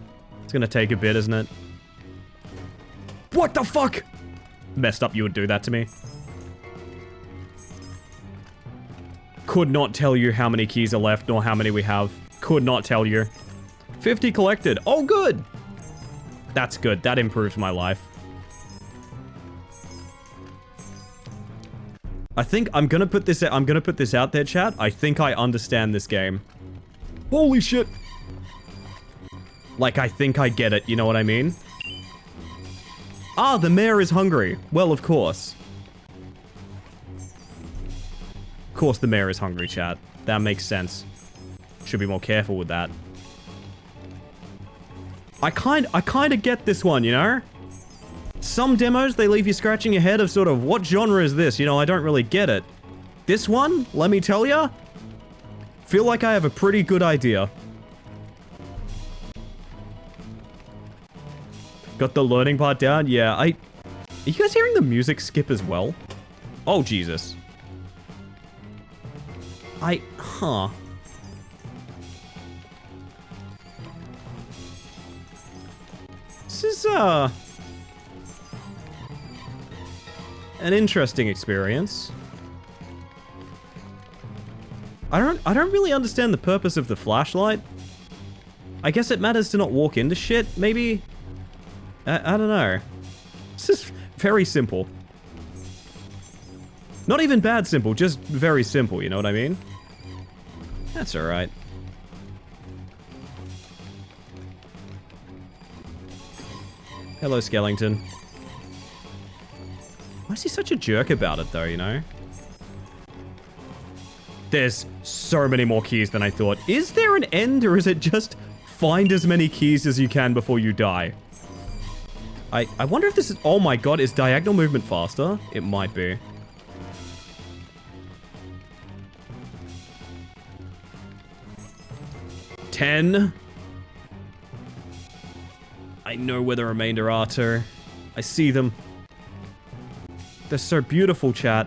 It's gonna take a bit, isn't it? What the fuck? Messed up you would do that to me. Could not tell you how many keys are left, nor how many we have. Could not tell you. 50 collected. Oh, good. That's good. That improves my life. I think I'm gonna put this out there, chat. I think I understand this game. Holy shit. Like, I think I get it, you know what I mean? Ah, the mayor is hungry. Well, of course. Of course the mayor is hungry, chat. That makes sense. Should be more careful with that. I kind of get this one, you know? Some demos, they leave you scratching your head of sort of, what genre is this? You know, I don't really get it. This one, let me tell ya, feel like I have a pretty good idea. Got the learning part down? Yeah, Are you guys hearing the music skip as well? Oh, Jesus. Huh. This is, an interesting experience. I don't really understand the purpose of the flashlight. I guess it matters to not walk into shit, maybe? I don't know. This is very simple. Not even bad simple, just very simple, you know what I mean? That's alright. Hello, Skellington. Why is he such a jerk about it, though, you know? There's so many more keys than I thought. Is there an end, or is it just find as many keys as you can before you die? I wonder if this is... Oh my god, is diagonal movement faster? It might be. $10. I know where the remainder are, too. I see them. They're so beautiful, chat.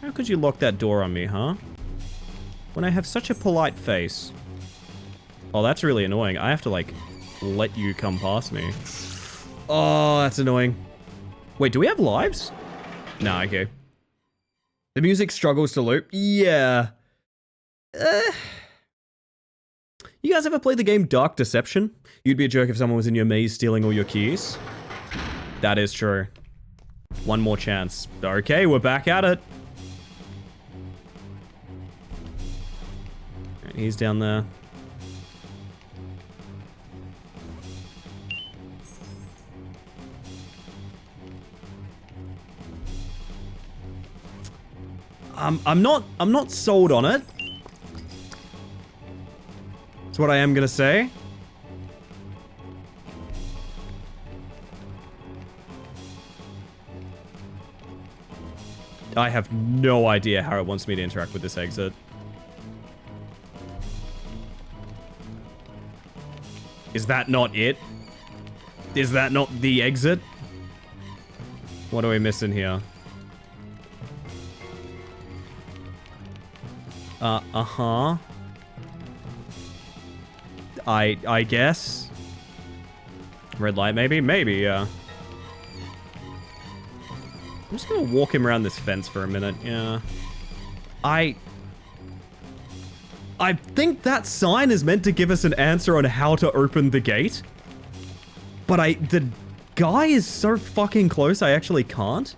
How could you lock that door on me, huh? When I have such a polite face. Oh, that's really annoying. I have to, like, let you come past me. Oh, that's annoying. Wait, do we have lives? Nah, okay. The music struggles to loop? Yeah. You guys ever play the game Dark Deception? You'd be a jerk if someone was in your maze stealing all your keys. That is true. One more chance. Okay, we're back at it. Right, he's down there. I'm not sold on it. That's what I am gonna say. I have no idea how it wants me to interact with this exit. Is that not it? Is that not the exit? What are we missing here? Uh-huh. I guess. Red light, maybe? Maybe, yeah. I'm just gonna walk him around this fence for a minute, yeah. I think that sign is meant to give us an answer on how to open the gate. But the guy is so fucking close, I actually can't.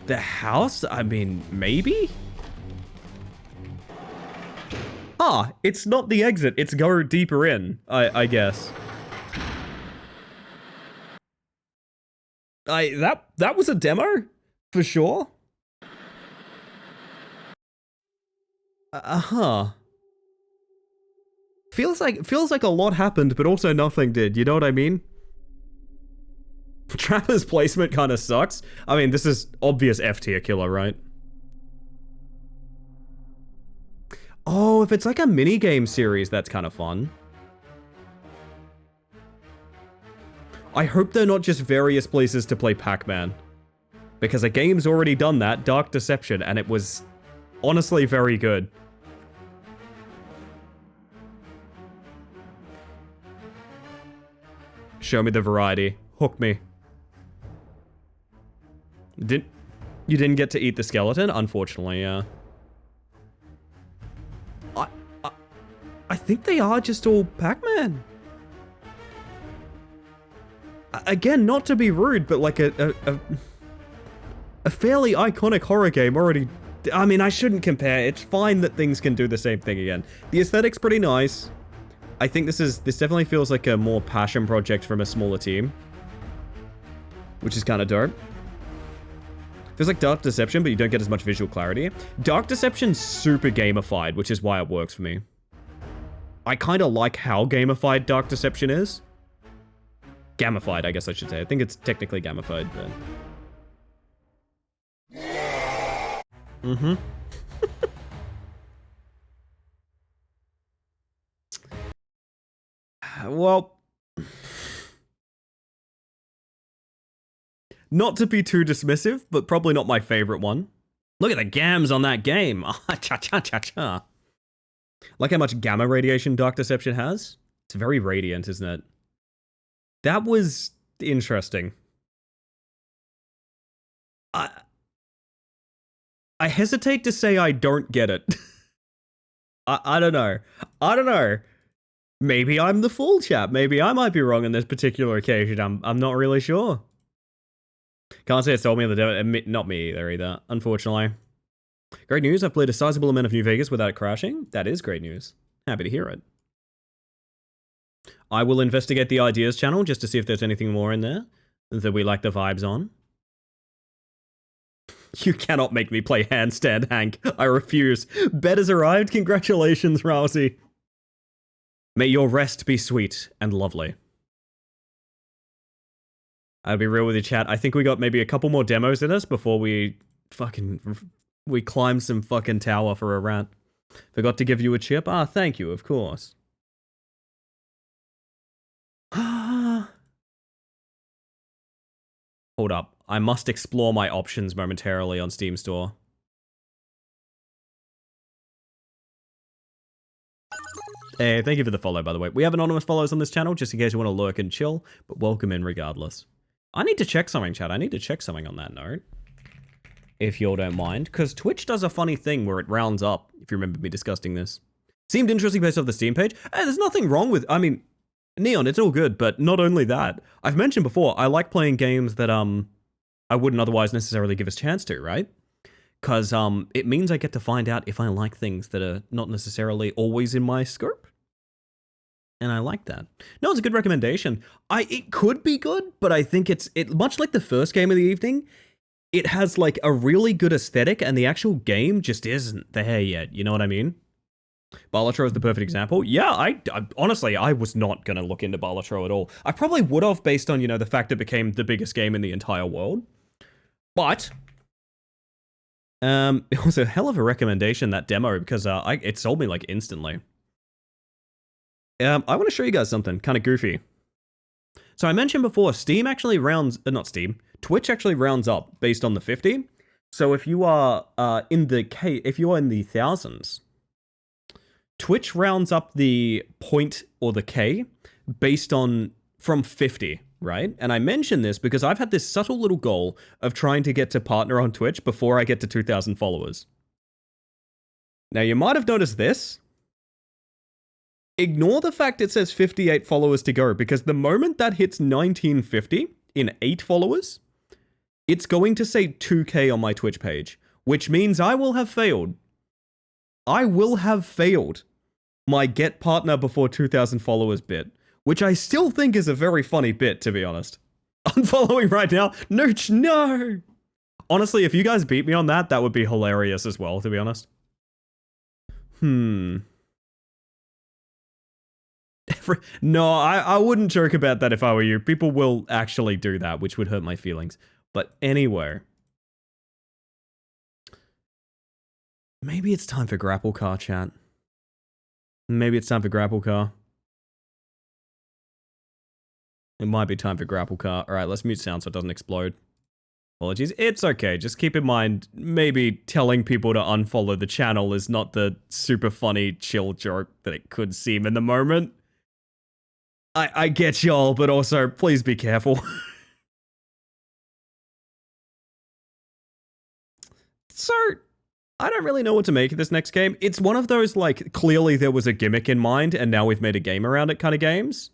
The house? I mean, maybe? Ah, it's not the exit, it's go deeper in, I guess. That was a demo? For sure? Uh-huh. Feels like a lot happened, but also nothing did, you know what I mean? Trapper's placement kind of sucks. I mean, this is obvious F-tier killer, right? Oh, if it's like a mini-game series, that's kind of fun. I hope they're not just various places to play Pac-Man. Because a game's already done that, Dark Deception, and it was honestly very good. Show me the variety. Hook me. You didn't get to eat the skeleton? Unfortunately, yeah. I think they are just all Pac-Man. Again, not to be rude, but like a fairly iconic horror game already. I mean, I shouldn't compare. It's fine that things can do the same thing again. The aesthetic's pretty nice. I think this definitely feels like a more passion project from a smaller team, which is kind of dope. Feels like Dark Deception, but you don't get as much visual clarity. Dark Deception's super gamified, which is why it works for me. I kind of like how gamified Dark Deception is. Gamified, I guess I should say. I think it's technically gamified, but... Mm-hmm. Well... Not to be too dismissive, but probably not my favorite one. Look at the gams on that game. Cha-cha-cha-cha. Like how much gamma radiation Dark Deception has? It's very radiant, isn't it? That was interesting. I hesitate to say I don't get it. I don't know. I don't know. Maybe I'm the fool, chap. Maybe I might be wrong on this particular occasion. I'm not really sure. Can't say it's told me on the demo. Not me either, unfortunately. Great news, I've played a sizable amount of New Vegas without crashing. That is great news. Happy to hear it. I will investigate the ideas channel just to see if there's anything more in there that we like the vibes on. You cannot make me play Handstand Hank. I refuse. Bed has arrived. Congratulations, Rousey. May your rest be sweet and lovely. I'll be real with you, chat. I think we got maybe a couple more demos in us before we climb some fucking tower for a rant. Forgot to give you a chip? Ah, thank you, of course. Hold up. I must explore my options momentarily on Steam Store. Hey, thank you for the follow, by the way. We have anonymous follows on this channel, just in case you want to lurk and chill, but welcome in regardless. I need to check something, chat. I need to check something on that note. If y'all don't mind, because Twitch does a funny thing where it rounds up. if you remember me discussing this. Seemed interesting based off the Steam page. And there's nothing wrong with, I mean, Neon, it's all good, but not only that. I've mentioned before, I like playing games that I wouldn't otherwise necessarily give a chance to, right? Because it means I get to find out if I like things that are not necessarily always in my scope. And I like that. No, it's a good recommendation. It could be good, but I think it's much like the first game of the evening. It has like a really good aesthetic, and the actual game just isn't there yet. You know what I mean? Balatro is the perfect example. Yeah, I honestly, I was not gonna look into Balatro at all. I probably would have based on, the fact it became the biggest game in the entire world. But it was a hell of a recommendation, that demo, because it sold me like instantly. I want to show you guys something kind of goofy. So I mentioned before, Twitch actually rounds up based on the 50. So if you are if you are in the thousands, Twitch rounds up the point or the K based on from 50, right? And I mention this because I've had this subtle little goal of trying to get to partner on Twitch before I get to 2,000 followers. Now you might have noticed this. Ignore the fact it says 58 followers to go, because the moment that hits 1950 in 8 followers, it's going to say 2K on my Twitch page, which means I will have failed. I will have failed my get partner before 2,000 followers bit, which I still think is a very funny bit, to be honest. Unfollowing right now? Nooch, no! Honestly, if you guys beat me on that, that would be hilarious as well, to be honest. No, I wouldn't joke about that if I were you. People will actually do that, which would hurt my feelings. But anyway. Maybe it's time for Grapple Car, chat. Maybe it's time for Grapple Car. It might be time for Grapple Car. Alright, let's mute sound so it doesn't explode. Apologies. It's okay. Just keep in mind, maybe telling people to unfollow the channel is not the super funny, chill joke that it could seem in the moment. I get y'all, but also, please be careful. So, I don't really know what to make of this next game. It's one of those, like, clearly there was a gimmick in mind, and now we've made a game around it kind of games.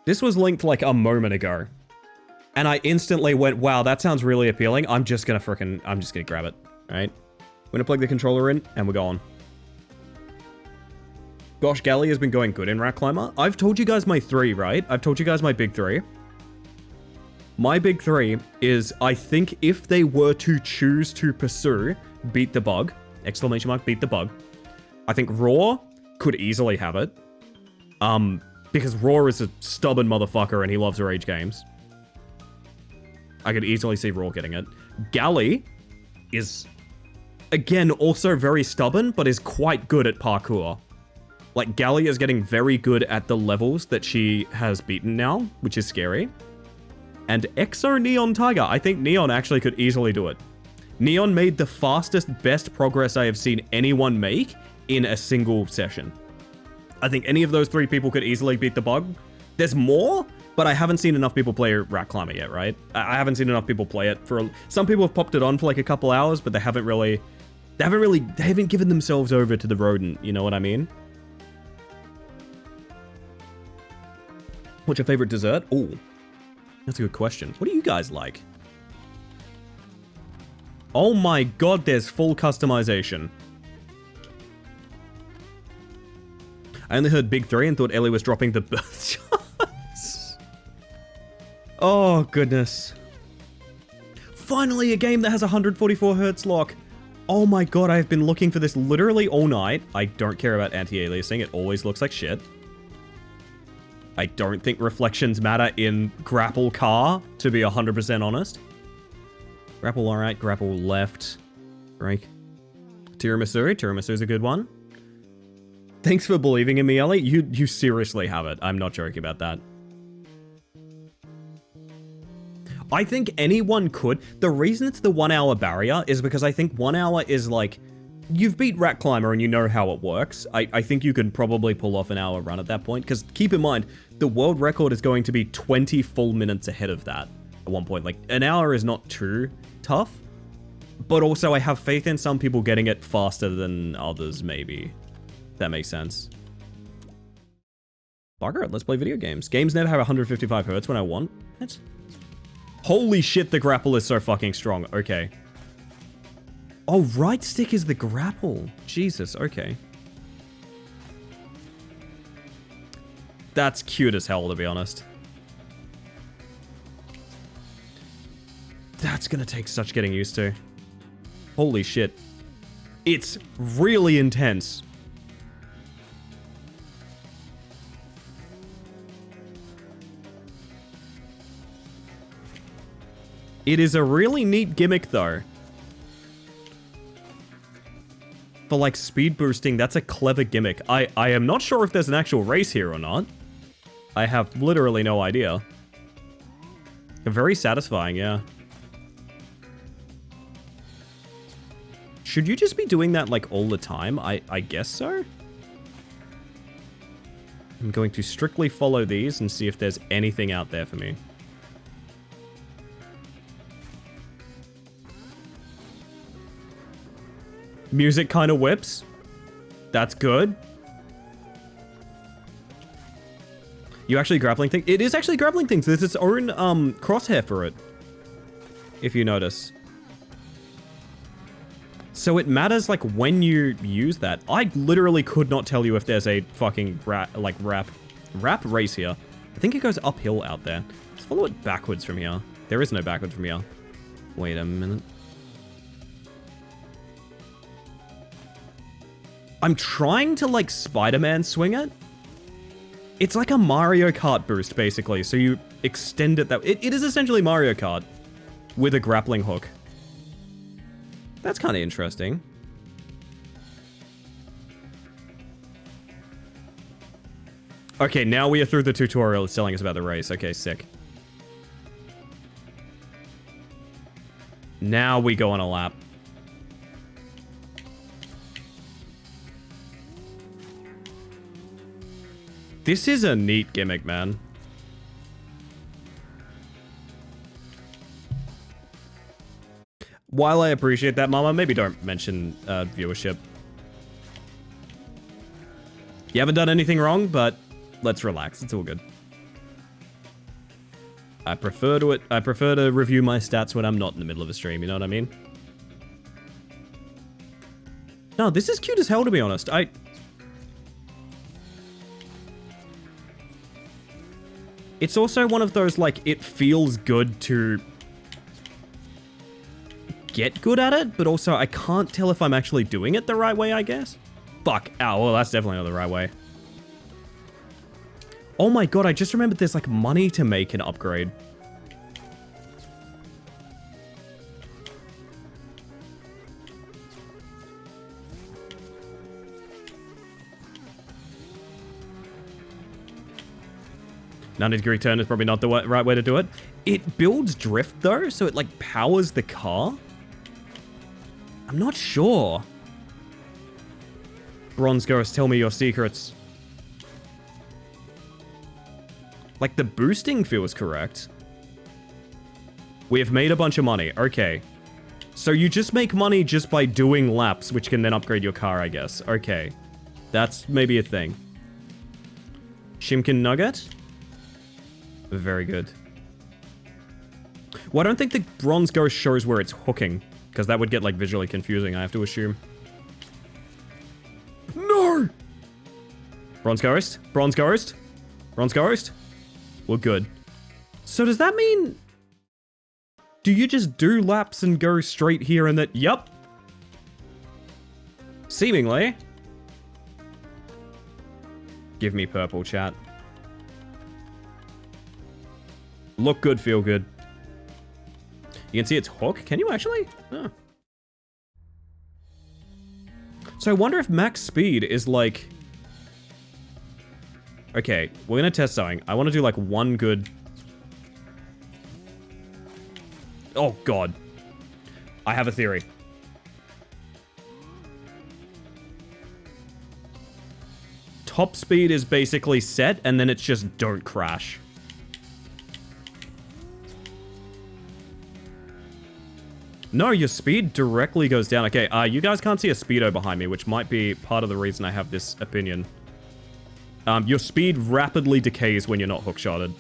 This was linked, like, a moment ago. And I instantly went, wow, that sounds really appealing. I'm just gonna grab it, right? We're gonna plug the controller in, and we're going. Gosh, Galley has been going good in Rat Climber. I've told you guys my 3, right? I've told you guys my big 3. My big 3 is, I think if they were to choose to pursue Beat the Bug, exclamation mark, Beat the Bug, I think Raw could easily have it. Because Raw is a stubborn motherfucker and he loves rage games. I could easily see Raw getting it. Galley is, again, also very stubborn, but is quite good at parkour. Like, Galley is getting very good at the levels that she has beaten now, which is scary. And Exo Neon Tiger, I think Neon actually could easily do it. Neon made the fastest, best progress I have seen anyone make in a single session. I think any of those 3 people could easily beat the bug. There's more, but I haven't seen enough people play Rat Climber yet, right? I haven't seen enough people play it for... Some people have popped it on for like a couple hours, but they haven't given themselves over to the rodent, you know what I mean? What's your favorite dessert? Oh, that's a good question. What do you guys like? Oh my god, there's full customization. I only heard Big 3 and thought Ellie was dropping the birth charts. Oh, goodness. Finally, a game that has 144 Hz lock. Oh my god, I've been looking for this literally all night. I don't care about anti-aliasing. It always looks like shit. I don't think reflections matter in Grapple Car, to be 100% honest. Grapple alright, grapple left. Right. Tiramisu. Tiramisu's a good one. Thanks for believing in me, Ellie. You seriously have it. I'm not joking about that. I think anyone could. The reason it's the 1 hour barrier is because I think 1 hour is like... You've beat Rat Climber and you know how it works. I think you can probably pull off an hour run at that point. Because keep in mind, the world record is going to be 20 full minutes ahead of that. at one point. Like, an hour is not too tough, but also I have faith in some people getting it faster than others, maybe. That makes sense. Bugger it, let's play video games. Games never have 155 hertz when I want. What? Holy shit, the grapple is so fucking strong. Okay. Oh, right stick is the grapple. Jesus, okay. That's cute as hell, to be honest. That's gonna take such getting used to. Holy shit. It's really intense. It is a really neat gimmick, though. For, like, speed boosting, that's a clever gimmick. I am not sure if there's an actual race here or not. I have literally no idea. Very satisfying, yeah. Should you just be doing that, like, all the time? I guess so? I'm going to strictly follow these and see if there's anything out there for me. Music kind of whips. That's good. You actually grappling thing? It is actually grappling things. There's its own crosshair for it. If you notice. So it matters like when you use that. I literally could not tell you if there's a fucking rap race here. I think it goes uphill out there. Let's follow it backwards from here. There is no backwards from here. Wait a minute. I'm trying to, like, Spider-Man swing it. It's like a Mario Kart boost, basically. So you extend it that... It is essentially Mario Kart with a grappling hook. That's kind of interesting. Okay, now we are through the tutorial. It's telling us about the race. Okay, sick. Now we go on a lap. This is a neat gimmick, man. While I appreciate that, Mama, maybe don't mention viewership. You haven't done anything wrong, but let's relax. It's all good. I prefer to review my stats when I'm not in the middle of a stream, you know what I mean? No, this is cute as hell, to be honest. It's also one of those, like, it feels good to get good at it, but also I can't tell if I'm actually doing it the right way, I guess. Fuck. Oh, well, that's definitely not the right way. Oh my god, I just remembered there's, like, money to make an upgrade. Degree turn is probably not the right way to do it. It builds drift, though, so it, like, powers the car? I'm not sure. Bronze Ghost, tell me your secrets. Like, the boosting feels correct. We have made a bunch of money. Okay. So you just make money just by doing laps, which can then upgrade your car, I guess. Okay. That's maybe a thing. Shimkin Nugget? Very good. Well, I don't think the Bronze Ghost shows where it's hooking, because that would get, like, visually confusing, I have to assume. No! Bronze Ghost? Bronze Ghost? Bronze Ghost? We're good. So does that mean... Do you just do laps and go straight here and that... Yup. Seemingly. Give me purple, chat. Look good, feel good. You can see its hook. Can you actually? Oh. So I wonder if max speed is like... Okay, we're gonna test something. I want to do like one good... Oh god. I have a theory. Top speed is basically set, and then it's just don't crash. No, your speed directly goes down. Okay, you guys can't see a speedo behind me, which might be part of the reason I have this opinion. Your speed rapidly decays when you're not hookshotted.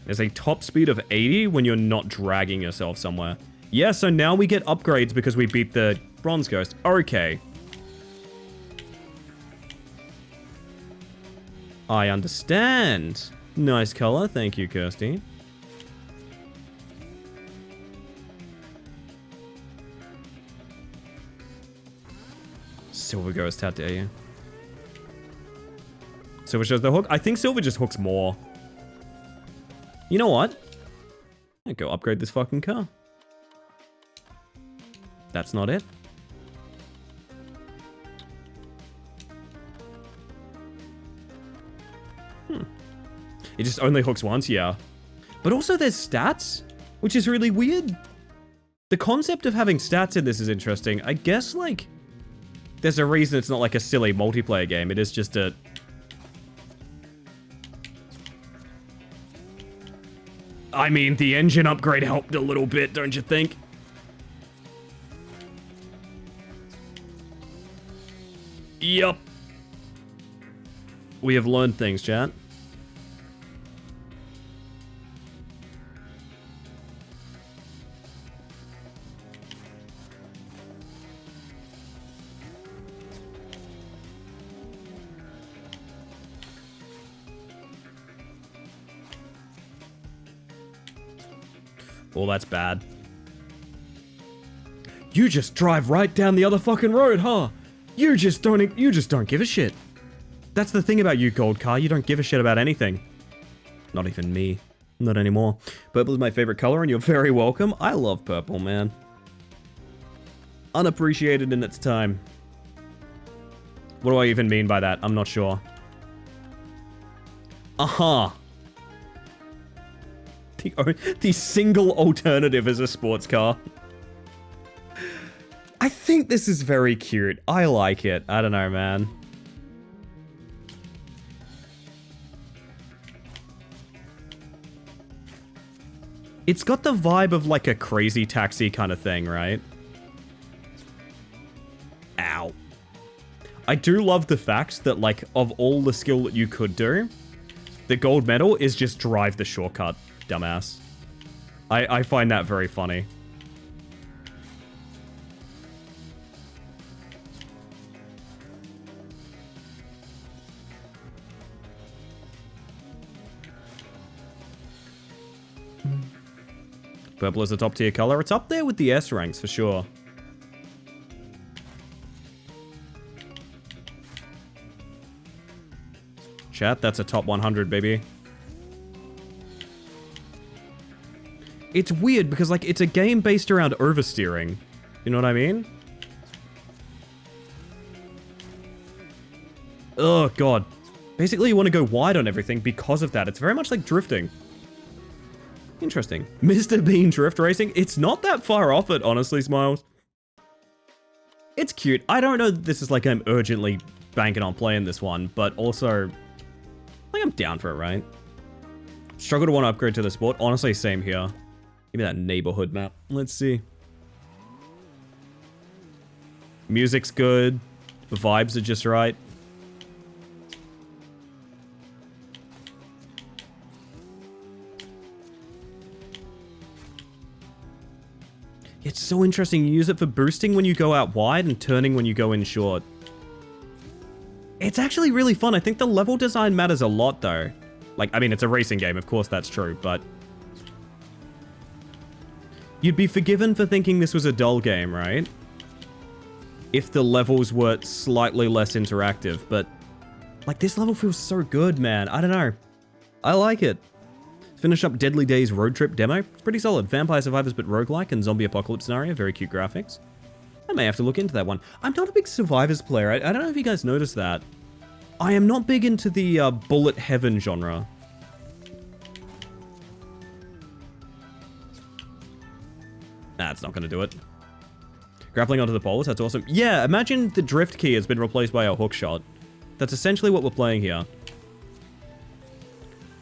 There's a top speed of 80 when you're not dragging yourself somewhere. Yeah, so now we get upgrades because we beat the Bronze Ghost. Okay. I understand. Nice color. Thank you, Kirsty. Silver Ghost, how dare you. Silver shows the hook. I think Silver just hooks more. You know what? I'll go upgrade this fucking car. That's not it. It just only hooks once, yeah. But also there's stats, which is really weird. The concept of having stats in this is interesting. I guess, like, there's a reason it's not like a silly multiplayer game. It is just a... I mean, the engine upgrade helped a little bit, don't you think? Yup. We have learned things, chat. Oh, that's bad. You just drive right down the other fucking road, huh? You just don't give a shit. That's the thing about you, Gold Car. You don't give a shit about anything. Not even me. Not anymore. Purple is my favorite color, and you're very welcome. I love purple, man. Unappreciated in its time. What do I even mean by that? I'm not sure. Aha. The single alternative is a sports car. I think this is very cute. I like it. I don't know, man. It's got the vibe of like a crazy taxi kind of thing, right? Ow. I do love the fact that, like, of all the skill that you could do, the gold medal is just drive the shortcut. Dumbass. I find that very funny. Purple is a top tier color. It's up there with the S ranks for sure. Chat, that's a top 100, baby. It's weird because, like, it's a game based around oversteering. You know what I mean? Oh, God. Basically, you want to go wide on everything because of that. It's very much like drifting. Interesting. Mr. Bean Drift Racing? It's not that far off it, honestly, Smiles. It's cute. I don't know that this is like I'm urgently banking on playing this one, but also, I think I'm down for it, right? Struggle to want to upgrade to the sport. Honestly, same here. Give me that neighborhood map. Let's see. Music's good. The vibes are just right. It's so interesting. You use it for boosting when you go out wide and turning when you go in short. It's actually really fun. I think the level design matters a lot, though. Like, I mean, it's a racing game. Of course, that's true, but... You'd be forgiven for thinking this was a dull game, right? If the levels were slightly less interactive, but... Like, this level feels so good, man. I don't know. I like it. Finish up Deadly Days Road Trip demo. It's pretty solid. Vampire Survivors but roguelike and zombie apocalypse scenario. Very cute graphics. I may have to look into that one. I'm not a big Survivors player. I don't know if you guys noticed that. I am not big into the bullet heaven genre. Nah, it's not going to do it. Grappling onto the poles, that's awesome. Yeah, imagine the drift key has been replaced by a hook shot. That's essentially what we're playing here.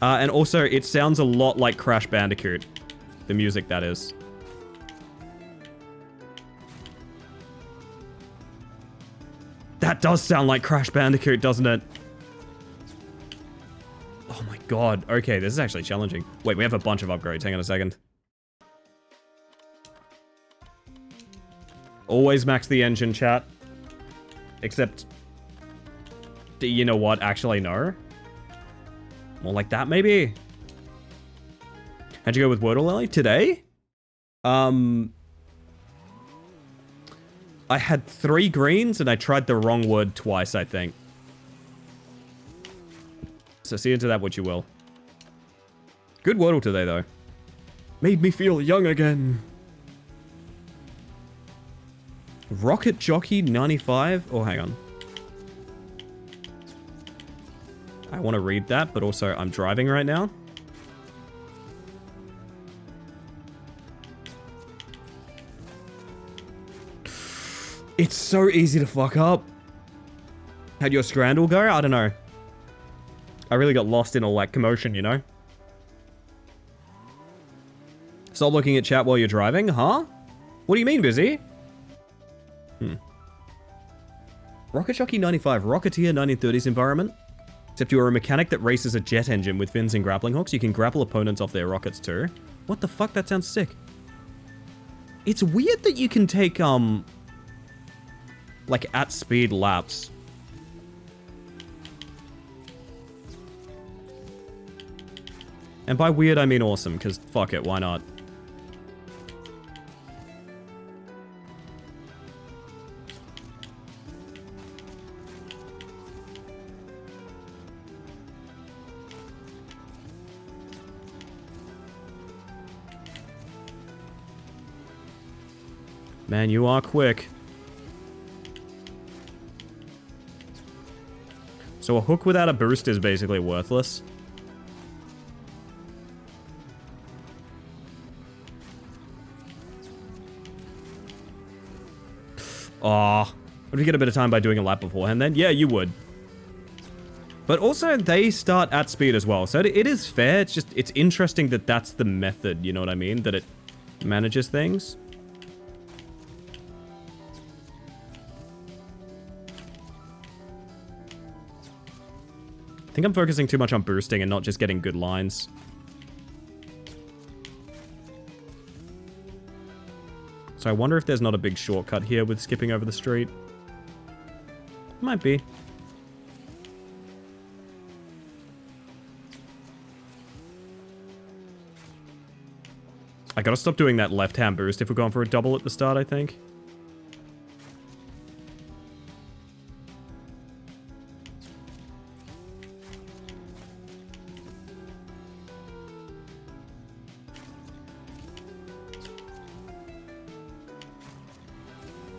And also, it sounds a lot like Crash Bandicoot. The music, that is. That does sound like Crash Bandicoot, doesn't it? Oh my god. Okay, this is actually challenging. Wait, we have a bunch of upgrades. Hang on a second. Always max the engine, chat. Except... you know what? Actually, no. More like that, maybe? How'd you go with Wordle, Ellie? Today? I had 3 greens and I tried the wrong word twice, I think. So see into that what you will. Good Wordle today, though. Made me feel young again. Rocket Jockey 95? Oh, hang on. I want to read that, but also I'm driving right now. It's so easy to fuck up. How'd your scramble go? I don't know. I really got lost in all that commotion, you know? Stop looking at chat while you're driving, huh? What do you mean, busy? Rocket Jockey 95, Rocketeer 1930s environment. Except you are a mechanic that races a jet engine with fins and grappling hooks. You can grapple opponents off their rockets too. What the fuck? That sounds sick. It's weird that you can take, like, at speed laps. And by weird, I mean awesome, because fuck it, why not? Man, you are quick. So a hook without a boost is basically worthless. Aw. Would we get a bit of time by doing a lap beforehand then? Yeah, you would. But also, they start at speed as well. So it is fair. It's just, it's interesting that that's the method, you know what I mean? That it manages things. I think I'm focusing too much on boosting and not just getting good lines. So I wonder if there's not a big shortcut here with skipping over the street. Might be. I gotta stop doing that left-hand boost if we're going for a double at the start, I think.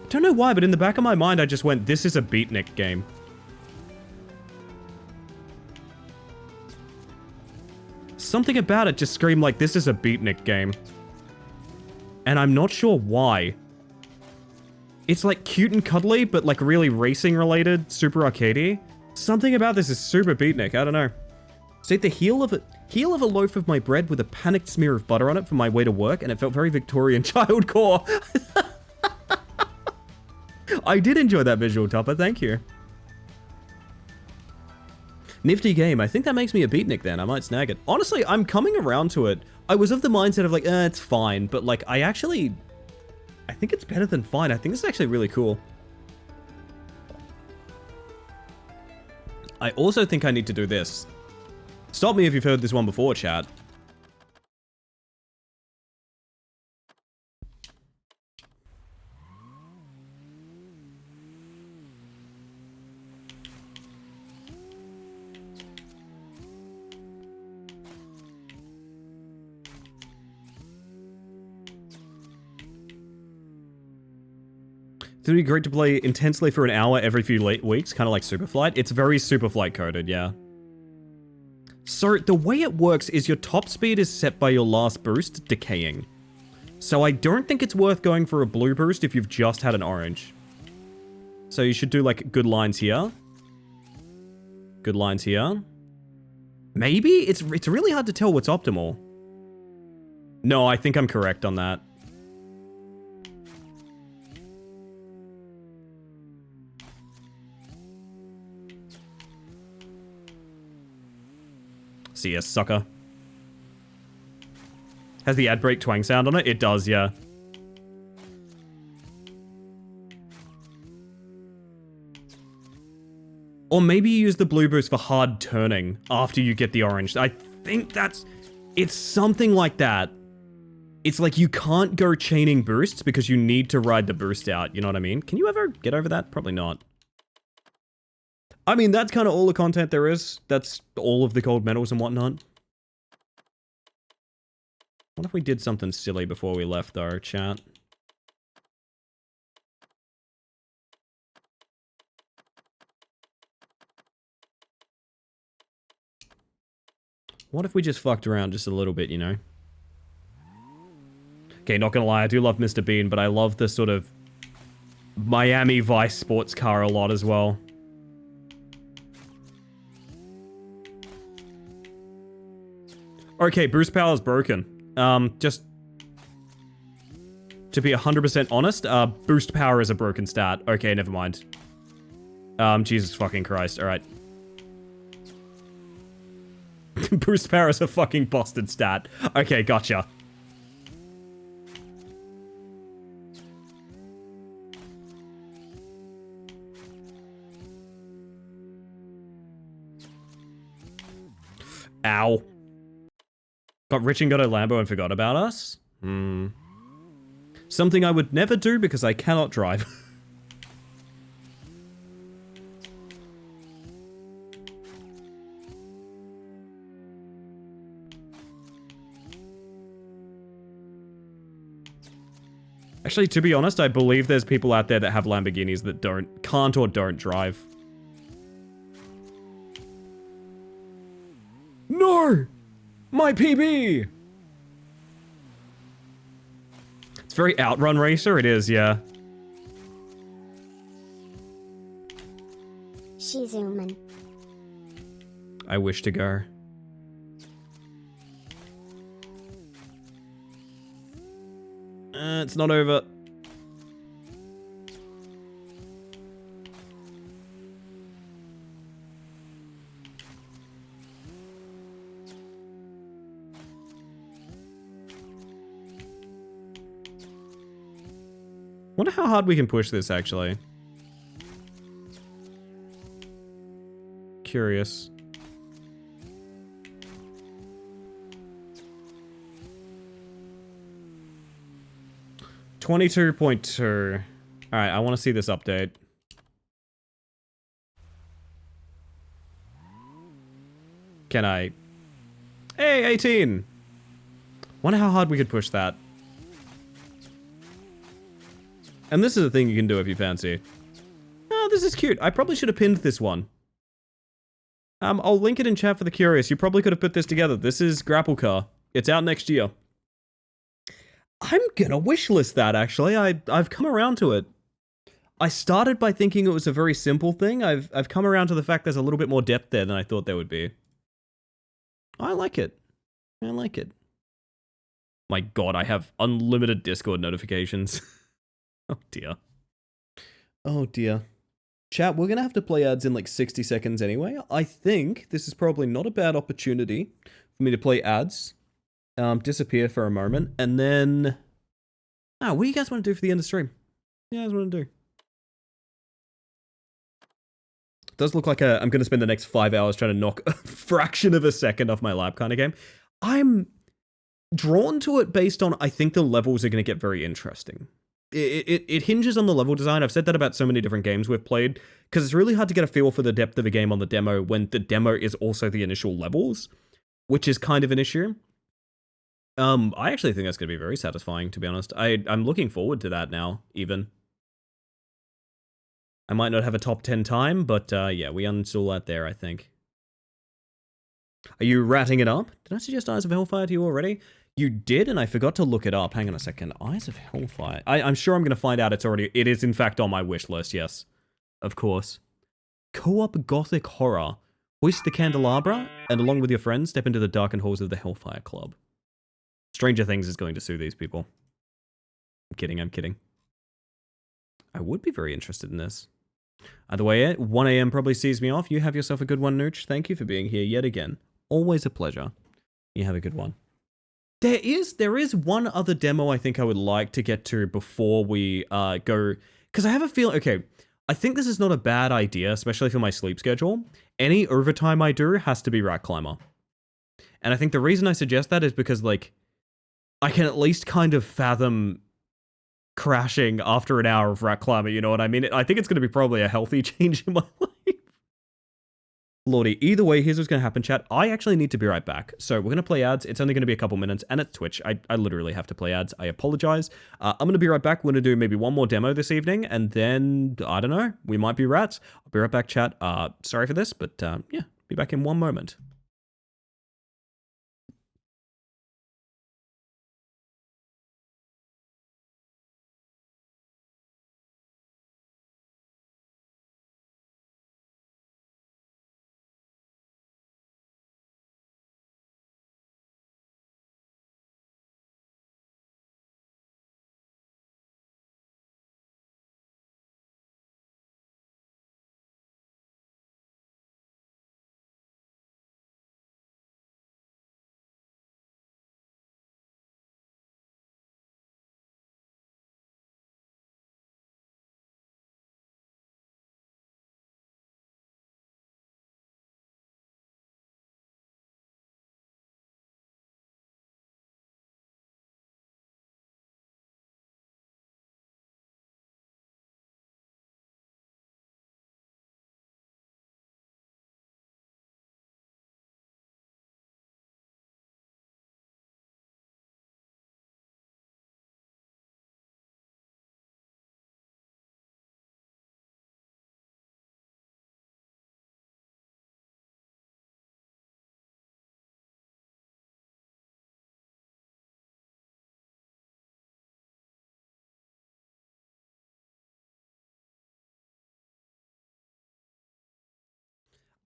Don't know why, but in the back of my mind, I just went, this is a beatnik game. Something about it just screamed like, this is a beatnik game. And I'm not sure why. It's like cute and cuddly, but like really racing related, super arcadey. Something about this is super beatnik, I don't know. State the heel of a loaf of my bread with a panicked smear of butter on it for my way to work, and it felt very Victorian childcore. I did enjoy that visual, Topper, thank you. Nifty game. I think that makes me a beatnik then. I might snag it. Honestly, I'm coming around to it. I was of the mindset of like, it's fine. But like, I think it's better than fine. I think it's actually really cool. I also think I need to do this. Stop me if you've heard this one before, chat. It would be great to play intensely for an hour every few weeks, kind of like Superflight. It's very Superflight coded, yeah. So the way it works is your top speed is set by your last boost decaying. So I don't think it's worth going for a blue boost if you've just had an orange. So you should do like good lines here. Good lines here. Maybe? It's really hard to tell what's optimal. No, I think I'm correct on that. See ya, sucker. Has the ad break twang sound on it? It does, yeah. Or maybe you use the blue boost for hard turning after you get the orange. I think it's something like that. It's like you can't go chaining boosts because you need to ride the boost out, you know what I mean? Can you ever get over that? Probably not. I mean, that's kind of all the content there is. That's all of the gold medals and whatnot. What if we did something silly before we left our chat? What if we just fucked around just a little bit, you know? Okay, not gonna lie, I do love Mr. Bean, but I love the sort of Miami Vice sports car a lot as well. Okay, boost power is broken. Just to be 100% honest, boost power is a broken stat. Okay, never mind. Jesus fucking Christ, alright. Boost power is a fucking busted stat. Okay, gotcha. Ow. Got rich and got a Lambo and forgot about us? Something I would never do because I cannot drive. Actually, to be honest, I believe there's people out there that have Lamborghinis that can't or don't drive. No! My PB! It's very outrun racer, it is, yeah. She's human. I wish to go. It's not over. Wonder how hard we can push this, actually. Curious. $22.2. Alright, I want to see this update. Can I? Hey, 18! Wonder how hard we could push that. And this is a thing you can do if you fancy. Oh, this is cute. I probably should have pinned this one. I'll link it in chat for the curious. You probably could have put this together. This is Grapple Car. It's out next year. I'm gonna wishlist that, actually. I've come around to it. I started by thinking it was a very simple thing. I've come around to the fact there's a little bit more depth there than I thought there would be. I like it. I like it. My god, I have unlimited Discord notifications. Oh dear. Oh dear. Chat, we're gonna have to play ads in like 60 seconds anyway. I think this is probably not a bad opportunity for me to play ads. Disappear for a moment, and then... what do you guys want to do for the end of the stream? What do you guys want to do? It does look like I'm going to spend the next 5 hours trying to knock a fraction of a second off my lap kind of game. I'm drawn to it based on, I think the levels are going to get very interesting. It hinges on the level design. I've said that about so many different games we've played, because it's really hard to get a feel for the depth of a game on the demo when the demo is also the initial levels, which is kind of an issue. I actually think that's going to be very satisfying, to be honest. I'm looking forward to that now, even. I might not have a top 10 time, but yeah, we uninstall that there, I think. Are you ratting it up? Did I suggest Eyes of Hellfire to you already? You did, and I forgot to look it up. Hang on a second. Eyes of Hellfire. I'm sure I'm going to find out it is in fact on my wish list, yes. Of course. Co-op gothic horror Hoist the candelabra, and along with your friends, step into the darkened halls of the Hellfire Club. Stranger Things is going to sue these people. I'm kidding, I'm kidding. I would be very interested in this. Either way, 1 a.m. probably sees me off. You have yourself a good one, Nooch. Thank you for being here yet again. Always a pleasure. You have a good one. There is one other demo I think I would like to get to before we go, because I have a feeling, okay, I think this is not a bad idea, especially for my sleep schedule. Any overtime I do has to be Rat Climber. And I think the reason I suggest that is because, like, I can at least kind of fathom crashing after an hour of Rat Climber, you know what I mean? I think it's going to be probably a healthy change in my life. Lordy, either way, here's what's going to happen, chat. I actually need to be right back. So we're going to play ads. It's only going to be a couple minutes, and it's Twitch. I literally have to play ads. I apologize. I'm going to be right back. We're going to do maybe one more demo this evening, and then, I don't know, we might be rats. I'll be right back, chat. Sorry for this, but yeah, be back in one moment.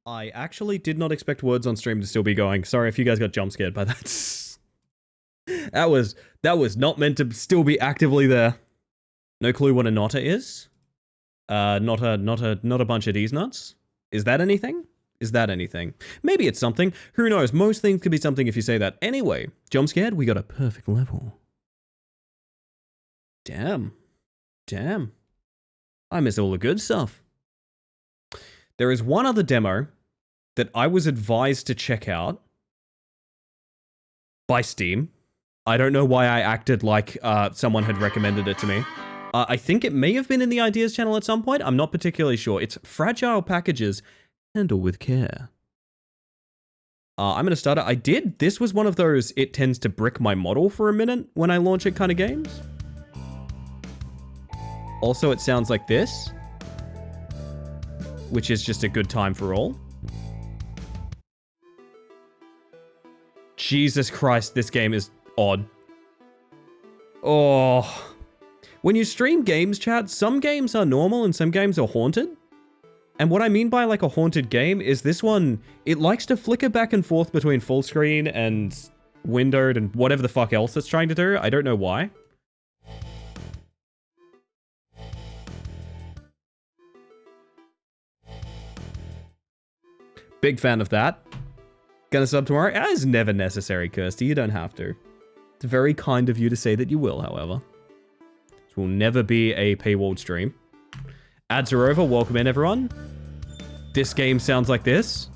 I actually did not expect words on stream to still be going. Sorry if you guys got jump scared by that. that was not meant to still be actively there. No clue what a knotter is. Not a bunch of these nuts. Is that anything? Is that anything? Maybe it's something. Who knows? Most things could be something if you say that. Anyway, jump scared. We got a perfect level. Damn. Damn. I miss all the good stuff. There is one other demo that I was advised to check out by Steam. I don't know why I acted like someone had recommended it to me. I think it may have been in the Ideas channel at some point. I'm not particularly sure. It's Fragile Packages. Handle with care. I'm going to start it. This was one of those it tends to brick my model for a minute when I launch it kind of games. Also, it sounds like this, which is just a good time for all. Jesus Christ, this game is odd. Oh. When you stream games, chat, some games are normal and some games are haunted. And what I mean by like a haunted game is this one, it likes to flicker back and forth between full screen and windowed and whatever the fuck else it's trying to do. I don't know why. Big fan of that. Gonna sub tomorrow? That is never necessary, Kirsty. You don't have to. It's very kind of you to say that you will, however. This will never be a paywalled stream. Ads are over. Welcome in, everyone. This game sounds like this.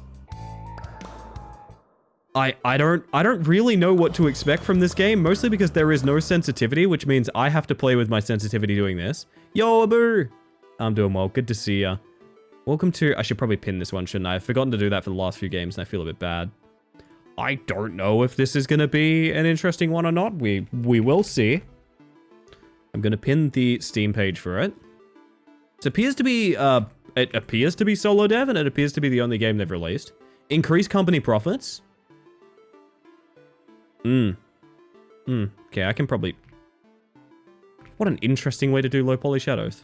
I don't really know what to expect from this game, mostly because there is no sensitivity, which means I have to play with my sensitivity doing this. Yo, Abu! I'm doing well. Good to see ya. Welcome to... I should probably pin this one, shouldn't I? I've forgotten to do that for the last few games, and I feel a bit bad. I don't know if this is going to be an interesting one or not. We will see. I'm going to pin the Steam page for it. It appears to be solo dev, and it appears to be the only game they've released. Increase company profits. Okay, I can probably... What an interesting way to do low poly shadows.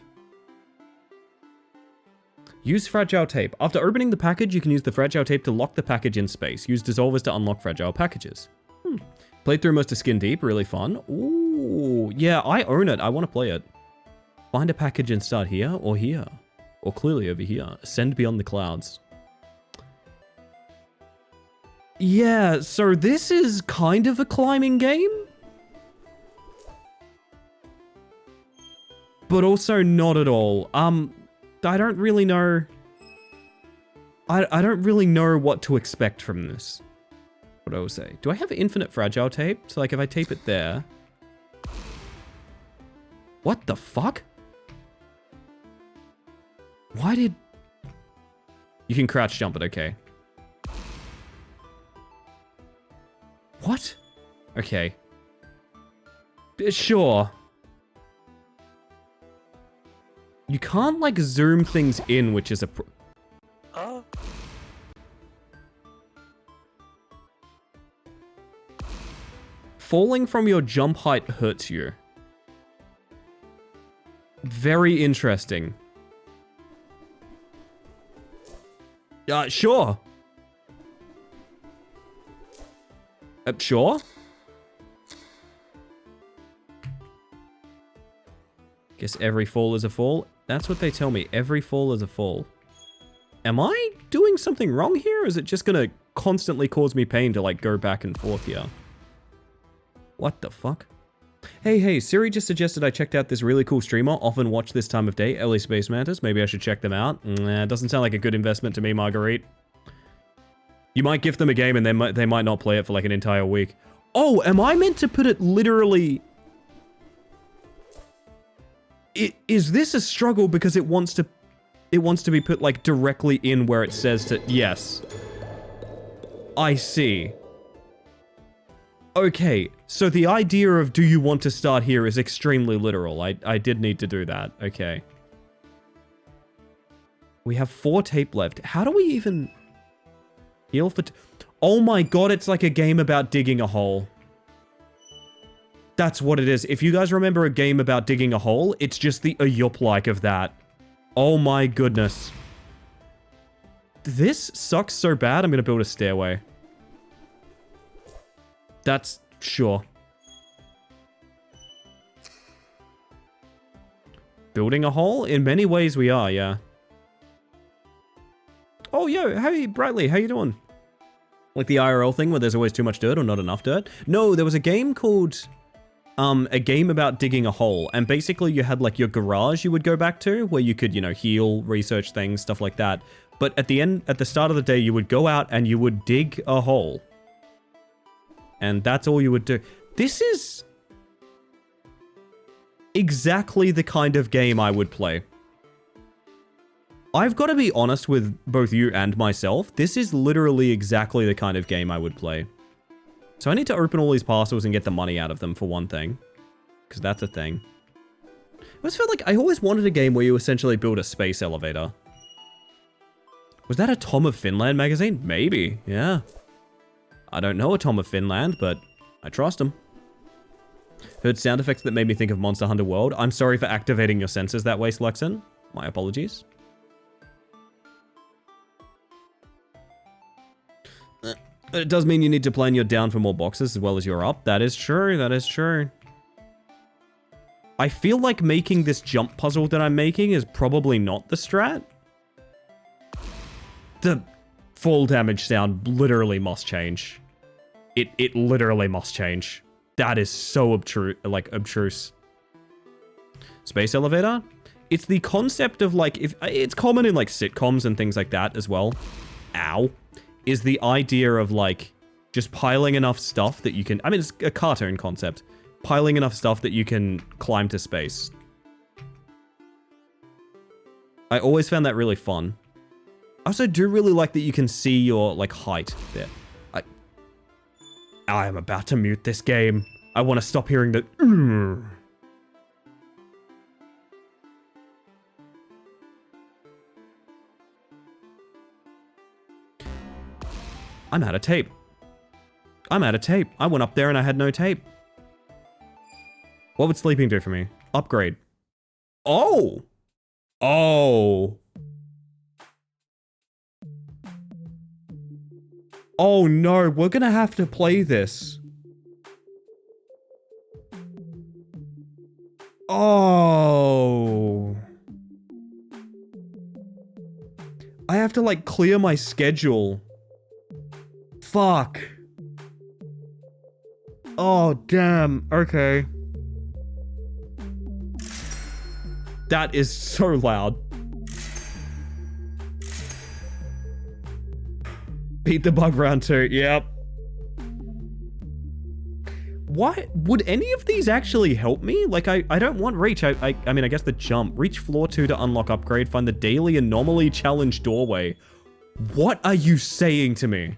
Use fragile tape. After opening the package, you can use the fragile tape to lock the package in space. Use dissolvers to unlock fragile packages. Played through most of Skin Deep. Really fun. Ooh, yeah, I own it. I want to play it. Find a package and start here or here. Or clearly over here. Ascend beyond the clouds. Yeah, so this is kind of a climbing game. But also not at all. I don't really know. I don't really know what to expect from this. What I will say. Do I have infinite fragile tape? So like if I tape it there. What the fuck? Why did... You can crouch jump it, okay. What? Okay. Sure. You can't, like, zoom things in, which is a... Falling from your jump height hurts you. Very interesting. Sure. Sure? Guess every fall is a fall. That's what they tell me. Every fall is a fall. Am I doing something wrong here? Or is it just gonna constantly cause me pain to, like, go back and forth here? What the fuck? Hey, Siri just suggested I checked out this really cool streamer, often watch this time of day, Ellie Space Mantis. Maybe I should check them out. Nah, doesn't sound like a good investment to me, Marguerite. You might gift them a game and they might not play it for like an entire week. Oh, am I meant to put it literally... Is this a struggle because it wants to be put like directly in where it says to... Yes. I see. Okay, so the idea of do you want to start here is extremely literal. I did need to do that. Okay. We have 4 tape left. How do we even... Heal for... Oh my god, it's like a game about digging a hole. That's what it is. If you guys remember a game about digging a hole, it's just the Ayup-like of that. Oh my goodness. This sucks so bad, I'm gonna build a stairway. That's... sure. Building a hole? In many ways we are, yeah. Oh, yo, hey, Brightly, how you doing? Like the IRL thing where there's always too much dirt or not enough dirt? No, there was a game called... a game about digging a hole. And basically you had like your garage you would go back to where you could, you know, heal, research things, stuff like that. But at the start of the day, you would go out and you would dig a hole. And that's all you would do. This is exactly the kind of game I would play. I've got to be honest with both you and myself. This is literally exactly the kind of game I would play. So I need to open all these parcels and get the money out of them for one thing. Because that's a thing. I always felt like I always wanted a game where you essentially build a space elevator. Was that a Tom of Finland magazine? Maybe, yeah. I don't know a Tom of Finland, but I trust him. Heard sound effects that made me think of Monster Hunter World. I'm sorry for activating your senses that way, Slexen. My apologies. It does mean you need to plan your down for more boxes as well as your up. That is true, that is true. I feel like making this jump puzzle that I'm making is probably not the strat. The fall damage sound literally must change. It literally must change. That is so obtruse. Space elevator? It's the concept of like, if it's common in like sitcoms and things like that as well. Ow. Is the idea of like just piling enough stuff that you can, I mean, it's a cartoon concept. Piling enough stuff that you can climb to space. I always found that really fun. I also do really like that you can see your like height there. I am about to mute this game. I want to stop hearing the... I'm out of tape. I'm out of tape. I went up there and I had no tape. What would sleeping do for me? Upgrade. Oh! Oh! Oh no, we're gonna have to play this. Oh. I have to like clear my schedule. Fuck. Oh, damn. Okay. That is so loud. Beat the bug round 2. Yep. Why would any of these actually help me? Like, I don't want reach. I mean, I guess the jump. Reach floor 2 to unlock upgrade. Find the daily anomaly challenge doorway. What are you saying to me?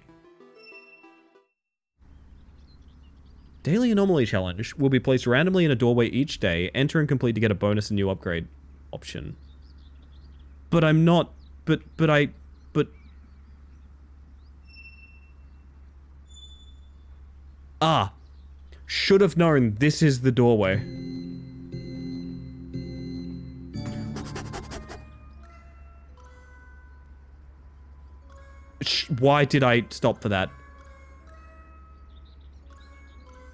Daily anomaly challenge will be placed randomly in a doorway each day. Enter and complete to get a bonus and new upgrade option. But I'm not. But. Ah. Should have known this is the doorway. Why did I stop for that?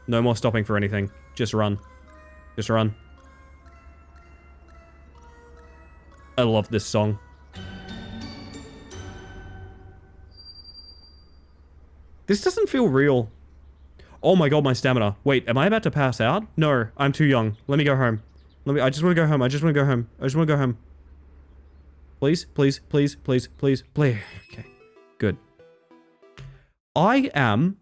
No more stopping for anything. Just run. Just run. I love this song. This doesn't feel real. Oh my god, my stamina. Wait, am I about to pass out? No, I'm too young. Let me go home. I just want to go home. I just want to go home. I just want to go home. Please, please, please, please, please, please. Okay, good. I am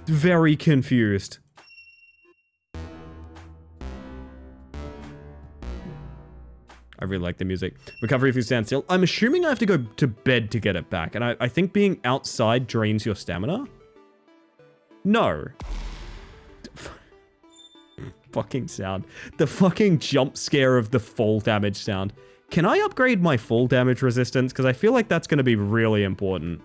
very confused. I really like the music. Recovery if you stand still. I'm assuming I have to go to bed to get it back. And I think being outside drains your stamina. No. Fucking sound. The fucking jump scare of the fall damage sound. Can I upgrade my fall damage resistance? Because I feel like that's going to be really important.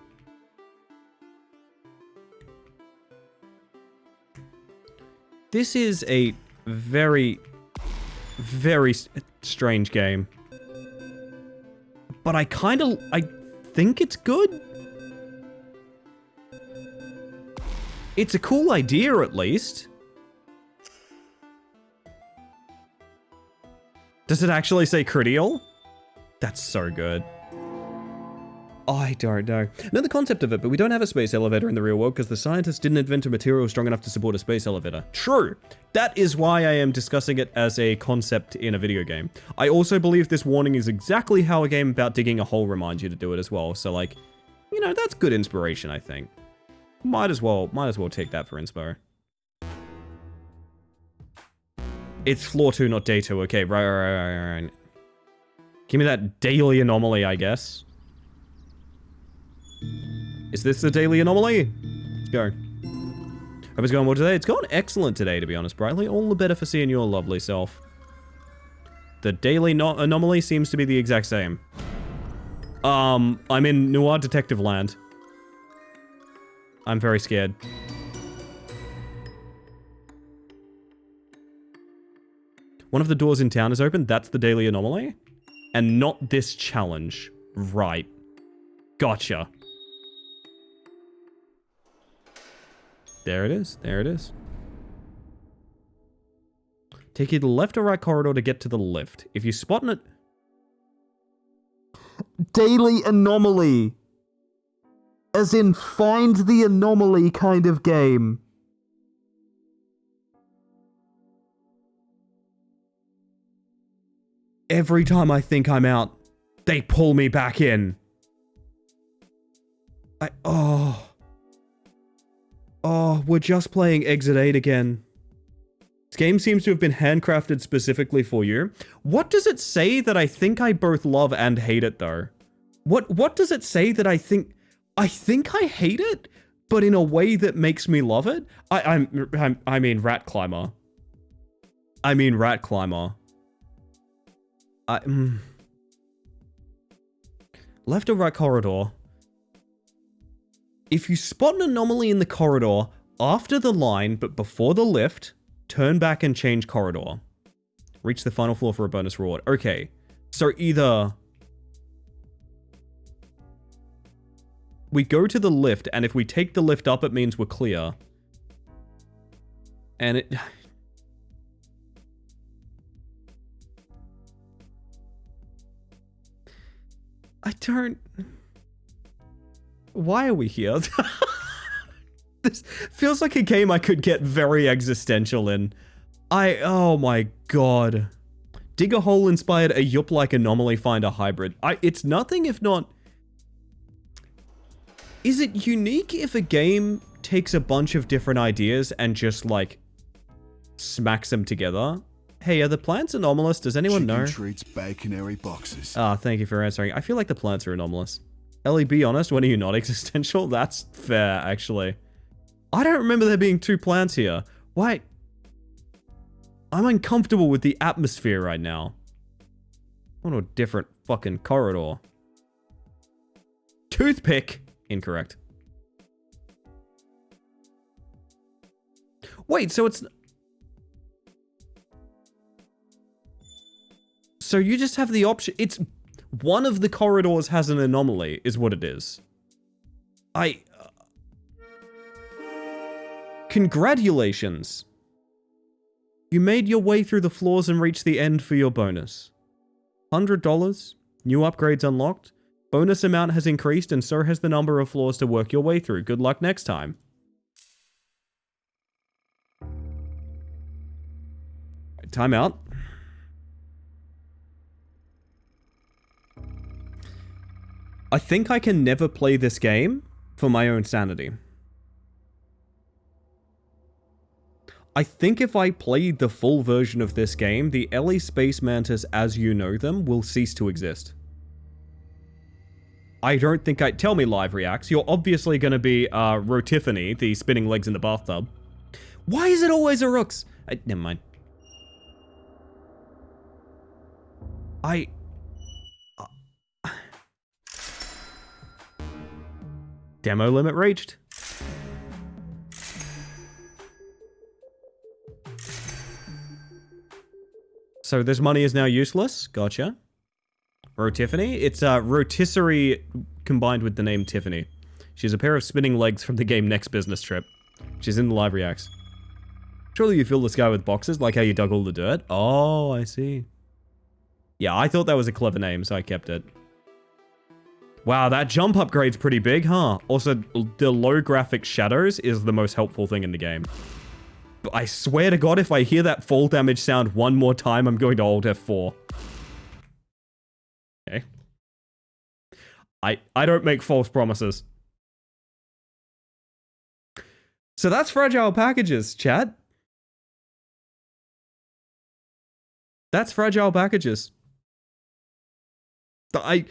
This is a very, very strange game. But I think it's good. It's a cool idea, at least. Does it actually say critial? That's so good. I don't know. Know the concept of it, but we don't have a space elevator in the real world because the scientists didn't invent a material strong enough to support a space elevator. True. That is why I am discussing it as a concept in a video game. I also believe this warning is exactly how a game about digging a hole reminds you to do it as well. So like, you know, that's good inspiration, I think. Might as well take that for inspo. It's floor 2, not day 2. Okay, right. Give me that daily anomaly, I guess. Is this the daily anomaly? Let's go. Hope it's going well today. It's going excellent today, to be honest, Brightly. All the better for seeing your lovely self. The daily anomaly seems to be the exact same. I'm in Noir Detective Land. I'm very scared. One of the doors in town is open. That's the daily anomaly. And not this challenge. Right. Gotcha. There it is. There it is. Take either left or right corridor to get to the lift. If you spot it... Daily anomaly. As in, find the anomaly kind of game. Every time I think I'm out, they pull me back in. Oh, we're just playing Exit 8 again. This game seems to have been handcrafted specifically for you. What does it say that I think I both love and hate it, though? What does it say that I think I hate it, but in a way that makes me love it? I mean Rat Climber. Left or right corridor. If you spot an anomaly in the corridor after the line but before the lift, turn back and change corridor. Reach the final floor for a bonus reward. Okay, so either... We go to the lift, and if we take the lift up, it means we're clear. And it... I don't... Why are we here? This feels like a game I could get very existential in. Oh my god. Dig a hole inspired a yup-like anomaly finder hybrid. It's nothing if not... Is it unique if a game takes a bunch of different ideas and just, like, smacks them together? Hey, are the plants anomalous? Does anyone know? Treats baconary boxes. Thank you for answering. I feel like the plants are anomalous. Ellie, be honest, when are you not existential? That's fair, actually. I don't remember there being 2 plants here. Why? I'm uncomfortable with the atmosphere right now. I want a different fucking corridor. Toothpick! Incorrect. Wait, so it's... So you just have the option... It's... One of the corridors has an anomaly, is what it is. Congratulations. You made your way through the floors and reached the end for your bonus. $100. New upgrades unlocked. Bonus amount has increased and so has the number of floors to work your way through. Good luck next time. Time out. I think I can never play this game for my own sanity. I think if I played the full version of this game, the Ellie Space Mantis as you know them will cease to exist. I don't think Tell me, Live Reacts, you're obviously going to be Rotiffany, the spinning legs in the bathtub. Why is it always a Rooks? Never mind. Demo limit reached. So this money is now useless. Gotcha. Rotiffany? It's rotisserie combined with the name Tiffany. She's a pair of spinning legs from the game Next Business Trip. She's in the Live Reacts. Surely you fill the sky with boxes, like how you dug all the dirt? Oh, I see. Yeah, I thought that was a clever name, so I kept it. Wow, that jump upgrade's pretty big, huh? Also, the low graphic shadows is the most helpful thing in the game. But I swear to God, if I hear that fall damage sound one more time, I'm going to Alt F4. Okay. I don't make false promises. So that's fragile packages, chat. That's fragile packages. I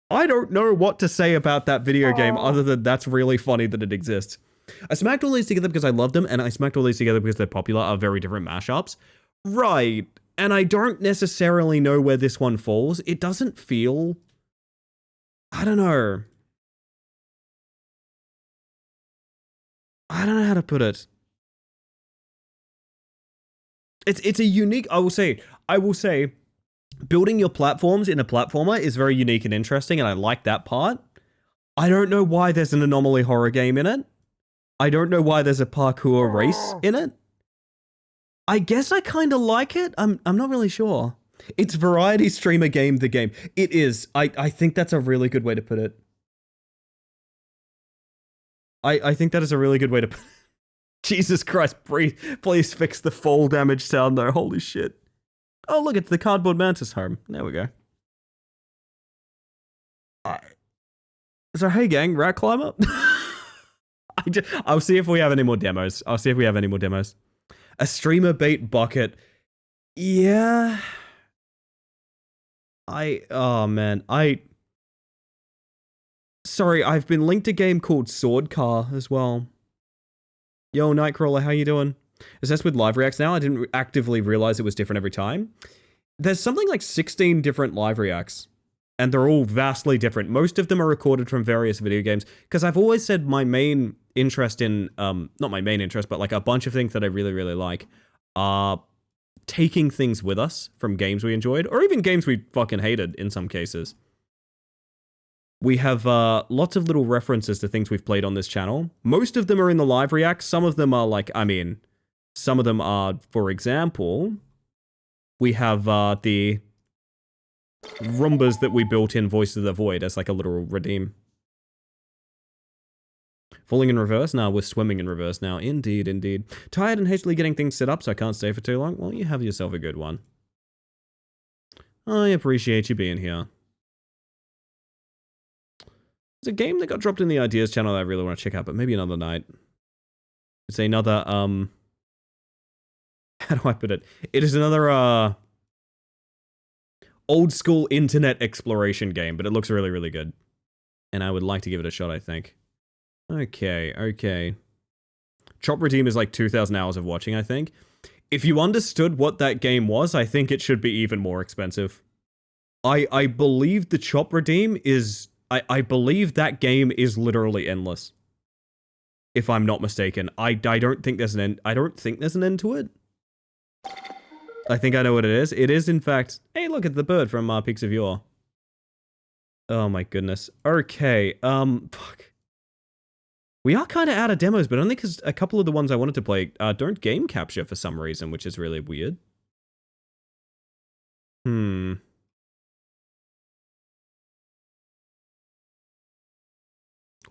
don't know what to say about that video game other than that's really funny that it exists. I smacked all these together because I love them, and I smacked all these together because they're popular, are very different mashups. Right. And I don't necessarily know where this one falls. It doesn't feel... I don't know. I don't know how to put it. It's a unique... I will say, building your platforms in a platformer is very unique and interesting, and I like that part. I don't know why there's an anomaly horror game in it. I don't know why there's a parkour race in it. I guess I kind of like it. I'm not really sure. It's variety streamer game the game. It is. I think that's a really good way to put it. I think that is a really good way to put it. Jesus Christ, please fix the fall damage sound though. Holy shit. Oh, look, it's the Cardboard Mantis home. There we go. So, hey gang, Rat Climber? I'll see if we have any more demos. A streamer bait bucket. Yeah. Oh man, sorry, I've been linked a game called Sword Car as well. Yo, Nightcrawler, how you doing? Is this with live reacts now? I didn't actively realize it was different every time. There's something like 16 different live reacts, and they're all vastly different. Most of them are recorded from various video games, because I've always said my main interest in, not my main interest, but like a bunch of things that I really, really like are taking things with us from games we enjoyed, or even games we fucking hated in some cases. we have lots of little references to things we've played on this channel. Most of them are in the live reacts. Some of them are like, some of them are, for example, we have the Roombas that we built in Voice of the Void as like a little redeem. Falling in reverse? Nah, we're swimming in reverse now. Indeed, indeed. Tired and hastily getting things set up so I can't stay for too long? Well, you have yourself a good one. I appreciate you being here. It's a game that got dropped in the ideas channel that I really want to check out, but maybe another night. It's another, how do I put it? It is another, old school internet exploration game, but it looks really, really good. And I would like to give it a shot, I think. Okay. Chop Redeem is like 2,000 hours of watching, I think. If you understood what that game was, I think it should be even more expensive. I believe the Chop Redeem is... I believe that game is literally endless. If I'm not mistaken. I don't think there's an end... I don't think there's an end to it. I think I know what it is. It is, in fact... Hey, look at the bird from Peaks of Yore. Oh my goodness. Okay, fuck. We are kind of out of demos, but only because a couple of the ones I wanted to play don't game capture for some reason, which is really weird.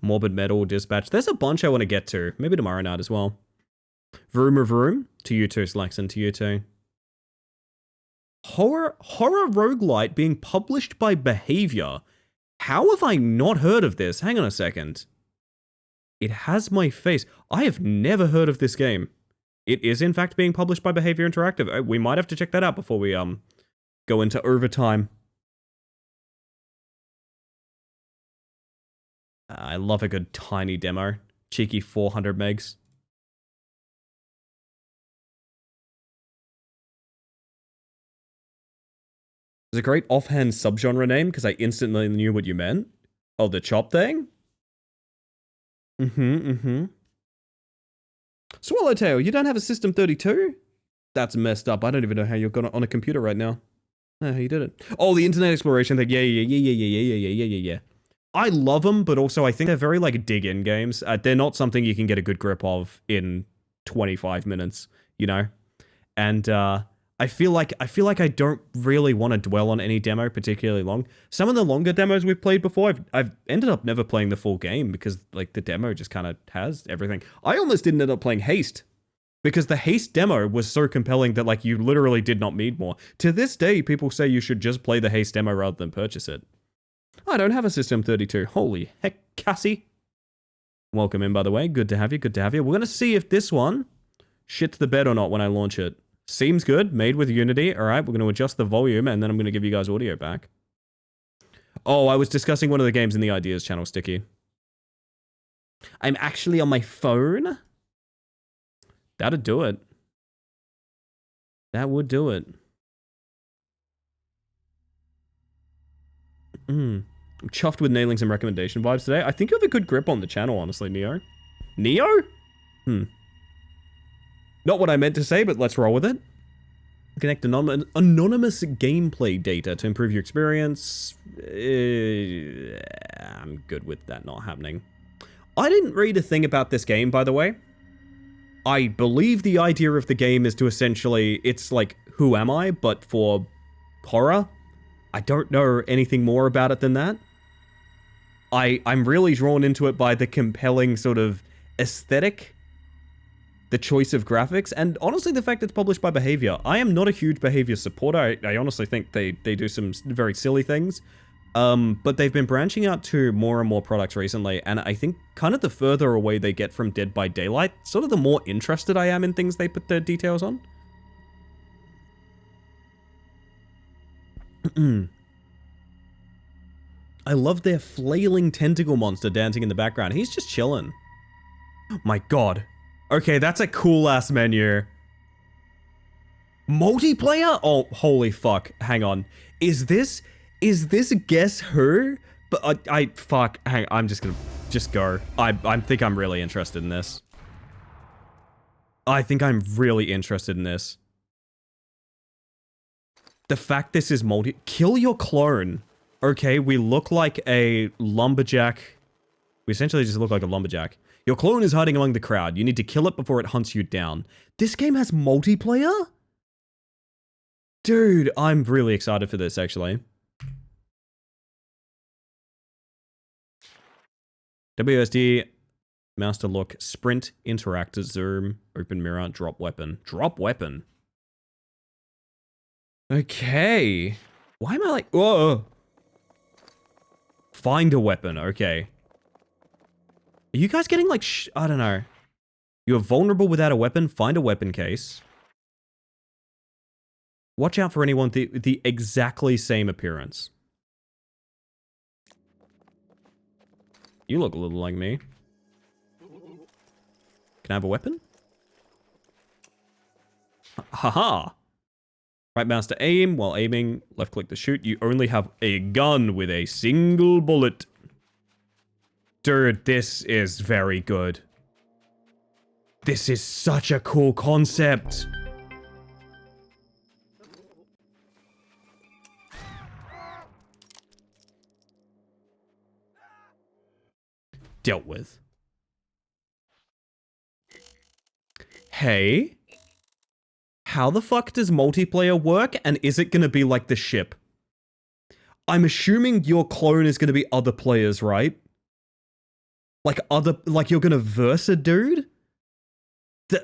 Morbid Metal, Dispatch. There's a bunch I want to get to. Maybe tomorrow night as well. Vroom Vroom. To you too, Slaxon. To you too. Horror roguelite being published by Behavior. How have I not heard of this? Hang on a second. It has my face. I have never heard of this game. It is in fact being published by Behavior Interactive. We might have to check that out before we go into overtime. I love a good tiny demo. Cheeky 400 megs. It's a great offhand subgenre name because I instantly knew what you meant. Oh, the chop thing? Swallowtail, you don't have a System 32? That's messed up. I don't even know how you're on a computer right now. I don't know how you did it. Oh, the internet exploration thing. Yeah. I love them, but also I think they're very, like, dig-in games. They're not something you can get a good grip of in 25 minutes, you know? And, I feel like I don't really want to dwell on any demo particularly long. Some of the longer demos we've played before, I've ended up never playing the full game because, like, the demo just kind of has everything. I almost didn't end up playing Haste because the Haste demo was so compelling that, like, you literally did not need more. To this day, people say you should just play the Haste demo rather than purchase it. I don't have a System 32. Holy heck, Cassie. Welcome in, by the way. Good to have you. Good to have you. We're going to see if this one shits the bed or not when I launch it. Seems good. Made with Unity. All right, we're going to adjust the volume, and then I'm going to give you guys audio back. Oh, I was discussing one of the games in the Ideas channel, Sticky. I'm actually on my phone. That'd do it. That would do it. I'm chuffed with nailing some recommendation vibes today. I think you have a good grip on the channel, honestly, Neo. Neo? Not what I meant to say, but let's roll with it. Connect anonymous gameplay data to improve your experience. I'm good with that not happening. I didn't read a thing about this game, by the way. I believe the idea of the game is to essentially, it's like, who am I, but for horror. I don't know anything more about it than that. I'm really drawn into it by the compelling sort of aesthetic, the choice of graphics, and honestly the fact it's published by Behavior. I am not a huge Behavior supporter. I honestly think they do some very silly things. But they've been branching out to more and more products recently, and I think kind of the further away they get from Dead by Daylight, sort of the more interested I am in things they put their details on. I love their flailing tentacle monster dancing in the background. He's just chilling. My god. Okay, that's a cool-ass menu. Multiplayer? Oh, holy fuck. Hang on. Is this Guess Who? But fuck. Hang on, I'm just gonna go. I think I'm really interested in this. I think I'm really interested in this. The fact this is kill your clone. Okay, we look like a lumberjack. We essentially just look like a lumberjack. Your clone is hiding among the crowd. You need to kill it before it hunts you down. This game has multiplayer? Dude, I'm really excited for this, actually. WSD, mouse to look, sprint, interact, zoom, open mirror, drop weapon. Drop weapon. Okay. Why am I like, whoa. Find a weapon, okay. Are you guys getting like, I don't know. You are vulnerable without a weapon, find a weapon case. Watch out for anyone with the exactly same appearance. You look a little like me. Can I have a weapon? Haha! Right mouse to aim. While aiming, left click to shoot. You only have a gun with a single bullet. Dude, this is very good. This is such a cool concept. Dealt with. Hey? How the fuck does multiplayer work, and is it gonna be like the ship? I'm assuming your clone is gonna be other players, right? Like you're gonna verse a dude?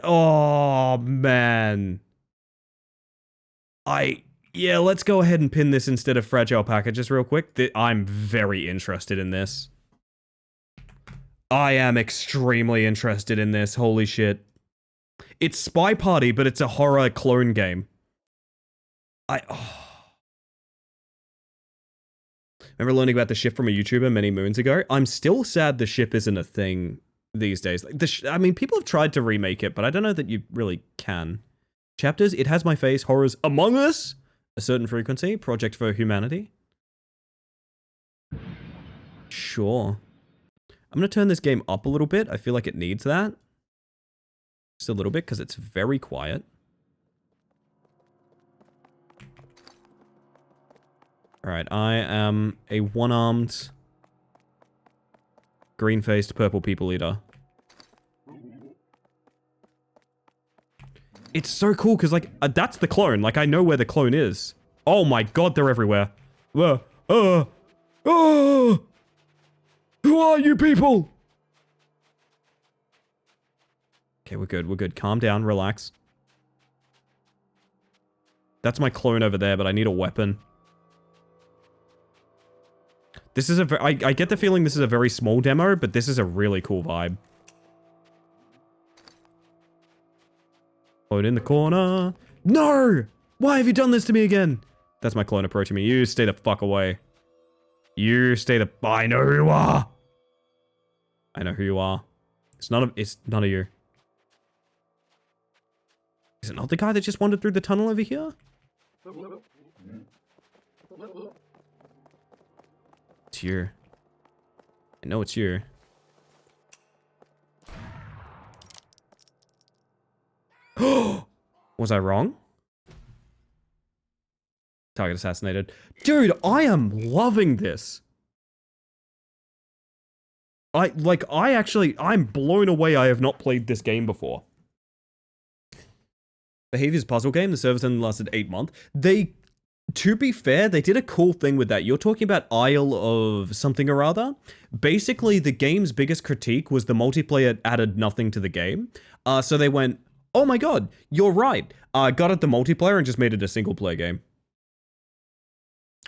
Oh, man. Yeah, let's go ahead and pin this instead of fragile packages real quick. I'm very interested in this. I am extremely interested in this, holy shit. It's Spy Party, but it's a horror clone game. Remember learning about the ship from a YouTuber many moons ago? I'm still sad the ship isn't a thing these days. I mean, people have tried to remake it, but I don't know that you really can. Chapters, It Has My Face, Horrors, Among Us, A Certain Frequency, Project for Humanity. Sure. I'm going to turn this game up a little bit. I feel like it needs that. Just a little bit, because it's very quiet. Alright, I am a one-armed, green-faced, purple people eater. It's so cool, because, like, that's the clone. Like, I know where the clone is. Oh my god, they're everywhere. Who are you people? Okay, we're good, we're good. Calm down, relax. That's my clone over there, but I need a weapon. This is I get the feeling this is a very small demo, but this is a really cool vibe. Clone in the corner. No! Why have you done this to me again? That's my clone approaching me. You stay the fuck away. You stay the... I know who you are! I know who you are. It's none of you. Is it not the guy that just wandered through the tunnel over here? It's you. I know it's you. Was I wrong? Target assassinated. Dude, I am loving this. I'm blown away I have not played this game before. Behaviors puzzle game, the service only lasted 8 months. To be fair, they did a cool thing with that. You're talking about Isle of something or other. Basically, the game's biggest critique was the multiplayer added nothing to the game. So they went, oh my god, you're right. Got at the multiplayer and just made it a single player game.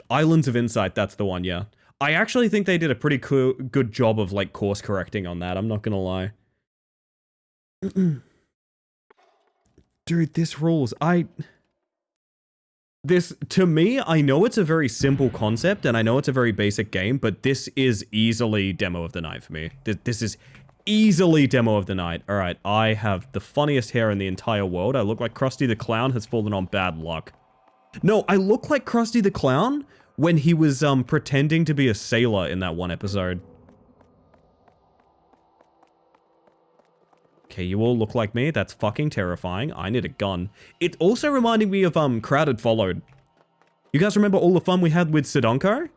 Islands of Insight, that's the one, yeah. I actually think they did a pretty good job of, like, course correcting on that, I'm not gonna lie. Dude, this rules. To me, I know it's a very simple concept, and I know it's a very basic game, but this is easily demo of the night for me. This is easily demo of the night. Alright, I have the funniest hair in the entire world. I look like Krusty the Clown has fallen on bad luck. No, I look like Krusty the Clown when he was, pretending to be a sailor in that one episode. Okay, you all look like me. That's fucking terrifying. I need a gun. It also reminded me of, Crowded Followed. You guys remember all the fun we had with Sidonko?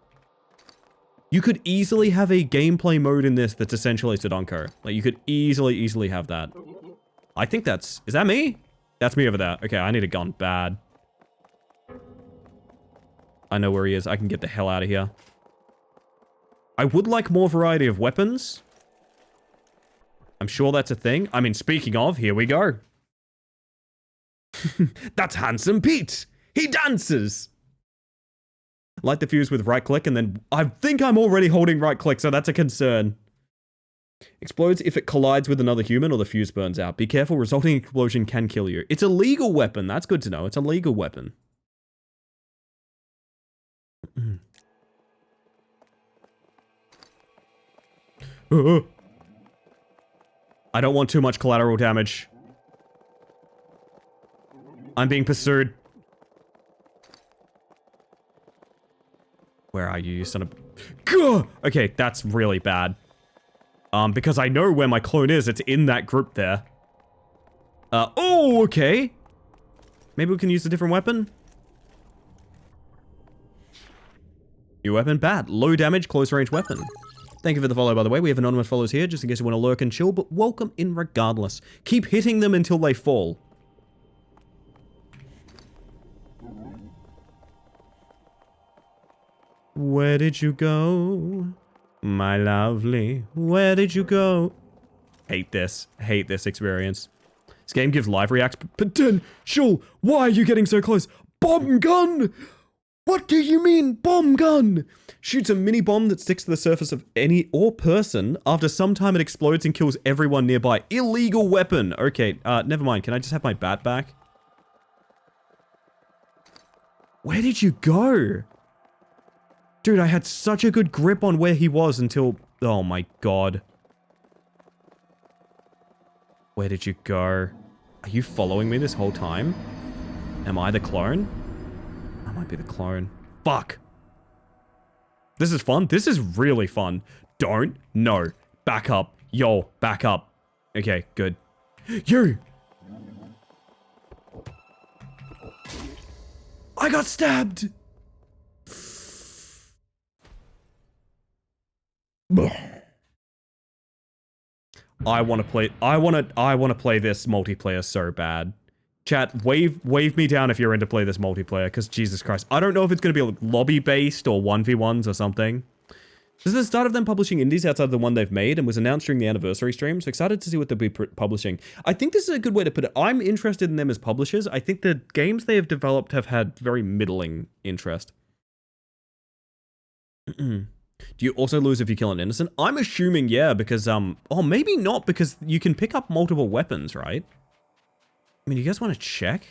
You could easily have a gameplay mode in this that's essentially Sudoku. Like, you could easily have that. I think that's... Is that me? That's me over there. Okay, I need a gun bad. I know where he is. I can get the hell out of here. I would like more variety of weapons. I'm sure that's a thing. I mean, speaking of, here we go. That's Handsome Pete. He dances. Light the fuse with right click and then... I think I'm already holding right click, so that's a concern. Explodes if it collides with another human or the fuse burns out. Be careful, resulting explosion can kill you. It's a legal weapon. That's good to know. It's a legal weapon. I don't want too much collateral damage. I'm being pursued. Where are you, you son of... Gah! Okay, that's really bad. Because I know where my clone is. It's in that group there. Oh, okay. Maybe we can use a different weapon? New weapon, bad. Low damage, close range weapon. Thank you for the follow, by the way. We have anonymous followers here, just in case you want to lurk and chill, but welcome in regardless. Keep hitting them until they fall. Where did you go? My lovely, where did you go? Hate this experience. This game gives live reacts potential. Why are you getting so close? Bomb gun! What do you mean, bomb gun? Shoots a mini bomb that sticks to the surface of any or person. After some time, it explodes and kills everyone nearby. Illegal weapon. Okay, never mind. Can I just have my bat back? Where did you go? Dude, I had such a good grip on where he was until... Oh my god. Where did you go? Are you following me this whole time? Am I the clone? I might be the clone. Fuck. This is fun. This is really fun. Don't. No. Back up. Yo, back up. Okay, good. You! I got stabbed! I want to play this multiplayer so bad. Chat, wave me down if you're in to play this multiplayer, because Jesus Christ. I don't know if it's going to be like lobby-based or 1v1s or something. This is the start of them publishing indies outside of the one they've made and was announced during the anniversary stream, so excited to see what they'll be publishing. I think this is a good way to put it. I'm interested in them as publishers. I think the games they have developed have had very middling interest. Do you also lose if you kill an innocent? I'm assuming yeah, because, oh, maybe not, because you can pick up multiple weapons, right? I mean, you guys want to check?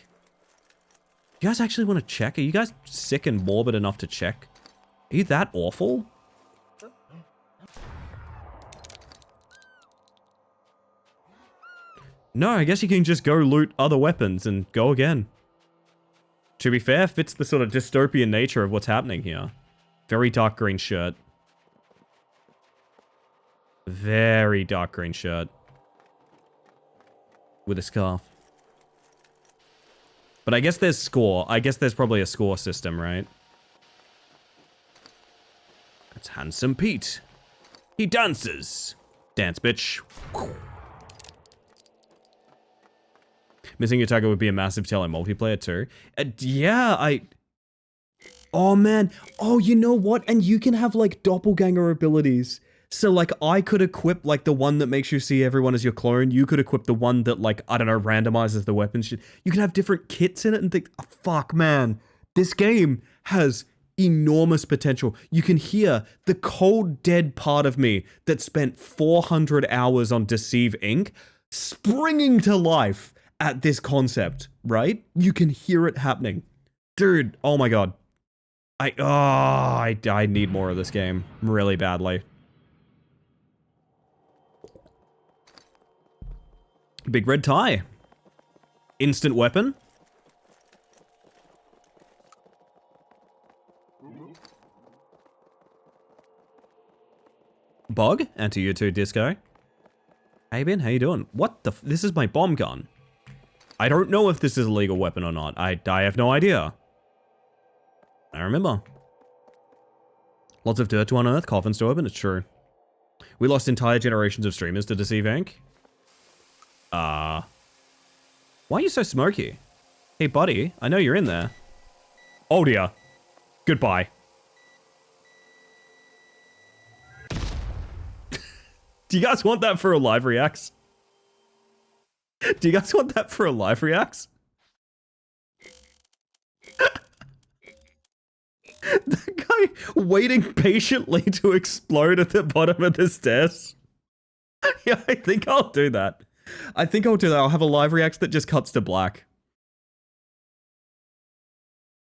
You guys actually want to check? Are you guys sick and morbid enough to check? Are you that awful? No, I guess you can just go loot other weapons and go again. To be fair, fits the sort of dystopian nature of what's happening here. Very dark green shirt. Very dark green shirt. With a scarf. But I guess there's score. I guess there's probably a score system, right? That's Handsome Pete. He dances. Dance, bitch. Missing your target would be a massive tell in multiplayer too. Yeah, Oh man. Oh, you know what? And you can have like doppelganger abilities. So like I could equip like the one that makes you see everyone as your clone. You could equip the one that like, I don't know, randomizes the weapons. You can have different kits in it and think, oh, fuck man. This game has enormous potential. You can hear the cold dead part of me that spent 400 hours on Deceive Inc. springing to life at this concept, right? You can hear it happening. Dude, oh my god. I need more of this game really badly. Big red tie. Instant weapon. Bug, and to you too, Disco. Hey Ben, how you doing? What the this is my bomb gun. I don't know if this is a legal weapon or not. I have no idea. I remember. Lots of dirt to unearth, coffins to open, it's true. We lost entire generations of streamers to Deceive Inc. Why are you so smoky? Hey buddy, I know you're in there. Oh dear. Goodbye. Do you guys want that for a live reacts? Do you guys want that for a live reacts? That guy waiting patiently to explode at the bottom of the stairs. Yeah, I think I'll do that. I think I'll do that. I'll have a live react that just cuts to black.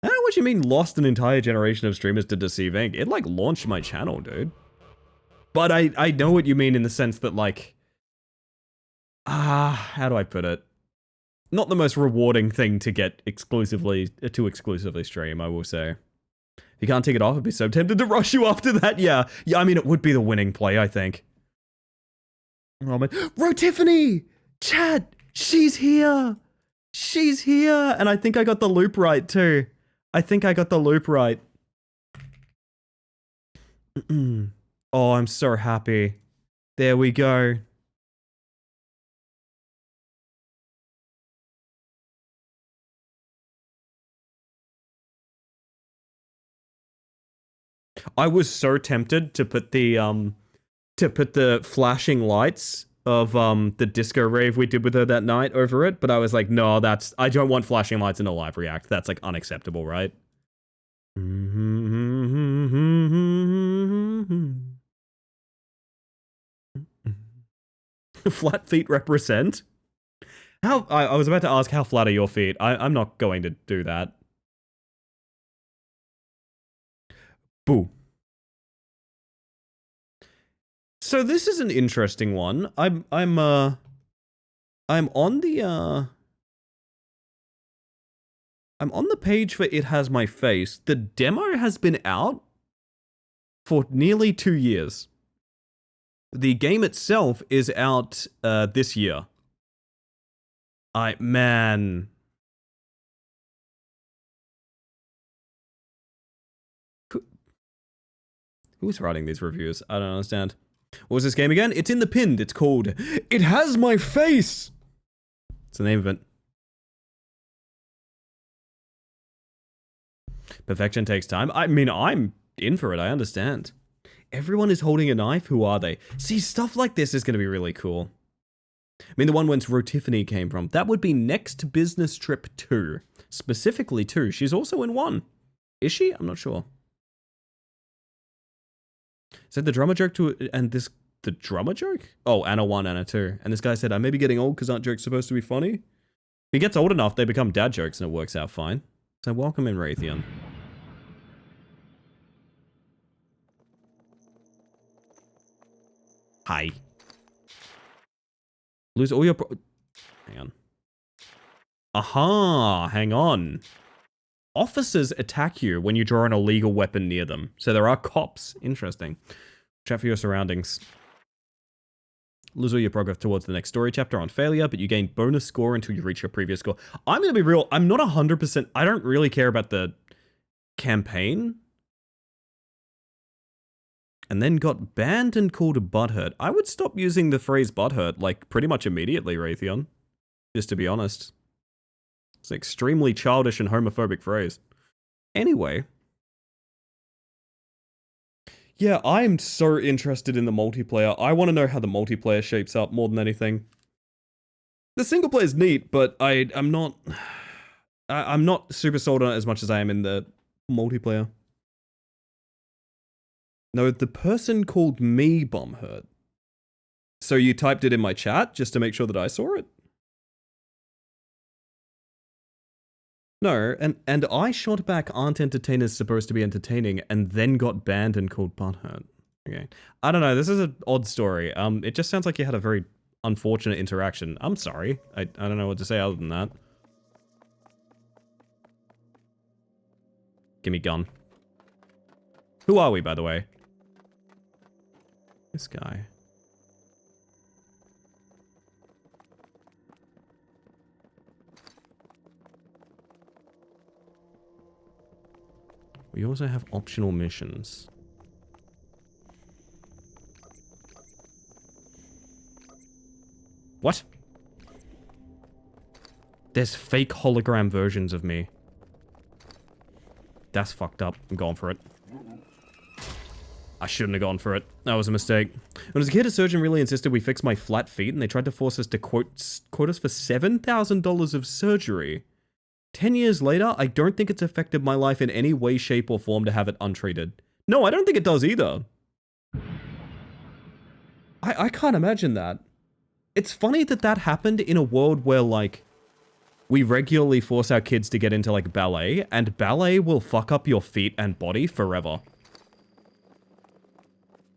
I don't know what you mean lost an entire generation of streamers to Deceive Inc. It like launched my channel, dude. But I know what you mean in the sense that like, how do I put it? Not the most rewarding thing to get exclusively stream, I will say. If you can't take it off, I'd be so tempted to rush you after that. Yeah, I mean, it would be the winning play, I think. Oh man, Rotiffany! Chat! She's here! She's here! And I think I got the loop right too. I think I got the loop right. Oh, I'm so happy. There we go. I was so tempted to put the flashing lights of the disco rave we did with her that night over it, but I was like, no, I don't want flashing lights in a live react. That's like unacceptable, right? Flat feet represent? How I was about to ask how flat are your feet. I'm not going to do that. Boo. So this is an interesting one. I'm on the page for It Has My Face. The demo has been out for nearly 2 years. The game itself is out this year. Man. Who's writing these reviews? I don't understand. What was this game again? It's in the pinned. It's called It Has My Face. It's the name of it. Perfection takes time. I mean, I'm in for it. I understand. Everyone is holding a knife. Who are they? See, stuff like this is going to be really cool. I mean, the one whence Rotiffany came from. That would be Next Business Trip 2. Specifically 2. She's also in 1. Is she? I'm not sure. Said the drummer joke to and this the drummer joke? Oh, Anna 1, Anna 2. And this guy said, I may be getting old because aren't jokes supposed to be funny? If he gets old enough, they become dad jokes and it works out fine. So welcome in, Raytheon. Hi. Lose all your hang on. Aha, hang on. Officers attack you when you draw an illegal weapon near them. So there are cops. Interesting. Chat for your surroundings. Lose all your progress towards the next story chapter on failure, but you gain bonus score until you reach your previous score. I'm gonna be real, I'm not 100%, I don't really care about the campaign. And then got banned and called butthurt. I would stop using the phrase butthurt, like, pretty much immediately, Raytheon. Just to be honest. It's an extremely childish and homophobic phrase. Anyway. Yeah, I'm so interested in the multiplayer. I want to know how the multiplayer shapes up more than anything. The single player is neat, but I'm not super sold on it as much as I am in the multiplayer. No, the person called me Bumhurt. So you typed it in my chat just to make sure that I saw it? No, and I shot back aren't entertainers supposed to be entertaining and then got banned and called butthurt. Okay. I don't know, this is an odd story. It just sounds like you had a very unfortunate interaction. I'm sorry. I don't know what to say other than that. Give me gun. Who are we, by the way? This guy. We also have optional missions. What? There's fake hologram versions of me. That's fucked up. I'm going for it. I shouldn't have gone for it. That was a mistake. When I was a kid, a surgeon really insisted we fix my flat feet, and they tried to force us to quote us for $7,000 of surgery. 10 years later, I don't think it's affected my life in any way, shape, or form to have it untreated. No, I don't think it does either. I can't imagine that. It's funny that that happened in a world where, like, we regularly force our kids to get into, like, ballet, and ballet will fuck up your feet and body forever.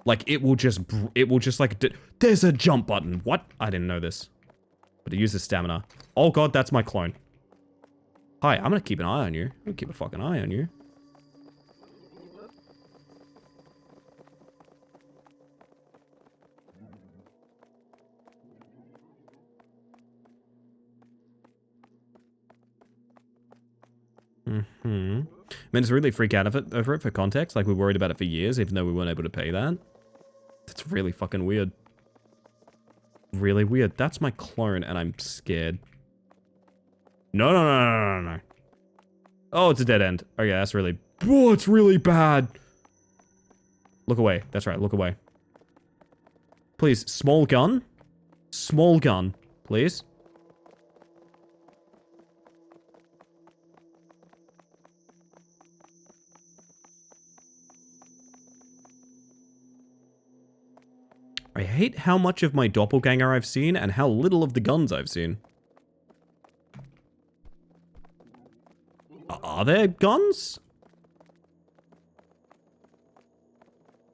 Like, it will just, like, there's a jump button. What? I didn't know this. But it uses stamina. Oh god, that's my clone. Hi, I'm gonna keep an eye on you. I'm gonna keep a fucking eye on you. I mean, it's really freak out over it for context. Like, we worried about it for years, even though we weren't able to pay that. That's really fucking weird. Really weird. That's my clone, and I'm scared. No, no, no, no, no, no. Oh, it's a dead end. Okay, that's really... Oh, it's really bad. Look away. That's right, look away. Please, small gun. Small gun, please. I hate how much of my doppelganger I've seen and how little of the guns I've seen. Are there guns?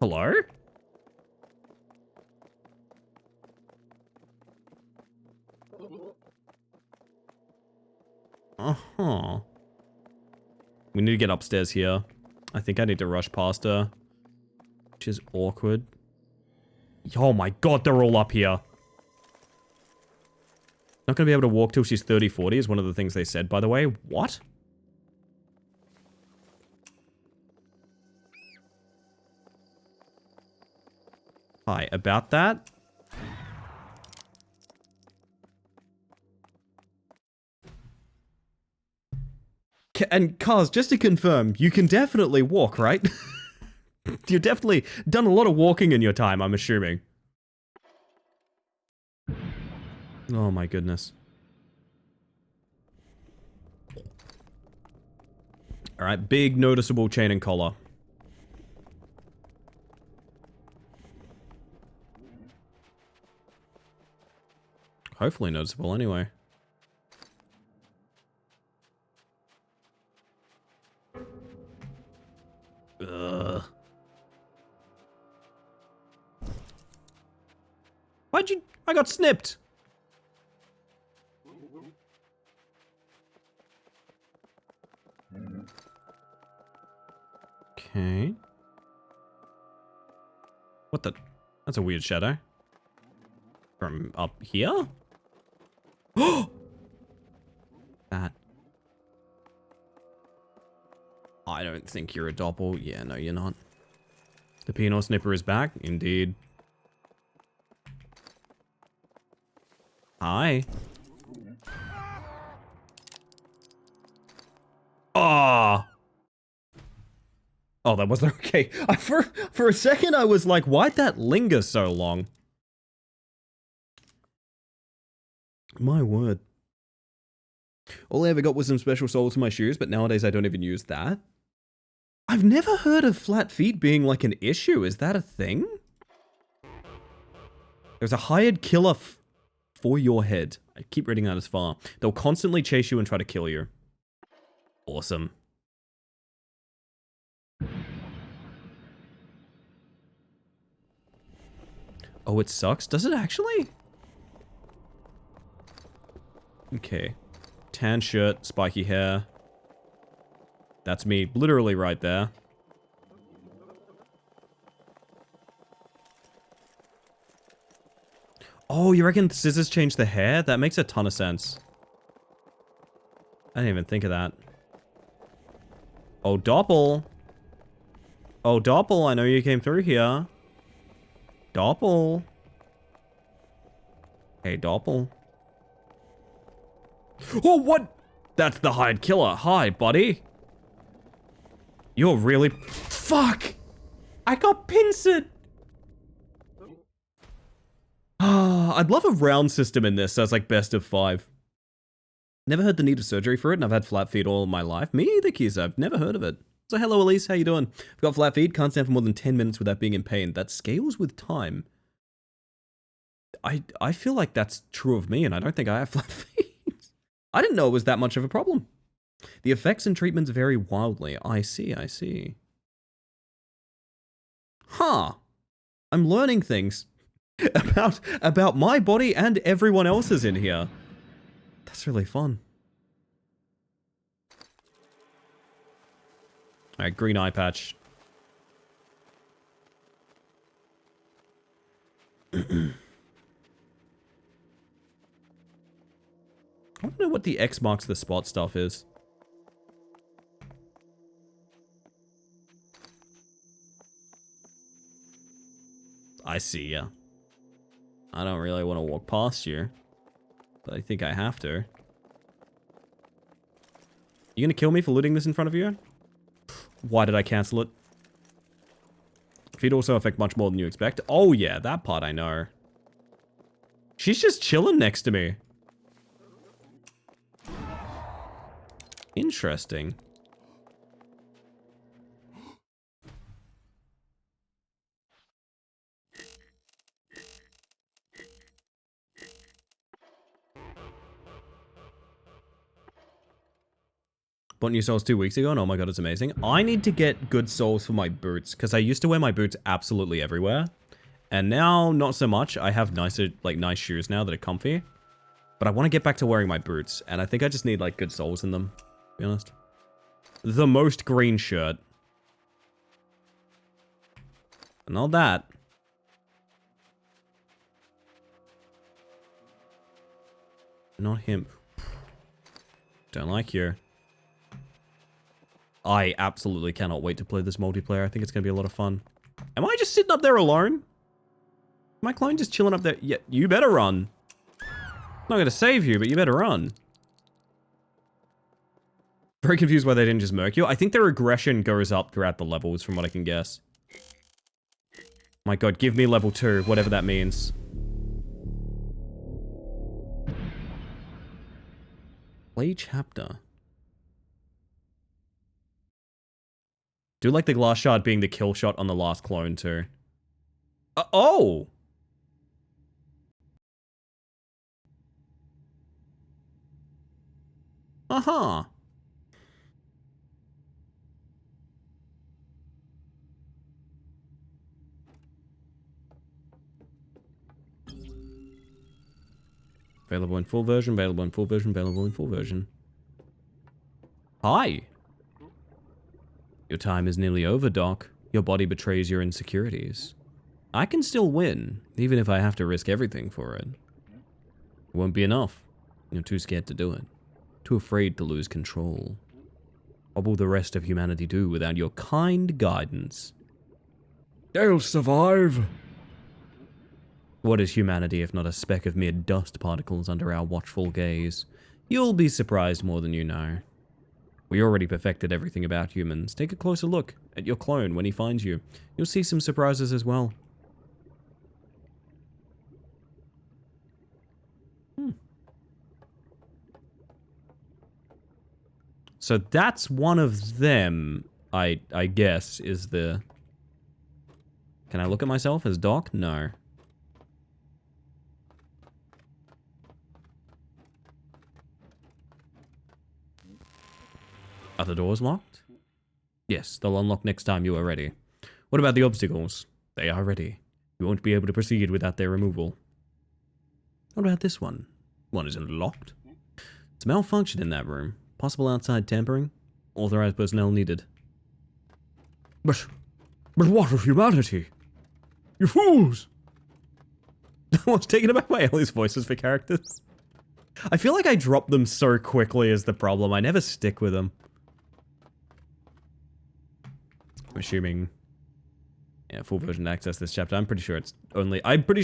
Hello? Uh-huh. We need to get upstairs here. I think I need to rush past her. Which is awkward. Oh my god, they're all up here. Not gonna be able to walk till she's 30, 40 is one of the things they said, by the way. What? Hi, about that? And Cars, just to confirm, you can definitely walk, right? You've definitely done a lot of walking in your time, I'm assuming. Oh my goodness. Alright, big noticeable chain and collar. Hopefully noticeable anyway. Ugh. Why'd you... I got snipped! Okay. What the... That's a weird shadow. From up here? Oh! That. I don't think you're a doppel. Yeah, no, you're not. The penal snipper is back. Indeed. Hi. Ah. Oh, that wasn't okay. For a second, I was like, why'd that linger so long? My word. All I ever got was some special soles for my shoes, but nowadays I don't even use that. I've never heard of flat feet being like an issue. Is that a thing? There's a hired killer for your head. I keep reading that as far. They'll constantly chase you and try to kill you. Awesome. Oh, it sucks? Does it actually? Okay. Tan shirt, spiky hair. That's me, literally right there. Oh, you reckon scissors change the hair? That makes a ton of sense. I didn't even think of that. Oh, Doppel. Oh, Doppel, I know you came through here. Doppel. Hey, Doppel. Oh, what? That's the hired killer. Hi, buddy. You're really... Fuck! I got pincered! Ah, I'd love a round system in this, so it's like best of 5. Never heard the need of surgery for it, and I've had flat feet all my life. Me either, Keys. I've never heard of it. So hello, Elise. How you doing? I've got flat feet. Can't stand for more than 10 minutes without being in pain. That scales with time. I feel like that's true of me, and I don't think I have flat feet. I didn't know it was that much of a problem. The effects and treatments vary wildly. I see, I see. Huh. I'm learning things about my body and everyone else's in here. That's really fun. Alright, green eye patch. I don't know what the X marks the spot stuff is. I see ya. I don't really want to walk past you, but I think I have to. You gonna kill me for looting this in front of you? Why did I cancel it? Feet also affect much more than you expect. Oh yeah, that part I know. She's just chilling next to me. Interesting. Bought new soles 2 weeks ago, and oh my god, it's amazing. I need to get good soles for my boots, because I used to wear my boots absolutely everywhere. And now, not so much. I have nicer, like, nice shoes now that are comfy. But I want to get back to wearing my boots, and I think I just need, like, good soles in them, to be honest. The most green shirt. Not that. Not him. Don't like you. I absolutely cannot wait to play this multiplayer. I think it's going to be a lot of fun. Am I just sitting up there alone? Am my clone just chilling up there? Yeah, you better run. I'm not going to save you, but you better run. Very confused why they didn't just murk you. I think their aggression goes up throughout the levels, from what I can guess. My god, give me level 2, whatever that means. Play chapter. Do like the glass shard being the kill shot on the last clone too. Oh! Uh-huh. Available in full version, available in full version, available in full version. Hi! Your time is nearly over, Doc. Your body betrays your insecurities. I can still win, even if I have to risk everything for it. It won't be enough. You're too scared to do it. Too afraid to lose control. What will the rest of humanity do without your kind guidance? They'll survive. What is humanity if not a speck of mere dust particles under our watchful gaze? You'll be surprised more than you know. We already perfected everything about humans. Take a closer look at your clone when he finds you. You'll see some surprises as well. So that's one of them, I guess, is the... Can I look at myself as Doc? No. Are the doors locked? Yes, they'll unlock next time you are ready. What about the obstacles? They are ready. You won't be able to proceed without their removal. What about this one? One isn't locked. It's a malfunction in that room. Possible outside tampering. Authorized personnel needed. But what of humanity? You fools! I was taken aback by Ellie's voices for characters. I feel like I drop them so quickly is the problem. I never stick with them. I'm assuming Yeah, full version to access this chapter. I'm pretty sure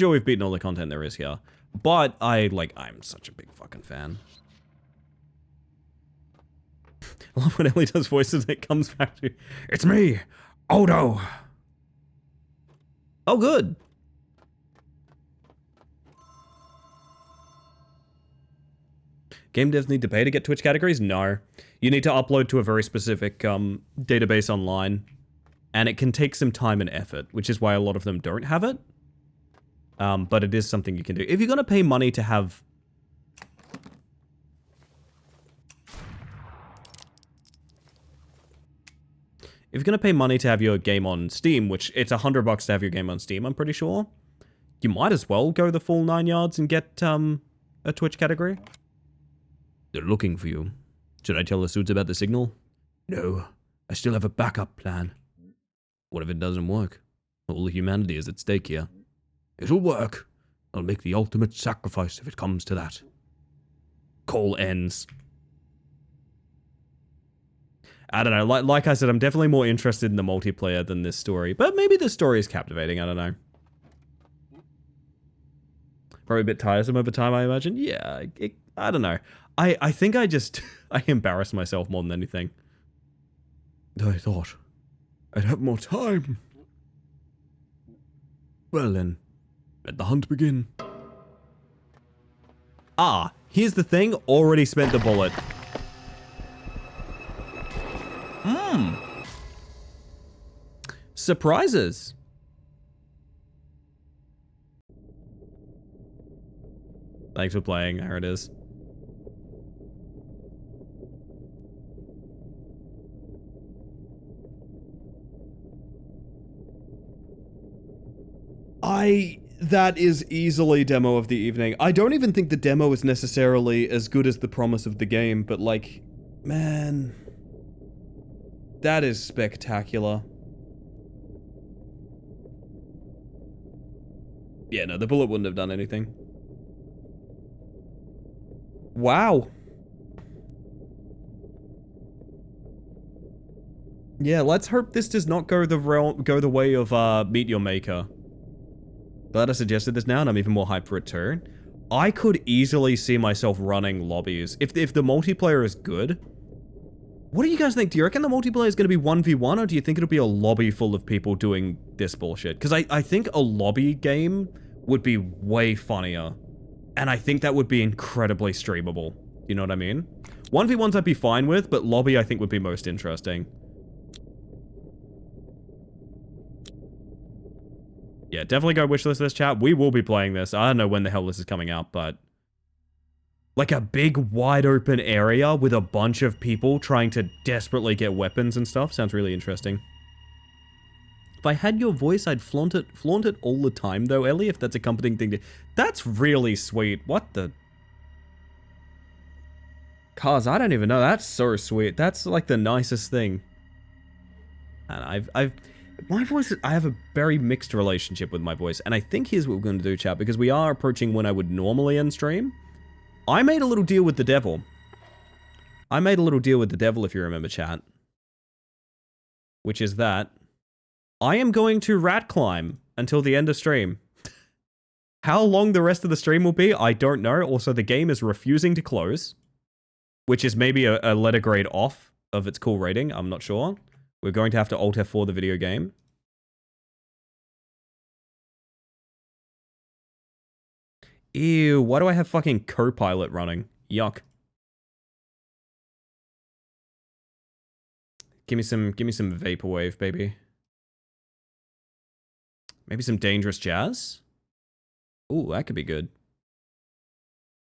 we've beaten all the content there is here. But I'm such a big fucking fan. I love when Ellie does voices and it comes back to, it's me, Odo. Oh, good. Game devs need to pay to get Twitch categories? No. You need to upload to a very specific database online. And it can take some time and effort, which is why a lot of them don't have it. But it is something you can do. If you're going to pay money to have... If you're going to pay money to have your game on Steam, which it's $100 to have your game on Steam, I'm pretty sure, you might as well go the full 9 yards and get a Twitch category. They're looking for you. Should I tell the suits about the signal? No, I still have a backup plan. What if it doesn't work? All of humanity is at stake here. It'll work. I'll make the ultimate sacrifice if it comes to that. Call ends. I don't know, like I said, I'm definitely more interested in the multiplayer than this story. But maybe this story is captivating, I don't know. Probably a bit tiresome over time, I imagine. Yeah, I don't know. I think I embarrass myself more than anything. I thought I'd have more time. Well then, let the hunt begin. Ah, here's the thing, already spent the bullet. Surprises. Thanks for playing, there it is. That is easily demo of the evening. I don't even think the demo is necessarily as good as the promise of the game, but like, man, that is spectacular. Yeah, no, the bullet wouldn't have done anything. Wow. Yeah, let's hope this does not go the way of Meet Your Maker. Glad I suggested this now, and I'm even more hyped for it too. I could easily see myself running lobbies. If the multiplayer is good, what do you guys think? Do you reckon the multiplayer is going to be 1v1, or do you think it'll be a lobby full of people doing this bullshit? Because I think a lobby game would be way funnier, and I think that would be incredibly streamable. You know what I mean? 1v1s I'd be fine with, but lobby I think would be most interesting. Yeah, definitely go wishlist this, chat. We will be playing this. I don't know when the hell this is coming out, but... like a big, wide open area with a bunch of people trying to desperately get weapons and stuff. Sounds really interesting. If I had your voice, I'd flaunt it all the time, though, Ellie, if that's a comforting thing to... That's really sweet. What the... Cars, I don't even know. That's so sweet. That's, like, the nicest thing. And my voice, I have a very mixed relationship with my voice, and I think here's what we're going to do, chat, because we are approaching when I would normally end stream. I made a little deal with the devil. If you remember, chat. Which is that I am going to rat climb until the end of stream. How long the rest of the stream will be, I don't know. Also, the game is refusing to close, which is maybe a letter grade off of its cool rating. I'm not sure. We're going to have to Alt F4 the video game. Ew, why do I have fucking Copilot running? Yuck. Give me some vaporwave, baby. Maybe some dangerous jazz? Ooh, that could be good.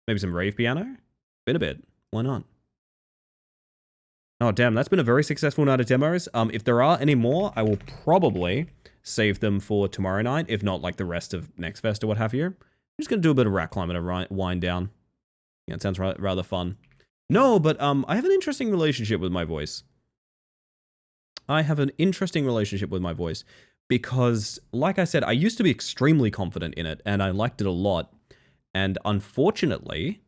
Maybe some rave piano? Been a bit. Why not? Oh, damn, that's been a very successful night of demos. If there are any more, I will probably save them for tomorrow night, if not like the rest of NextFest or what have you. I'm just going to do a bit of rat climbing and wind down. Yeah, it sounds rather fun. No, but I have an interesting relationship with my voice. Because, like I said, I used to be extremely confident in it, and I liked it a lot. And unfortunately...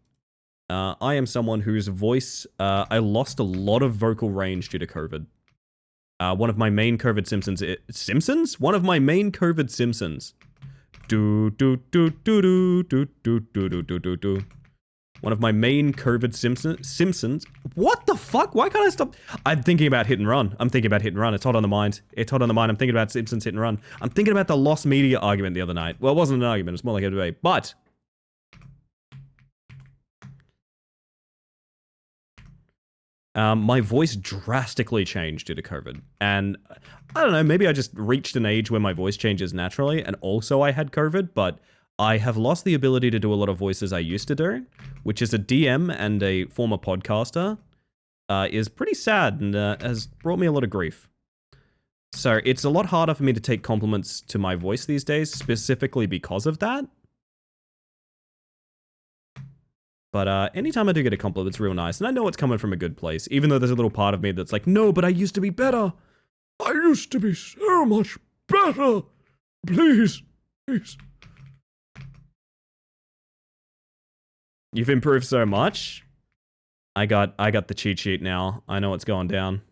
I am someone whose voice, I lost a lot of vocal range due to COVID. One of my main COVID Simpsons? One of my main COVID Simpsons. Do do do do do do do do do do do do. One of my main COVID Simpsons. What the fuck? Why can't I stop? I'm thinking about hit and run. I'm thinking about hit and run. It's hot on the mind. It's hot on the mind. I'm thinking about Simpsons hit and run. I'm thinking about the lost media argument the other night. Well, it wasn't an argument. It's more like a debate. But my voice drastically changed due to COVID. And I don't know, maybe I just reached an age where my voice changes naturally. And also I had COVID, but I have lost the ability to do a lot of voices I used to do, which is a DM and a former podcaster, is pretty sad and has brought me a lot of grief. So it's a lot harder for me to take compliments to my voice these days, specifically because of that. But anytime I do get a compliment, it's real nice. And I know it's coming from a good place, even though there's a little part of me that's like, no, but I used to be better. I used to be so much better. Please, please. You've improved so much. I got the cheat sheet now. I know what's going down.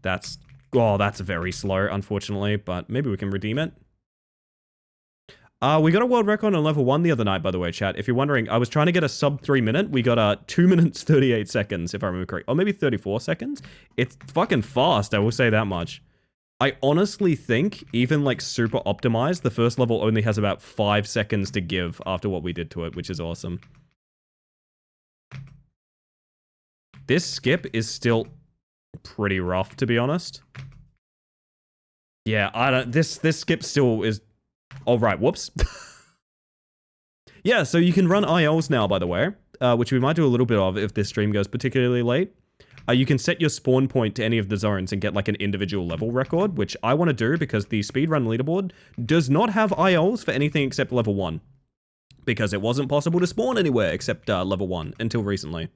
That's very slow, unfortunately, but maybe we can redeem it. We got a world record on level 1 the other night, by the way, chat. If you're wondering, I was trying to get a sub 3 minute. We got 2 minutes 38 seconds, if I remember correctly. Or maybe 34 seconds. It's fucking fast, I will say that much. I honestly think, even like super optimized, the first level only has about 5 seconds to give after what we did to it, which is awesome. This skip is still pretty rough, to be honest. Yeah, this skip still is... Oh, right, whoops. Yeah, so you can run ILs now, by the way, which we might do a little bit of if this stream goes particularly late. You can set your spawn point to any of the zones and get like an individual level record, which I want to do because the speedrun leaderboard does not have ILs for anything except level 1. Because it wasn't possible to spawn anywhere except level 1 until recently.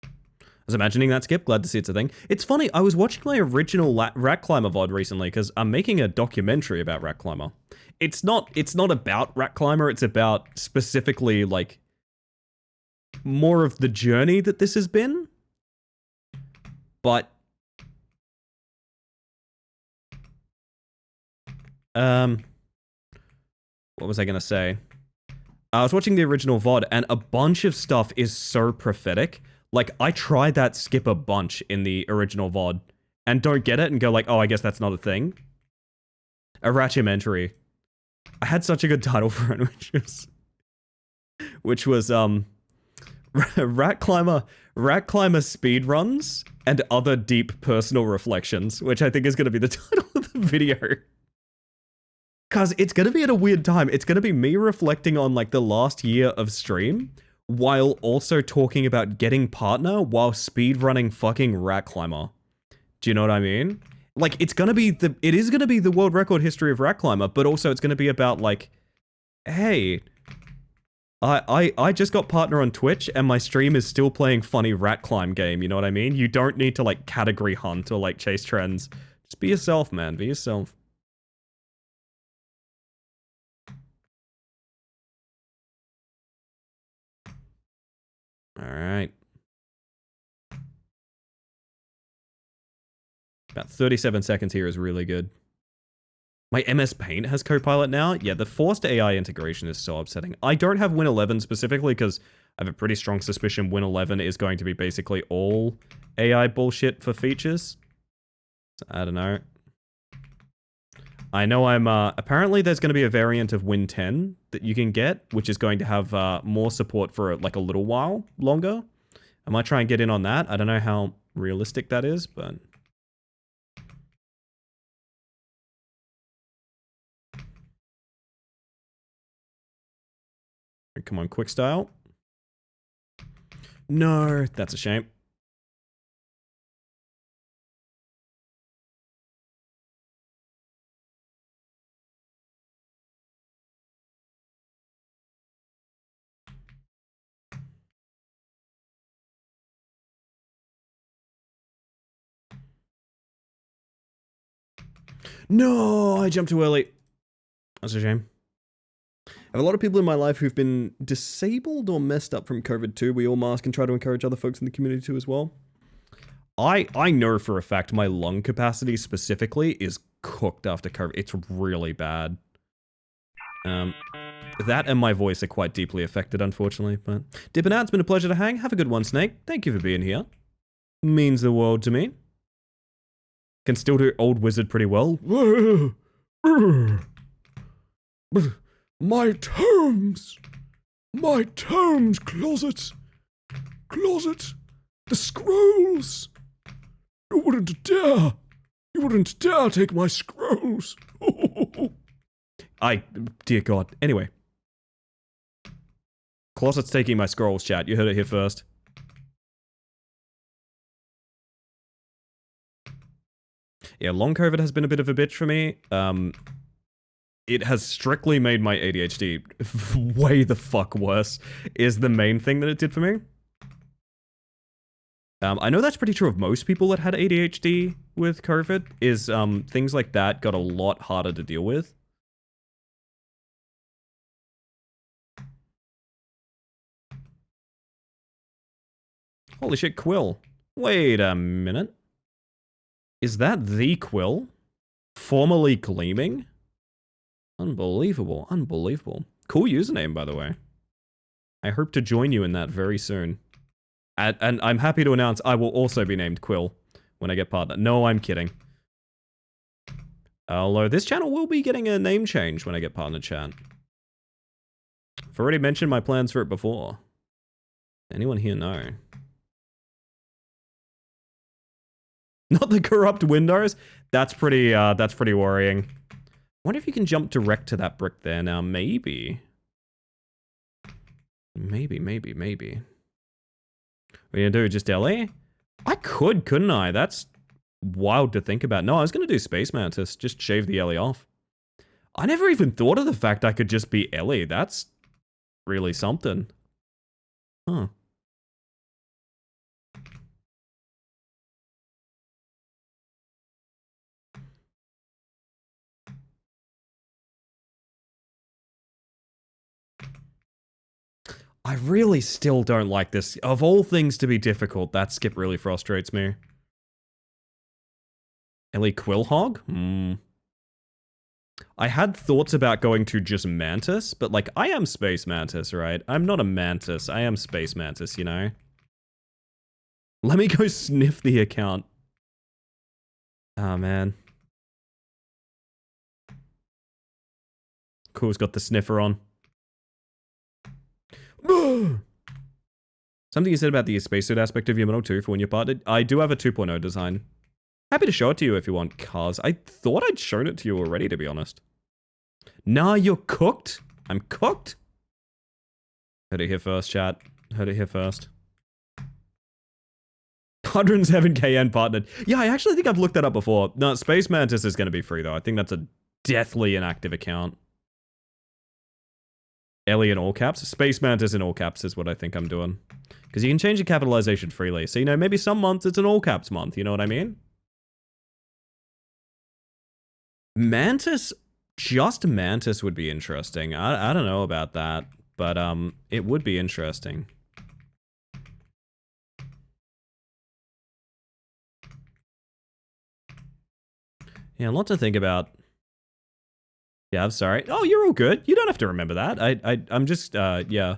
I was imagining that skip, glad to see it's a thing. It's funny, I was watching my original Rat Climber VOD recently because I'm making a documentary about Rat Climber. It's not about Rat Climber, it's about specifically like more of the journey that this has been. But what was I gonna say? I was watching the original VOD and a bunch of stuff is so prophetic. Like, I tried that skip a bunch in the original VOD and don't get it and go like, oh, I guess that's not a thing. A Ratchumentary. I had such a good title for it, which was Rat Climber speedruns and other deep personal reflections, which I think is going to be the title of the video. Because it's going to be at a weird time. It's going to be me reflecting on like the last year of stream while also talking about getting partner while speedrunning fucking Rat Climber. Do you know what I mean? Like, it is going to be the world record history of Rat Climber, but also it's going to be about like, hey, I just got partner on Twitch and my stream is still playing funny Rat Climb game, you know what I mean? You don't need to like category hunt or like chase trends. Just be yourself, man, be yourself. Alright. About 37 seconds here is really good. My MS Paint has Copilot now? Yeah, the forced AI integration is so upsetting. I don't have Win 11 specifically because I have a pretty strong suspicion Win 11 is going to be basically all AI bullshit for features. So, I don't know. I know I'm, apparently there's going to be a variant of Win 10 that you can get, which is going to have more support for like a little while longer. I might try and get in on that. I don't know how realistic that is, but... Come on, quick style. No, that's a shame. No, I jumped too early. That's a shame. I have a lot of people in my life who've been disabled or messed up from COVID too. We all mask and try to encourage other folks in the community too as well. I know for a fact my lung capacity specifically is cooked after COVID. It's really bad. That and my voice are quite deeply affected, unfortunately. But dipping out, it's been a pleasure to hang. Have a good one, Snake. Thank you for being here. Means the world to me. Can still do Old Wizard pretty well. My tomes! My tomes closet! Closet! The scrolls! You wouldn't dare! You wouldn't dare take my scrolls! Dear God. Anyway. Closet's taking my scrolls, chat. You heard it here first. Yeah, long COVID has been a bit of a bitch for me. It has strictly made my ADHD way the fuck worse, is the main thing that it did for me. I know that's pretty true of most people that had ADHD with COVID, is things like that got a lot harder to deal with. Holy shit, Quill. Wait a minute. Is that the Quill? Formerly Gleaming? Unbelievable, unbelievable. Cool username, by the way. I hope to join you in that very soon. And I'm happy to announce I will also be named Quill when I get partner. No, I'm kidding. Although this channel will be getting a name change when I get partner, chat. I've already mentioned my plans for it before. Anyone here know? Not the corrupt windows? That's pretty worrying. I wonder if you can jump direct to that brick there now. Maybe. Maybe. What are you gonna do, just LA? I could, couldn't I? That's wild to think about. No, I was gonna do Space Mantis, just shave the Ellie off. I never even thought of the fact I could just be Ellie. That's really something. Huh. I really still don't like this. Of all things to be difficult, that skip really frustrates me. Ellie Quillhog? I had thoughts about going to just Mantis, but like, I am Space Mantis, right? I'm not a Mantis, I am Space Mantis, you know? Let me go sniff the account. Oh, man. Cool's got the sniffer on. Something you said about the spacesuit aspect of your model too for when you're partnered. I do have a 2.0 design. Happy to show it to you if you want cars. I thought I'd shown it to you already, to be honest. Nah, you're cooked. I'm cooked. Heard it here first, chat. Heard it here first. 107k and partnered. Yeah, I actually think I've looked that up before. No, Space Mantis is going to be free though. I think that's a deathly inactive account. Ellie in all caps. Space Mantis in all caps is what I think I'm doing. Because you can change the capitalization freely. So, you know, maybe some months it's an all caps month. You know what I mean? Mantis, just Mantis would be interesting. I don't know about that. But, it would be interesting. Yeah, a lot to think about. Yeah, I'm sorry. Oh, you're all good. You don't have to remember that. I'm just, yeah.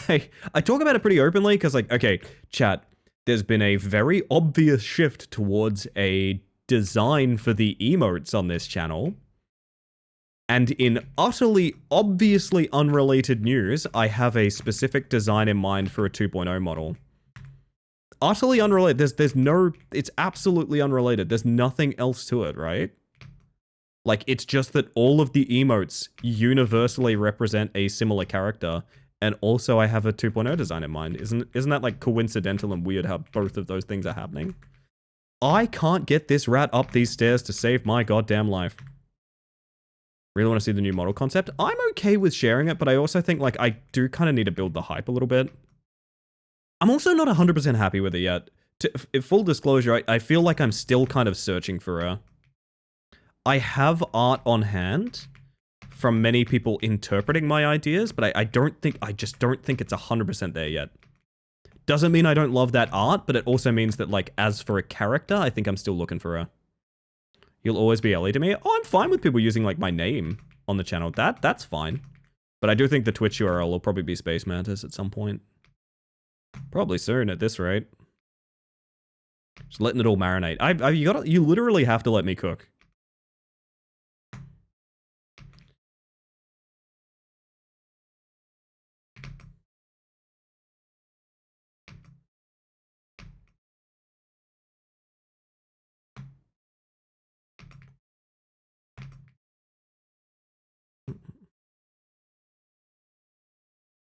I talk about it pretty openly because, like, okay, chat, there's been a very obvious shift towards a design for the emotes on this channel. And in utterly, obviously unrelated news, I have a specific design in mind for a 2.0 model. Utterly unrelated. There's no, it's absolutely unrelated. There's nothing else to it, right? Like, it's just that all of the emotes universally represent a similar character, and also I have a 2.0 design in mind. Isn't that, like, coincidental and weird how both of those things are happening? I can't get this rat up these stairs to save my goddamn life. Really want to see the new model concept? I'm okay with sharing it, but I also think, like, I do kind of need to build the hype a little bit. I'm also not 100% happy with it yet. Full disclosure, I feel like I'm still kind of searching for a... I have art on hand from many people interpreting my ideas, but I just don't think it's 100% there yet. Doesn't mean I don't love that art, but it also means that, like, as for a character, I think I'm still looking for her. You'll always be Ellie to me. Oh, I'm fine with people using, like, my name on the channel. That's fine. But I do think the Twitch URL will probably be Space Mantis at some point. Probably soon at this rate. Just letting it all marinate. You literally have to let me cook.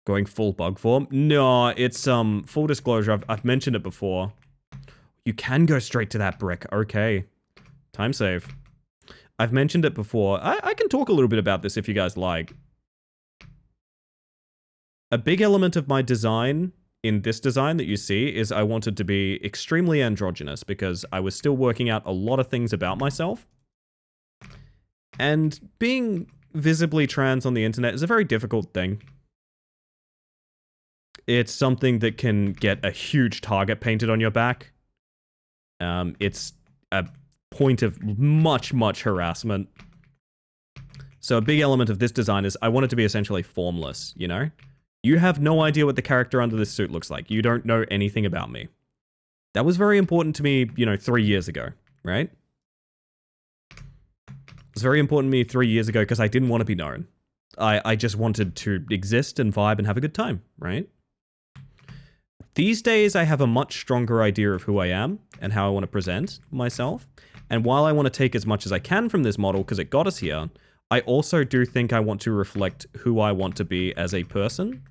Going full bug form? No, it's full disclosure. I've mentioned it before. You can go straight to that brick. Okay. Time save. I've mentioned it before. I can talk a little bit about this if you guys like. A big element of my design in this design that you see is I wanted to be extremely androgynous because I was still working out a lot of things about myself. And being visibly trans on the internet is a very difficult thing. It's something that can get a huge target painted on your back. It's a point of much harassment. So a big element of this design is I want it to be essentially formless, you know? You have no idea what the character under this suit looks like. You don't know anything about me. That was very important to me, you know, 3 years ago, right? It was very important to me 3 years ago because I didn't want to be known. I just wanted to exist and vibe and have a good time, right? These days, I have a much stronger idea of who I am and how I want to present myself. And while I want to take as much as I can from this model because it got us here, I also do think I want to reflect who I want to be as a person.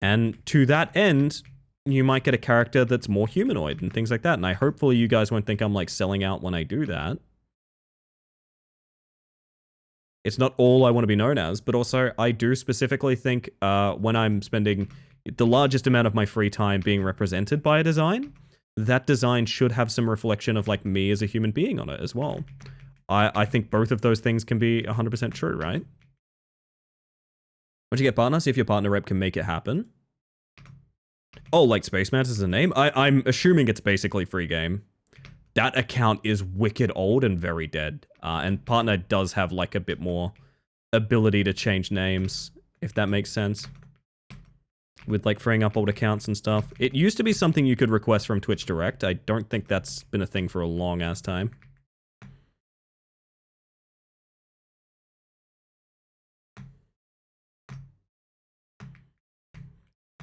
And to that end, you might get a character that's more humanoid and things like that. And hopefully you guys won't think I'm like selling out when I do that. It's not all I want to be known as, but also I do specifically think when I'm spending the largest amount of my free time being represented by a design, that design should have some reflection of like me as a human being on it as well. I think both of those things can be 100% true, right? Once you get partner, see if your partner rep can make it happen. Oh, like Space Mantis is a name? I'm assuming it's basically free game. That account is wicked old and very dead. And partner does have like a bit more ability to change names, if that makes sense. With like freeing up old accounts and stuff. It used to be something you could request from Twitch Direct. I don't think that's been a thing for a long ass time.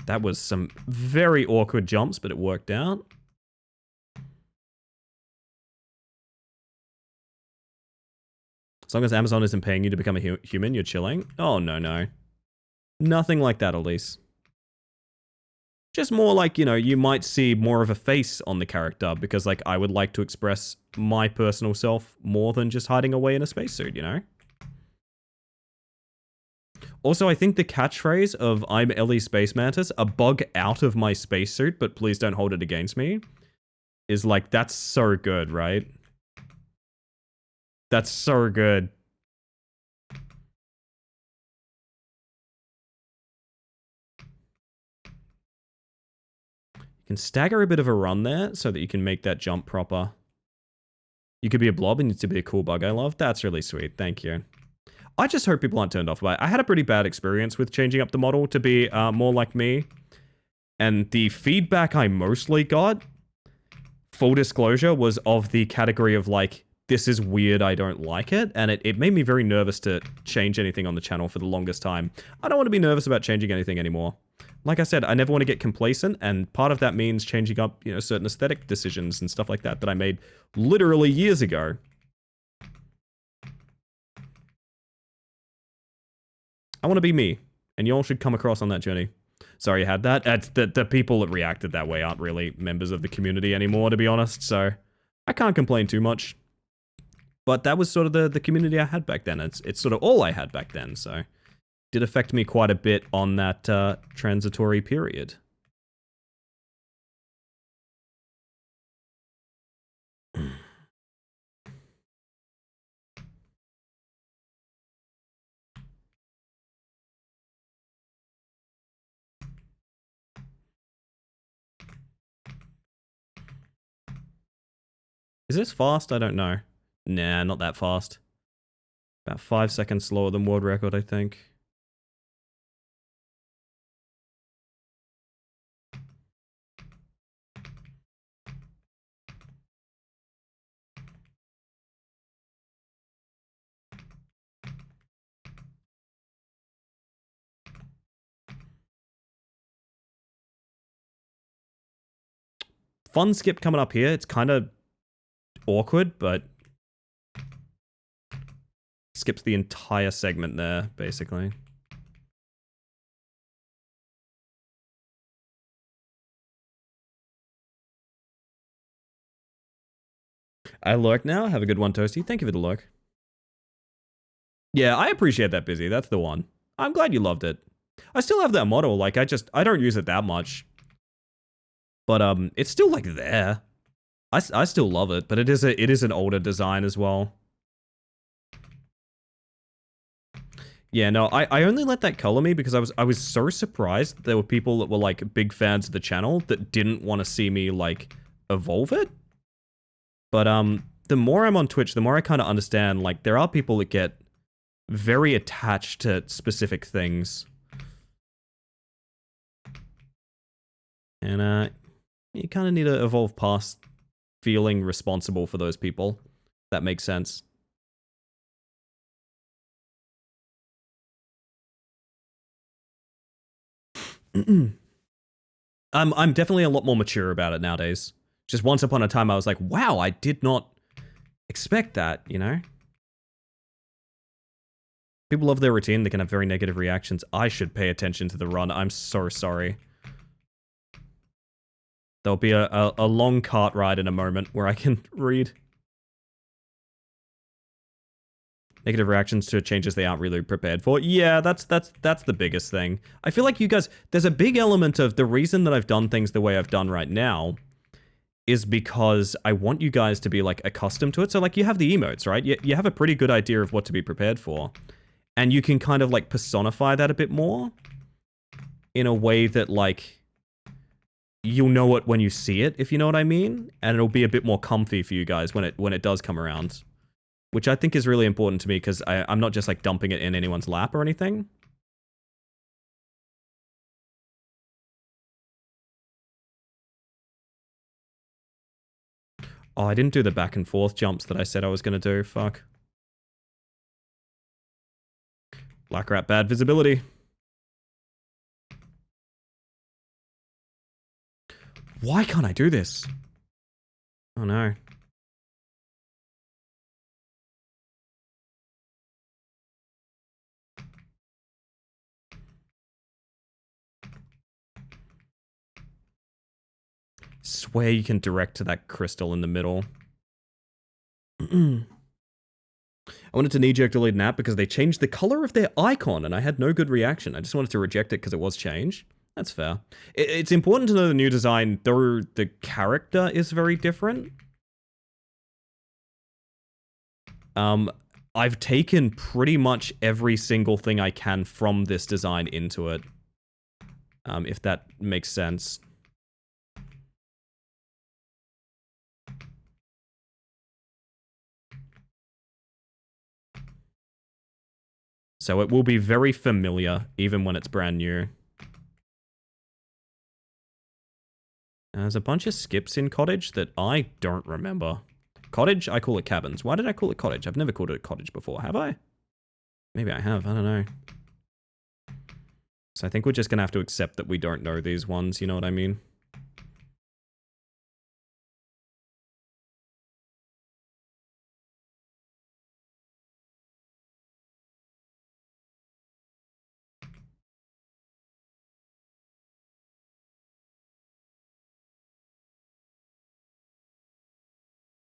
That was some very awkward jumps, but it worked out. As long as Amazon isn't paying you to become a human, you're chilling. Oh, no. Nothing like that, Elise. Just more like, you know, you might see more of a face on the character because, like, I would like to express my personal self more than just hiding away in a spacesuit, you know? Also, I think the catchphrase of I'm Ellie Space Mantis, a bug out of my spacesuit, but please don't hold it against me, is like, that's so good, right? That's so good. You can stagger a bit of a run there so that you can make that jump proper. You could be a blob and you to be a cool bug I love. That's really sweet. Thank you. I just hope people aren't turned off by it. I had a pretty bad experience with changing up the model to be more like me. And the feedback I mostly got, full disclosure, was of the category of like, this is weird, I don't like it. And it made me very nervous to change anything on the channel for the longest time. I don't want to be nervous about changing anything anymore. Like I said, I never want to get complacent, and part of that means changing up, you know, certain aesthetic decisions and stuff like that that I made literally years ago. I want to be me, and y'all should come across on that journey. Sorry you had that. The people that reacted that way aren't really members of the community anymore, to be honest, so I can't complain too much. But that was sort of the community I had back then. It's sort of all I had back then, so did affect me quite a bit on that transitory period. Is this fast? I don't know. Nah, not that fast. About 5 seconds slower than world record, I think. Fun skip coming up here. It's kind of awkward, but skips the entire segment there, basically. I lurk now. Have a good one, Toasty. Thank you for the lurk. Yeah, I appreciate that, Busy. That's the one. I'm glad you loved it. I still have that model. Like, I don't use it that much. But, it's still, like, there. I still love it, but it is an older design as well. Yeah, no, I only let that color me because I was so surprised that there were people that were, like, big fans of the channel that didn't want to see me, like, evolve it. But, the more I'm on Twitch, the more I kind of understand, like, there are people that get very attached to specific things. And, you kind of need to evolve past feeling responsible for those people. That makes sense. I'm definitely a lot more mature about it nowadays. Just once upon a time, I was like, wow, I did not expect that, you know? People love their routine, they can have very negative reactions. I should pay attention to the run. I'm so sorry. There'll be a long cart ride in a moment where I can read. Negative reactions to changes they aren't really prepared for. Yeah, that's the biggest thing. I feel like you guys, there's a big element of the reason that I've done things the way I've done right now is because I want you guys to be, like, accustomed to it. So, like, you have the emotes, right? You have a pretty good idea of what to be prepared for. And you can kind of, like, personify that a bit more in a way that, like, you'll know it when you see it, if you know what I mean. And it'll be a bit more comfy for you guys when it does come around. Which I think is really important to me because I'm not just, like, dumping it in anyone's lap or anything. Oh, I didn't do the back and forth jumps that I said I was going to do. Fuck. Black Rat, bad visibility. Why can't I do this? Oh no. Swear you can direct to that crystal in the middle. I wanted to knee-jerk delete an app because they changed the color of their icon and I had no good reaction. I just wanted to reject it because it was changed. That's fair. It's important to know the new design, though the character is very different. I've taken pretty much every single thing I can from this design into it. If that makes sense. So it will be very familiar, even when it's brand new. There's a bunch of skips in Cottage that I don't remember. Cottage? I call it cabins. Why did I call it Cottage? I've never called it Cottage before, have I? Maybe I have, I don't know. So I think we're just gonna have to accept that we don't know these ones, you know what I mean?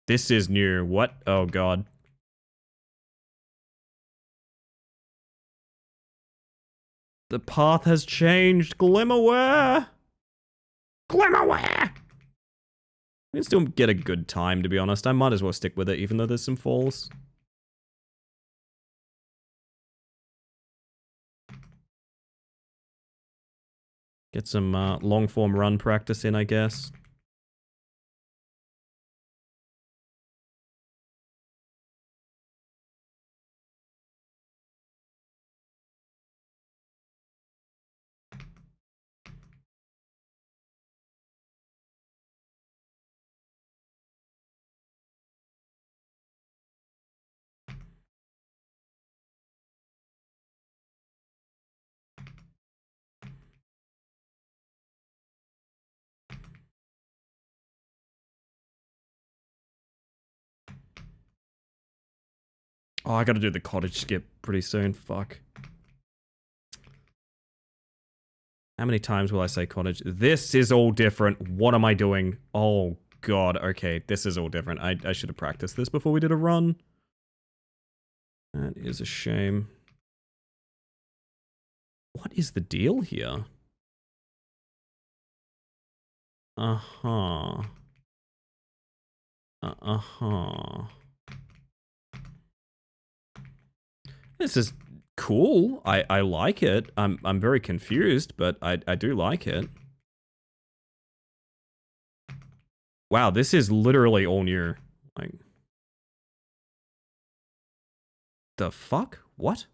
This is new. What? Oh god. The path has changed. Glimmerware! Glimmerware! We can still get a good time, to be honest. I might as well stick with it, even though there's some falls. Get some long-form run practice in, I guess. Oh, I gotta do the cottage skip pretty soon. Fuck. How many times will I say cottage? This is all different. What am I doing? Oh, God. Okay, this is all different. I should have practiced this before we did a run. That is a shame. What is the deal here? Uh-huh. Uh-huh. This is cool. I like it. I'm very confused, but I do like it. Wow, this is literally all new. Like, the fuck? What?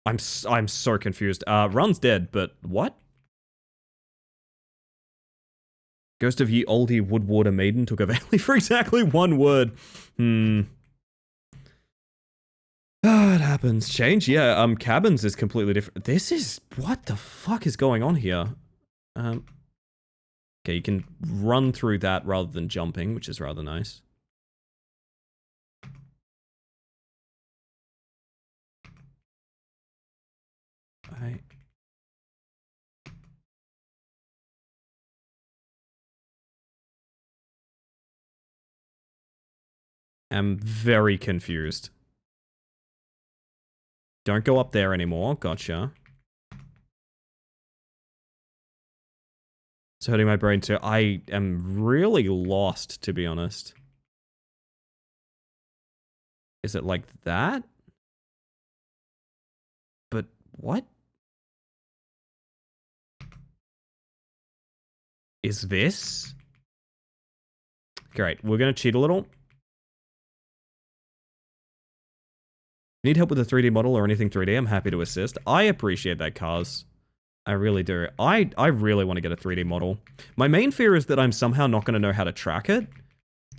I'm so confused. Run's dead, but what? Ghost of ye oldie Woodwater maiden took a valley for exactly one word. Ah, it happens. Change? Yeah, cabins is completely different. This is... What the fuck is going on here? Okay, you can run through that rather than jumping, which is rather nice. I am very confused. Don't go up there anymore. Gotcha. It's hurting my brain too. I am really lost, to be honest. Is it like that? But what? Is this? Great, we're gonna cheat a little. Need help with a 3D model or anything 3D? I'm happy to assist. I appreciate that, Cars. I really do. I really want to get a 3D model. My main fear is that I'm somehow not going to know how to track it.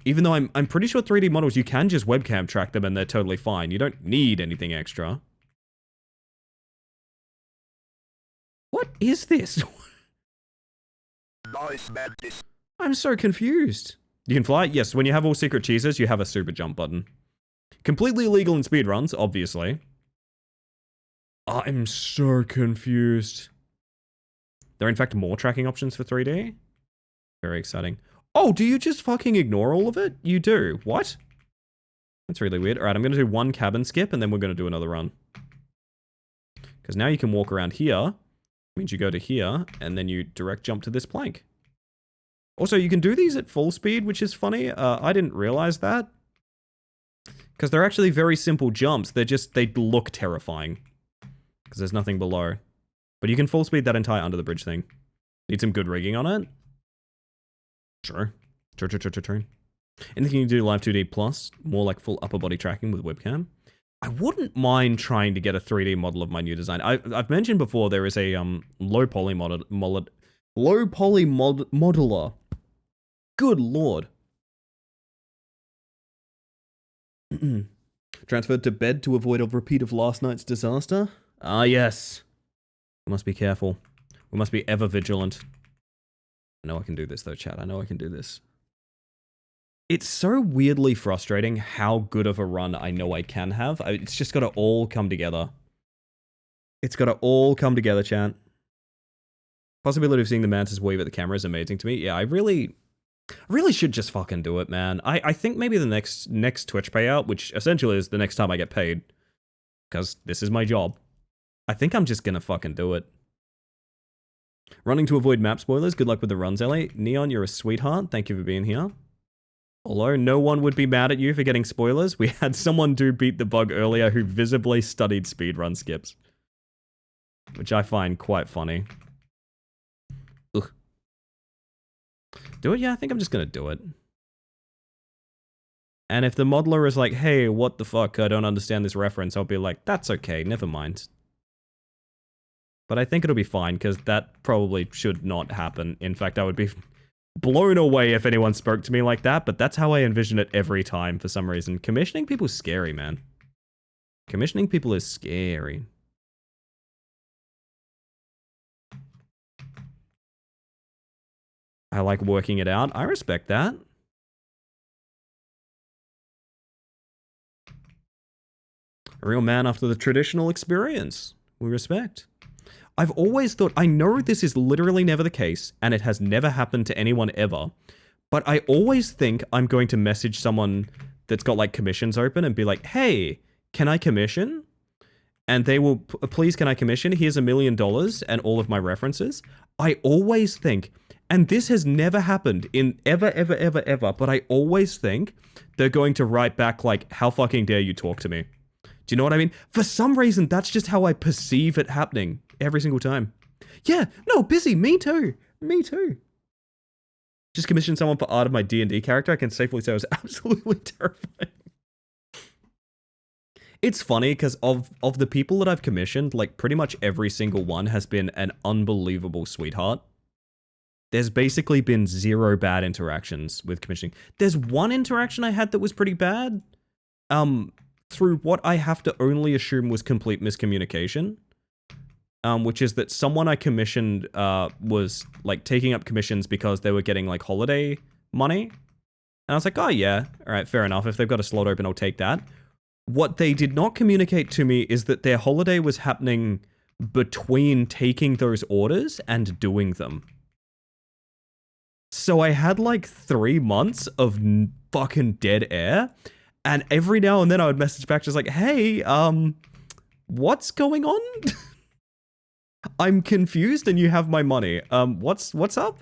Even though I'm pretty sure 3D models, you can just webcam track them and they're totally fine. You don't need anything extra. What is this? I'm so confused. You can fly? Yes, when you have all secret cheeses, you have a super jump button. Completely illegal in speedruns, obviously. I'm so confused. There are in fact more tracking options for 3D. Very exciting. Oh, do you just fucking ignore all of it? You do. What? That's really weird. Alright, I'm going to do one cabin skip and then we're going to do another run. Because now you can walk around here. Means you go to here and then you direct jump to this plank. Also, you can do these at full speed, which is funny. I didn't realize that. Because they're actually very simple jumps. They look terrifying. Because there's nothing below. But you can full speed that entire under the bridge thing. Need some good rigging on it? Sure. Sure. Anything you do live 2D plus, more like full upper body tracking with webcam. I wouldn't mind trying to get a 3D model of my new design. I've mentioned before there is a low poly modeler. Good lord. Transferred to bed to avoid a repeat of last night's disaster? Ah, yes. We must be careful. We must be ever vigilant. I know I can do this though, chat. I know I can do this. It's so weirdly frustrating how good of a run I know I can have. It's just gotta all come together. It's gotta all come together, chat. Possibility of seeing the mantis weave at the camera is amazing to me. Yeah, I really should just fucking do it, man. I think maybe the next Twitch payout, which essentially is the next time I get paid, because this is my job. I think I'm just gonna fucking do it. Running to avoid map spoilers. Good luck with the runs, Ellie. Neon, you're a sweetheart. Thank you for being here. Although no one would be mad at you for getting spoilers, we had someone do beat the bug earlier who visibly studied speedrun skips. Which I find quite funny. Ugh. Do it? Yeah, I think I'm just gonna do it. And if the modeler is like, hey, what the fuck, I don't understand this reference, I'll be like, that's okay, never mind. But I think it'll be fine, because that probably should not happen. In fact, I would be blown away if anyone spoke to me like that, but that's how I envision it every time for some reason. Commissioning people is scary, man. Commissioning people is scary. I like working it out. I respect that. A real man after the traditional experience. We respect. I've always thought, I know this is literally never the case, and it has never happened to anyone ever, but I always think I'm going to message someone that's got like commissions open and be like, hey, can I commission? And they will, please can I commission? Here's $1 million and all of my references. I always think, and this has never happened in ever, but I always think they're going to write back like, how fucking dare you talk to me? Do you know what I mean? For some reason, that's just how I perceive it happening every single time. Yeah, no, busy, me too. Me too. Just commissioned someone for art of my D&D character. I can safely say it was absolutely terrifying. It's funny because of the people that I've commissioned, like pretty much every single one has been an unbelievable sweetheart. There's basically been 0 bad interactions with commissioning. There's one interaction I had that was pretty bad. Through what I have to only assume was complete miscommunication. Which is that someone I commissioned was like taking up commissions because they were getting like holiday money. And I was like, oh yeah, all right, fair enough. If they've got a slot open, I'll take that. What they did not communicate to me is that their holiday was happening between taking those orders and doing them. So I had like 3 months of fucking dead air. And every now and then I would message back just like, hey, what's going on? I'm confused and you have my money. What's up?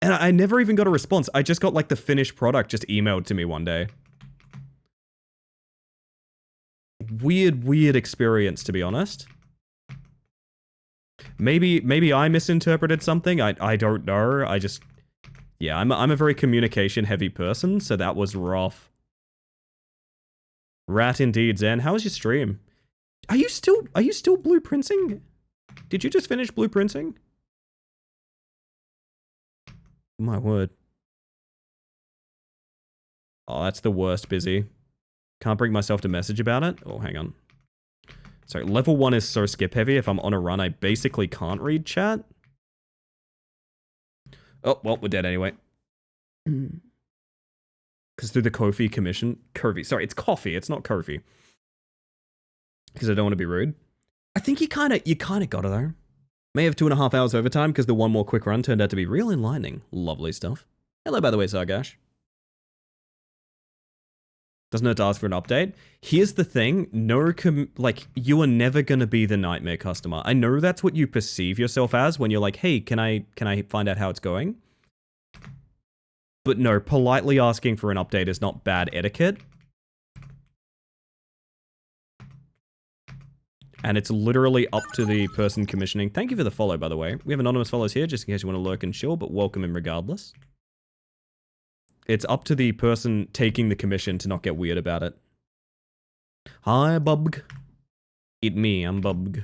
And I never even got a response. I just got like the finished product just emailed to me one day. Weird experience, to be honest. Maybe I misinterpreted something. I don't know. I just, yeah, I'm a very communication heavy person, so that was rough. Rat indeed, Zen. How was your stream? Are you still blueprinting? Did you just finish blueprinting? My word. Oh, that's the worst, busy. Can't bring myself to message about it. Oh, hang on. So level 1 is so skip heavy. If I'm on a run, I basically can't read chat. Oh, well, we're dead anyway. Because through the Ko-fi commission... Sorry, it's coffee. It's not Ko-fi. Because I don't want to be rude. I think you kind of got it, though. May have 2.5 hours overtime because the one more quick run turned out to be real enlightening. Lovely stuff. Hello, by the way, Sargash. Doesn't hurt to ask for an update. Here's the thing. You are never going to be the nightmare customer. I know that's what you perceive yourself as when you're like, hey, can I find out how it's going? But no, politely asking for an update is not bad etiquette. And it's literally up to the person commissioning. Thank you for the follow, by the way. We have anonymous follows here, just in case you want to lurk and chill, but welcome him regardless. It's up to the person taking the commission to not get weird about it. Hi, Bubg. It me, I'm Bubg.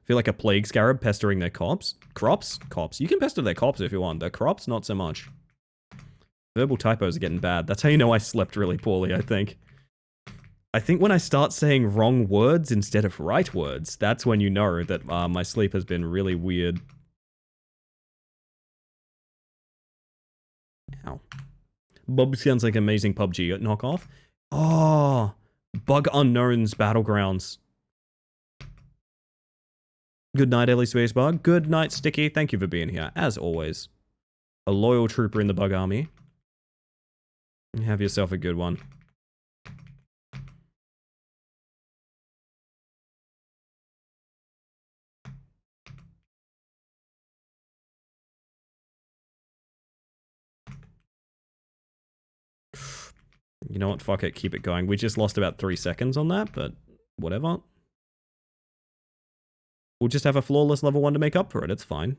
Feel like a plague scarab pestering their cops. Crops? Cops. You can pester their cops if you want. Their crops, not so much. Verbal typos are getting bad. That's how you know I slept really poorly, I think. I think when I start saying wrong words instead of right words, that's when you know that my sleep has been really weird. Ow. Bob sounds like amazing PUBG knockoff. Oh, Bug Unknown's Battlegrounds. Good night, Ellie Spacebug. Good night, Sticky. Thank you for being here, as always. A loyal trooper in the Bug Army. Have yourself a good one. You know what? Fuck it. Keep it going. We just lost about 3 seconds on that, but whatever. We'll just have a flawless level 1 to make up for it. It's fine.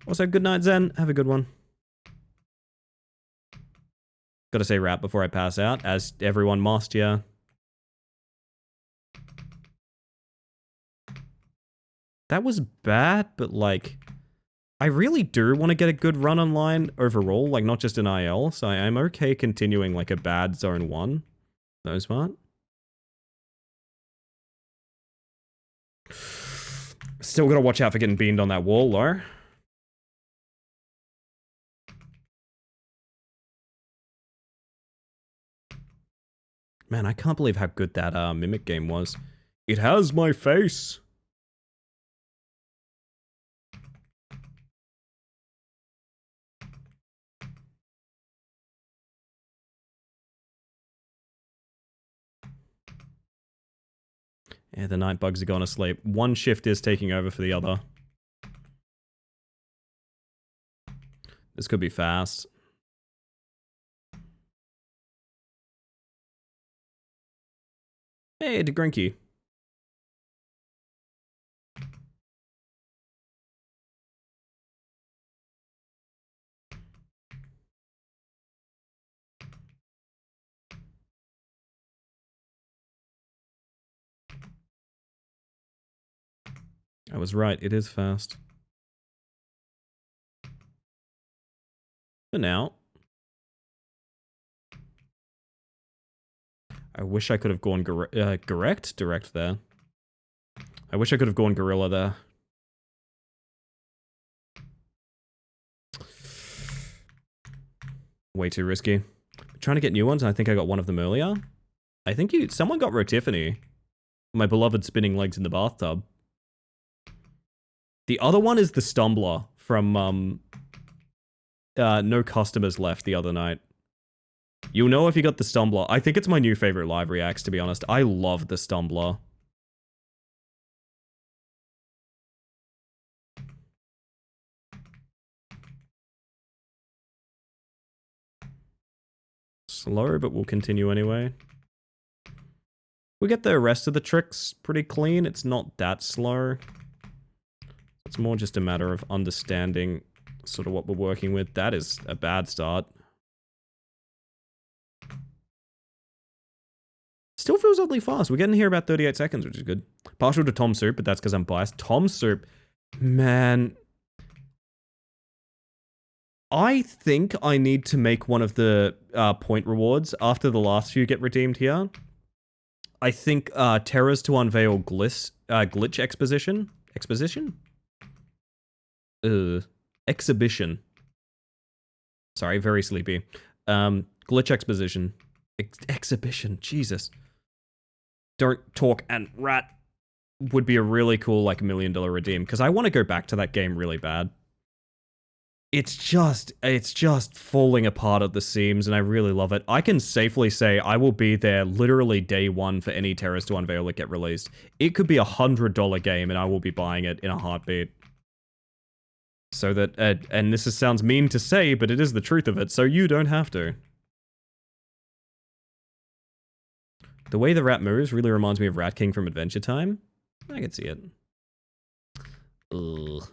Also, good night, Zen. Have a good one. Gotta say rap before I pass out, as everyone must, yeah. That was bad, but like... I really do want to get a good run online overall, like not just in IL, so I'm okay continuing like a bad Zone 1. No smart. Still gotta watch out for getting beamed on that wall, though. Man, I can't believe how good that Mimic game was. It has my face! Yeah, the night bugs are going to sleep. One shift is taking over for the other. This could be fast. Hey, DeGrinky. I was right, it is fast. For now. I wish I could have gone direct there. I wish I could have gone gorilla there. Way too risky. I'm trying to get new ones, and I think I got one of them earlier. I think someone got Rotiffany. My beloved spinning legs in the bathtub. The other one is the Stumbler from, No Customers Left the other night. You'll know if you got the Stumbler. I think it's my new favorite live reacts, to be honest. I love the Stumbler. Slow, but we'll continue anyway. We get the rest of the tricks pretty clean. It's not that slow. It's more just a matter of understanding sort of what we're working with. That is a bad start. Still feels oddly fast. We're getting here about 38 seconds, which is good. Partial to Tom Soup, but that's because I'm biased. Tom Soup, man. I think I need to make one of the point rewards after the last few get redeemed here. I think Terrors to Unveil Glitch Exposition? Exposition? Exhibition. Sorry, very sleepy. Glitch Exposition. Exhibition, Jesus. Don't Talk and Rat would be a really cool, like, $1 million redeem, because I want to go back to that game really bad. It's just falling apart at the seams, and I really love it. I can safely say I will be there literally day one for any Terrors to Unveil that get released. It could be $100 game, and I will be buying it in a heartbeat. So that, and this sounds mean to say, but it is the truth of it, so you don't have to. The way the rat moves really reminds me of Rat King from Adventure Time. I can see it. Ugh.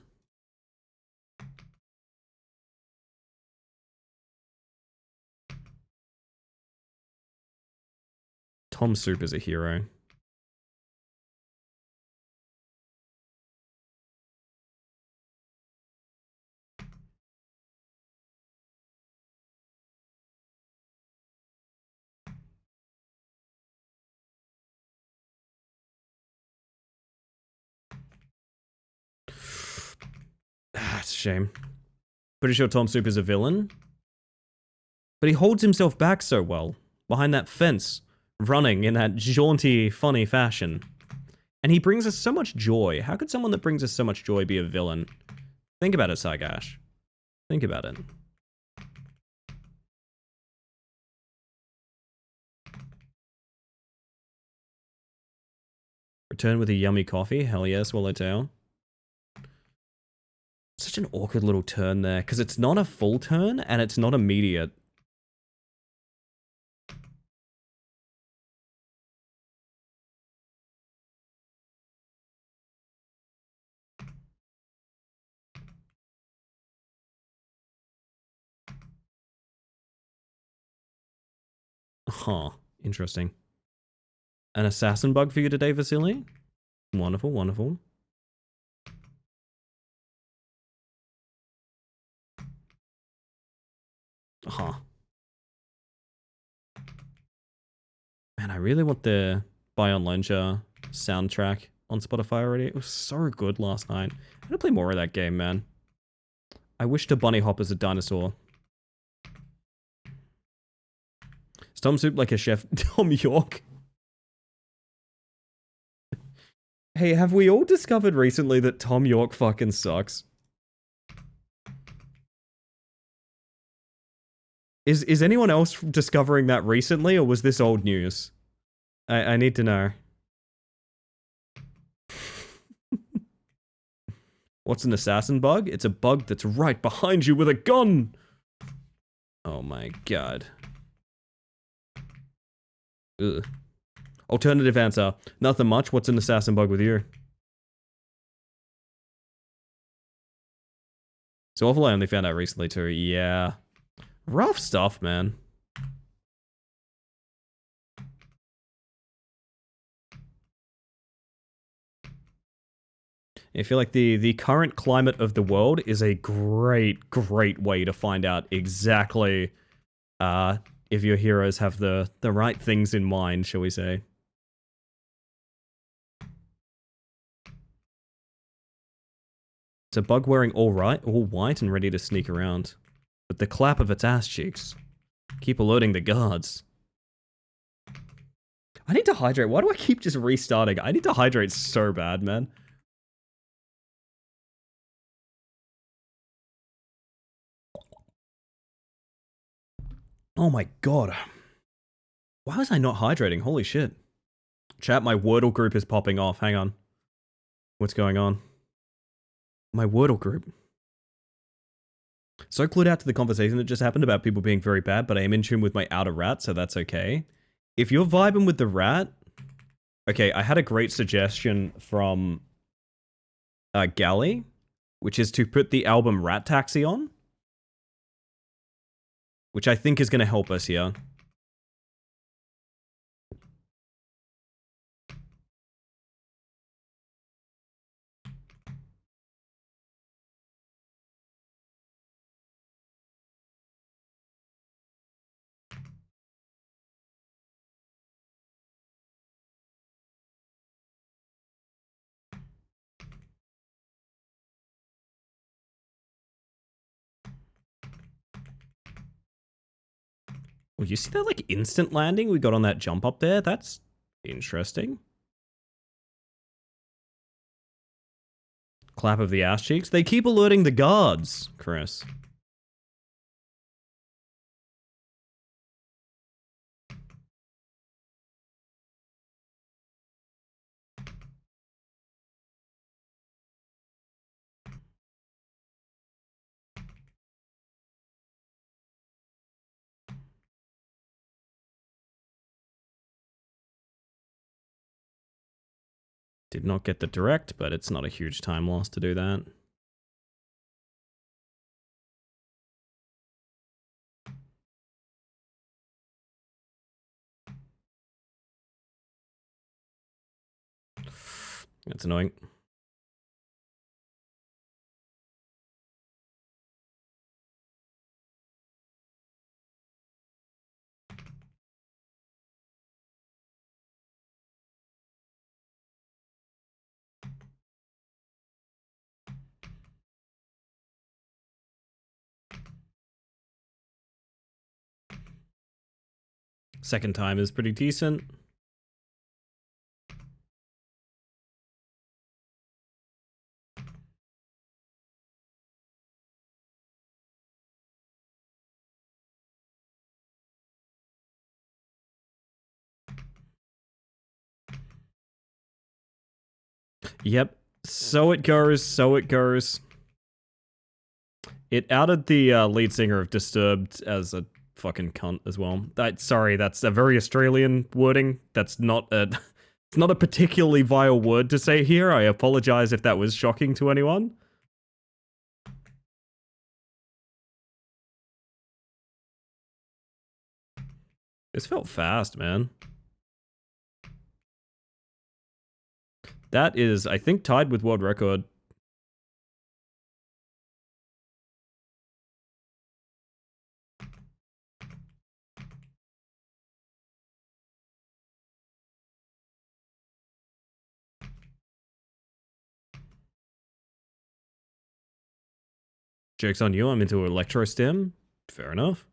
Tom Soup is a hero. It's a shame. Pretty sure Tom Soup is a villain. But he holds himself back so well. Behind that fence. Running in that jaunty, funny fashion. And he brings us so much joy. How could someone that brings us so much joy be a villain? Think about it, Sagash. Think about it. Return with a yummy coffee? Hell yeah, Swallowtail. Such an awkward little turn there, because it's not a full turn, and it's not immediate. Huh, interesting. An assassin bug for you today, Vasily? Wonderful, wonderful. Huh. Man, I really want the Bion Lenture soundtrack on Spotify already. It was so good last night. I'm gonna play more of that game, man. I wish to bunny hop as a dinosaur. Tom Soup like a chef? Tom York? Hey, have we all discovered recently that Tom York fucking sucks? Is anyone else discovering that recently, or was this old news? I need to know. What's an assassin bug? It's a bug that's right behind you with a gun! Oh my god. Ugh. Alternative answer. Nothing much. What's an assassin bug with you? So awful I only found out recently too. Yeah. Rough stuff, man. I feel like the current climate of the world is a great way to find out exactly if your heroes have the right things in mind, shall we say. It's a bug wearing all white and ready to sneak around. With the clap of its ass cheeks. Keep alerting the guards. I need to hydrate. Why do I keep just restarting? I need to hydrate so bad, man. Oh my god. Why was I not hydrating? Holy shit. Chat, my Wordle group is popping off. Hang on. What's going on? My Wordle group. So clued out to the conversation that just happened about people being very bad, but I am in tune with my outer rat, so that's okay. If you're vibing with the rat... Okay, I had a great suggestion from Galley, which is to put the album Rat Taxi on. Which I think is going to help us here. Well, you see that, like, instant landing we got on that jump up there? That's interesting. Clap of the ass cheeks. They keep alerting the guards, Chris. Did not get the direct, but it's not a huge time loss to do that. That's annoying. Second time is pretty decent. Yep. So it goes, so it goes. It outed the lead singer of Disturbed as a fucking cunt as well. Sorry, that's a very Australian wording. That's not a... It's not a particularly vile word to say here. I apologize if that was shocking to anyone. This felt fast, man. That is, I think, tied with world record. Joke's on you, I'm into electro stim. Fair enough.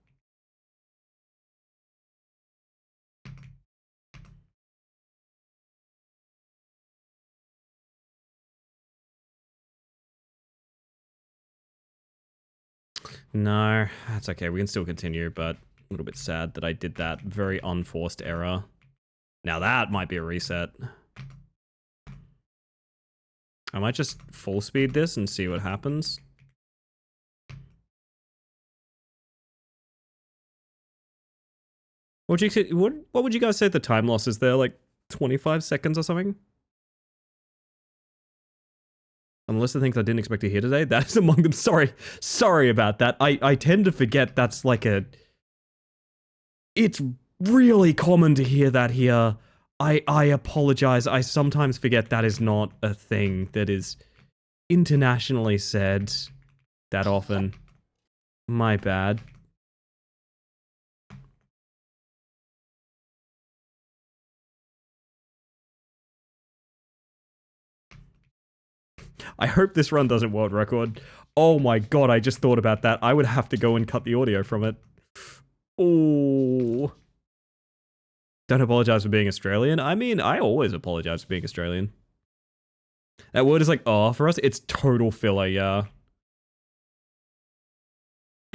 No, that's okay. We can still continue, but a little bit sad that I did that very unforced error. Now that might be a reset. I might just full speed this and see what happens. What would you guys say the time loss is there? Like 25 seconds or something? Melissa thinks I didn't expect to hear today. That is among them. Sorry about that. I tend to forget that's like a... It's really common to hear that here. I apologize. I sometimes forget that is not a thing that is internationally said that often. My bad. I hope this run doesn't world record. Oh my god, I just thought about that. I would have to go and cut the audio from it. Oh. Don't apologize for being Australian. I mean, I always apologize for being Australian. That word is like, oh, for us, it's total filler, yeah.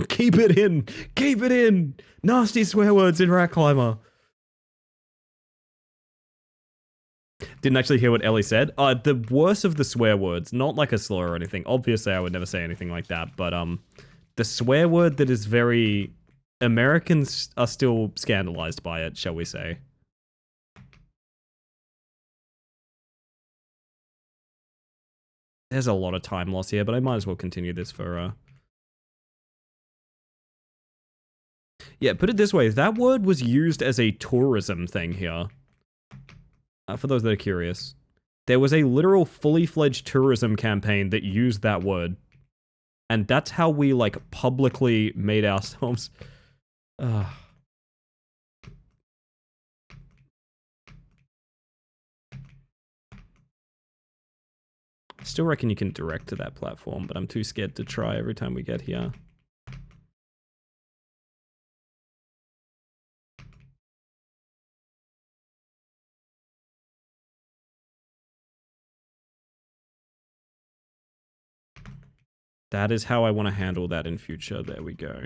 Keep it in! Keep it in! Nasty swear words in Rat Climber. Didn't actually hear what Ellie said. The worst of the swear words, not like a slur or anything. Obviously, I would never say anything like that, but the swear word that is very... Americans are still scandalized by it, shall we say. There's a lot of time loss here, but I might as well continue this for... Yeah, put it this way. That word was used as a tourism thing here. For those that are curious. There was a literal fully fledged tourism campaign that used that word. And that's how we, like, publicly made ourselves... Still reckon you can direct to that platform, but I'm too scared to try every time we get here. That is how I want to handle that in future. There we go.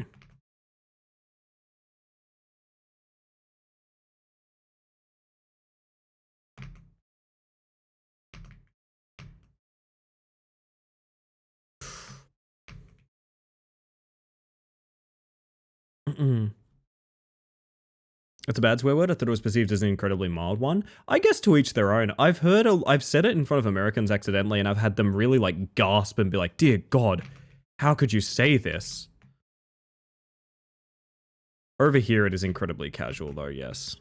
It's a bad swear word. I thought it was perceived as an incredibly mild one. I guess to each their own. I've said it in front of Americans accidentally, and I've had them really like gasp and be like, "Dear God, how could you say this?" Over here, it is incredibly casual, though. Yes.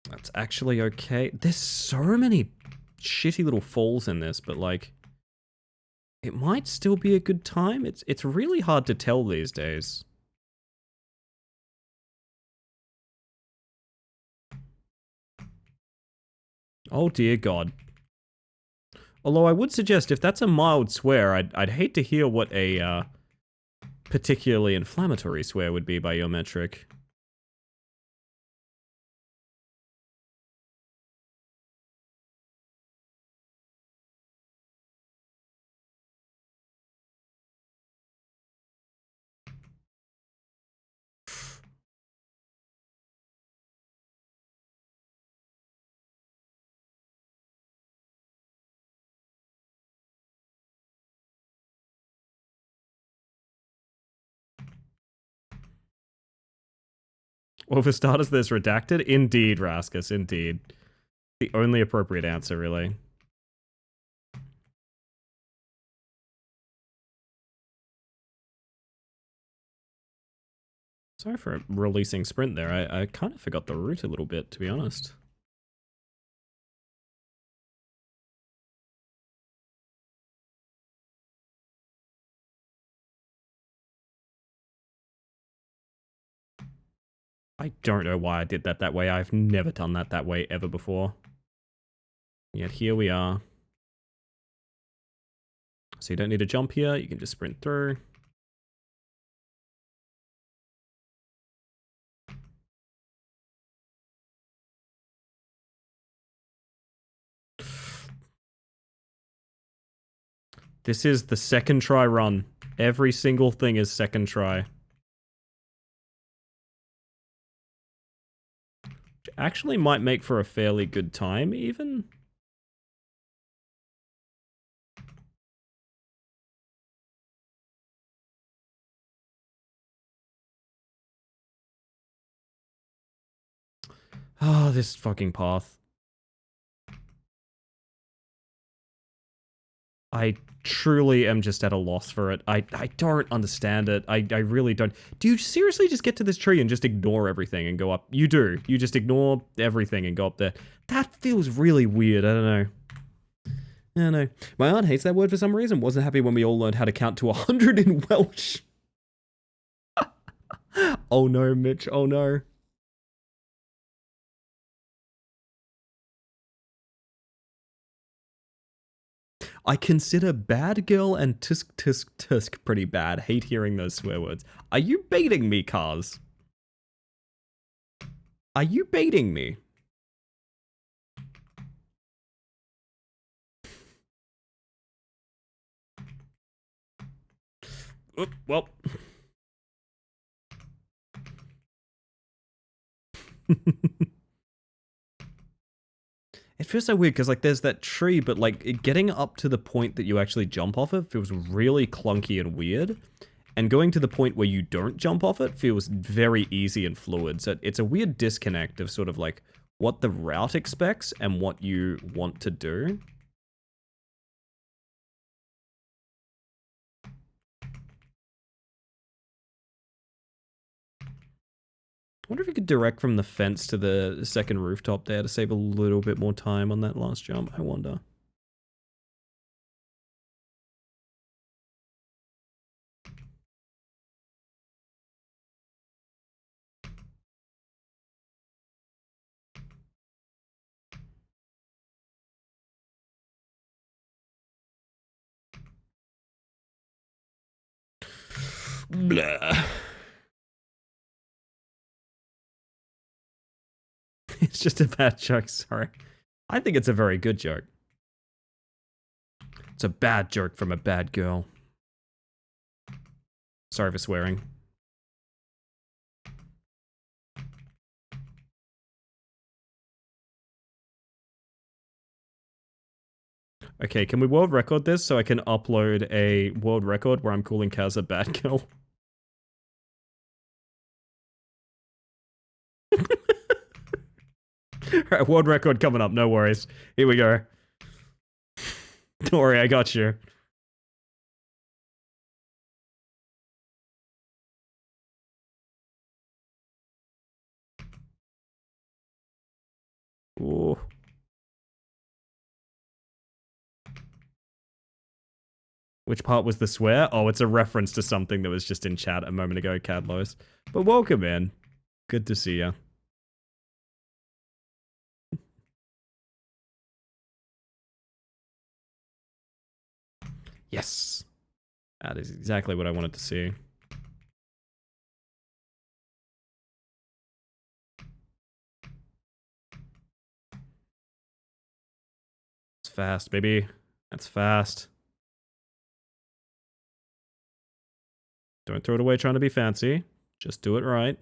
That's actually okay. There's so many shitty little falls in this, but like, it might still be a good time. It's really hard to tell these days. Oh dear God. Although I would suggest if that's a mild swear, I'd hate to hear what a particularly inflammatory swear would be by your metric. Well, for starters, there's redacted. Indeed, Raskus, indeed. The only appropriate answer, really. Sorry for releasing Sprint there. I kind of forgot the route a little bit, to be honest. I don't know why I did that way. I've never done that way ever before. Yet here we are. So you don't need to jump here. You can just sprint through. This is the second try run. Every single thing is second try. Which actually might make for a fairly good time, even. Oh, this fucking path. I truly am just at a loss for it. I don't understand it. I really don't. Do you seriously just get to this tree and just ignore everything and go up? You do. You just ignore everything and go up there. That feels really weird. I don't know. I don't know. My aunt hates that word for some reason. Wasn't happy when we all learned how to count to 100 in Welsh. Oh no, Mitch. Oh no. I consider bad girl and tisk tisk tisk pretty bad. Hate hearing those swear words. Are you baiting me, Cars? Are you baiting me? Oop, well. It feels so weird because, like, there's that tree, but, like, getting up to the point that you actually jump off it feels really clunky and weird. And going to the point where you don't jump off it feels very easy and fluid. So it's a weird disconnect of sort of, like, what the route expects and what you want to do. I wonder if you could direct from the fence to the second rooftop there to save a little bit more time on that last jump, I wonder. Blah. It's just a bad joke, sorry. I think it's a very good joke. It's a bad joke from a bad girl. Sorry for swearing. Okay, can we world record this so I can upload a world record where I'm calling Kaz a bad girl? Alright, world record coming up, no worries. Here we go. Don't worry, I got you. Ooh. Which part was the swear? Oh, it's a reference to something that was just in chat a moment ago, Cadlos. But welcome in. Good to see ya. Yes. That is exactly what I wanted to see. It's fast, baby. That's fast. Don't throw it away trying to be fancy. Just do it right.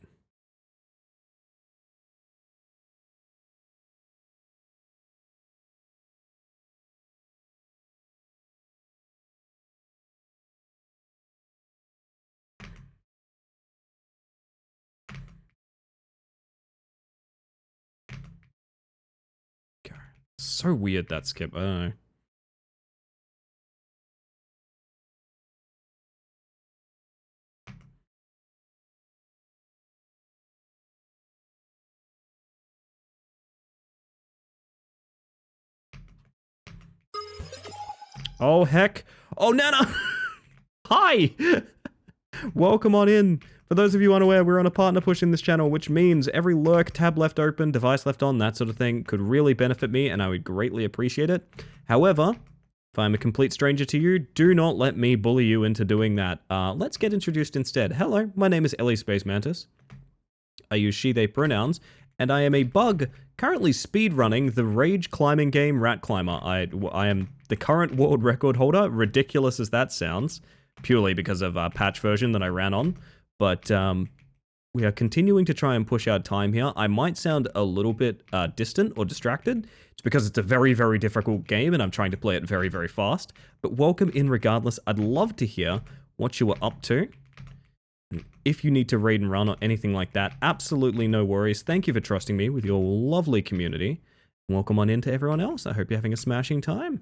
So weird, that skip. I don't know. Oh, heck. Oh, Nana! Hi! Welcome on in. For those of you unaware, we're on a partner push in this channel, which means every lurk, tab left open, device left on, that sort of thing could really benefit me, and I would greatly appreciate it. However, if I'm a complete stranger to you, do not let me bully you into doing that. Let's get introduced instead. Hello, my name is Ellie Space Mantis. I use she, they pronouns, and I am a bug currently speedrunning the rage climbing game Rat Climber. I am the current world record holder, ridiculous as that sounds, purely because of a patch version that I ran on. But we are continuing to try and push our time here. I might sound a little bit distant or distracted. It's because it's a very, very difficult game and I'm trying to play it very, very fast. But welcome in regardless. I'd love to hear what you were up to. If you need to raid and run or anything like that, absolutely no worries. Thank you for trusting me with your lovely community. Welcome on in to everyone else. I hope you're having a smashing time.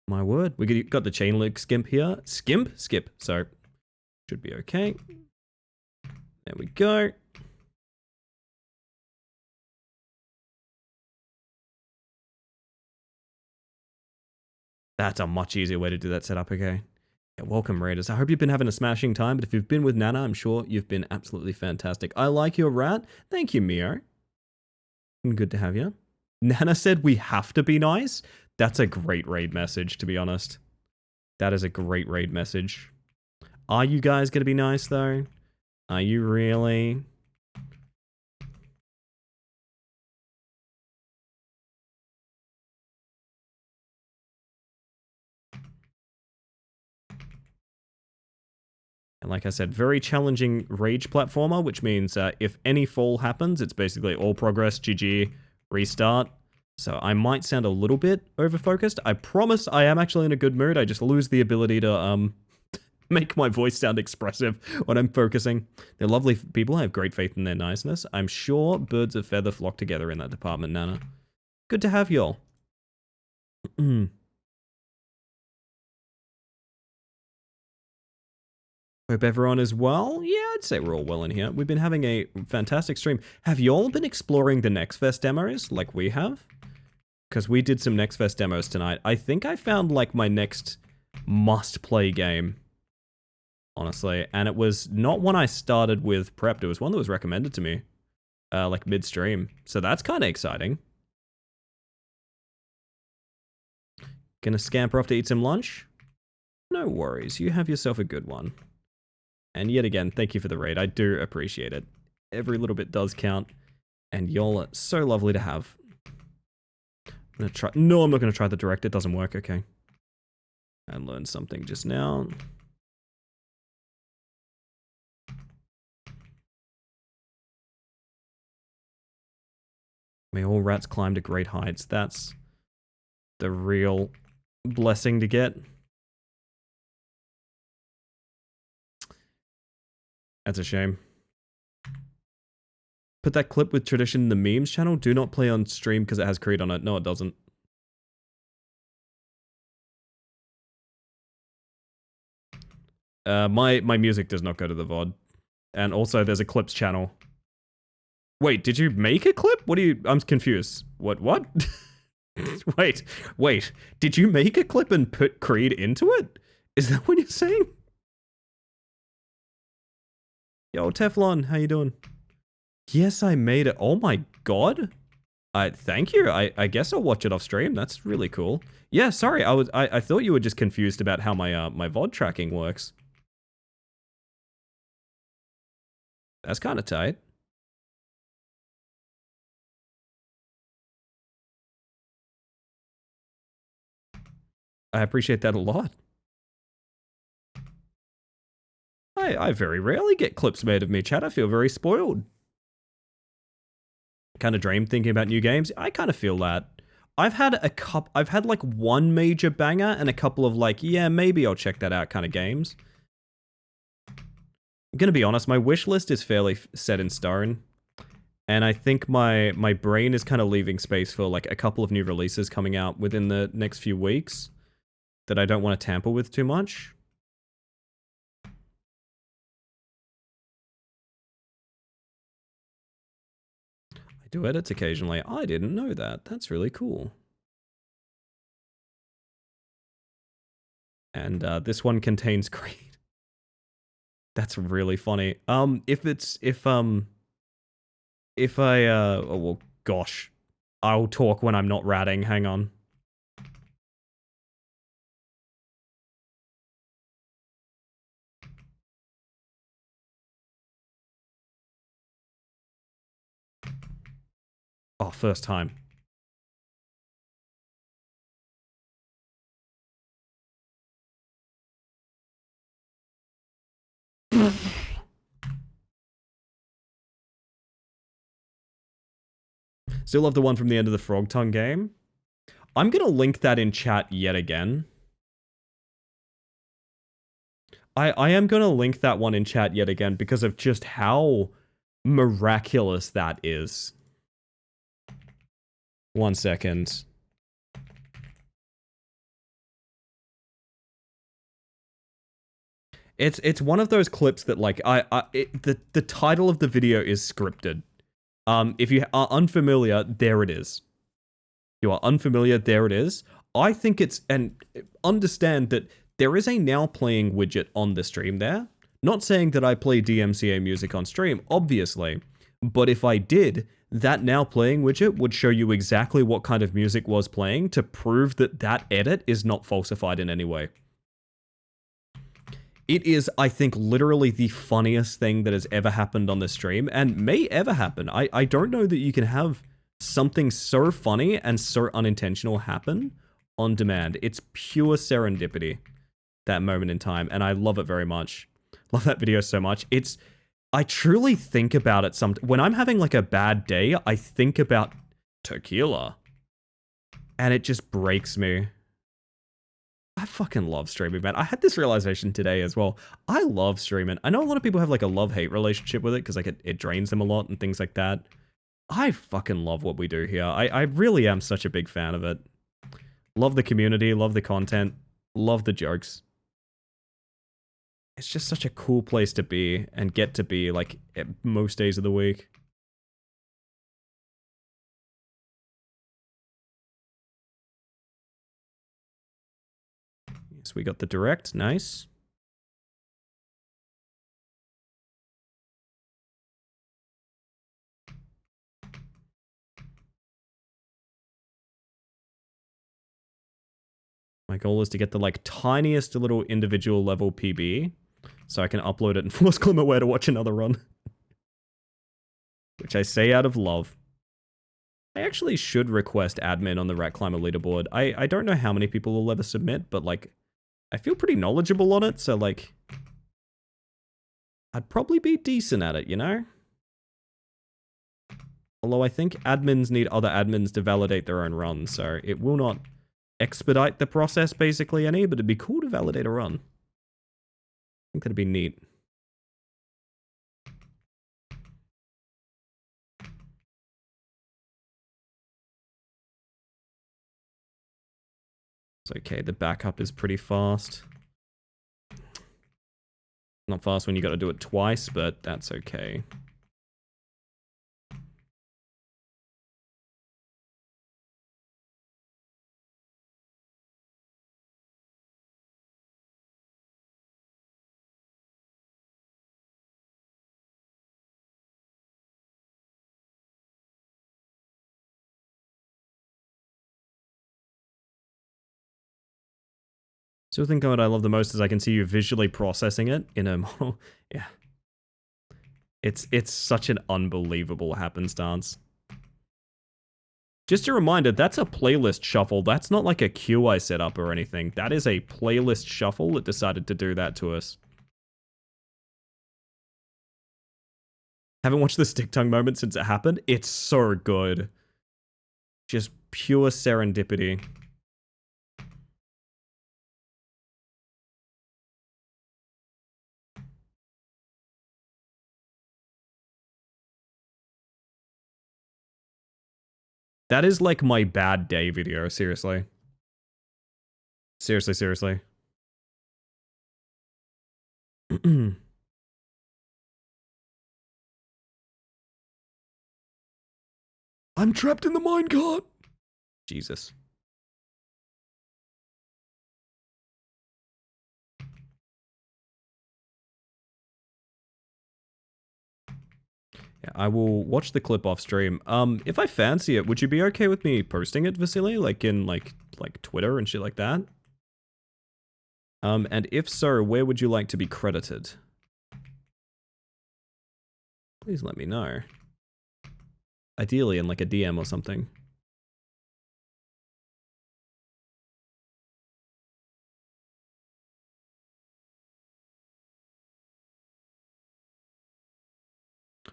My word. We got the chain link skimp here. Skip. So, should be okay. There we go. That's a much easier way to do that setup, okay? Yeah, welcome, Raiders. I hope you've been having a smashing time, but if you've been with Nana, I'm sure you've been absolutely fantastic. I like your rat. Thank you, Mio. Good to have you. Nana said we have to be nice. That's a great raid message, to be honest. That is a great raid message. Are you guys going to be nice, though? Are you really? And like I said, very challenging rage platformer, which means if any fall happens, it's basically all progress, GG, restart. So I might sound a little bit over-focused. I promise I am actually in a good mood. I just lose the ability to make my voice sound expressive when I'm focusing. They're lovely people. I have great faith in their niceness. I'm sure birds of feather flock together in that department, Nana. Good to have y'all. Hope everyone is well. Yeah, I'd say we're all well in here. We've been having a fantastic stream. Have y'all been exploring the NextFest demos like we have? Because we did some NextFest demos tonight. I think I found like my next must-play game, honestly. And it was not one I started with prepped. It was one that was recommended to me, like mid-stream. So that's kind of exciting. Gonna scamper off to eat some lunch? No worries. You have yourself a good one. And yet again, thank you for the raid. I do appreciate it. Every little bit does count. And y'all are so lovely to have. I'm gonna try. No, I'm not gonna try the direct. It doesn't work. Okay. I learned something just now. May all rats climb to great heights. That's the real blessing to get. That's a shame. Put that clip with Tradition in the memes channel. Do not play on stream because it has Creed on it. No, it doesn't. My music does not go to the VOD. And also there's a clips channel. Wait, did you make a clip? What do you... I'm confused. What? Wait. Did you make a clip and put Creed into it? Is that what you're saying? Yo, Teflon, how you doing? Yes, I made it. Oh my god. Thank you. I guess I'll watch it off stream. That's really cool. Yeah, sorry. I thought you were just confused about how my VOD tracking works. That's kind of tight. I appreciate that a lot. I very rarely get clips made of me, chat. I feel very spoiled. Kind of dream thinking about new games. I kind of feel that. I've had like one major banger and a couple of like, yeah, maybe I'll check that out kind of games. I'm gonna be honest, my wish list is fairly set in stone. And I think my brain is kind of leaving space for like a couple of new releases coming out within the next few weeks that I don't want to tamper with too much. I do edits occasionally. I didn't know that. That's really cool. And this one contains Creed. That's really funny. If I oh well, gosh, I'll talk when I'm not ratting. Hang on. Oh, first time. Still love the one from the end of the Frog Tongue game. I'm gonna link that in chat yet again. I am gonna link that one in chat yet again because of just how miraculous that is. 1 second. It's one of those clips that like the title of the video is scripted. If you are unfamiliar, there it is. You are unfamiliar, there it is. I think it's, and understand that there is a now playing widget on the stream there. Not saying that I play DMCA music on stream, obviously, but if I did, that now playing widget would show you exactly what kind of music was playing to prove that that edit is not falsified in any way. It is, I think, literally the funniest thing that has ever happened on the stream, and may ever happen. I don't know that you can have something so funny and so unintentional happen on demand. It's pure serendipity, that moment in time, and I love it very much. Love that video so much. I truly think about it when I'm having like a bad day, I think about tequila, and it just breaks me. I fucking love streaming, man. I had this realization today as well. I love streaming. I know a lot of people have like a love-hate relationship with it because like it drains them a lot and things like that. I fucking love what we do here. I really am such a big fan of it. Love the community, love the content, love the jokes. It's just such a cool place to be and get to be like most days of the week. Yes, we got the direct. Nice. My goal is to get the like tiniest little individual level PB so I can upload it and force Glimmerware to watch another run. Which I say out of love. I actually should request admin on the Rat Climber leaderboard. I don't know how many people will ever submit, but like I feel pretty knowledgeable on it, so like I'd probably be decent at it, you know? Although I think admins need other admins to validate their own runs, so it will not expedite the process basically any, but it'd be cool to validate a run. I think that'd be neat. It's okay, the backup is pretty fast. Not fast when you gotta do it twice, but that's okay. So the thing what I love the most is I can see you visually processing it in a model. Yeah. It's such an unbelievable happenstance. Just a reminder, that's a playlist shuffle. That's not like a queue I set up or anything. That is a playlist shuffle that decided to do that to us. Haven't watched the stick tongue moment since it happened. It's so good. Just pure serendipity. That is like my bad day video, seriously. Seriously, seriously. I'm trapped in the minecart! Jesus. Yeah, I will watch the clip off stream. If I fancy it, would you be okay with me posting it, Vasily? Like in like Twitter and shit like that? And if so, where would you like to be credited? Please let me know. Ideally in like a DM or something.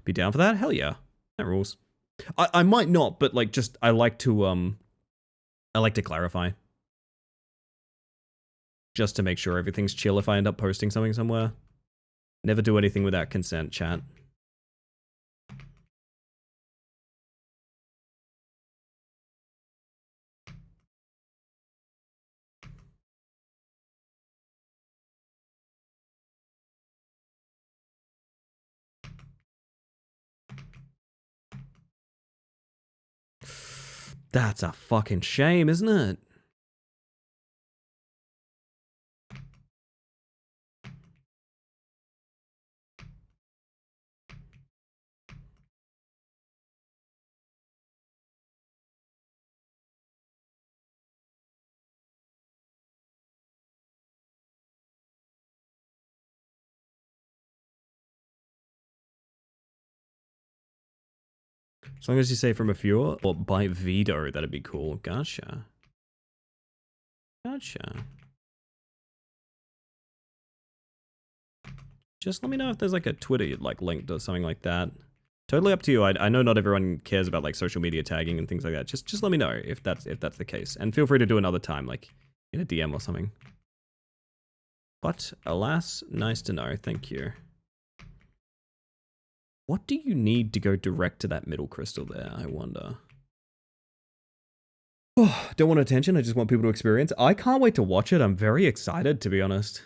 Be down for that? Hell yeah. That rules. I might not, but like just I like to clarify. Just to make sure everything's chill if I end up posting something somewhere. Never do anything without consent, chat. That's a fucking shame, isn't it? As long as you say from a viewer or by veto, that'd be cool. Gotcha. Gotcha. Just let me know if there's like a Twitter like linked or something like that. Totally up to you. I know not everyone cares about like social media tagging and things like that. Just let me know if that's the case. And feel free to do another time, like in a DM or something. But alas, nice to know. Thank you. What do you need to go direct to that middle crystal there, I wonder? Oh, don't want attention, I just want people to experience. I can't wait to watch it. I'm very excited, to be honest.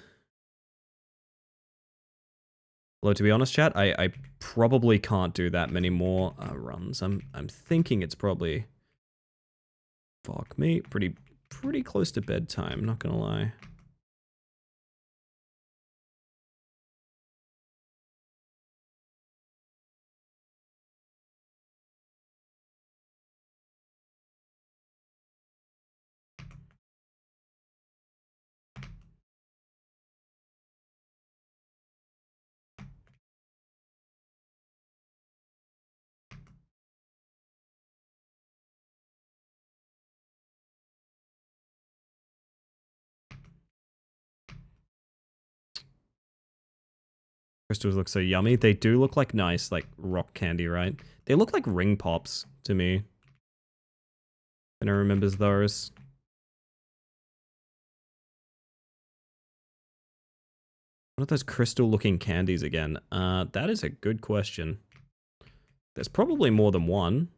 Although, to be honest, chat, I probably can't do that many more runs. I'm thinking it's probably... Fuck me. Pretty close to bedtime, not gonna lie. Crystals look so yummy. They do look like nice, like, rock candy, right? They look like ring pops to me. And I remembers those. What are those crystal-looking candies again? That is a good question. There's probably more than one.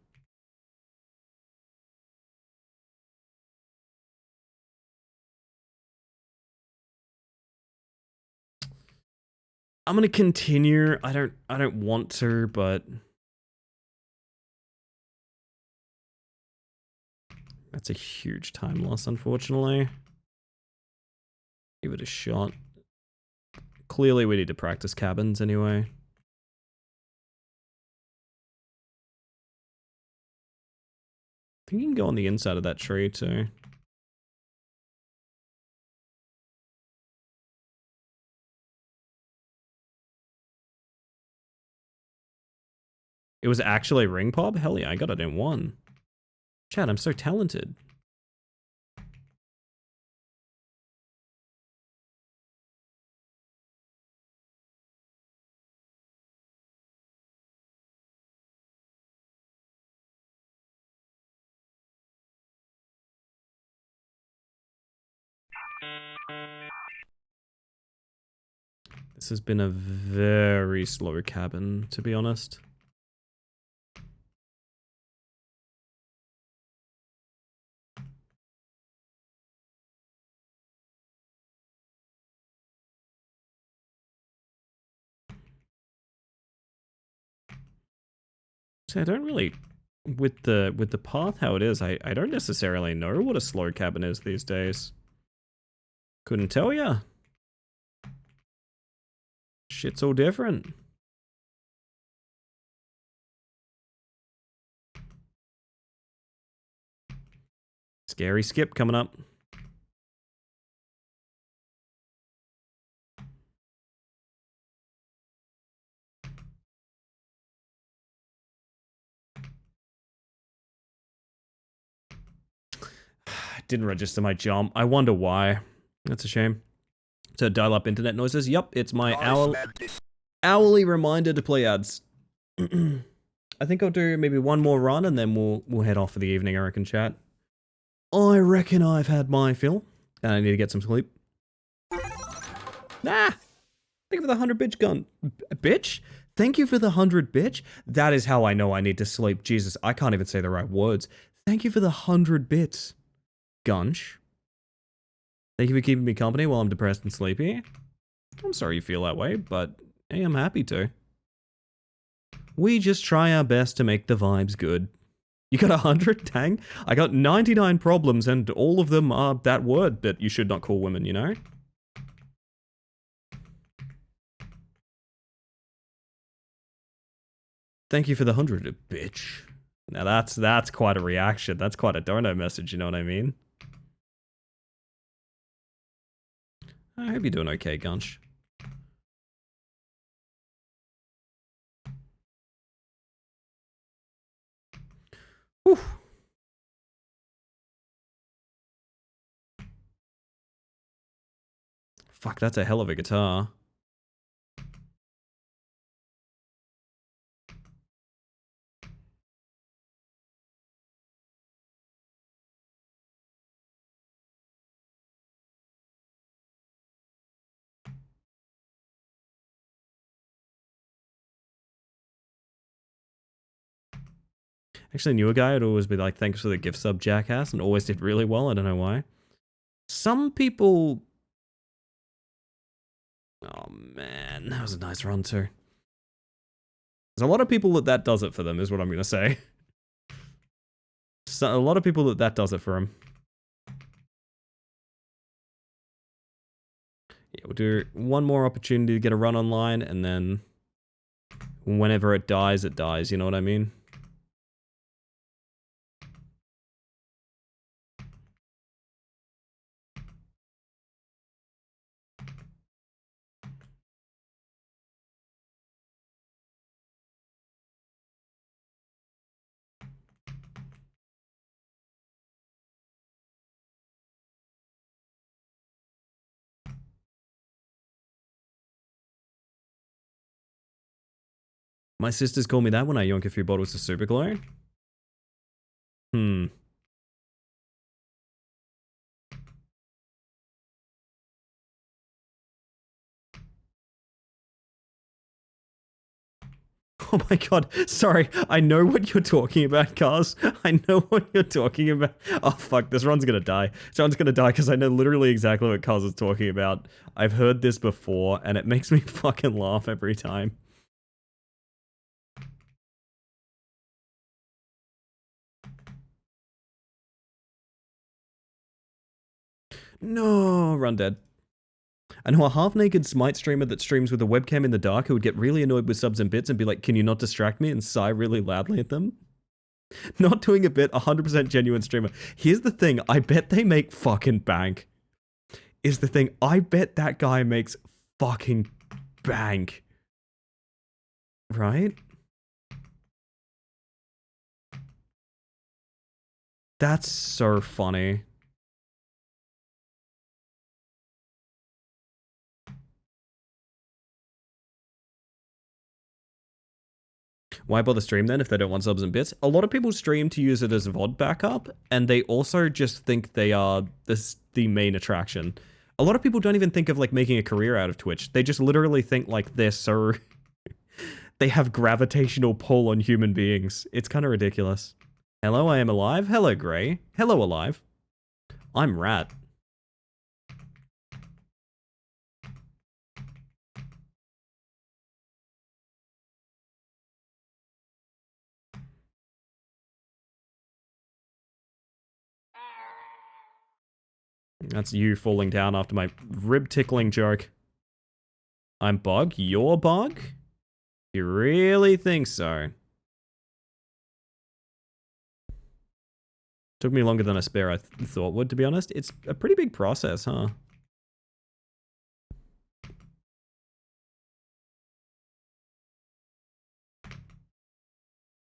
I'm gonna continue. I don't want to, but that's a huge time loss, unfortunately. Give it a shot. Clearly, we need to practice cabins anyway. I think you can go on the inside of that tree too. It was actually ring pop? Hell yeah, I got it in one. Chad, I'm so talented. This has been a very slow cabin, to be honest. So I don't really, with the path how it is, I don't necessarily know what a slow cabin is these days. Couldn't tell ya. Shit's all different. Scary skip coming up. didn't register my jump. I wonder why. That's a shame. So dial-up internet noises. Yup, it's my hourly reminder to play ads. I think I'll do maybe one more run and then we'll head off for the evening, I reckon, chat. I reckon I've had my fill, and I need to get some sleep. Ah! Thank you for the 100 bitch gun. Bitch? Thank you for the 100 bitch? That is how I know I need to sleep. Jesus, I can't even say the right words. Thank you for the 100 bits. Gunch. Thank you for keeping me company while I'm depressed and sleepy. I'm sorry you feel that way, but hey, I'm happy to. We just try our best to make the vibes good. You got 100? Dang. I got 99 problems and all of them are that word that you should not call women, you know? Thank you for the 100, bitch. Now that's quite a reaction. That's quite a dono message, you know what I mean? I hope you're doing okay, Gunch. Whew. Fuck, that's a hell of a guitar. Actually knew a guy who'd always be like, thanks for the gift sub, jackass, and always did really well. I don't know why. Some people... Oh man, that was a nice run too. There's a lot of people that does it for them, is what I'm going to say. So, a lot of people that does it for them. Yeah, we'll do one more opportunity to get a run online, and then whenever it dies, you know what I mean? My sisters call me that when I yonk a few bottles of Super Glow. Hmm. Oh my god, sorry, I know what you're talking about, Cars. I know what you're talking about. Oh fuck, this run's gonna die. This run's gonna die because I know literally exactly what Cars is talking about. I've heard this before, and it makes me fucking laugh every time. No, run dead. I know a half-naked Smite streamer that streams with a webcam in the dark who would get really annoyed with subs and bits and be like, can you not distract me, and sigh really loudly at them? Not doing a bit, 100% genuine streamer. Here's the thing, I bet they make fucking bank. Is the thing, I bet that guy makes fucking bank. Right? That's so funny. Why bother stream then if they don't want subs and bits? A lot of people stream to use it as a VOD backup, and they also just think they are the main attraction. A lot of people don't even think of like making a career out of Twitch. They just literally think like they're so... they have gravitational pull on human beings. It's kind of ridiculous. Hello, I am alive. Hello, Grey. Hello, alive. I'm Rat. That's you falling down after my rib-tickling joke. I'm Bug? You're Bug? You really think so? Took me longer than I thought would, to be honest. It's a pretty big process, huh?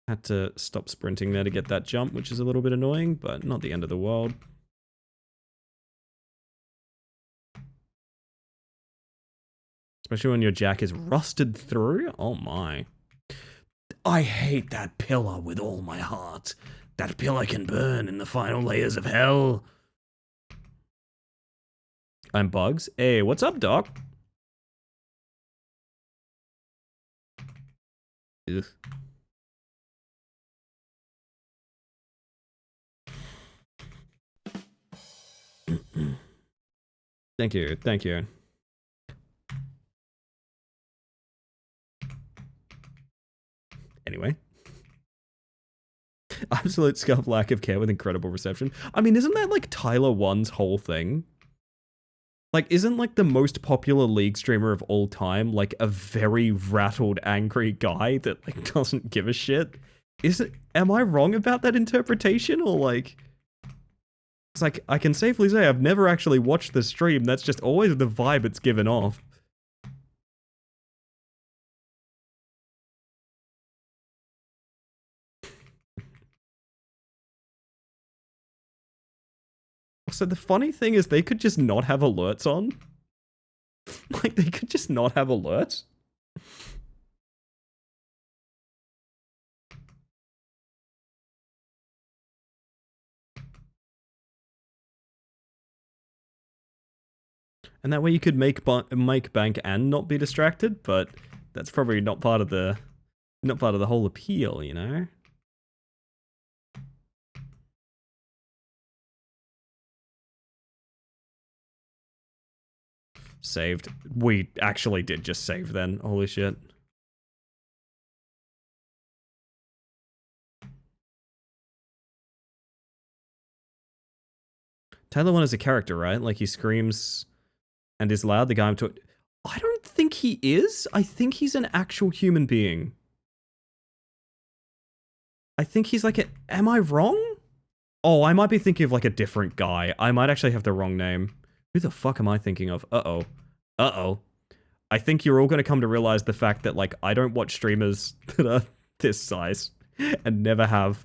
Had to stop sprinting there to get that jump, which is a little bit annoying, but not the end of the world. Especially when your jack is rusted through. Oh my. I hate that pillar with all my heart. That pillar can burn in the final layers of hell. I'm Bugs. Hey, what's up, Doc? Ugh. Thank you, thank you. Anyway. Absolute scuff lack of care with incredible reception. I mean, isn't that like Tyler One's whole thing? Like, isn't like the most popular League streamer of all time like a very rattled, angry guy that like doesn't give a shit? Is it? Am I wrong about that interpretation, or like? It's like I can safely say I've never actually watched the stream. That's just always the vibe it's given off. So the funny thing is they could just not have alerts on. Like, they could just not have alerts. And that way you could make bank and not be distracted, but that's probably not part of the whole appeal, you know? Saved. We actually did just save then. Holy shit. Tyler One is a character, right? Like, he screams and is loud. The guy I'm talking... I don't think he is. I think he's an actual human being. I think he's like a... Am I wrong? Oh, I might be thinking of like a different guy. I might actually have the wrong name. Who the fuck am I thinking of? Uh-oh. Uh-oh. I think you're all going to come to realize the fact that, like, I don't watch streamers that are this size. And never have.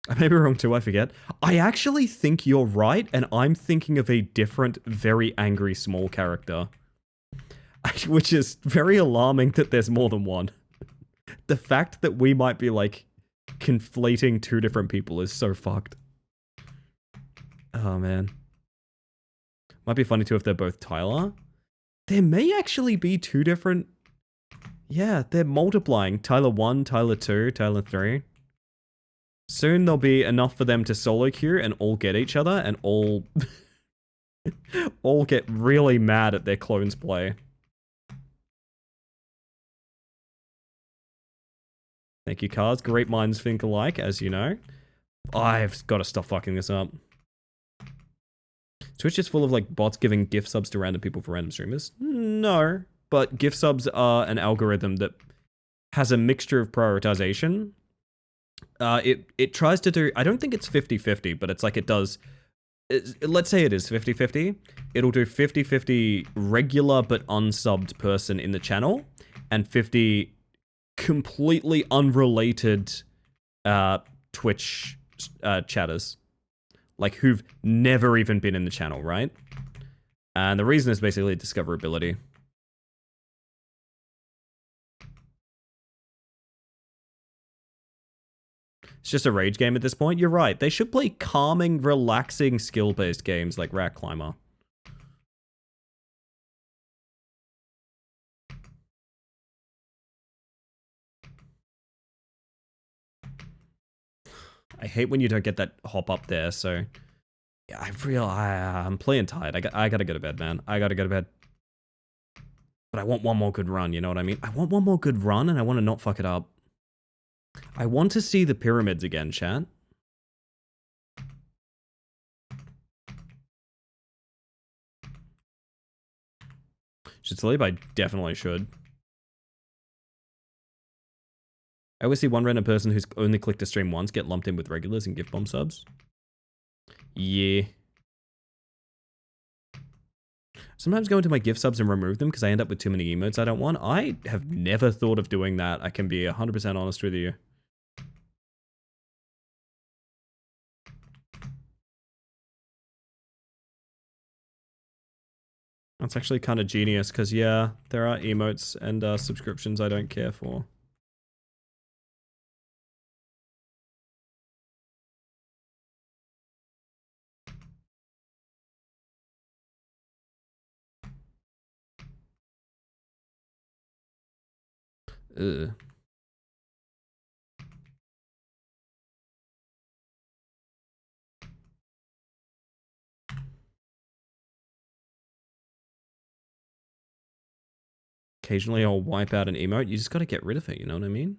I may be wrong too, I forget. I actually think you're right, and I'm thinking of a different, very angry small character. Which is very alarming that there's more than one. The fact that we might be, like, conflating two different people is so fucked. Oh, man. Might be funny too if they're both Tyler. There may actually be two different... Yeah, they're multiplying. Tyler 1, Tyler 2, Tyler 3. Soon there'll be enough for them to solo queue and all get each other and all... all get really mad at their clones' play. Thank you, Cars. Great minds think alike, as you know. I've got to stop fucking this up. Twitch is full of, like, bots giving gift subs to random people for random streamers? No. But gift subs are an algorithm that has a mixture of prioritization. It tries to do... I don't think it's 50-50, but it's like it does... let's say it is 50-50. It'll do 50-50 regular but unsubbed person in the channel, and 50... completely unrelated Twitch chatters. Like, who've never even been in the channel, right? And the reason is basically discoverability. It's just a rage game at this point. You're right. They should play calming, relaxing, skill-based games like Rat Climber. I hate when you don't get that hop up there, so... Yeah, I'm playing tired. I gotta go to bed, man. I gotta go to bed. But I want one more good run, you know what I mean? I want one more good run, and I want to not fuck it up. I want to see the pyramids again, chat. Should sleep? I definitely should. I always see one random person who's only clicked a stream once get lumped in with regulars and gift bomb subs. Yeah. Sometimes go into my gift subs and remove them because I end up with too many emotes I don't want. I have never thought of doing that. I can be 100% honest with you. That's actually kind of genius, because yeah, there are emotes and subscriptions I don't care for. Ugh. Occasionally I'll wipe out an emote. You just gotta get rid of it, you know what I mean?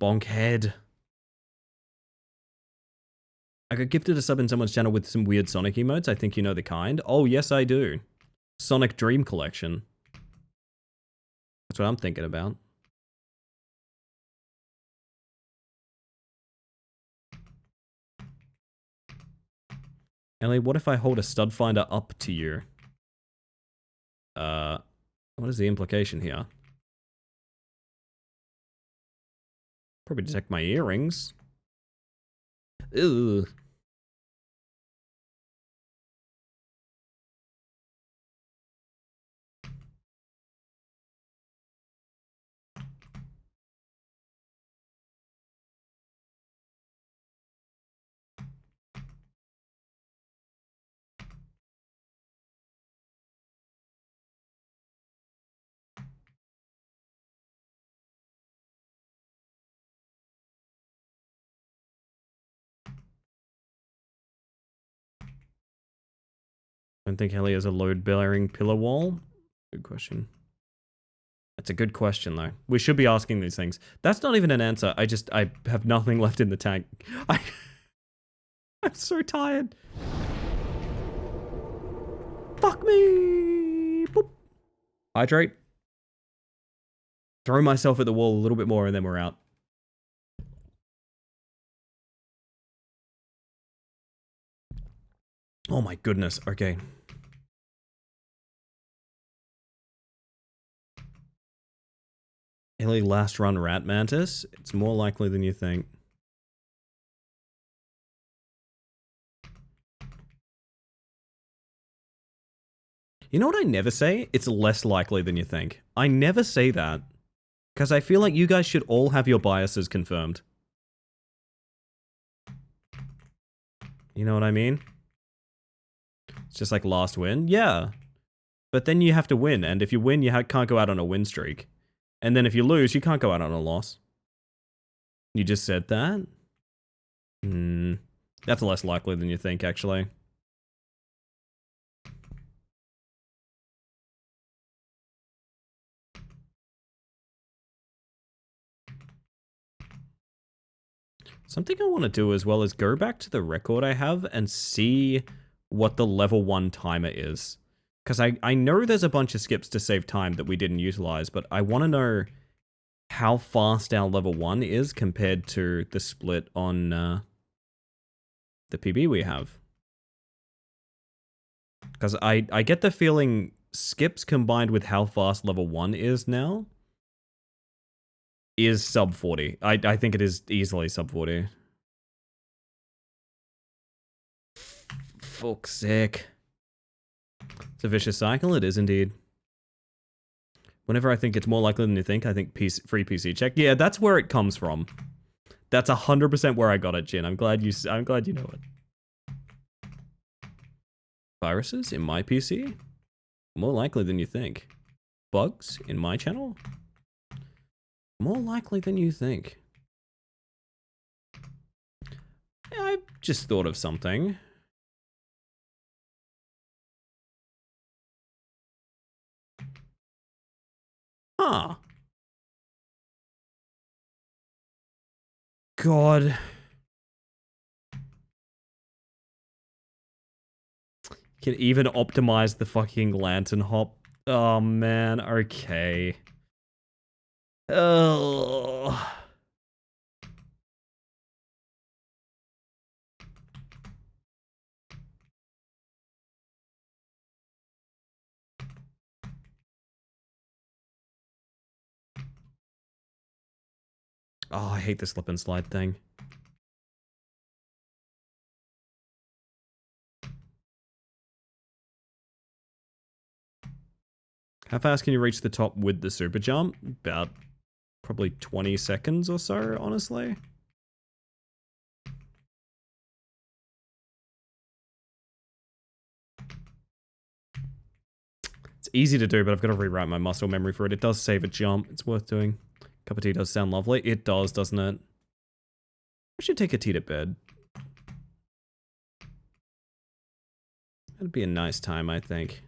Bonkhead. I got gifted a sub in someone's channel with some weird Sonic emotes. I think you know the kind. Oh, yes, I do. Sonic Dream Collection. That's what I'm thinking about. Ellie, what if I hold a stud finder up to you? What is the implication here? Probably detect my earrings. Ew. I don't think Ellie has a load-bearing pillar wall. Good question. That's a good question, though. We should be asking these things. That's not even an answer. I have nothing left in the tank. I'm so tired. Fuck me. Boop. Hydrate. Throw myself at the wall a little bit more and then we're out. Oh my goodness. Okay. Ellie last run rat mantis. It's more likely than you think. You know what I never say? It's less likely than you think. I never say that. Because I feel like you guys should all have your biases confirmed. You know what I mean? It's just like last win. Yeah. But then you have to win. And if you win, you can't go out on a win streak. And then if you lose, you can't go out on a loss. You just said that? That's less likely than you think, actually. Something I want to do as well is go back to the record I have and see what the level 1 timer is. Because I know there's a bunch of skips to save time that we didn't utilize, but I want to know how fast our level 1 is compared to the split on the PB we have. Because I get the feeling skips combined with how fast level 1 is now is sub 40. I think it is easily sub 40. Fuck's sake. It's a vicious cycle, it is indeed. Whenever I think it's more likely than you think, I think free PC check. Yeah, that's where it comes from. That's 100% where I got it, Jin. I'm glad you know it. Viruses in my PC? More likely than you think. Bugs in my channel? More likely than you think. Yeah, I just thought of something. Huh. God. Can even optimize the fucking lantern hop. Oh man, okay. Oh. Oh, I hate the slip and slide thing. How fast can you reach the top with the super jump? About probably 20 seconds or so, honestly. It's easy to do, but I've got to rewrite my muscle memory for it. It does save a jump. It's worth doing. Cup of tea does sound lovely. It does, doesn't it? I should take a tea to bed. That'd be a nice time, I think.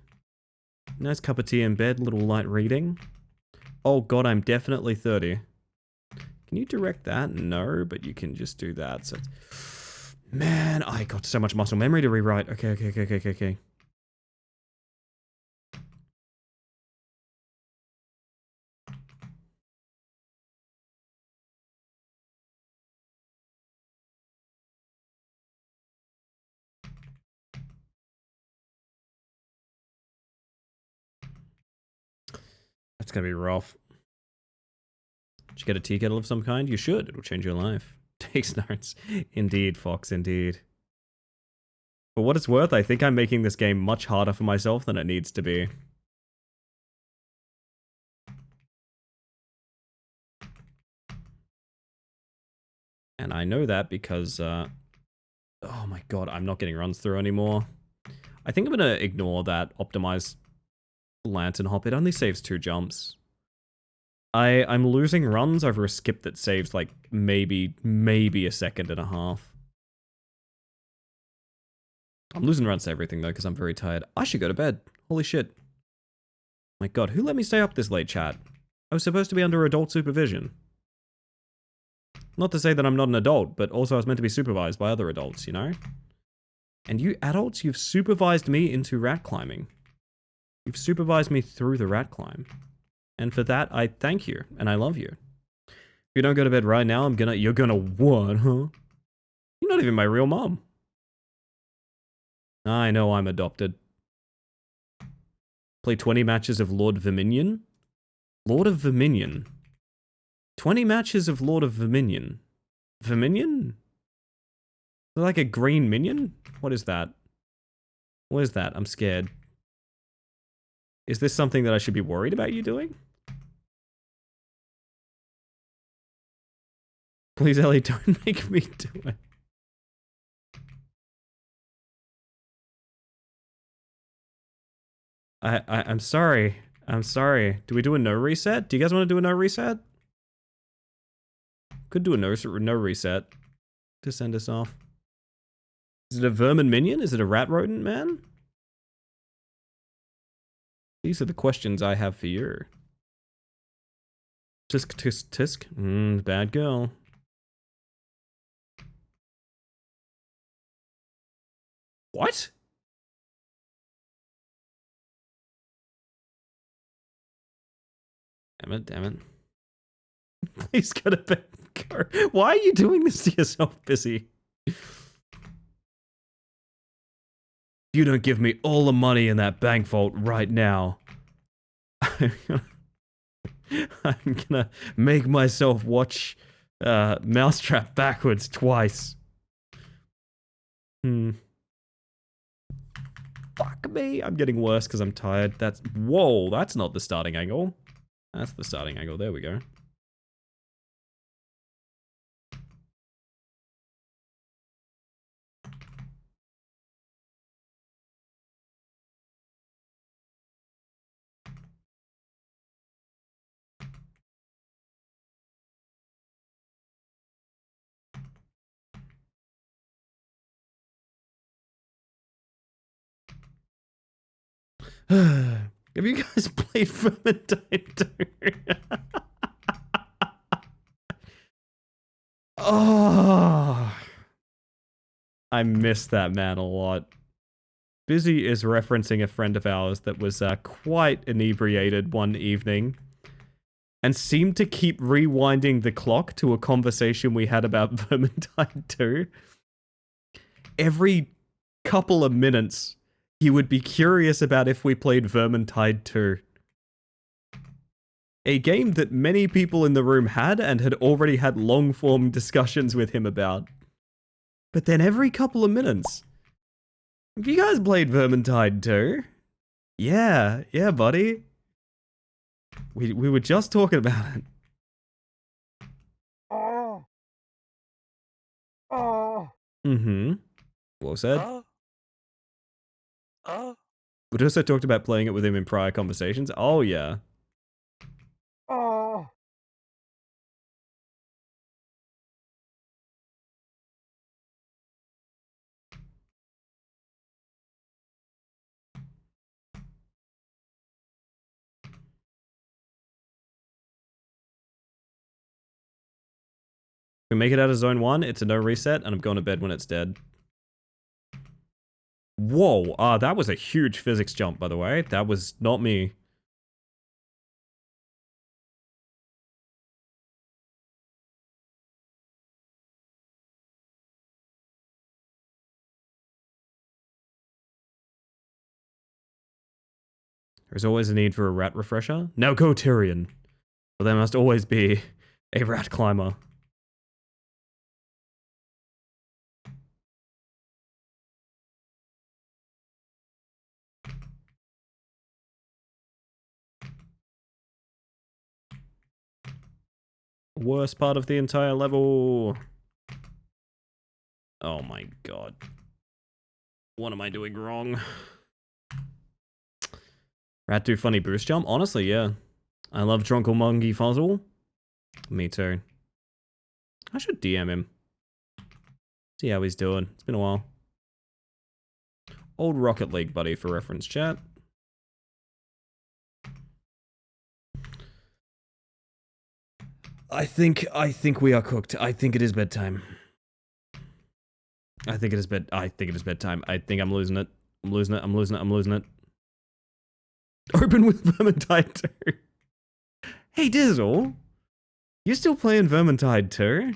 Nice cup of tea in bed, little light reading. Oh god, I'm definitely 30. Can you direct that? No, but you can just do that. So man, I got so much muscle memory to rewrite. Okay. That's gonna be rough. Should you get a tea kettle of some kind? You should. It'll change your life. Takes notes. Indeed, Fox, indeed. For what it's worth, I think I'm making this game much harder for myself than it needs to be. And I know that because, oh my god, I'm not getting runs through anymore. I think I'm gonna ignore that optimized lantern hop. It only saves 2 jumps. I'm losing runs over a skip that saves like maybe a second and a half. I'm losing runs to everything though because I'm very tired. I should go to bed. Holy shit. My god, who let me stay up this late, chat? I was supposed to be under adult supervision. Not to say that I'm not an adult, but also I was meant to be supervised by other adults, you know? And you adults, you've supervised me into rat climbing. You've supervised me through the rat climb. And for that, I thank you, and I love you. If you don't go to bed right now, you're gonna what, huh? You're not even my real mom. I know I'm adopted. Play 20 matches of Lord Verminion? Lord of Verminion. 20 matches of Lord of Verminion. Verminion? Like a green minion? What is that? What is that? I'm scared. Is this something that I should be worried about you doing? Please, Ellie, don't make me do it. I'm sorry. I'm sorry. Do we do a no reset? Do you guys want to do a no reset? Could do a no reset to send us off. Is it a vermin minion? Is it a rat rodent man? These are the questions I have for you. Tisk tisk tisk. Bad girl. What? Damn it. Please go to bed. Why are you doing this to yourself, Busy? You don't give me all the money in that bank vault right now. I'm gonna make myself watch Mousetrap backwards twice. Fuck me. I'm getting worse because I'm tired. Whoa, that's not the starting angle. That's the starting angle. There we go. Have you guys played Vermintide 2? Oh, I miss that man a lot. Busy is referencing a friend of ours that was quite inebriated one evening and seemed to keep rewinding the clock to a conversation we had about Vermintide 2. Every couple of minutes, he would be curious about if we played Vermintide 2. A game that many people in the room had and had already had long-form discussions with him about. But then every couple of minutes... Have you guys played Vermintide 2? Yeah, buddy. We were just talking about it. Mm-hmm. Well said. We'd also talked about playing it with him in prior conversations. Oh, yeah. We make it out of zone 1, it's a no reset, and I'm going to bed when it's dead. Whoa, that was a huge physics jump, by the way. That was not me. There's always a need for a rat refresher. Now go Tyrion. But there must always be a rat climber. Worst part of the entire level. Oh my god. What am I doing wrong? Rat do funny boost jump? Honestly, yeah. I love Drunkle Monkey Fuzzle. Me too. I should DM him. See how he's doing. It's been a while. Old Rocket League buddy for reference chat. I think we are cooked. I think it is bedtime. I think it is bedtime. I think I'm losing it. I'm losing it. Open with Vermintide 2. Hey Dizzle, you still playing Vermintide 2?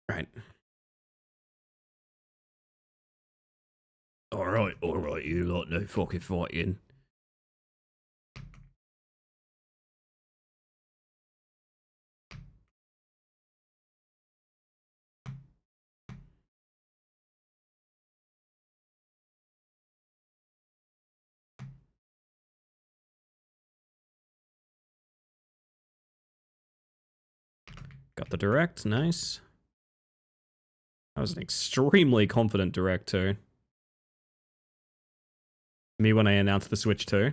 Right. Alright, you lot no fucking fighting. Got the direct, nice. That was an extremely confident direct too. Me when I announced the Switch too.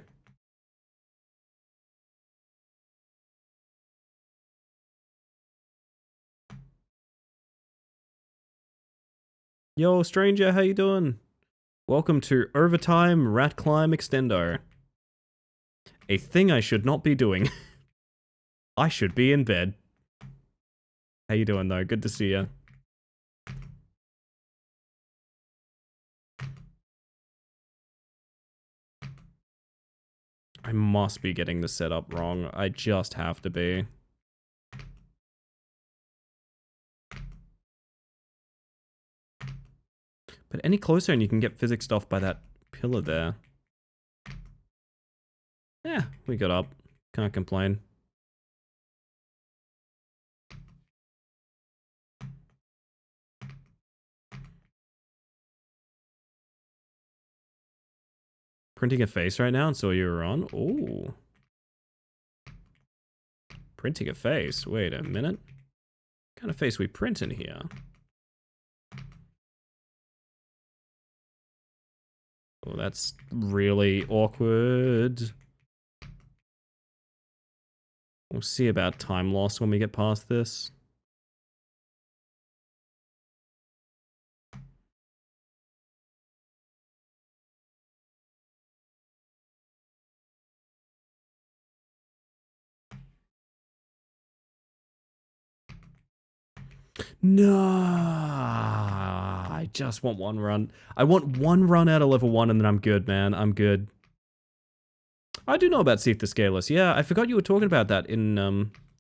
Yo, stranger, how you doing? Welcome to Overtime Rat Climb Extendo. A thing I should not be doing. I should be in bed. How you doing though? Good to see you. I must be getting the setup wrong. I just have to be. But any closer and you can get physics stuff by that pillar there. Yeah, we got up. Can't complain. Printing a face right now and saw you were on. Ooh. Printing a face? Wait a minute. What kind of face we print in here? Oh, that's really awkward. We'll see about time loss when we get past this. No, I just want one run. I want one run out of level 1 and then I'm good, man. I'm good. I do know about Seath the Scaleless. Yeah, I forgot you were talking about that in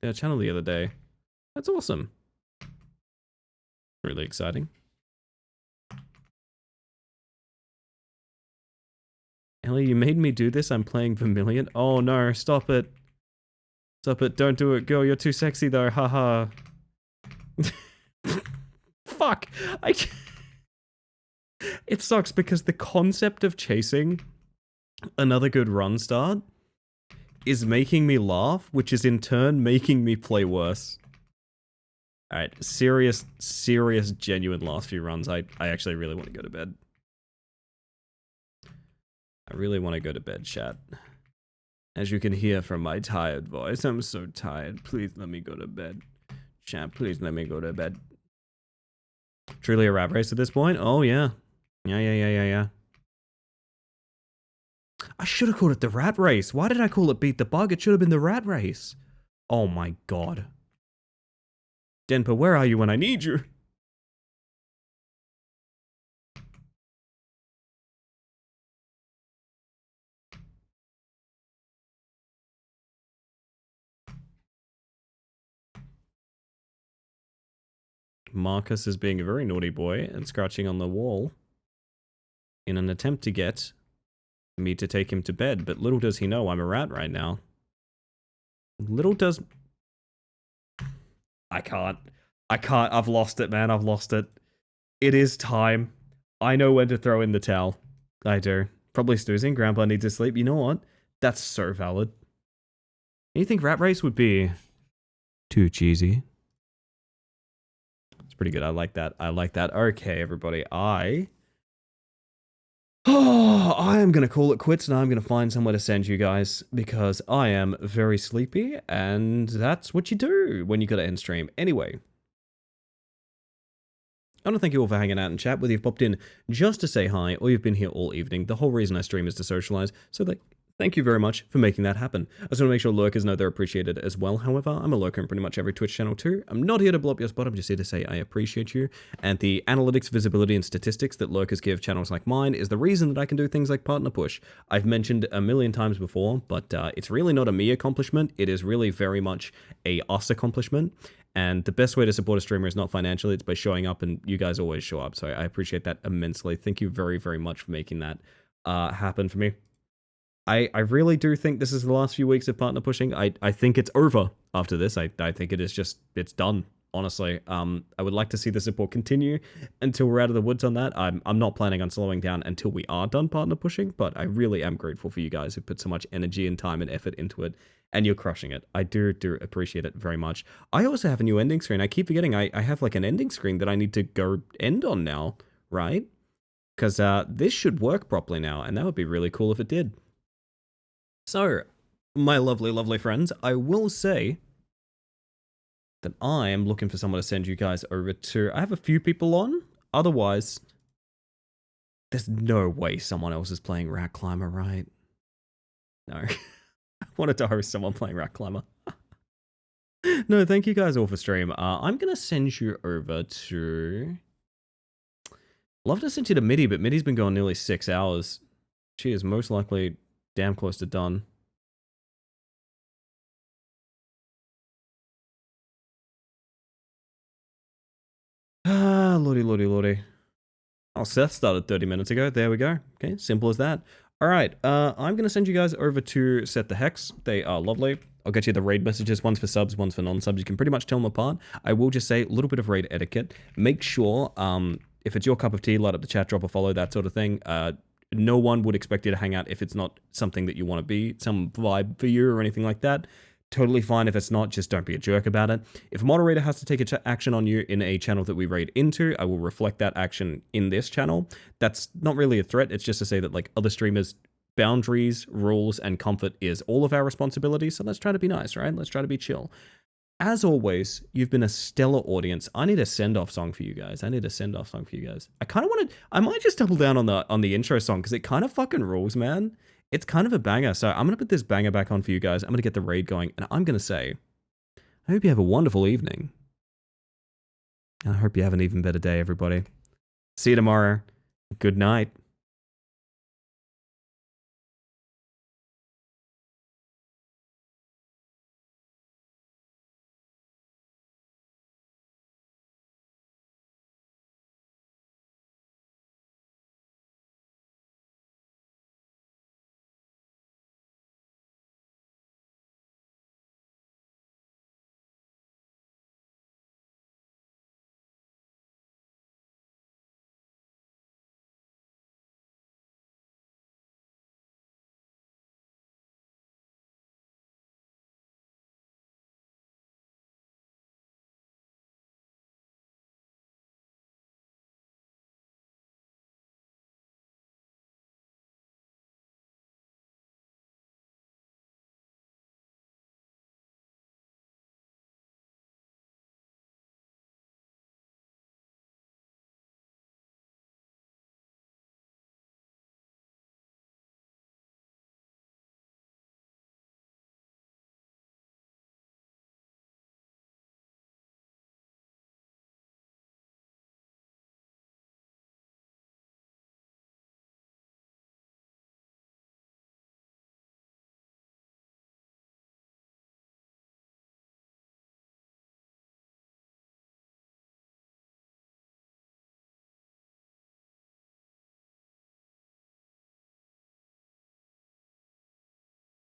our channel the other day. That's awesome. Really exciting. Ellie, you made me do this. I'm playing Vermilion. Oh no, stop it. Stop it. Don't do it, girl. You're too sexy though. Haha. Fuck. It sucks because the concept of chasing another good run start is making me laugh, which is in turn making me play worse. Alright, serious, genuine last few runs. I actually really want to go to bed. I really want to go to bed, chat. As you can hear from my tired voice, I'm so tired. Please let me go to bed. Chat, please let me go to bed. Truly a rat race at this point? Oh, yeah. Yeah. I should have called it the rat race. Why did I call it beat the bug? It should have been the rat race. Oh my god. Denpa, where are you when I need you? Marcus is being a very naughty boy and scratching on the wall in an attempt to get me to take him to bed, but little does he know I'm a rat right now. Little does... I can't. I've lost it, man. I've lost it. It is time. I know when to throw in the towel. I do. Probably snoozing. Grandpa needs to sleep. You know what? That's so valid. You think rat race would be too cheesy? It's pretty good. I like that. I like that. Okay, everybody. I am going to call it quits and I'm going to find somewhere to send you guys because I am very sleepy and that's what you do when you got to end stream. Anyway, I want to thank you all for hanging out in chat, whether you've popped in just to say hi or you've been here all evening. The whole reason I stream is to socialize, so thank you very much for making that happen. I just want to make sure lurkers know they're appreciated as well. However, I'm a lurker in pretty much every Twitch channel too. I'm not here to blow up your spot, I'm just here to say I appreciate you. And the analytics, visibility, and statistics that lurkers give channels like mine is the reason that I can do things like Partner Push. I've mentioned a million times before, but it's really not a me accomplishment. It is really very much a us accomplishment. And the best way to support a streamer is not financially, it's by showing up, and you guys always show up. So I appreciate that immensely. Thank you very, very much for making that happen for me. I really do think this is the last few weeks of partner pushing. I think it's over after this. I think it is just, it's done, honestly. I would like to see the support continue until we're out of the woods on that. I'm not planning on slowing down until we are done partner pushing, but I really am grateful for you guys who put so much energy and time and effort into it, and you're crushing it. I do appreciate it very much. I also have a new ending screen. I keep forgetting I have like an ending screen that I need to go end on now, right? Because this should work properly now, and that would be really cool if it did. So, my lovely, lovely friends, I will say that I am looking for someone to send you guys over to. I have a few people on. Otherwise, there's no way someone else is playing Rat Climber, right? No. I wanted to host someone playing Rat Climber. No, thank you guys all for stream. I'm going to send you over to... Love to send you to Mitty, but Mitty's been going nearly 6 hours. She is most likely damn close to done. Lordy. Oh, Seth started 30 minutes ago. There we go. Okay, simple as that. All right, I'm going to send you guys over to Set the Hex. They are lovely. I'll get you the raid messages. One's for subs, one's for non-subs. You can pretty much tell them apart. I will just say a little bit of raid etiquette. Make sure, if it's your cup of tea, light up the chat, drop a follow, that sort of thing. No one would expect you to hang out if it's not something that you want to be, some vibe for you or anything like that. Totally fine if it's not, just don't be a jerk about it. If a moderator has to take action on you in a channel that we raid into, I will reflect that action in this channel. That's not really a threat, it's just to say that like other streamers, boundaries, rules, and comfort is all of our responsibility, so let's try to be nice, right? Let's try to be chill. As always, you've been a stellar audience. I need a send-off song for you guys. I kind of want to... I might just double down on the intro song, because it kind of fucking rules, man. It's kind of a banger, so I'm going to put this banger back on for you guys. I'm going to get the raid going, and I'm going to say, I hope you have a wonderful evening. I hope you have an even better day, everybody. See you tomorrow. Good night.